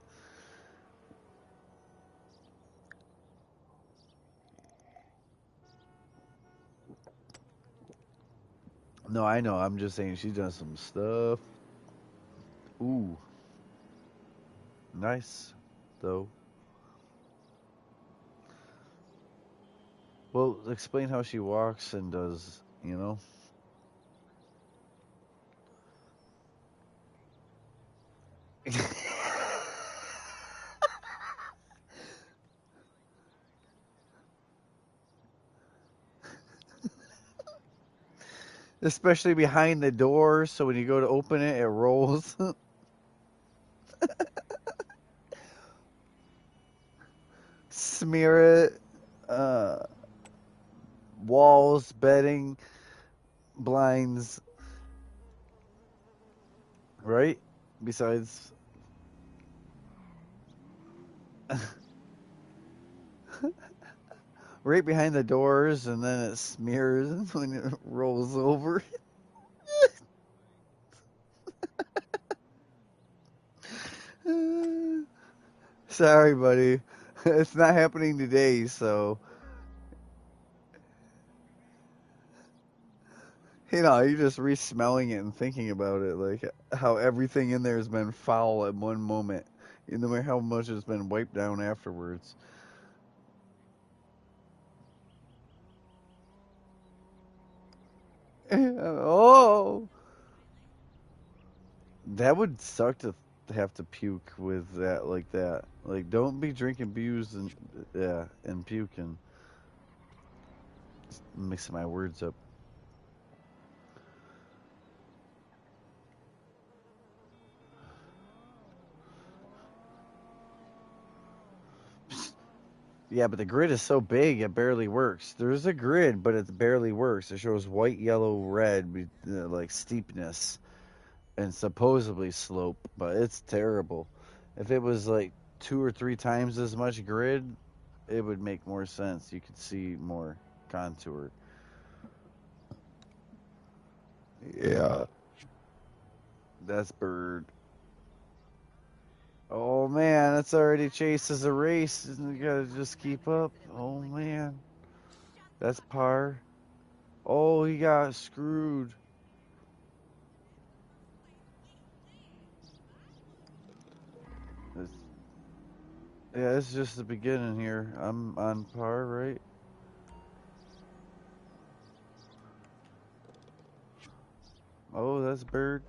No, I know. I'm just saying she's done some stuff. Ooh, nice, though. Well, explain how she walks and does, you know? Especially behind the door, so when you go to open it, it rolls. Smear it. Uh, Walls, bedding, blinds, right? Besides, right behind the doors, and then it smears when it rolls over. Sorry, buddy. It's not happening today, so you're just re-smelling it and thinking about it, like how everything in there has been foul at one moment, no matter how much it's been wiped down afterwards. Oh, that would suck to have to puke with that like that. Like, don't be drinking booze and puking. Just mixing my words up. Yeah, but the grid is so big it barely works. There's a grid, but it barely works. It shows white, yellow, red, like steepness and supposedly slope, but it's terrible. If it was like 2 or 3 times as much grid, it would make more sense. You could see more contour. Yeah. That's bird. Oh man, that's already chases a race. And you gotta just keep up. Oh man. That's par. Oh, he got screwed. It's, yeah, it's just the beginning here. I'm on par, right? Oh, that's bird.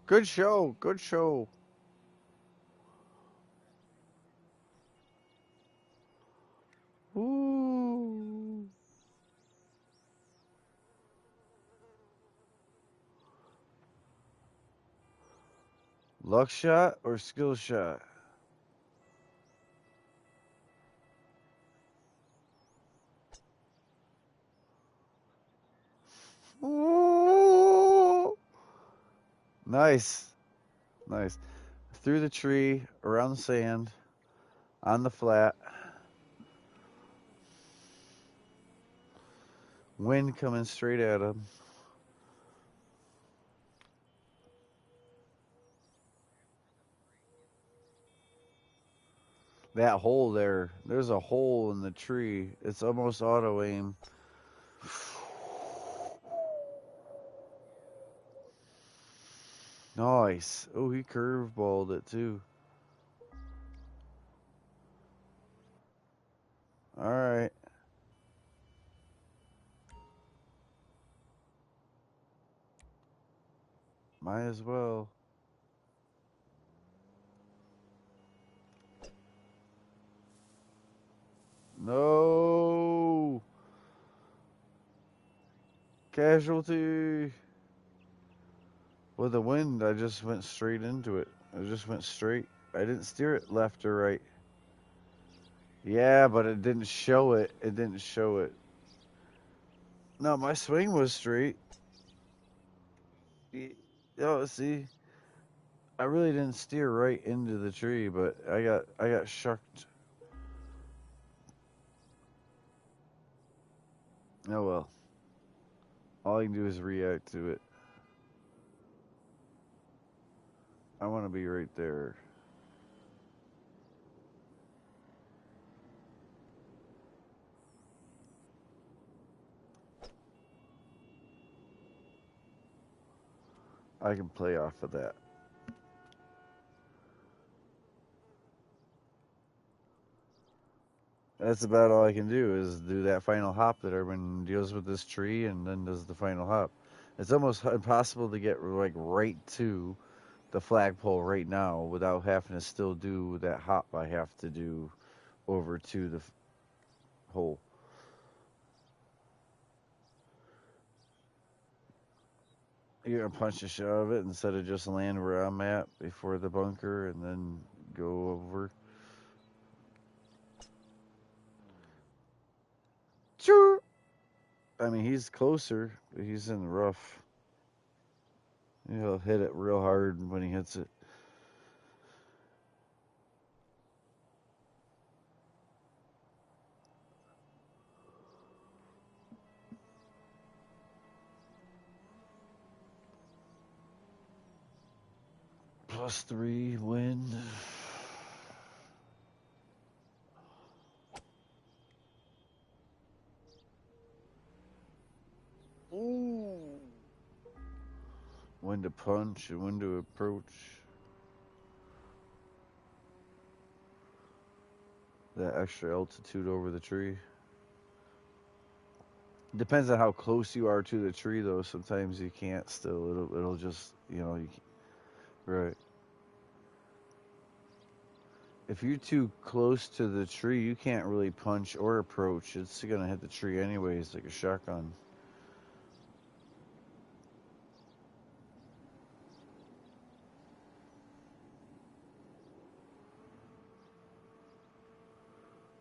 Good show. Good show. Ooh. Luck shot or skill shot? Ooh. Nice. Nice. Through the tree, around the sand, on the flat. Wind coming straight at him. That hole there, there's a hole in the tree. It's almost auto aim. Nice. Oh, he curveballed it too. All right. Might as well. No. Casualty. With the wind, I just went straight into it. I just went straight. I didn't steer it left or right. Yeah, but it didn't show it. It didn't show it. No, my swing was straight. Oh, see, I really didn't steer right into the tree, but I got shucked. Oh well. All I can do is react to it. I want to be right there. I can play off of that. That's about all I can do is do that final hop that everyone deals with this tree and then does the final hop. It's almost impossible to get like right to the flagpole right now without having to still do that hop I have to do over to the hole. You're gonna punch the shit out of it instead of just land where I'm at before the bunker and then go over. Sure. I mean, he's closer, but he's in the rough. He'll hit it real hard when he hits it. +3 wind. Ooh. When to punch and when to approach. That extra altitude over the tree. Depends on how close you are to the tree, though. Sometimes you can't. Still, it'll just right. If you're too close to the tree, you can't really punch or approach. It's gonna hit the tree anyways, like a shotgun.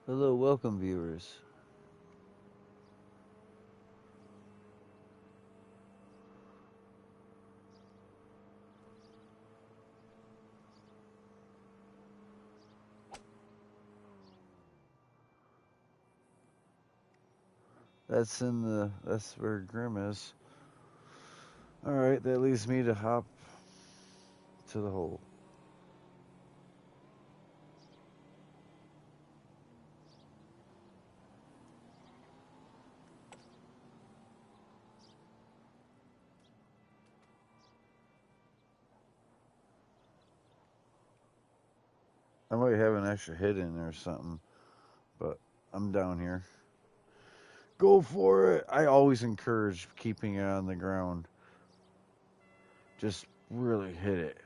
Hello, welcome viewers. That's where Grim is. Alright, that leaves me to hop to the hole. I might have an extra hit in there or something, but I'm down here. Go for it! I always encourage keeping it on the ground. Just really hit it.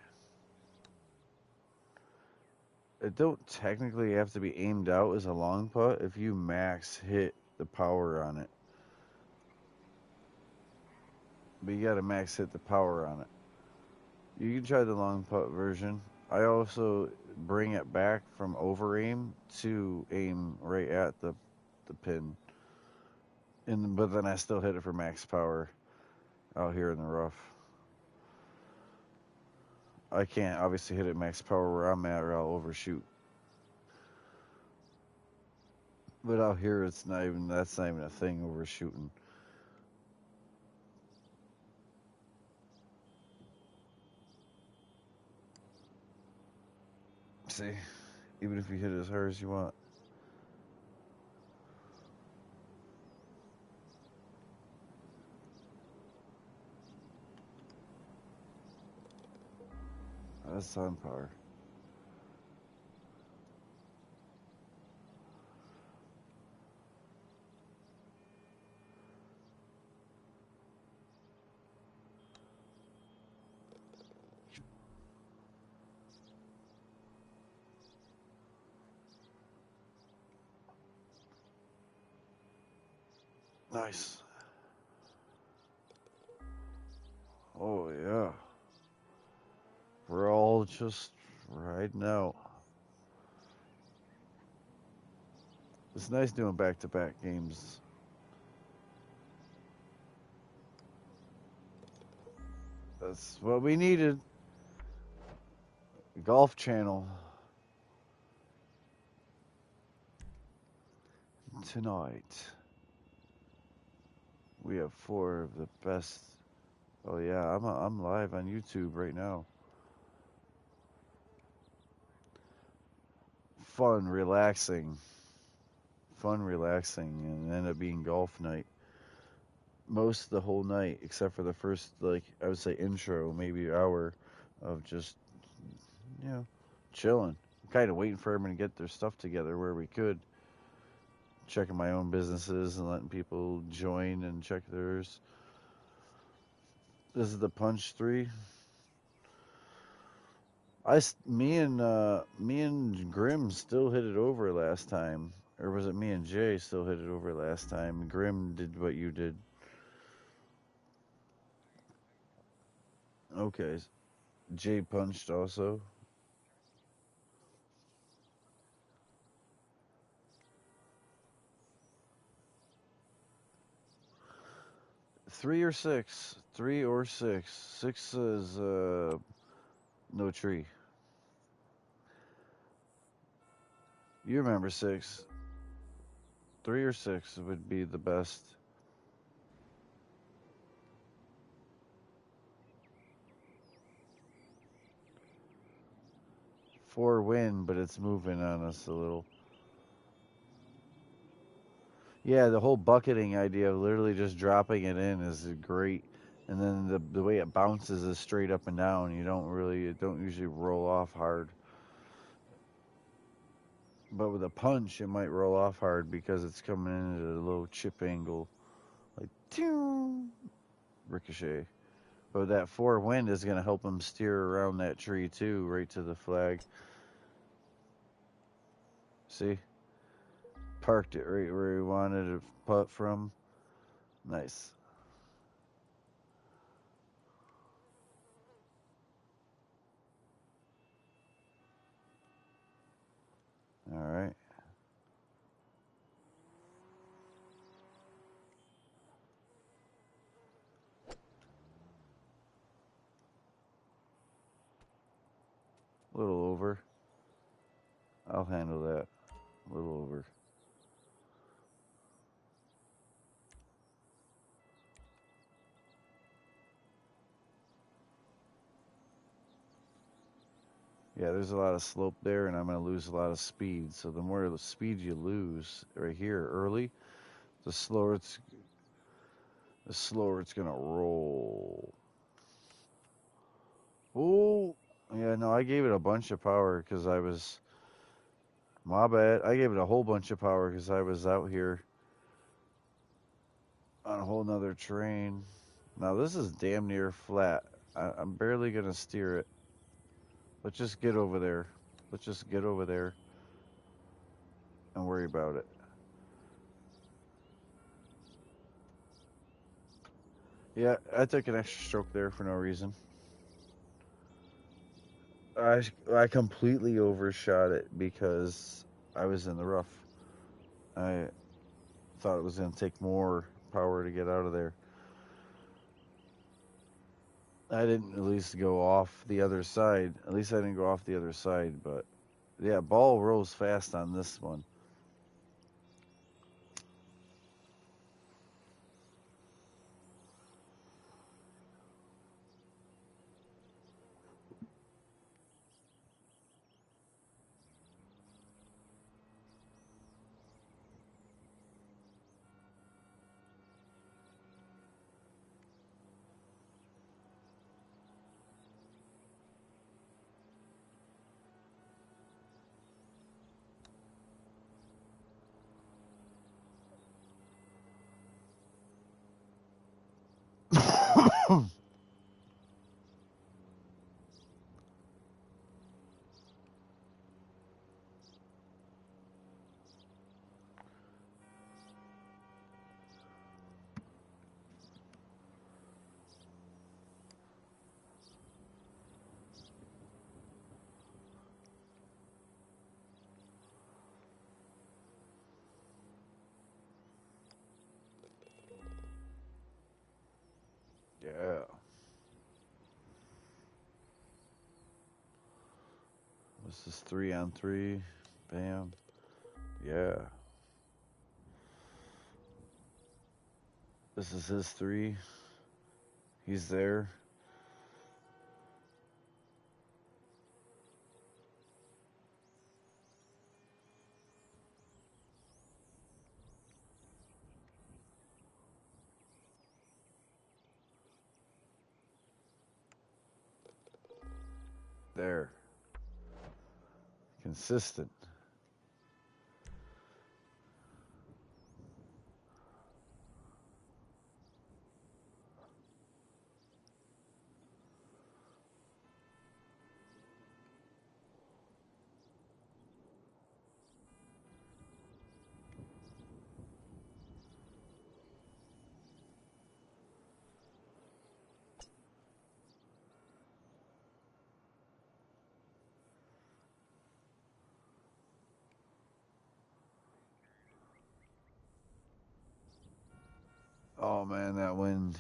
It don't technically have to be aimed out as a long putt if you max hit the power on it. But you gotta max hit the power on it. You can try the long putt version. I also bring it back from over aim to aim right at the pin. But then I still hit it for max power out here in the rough. I can't obviously hit it max power where I'm at or I'll overshoot. But out here that's not even a thing, overshooting. See? Even if you hit it as hard as you want. That's on par. Nice. Oh yeah. We're all just riding out. It's nice doing back-to-back games. That's what we needed. Golf Channel. Tonight, we have four of the best. Oh yeah, I'm live on YouTube right now. Fun, relaxing, and ended up being golf night. Most of the whole night, except for the first, like I would say, intro, maybe hour of just chilling. Kind of waiting for everyone to get their stuff together where we could. Checking my own businesses and letting people join and check theirs. This is the punch 3. Me and Grim still hit it over last time, or was it me and Jay still hit it over last time? Grim did what you did. Okay, Jay punched also. 3 or 6, 3 or 6. 6 is no tree. You remember 6. 3 or 6 would be the best. 4 win, but it's moving on us a little. Yeah, the whole bucketing idea of literally just dropping it in is great. And then the way it bounces is straight up and down. It don't usually roll off hard. But with a punch, it might roll off hard because it's coming in at a low chip angle. Ricochet. But that 4 wind is going to help him steer around that tree too, right to the flag. See? Parked it right where he wanted to putt from. Nice. All right. A little over. I'll handle that. A little over. Yeah, there's a lot of slope there, and I'm going to lose a lot of speed. So the more the speed you lose right here early, the slower it's going to roll. Oh, yeah, no, I gave it a bunch of power because I was, my bad. I gave it a whole bunch of power because I was out here on a whole nother terrain. Now this is damn near flat. I'm barely going to steer it. Let's just get over there. Let's just get over there and worry about it. Yeah, I took an extra stroke there for no reason. I completely overshot it because I was in the rough. I thought it was going to take more power to get out of there. I didn't at least go off the other side. At least I didn't go off the other side, but yeah, ball rose fast on this one. Yeah. This is 3-on-3. Bam. Yeah. This is his 3. He's there. There. Consistent. Oh man, that wind.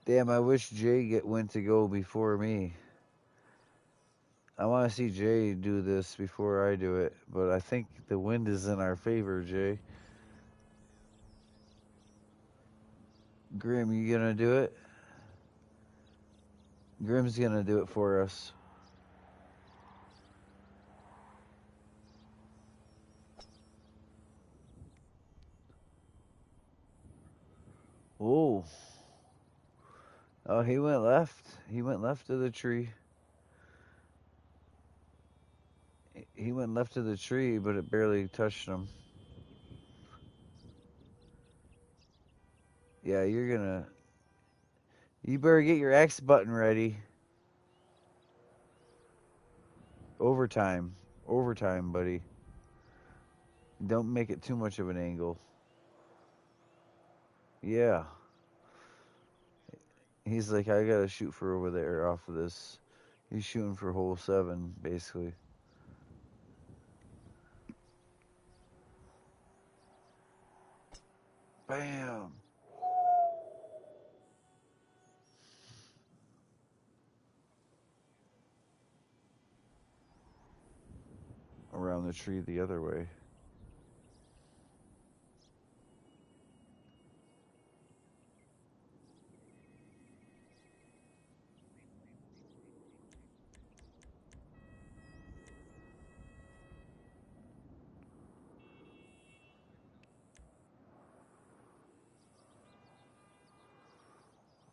Damn, I wish Jay went to go before me. I want to see Jay do this before I do it, but I think the wind is in our favor, Jay. Grim, you gonna do it? Grim's gonna do it for us. Oh. Oh, he went left. He went left of the tree. He went left of the tree, but it barely touched him. Yeah, you're gonna. You better get your X button ready. Overtime. Overtime, buddy. Don't make it too much of an angle. Yeah. He's like, I gotta shoot for over there off of this. He's shooting for hole 7, basically. Bam! Around the tree the other way.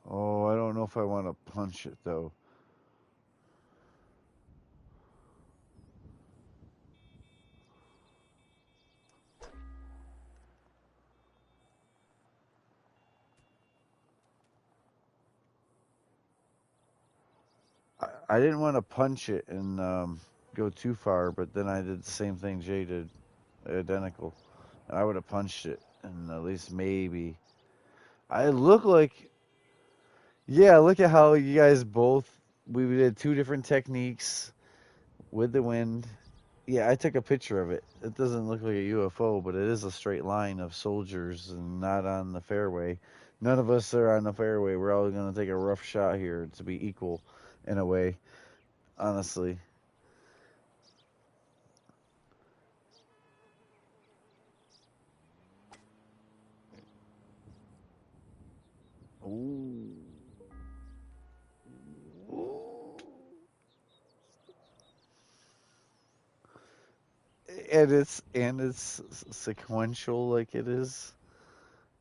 Oh, I don't know if I want to punch it, though. I didn't want to punch it and go too far, but then I did the same thing Jay did. Identical. And I would have punched it, and at least maybe. I look like. Yeah, look at how you guys both. We did 2 different techniques with the wind. Yeah, I took a picture of it. It doesn't look like a UFO, but it is a straight line of soldiers and not on the fairway. None of us are on the fairway. We're all going to take a rough shot here to be equal in a way, honestly. Ooh. Ooh. And it's sequential like it is,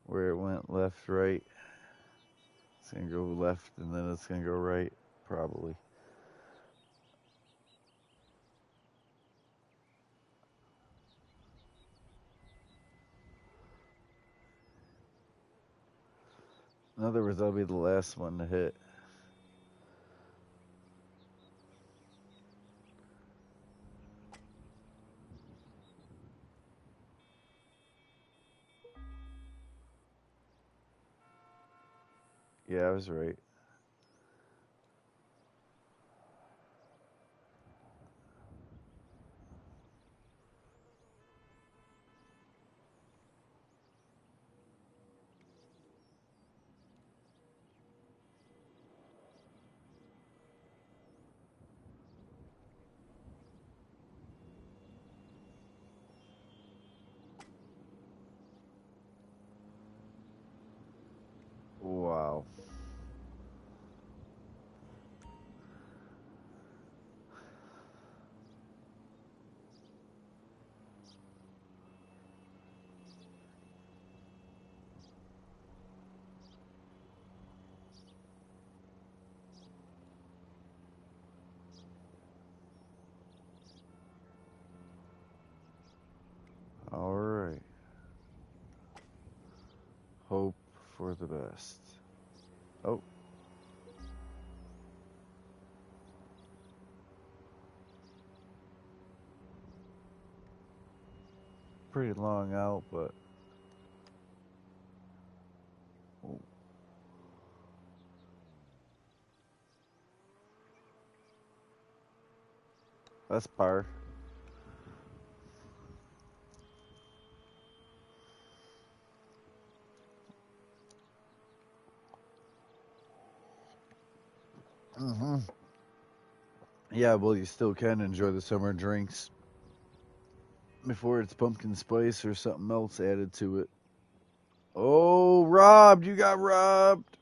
where it went left, right. It's gonna go left and then it's gonna go right, probably. In other words, that'll be the last one to hit. Yeah, I was right. Wow. All right. Hope for the best. Oh, pretty long out, but oh, that's par. Hmm. Yeah, well, you still can enjoy the summer drinks before it's pumpkin spice or something else added to it. Oh, robbed! You got robbed!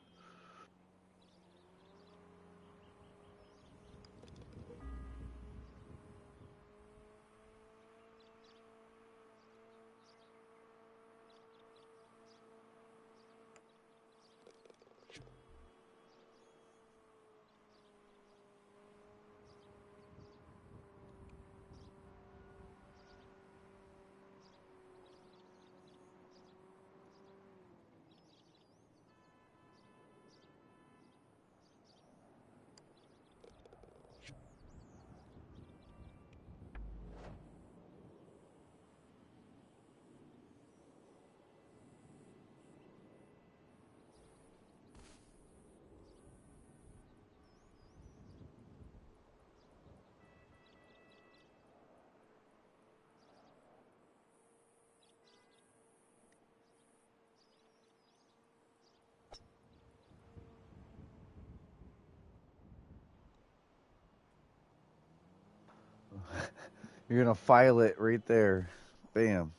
You're gonna file it right there. Bam.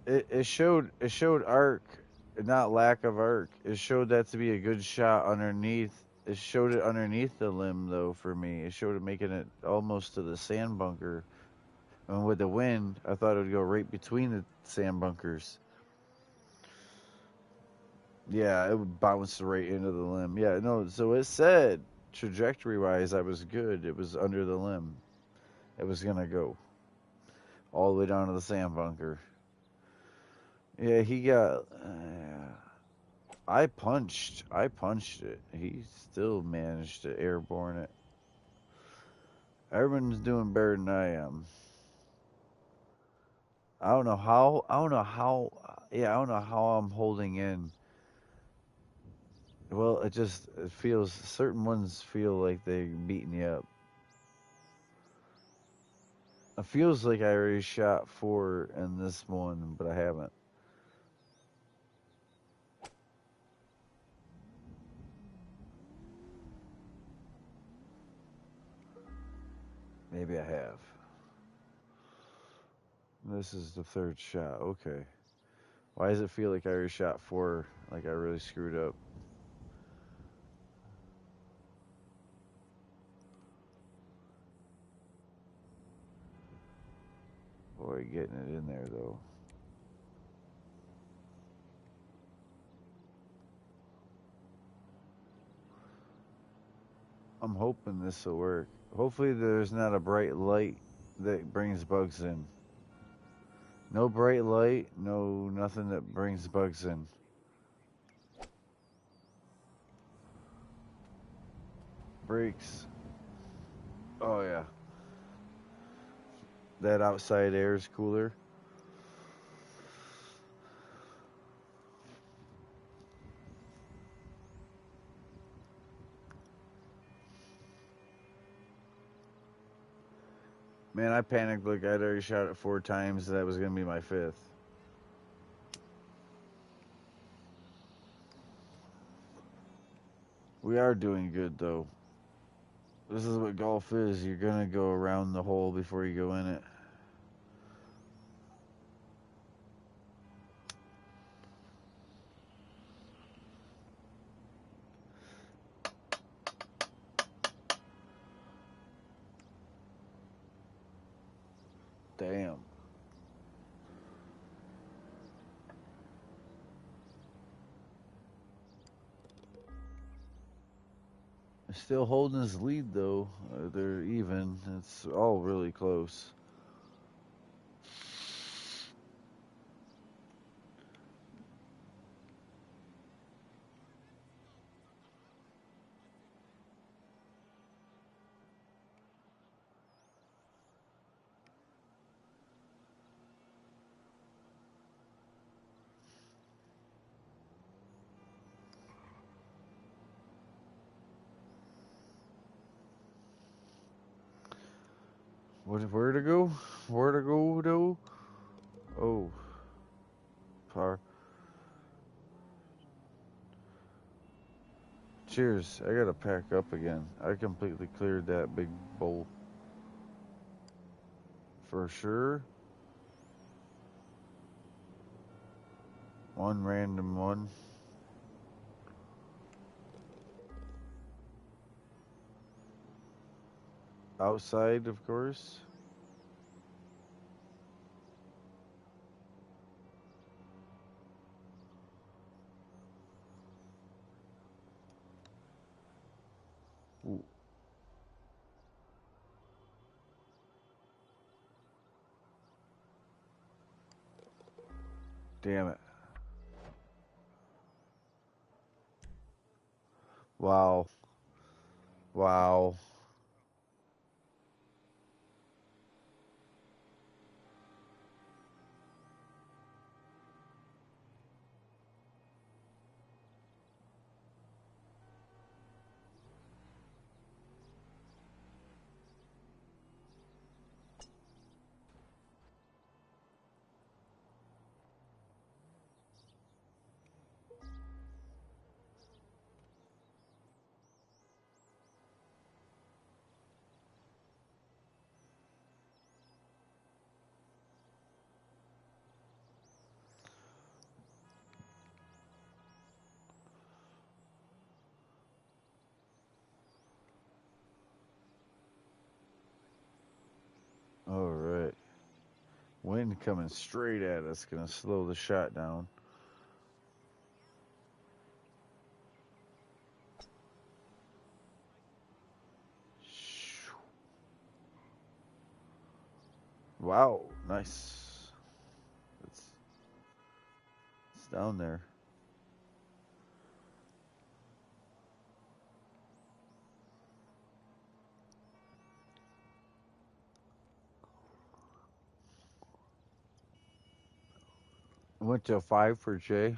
It showed arc, not lack of arc. It showed that to be a good shot underneath. It showed it underneath the limb though for me. It showed it making it almost to the sand bunker. And with the wind, I thought it would go right between the sand bunkers. Yeah, it would bounce right into the limb. Yeah, no, so it said trajectory wise I was good. It was under the limb. It was gonna go all the way down to the sand bunker. Yeah, he got. I punched it. He still managed to airborne it. Everyone's doing better than I am. I don't know how. I don't know how. Yeah, I don't know how I'm holding in. Well, it feels certain ones feel like they're beating you up. It feels like I already shot 4 in this one, but I haven't. Maybe I have. This is the 3rd shot. Okay. Why does it feel like I already shot 4? Like I really screwed up. Boy, getting it in there though. I'm hoping this will work. Hopefully there's not a bright light that brings bugs in. No bright light, no nothing that brings bugs in. Brakes. Oh yeah. That outside air is cooler. Man, I panicked like I'd already shot it 4 times. That was gonna be my 5th. We are doing good though. This is what golf is. You're gonna go around the hole before you go in it. Damn. Still holding his lead though. They're even. It's all really close. Where to go? Where to go though? Oh, par. Cheers. I gotta pack up again. I completely cleared that big bowl. For sure. One random one. Outside, of course. Ooh, damn it. Wow. Wow. All right. Wind coming straight at us. Gonna slow the shot down. Wow. Nice. It's down there. Went to 5 for Jay.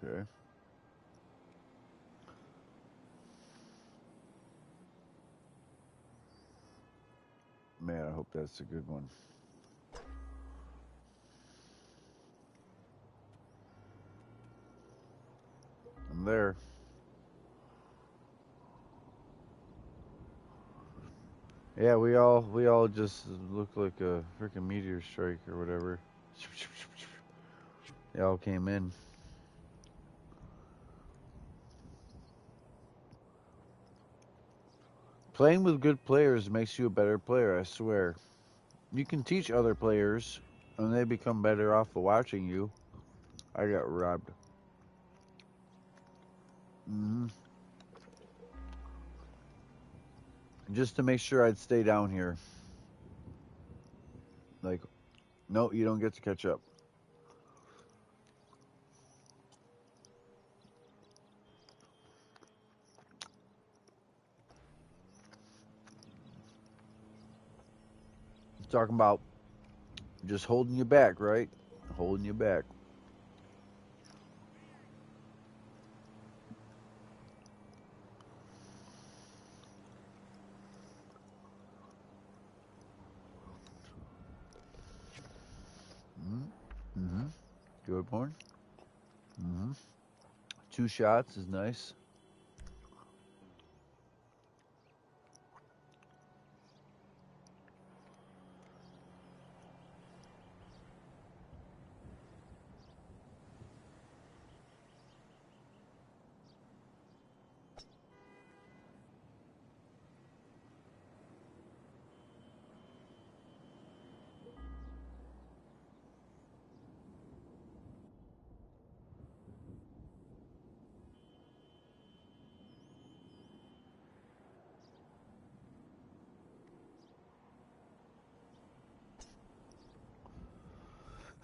Okay. Man, I hope that's a good one. I'm there. Yeah, we all just look like a freaking meteor strike or whatever. They all came in. Playing with good players makes you a better player, I swear. You can teach other players, and they become better off of watching you. I got robbed. hmm Just to make sure I'd stay down here. Like, no, you don't get to catch up. Talking about just holding you back, right? Holding you back. Mm-hmm. Good point. Mm-hmm. 2 shots is nice.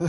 All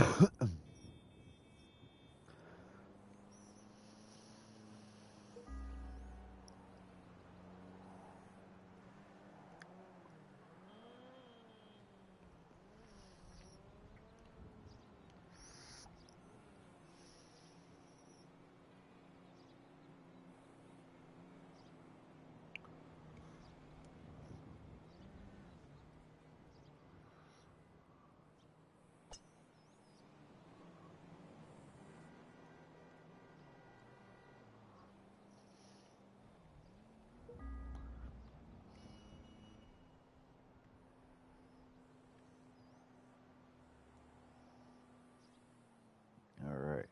right.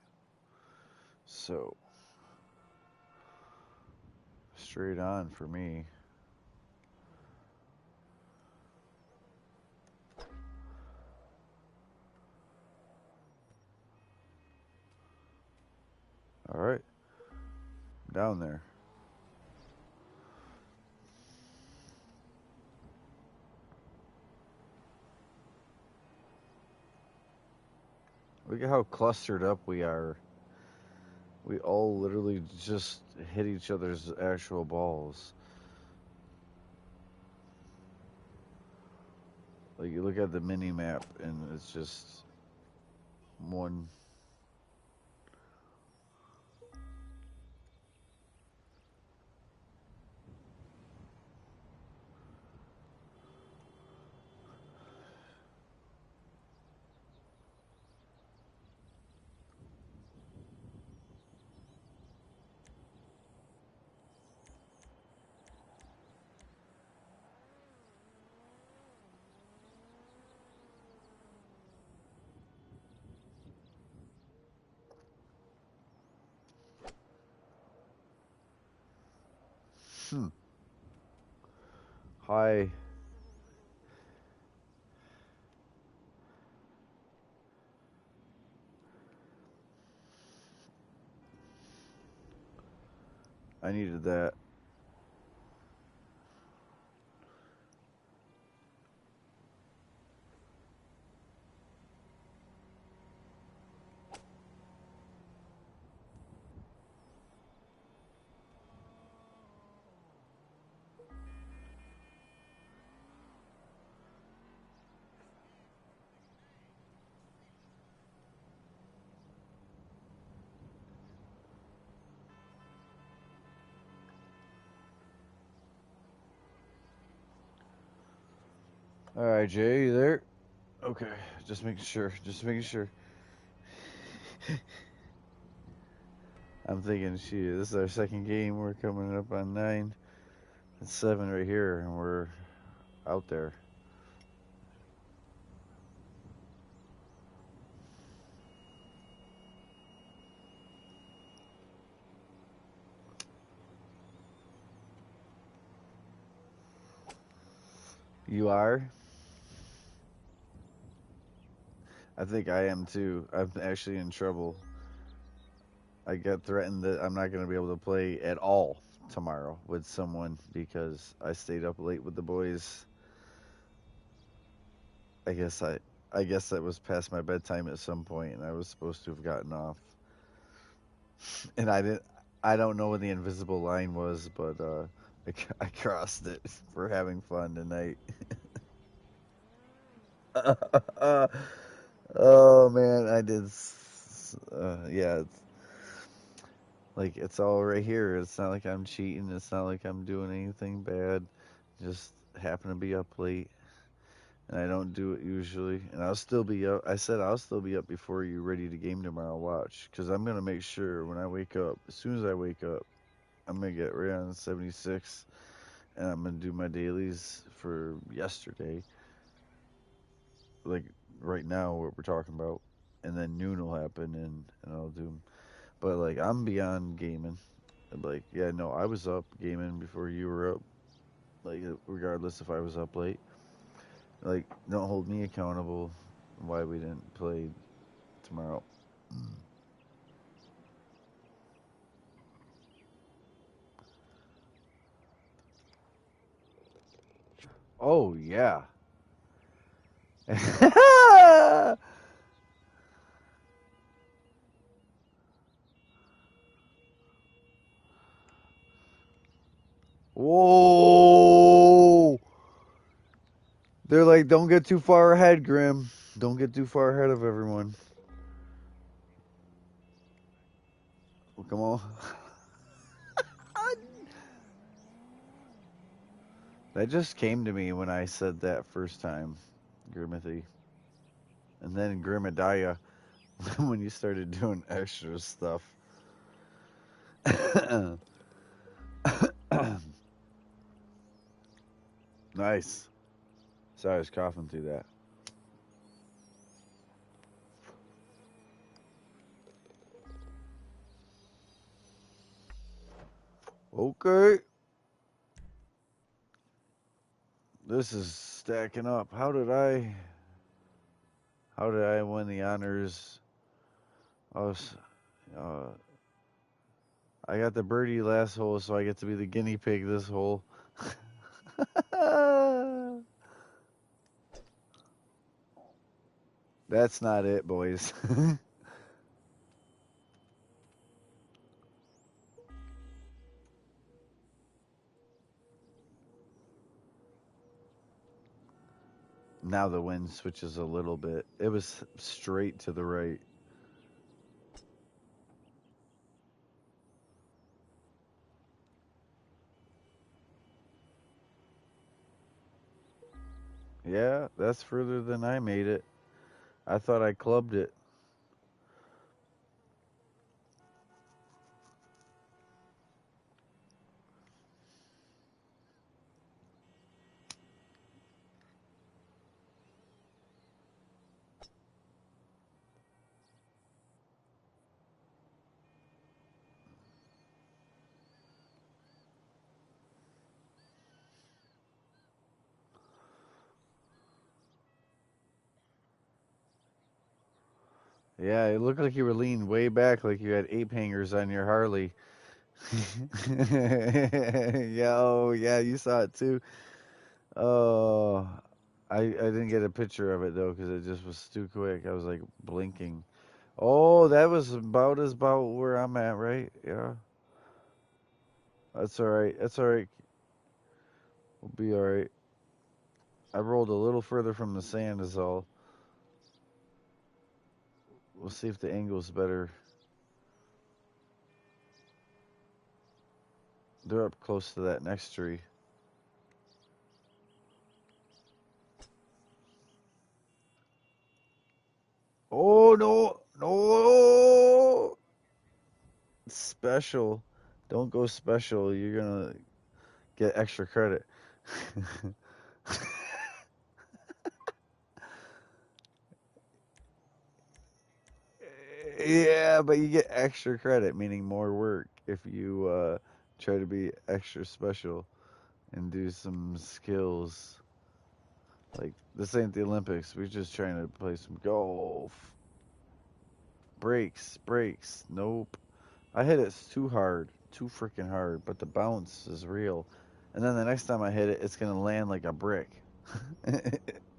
So, straight on for me. All right. Down there. Look at how clustered up we are. We all literally just hit each other's actual balls. Like, you look at the mini map, and it's just one. Hmm. Hi. I needed that. All right, Jay, you there? Okay, just making sure. Just making sure. I'm thinking, shoot, this is our second game. We're coming up on 9 and 7 right here, and we're out there. You are? I think I am too. I'm actually in trouble. I got threatened that I'm not going to be able to play at all tomorrow with someone because I stayed up late with the boys. I guess I I guess that was past my bedtime at some point and I was supposed to have gotten off. And I don't know when the invisible line was, but I crossed it for having fun tonight. Oh man, I did yeah, like it's all right here. It's not like I'm cheating. It's not like I'm doing anything bad. Just happen to be up late, and I don't do it usually. And I'll still be up. I said I'll still be up before you're ready to game tomorrow. Watch, because I'm gonna make sure when I wake up, as soon as I wake up, I'm gonna get right on 76, and I'm gonna do my dailies for yesterday, like right now what we're talking about, and then noon will happen, and I'll do 'em. But like I'm beyond gaming. Like, yeah, no, I was up gaming before you were up. Like, regardless if I was up late. Like, don't hold me accountable why we didn't play tomorrow. Oh, yeah. Whoa! They're like, don't get too far ahead, Grim. Don't get too far ahead of everyone. Well, come on. That just came to me when I said that first time, Grimithy. And then Grimadaya when you started doing extra stuff. Nice. Sorry, I was coughing through that. Okay. This is stacking up. How did I win the honors? Uh, I got the birdie last hole, so I get to be the guinea pig this hole. That's not it, boys. Now the wind switches a little bit. It was straight to the right. Yeah, that's further than I made it. I thought I clubbed it. Yeah, it looked like you were leaning way back, like you had ape hangers on your Harley. Yeah, oh, yeah, you saw it too. Oh, I didn't get a picture of it though because it just was too quick. I was like blinking. Oh, that was about where I'm at, right? Yeah, that's all right. That's all right. We'll be all right. I rolled a little further from the sand is all. We'll see if the angle's better. They're up close to that next tree. Oh no, no! Special. Don't go special. You're gonna get extra credit. Yeah, but you get extra credit, meaning more work if you try to be extra special and do some skills. Like, this ain't the Olympics. We're just trying to play some golf. Breaks, breaks. Nope. I hit it too hard, too freaking hard, but the bounce is real. And then the next time I hit it, it's going to land like a brick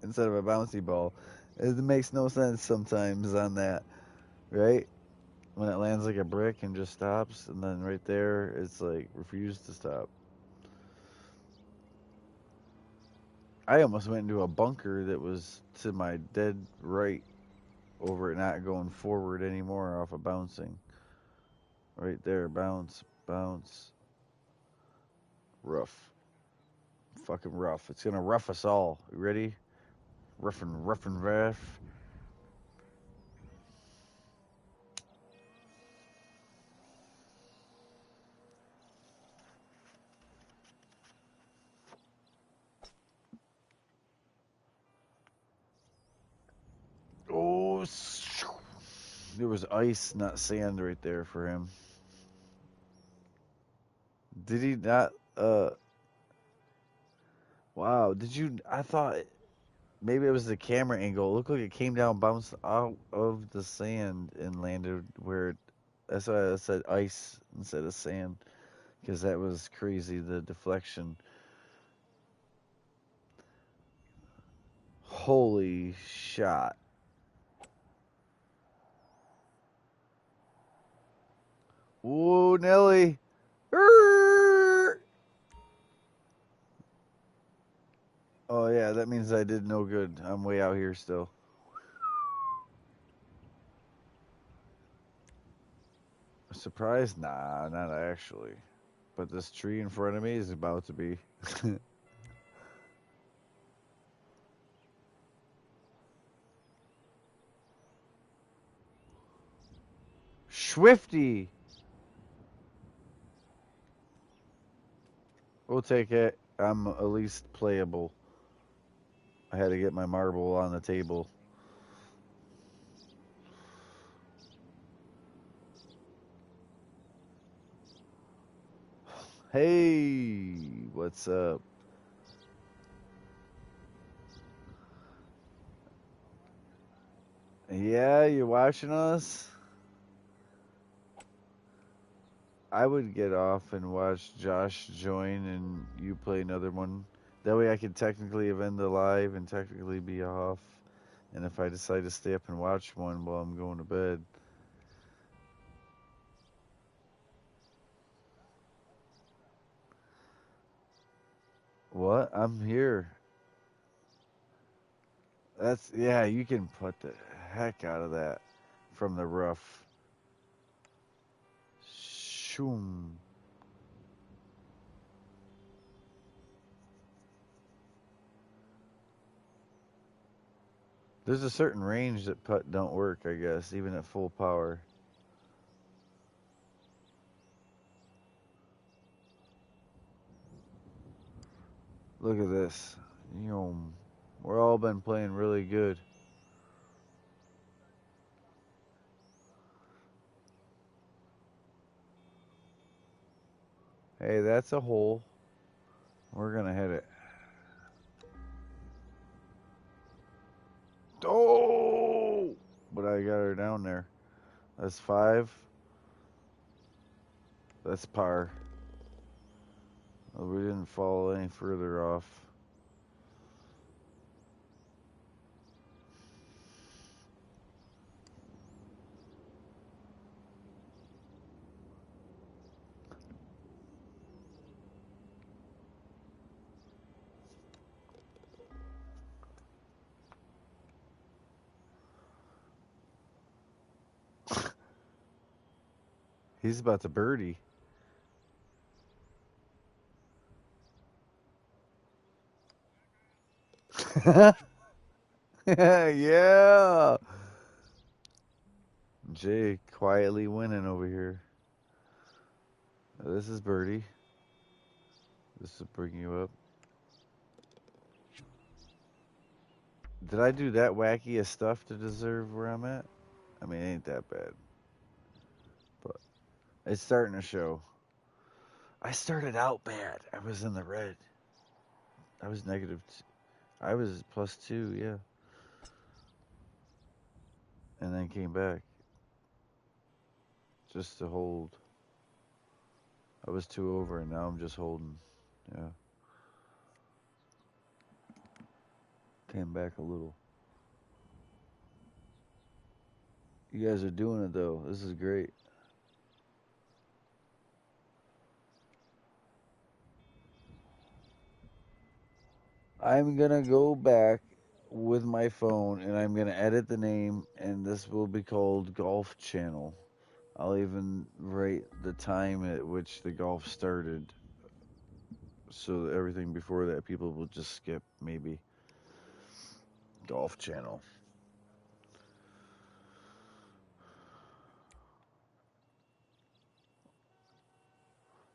instead of a bouncy ball. It makes no sense sometimes on that, right? When it lands like a brick and just stops, and then right there, it's like refused to stop. I almost went into a bunker that was to my dead right over it not going forward anymore off of bouncing. Right there, bounce, bounce. Rough. Fucking rough. It's gonna rough us all. You ready? Rough and rough. Oh, there was ice, not sand, right there for him. Did he not? Wow. Did you? I thought maybe it was the camera angle. It looked like it came down, bounced out of the sand, and landed where. That's why I said ice instead of sand, because that was crazy. The deflection. Holy shot. Whoa, Nelly. Err! that means I did no good. I'm way out here still. Surprised? Nah, not actually. But this tree in front of me is about to be. Swifty! We'll take it. I'm at least playable. I had to get my marble on the table. Hey, what's up? Yeah, you're watching us? I would get off and watch Josh join and you play another one. That way I could technically have ended live and technically be off. And if I decide to stay up and watch one while I'm going to bed. What? I'm here. Yeah, you can put the heck out of that from the rough. Shoom. There's a certain range that putt don't work, I guess, even at full power. Look at this. You know, we're all been playing really good. Hey, that's a hole. We're gonna hit it. Oh! But I got her down there. That's 5. That's par. We didn't fall any further off. He's about to birdie. Yeah. Jay quietly winning over here. This is birdie. This will bring you up. Did I do that wacky of stuff to deserve where I'm at? I mean, it ain't that bad. But it's starting to show. I started out bad. I was in the red. I was negative. I was +2, yeah. And then came back. Just to hold. I was 2 over and now I'm just holding. Yeah. Came back a little. You guys are doing it though. This is great. I'm gonna go back with my phone and I'm gonna edit the name and this will be called Golf Channel. I'll even write the time at which the golf started. So that everything before that people will just skip maybe. Golf Channel.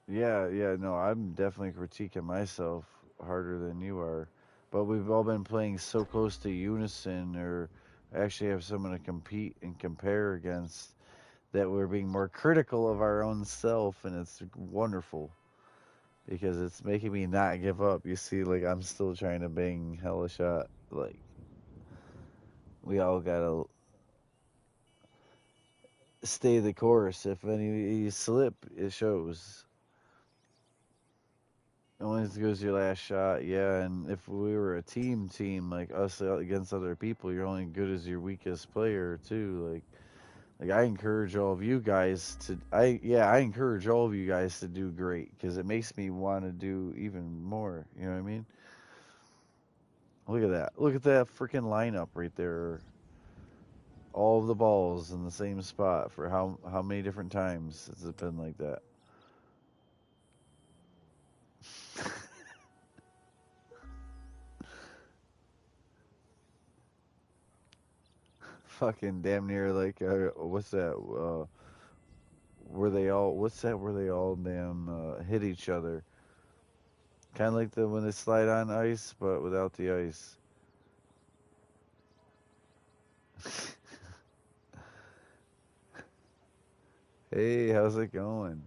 Yeah, no, I'm definitely critiquing myself harder than you are. But we've all been playing so close to unison, or actually have someone to compete and compare against, that we're being more critical of our own self, and it's wonderful because it's making me not give up. You see, like, I'm still trying to bang hella shot. Like, we all gotta stay the course. If any slip, it shows. Only as good as your last shot, yeah. And if we were a team like us against other people, you're only good as your weakest player too. Like I encourage all of you guys to, I encourage all of you guys to do great because it makes me want to do even more. You know what I mean? Look at that. Look at that freaking lineup right there. All of the balls in the same spot for how many different times has it been like that? Fucking damn near like what's that? Where they all what's that? Where they all damn hit each other? Kind of like the when they slide on ice, but without the ice. Hey, how's it going?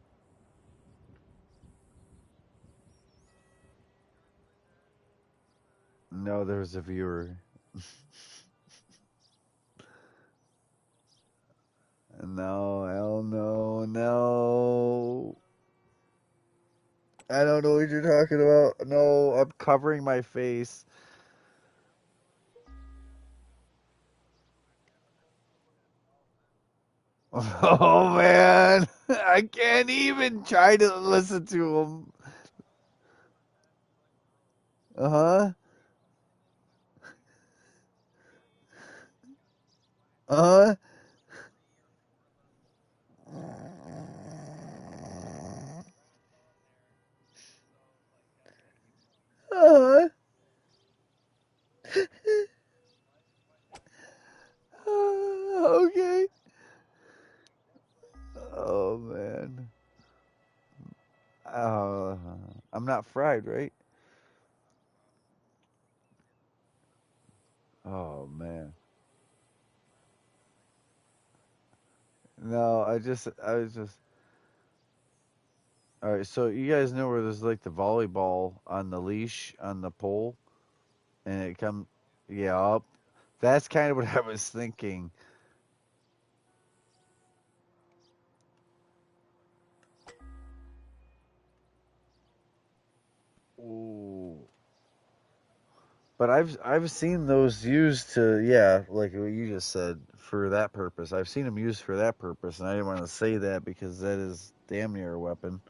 No, there's a viewer. No, hell no, no. I don't know what you're talking about. No, I'm covering my face. Oh man, I can't even try to listen to him. Uh huh. Uh huh. Okay. Oh man. Uh, I'm not fried, right? Oh man. No, I was just. All right, so you guys know where there's like the volleyball on the leash on the pole, and it come, yeah, up. That's kind of what I was thinking. Ooh. But I've seen those used to, yeah, like what you just said, for that purpose. I've seen them used for that purpose, and I didn't want to say that because that is damn near a weapon.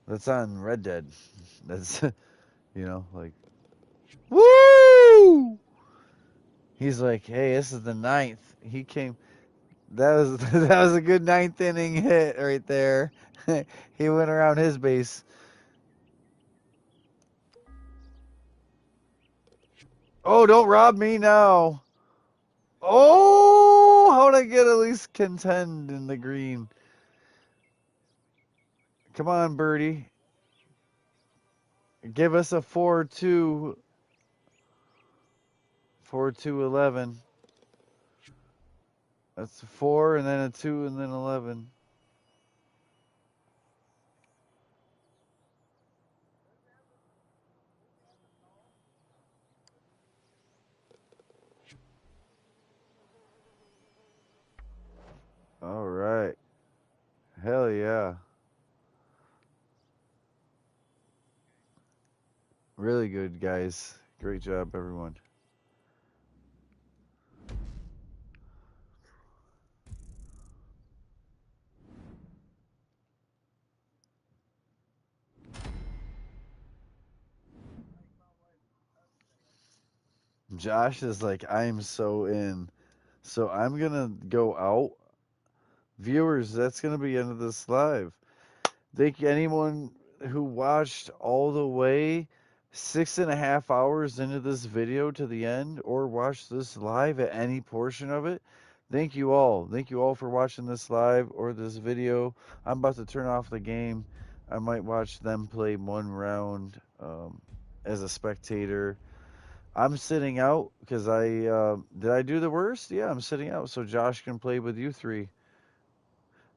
That's on Red Dead. That's like woo. He's like, hey, this is the ninth. He came. That was that was a good ninth inning hit right there. He went around his base. Oh, don't rob me now. Oh, how'd I get at least contend in the green? Come on, birdie. Give us a 4-2, 4-2-11. That's a 4 and then a 2 and then 11. All right. Hell yeah. Really good, guys. Great job, everyone. Josh is like, I'm so in. So I'm going to go out. Viewers, that's going to be end of this live. Thank you anyone who watched all the way 6.5 hours into this video to the end or watched this live at any portion of it. Thank you all. Thank you all for watching this live or this video. I'm about to turn off the game. I might watch them play one round as a spectator. I'm sitting out because did I do the worst? Yeah, I'm sitting out so Josh can play with you three.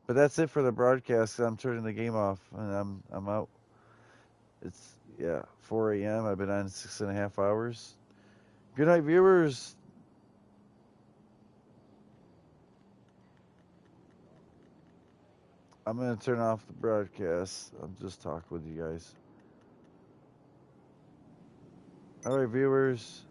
But that's it for the broadcast. I'm turning the game off and I'm out. It's 4 a.m. I've been on 6.5 hours. Good night, viewers. I'm gonna turn off the broadcast. I'll just talk with you guys. All right, viewers.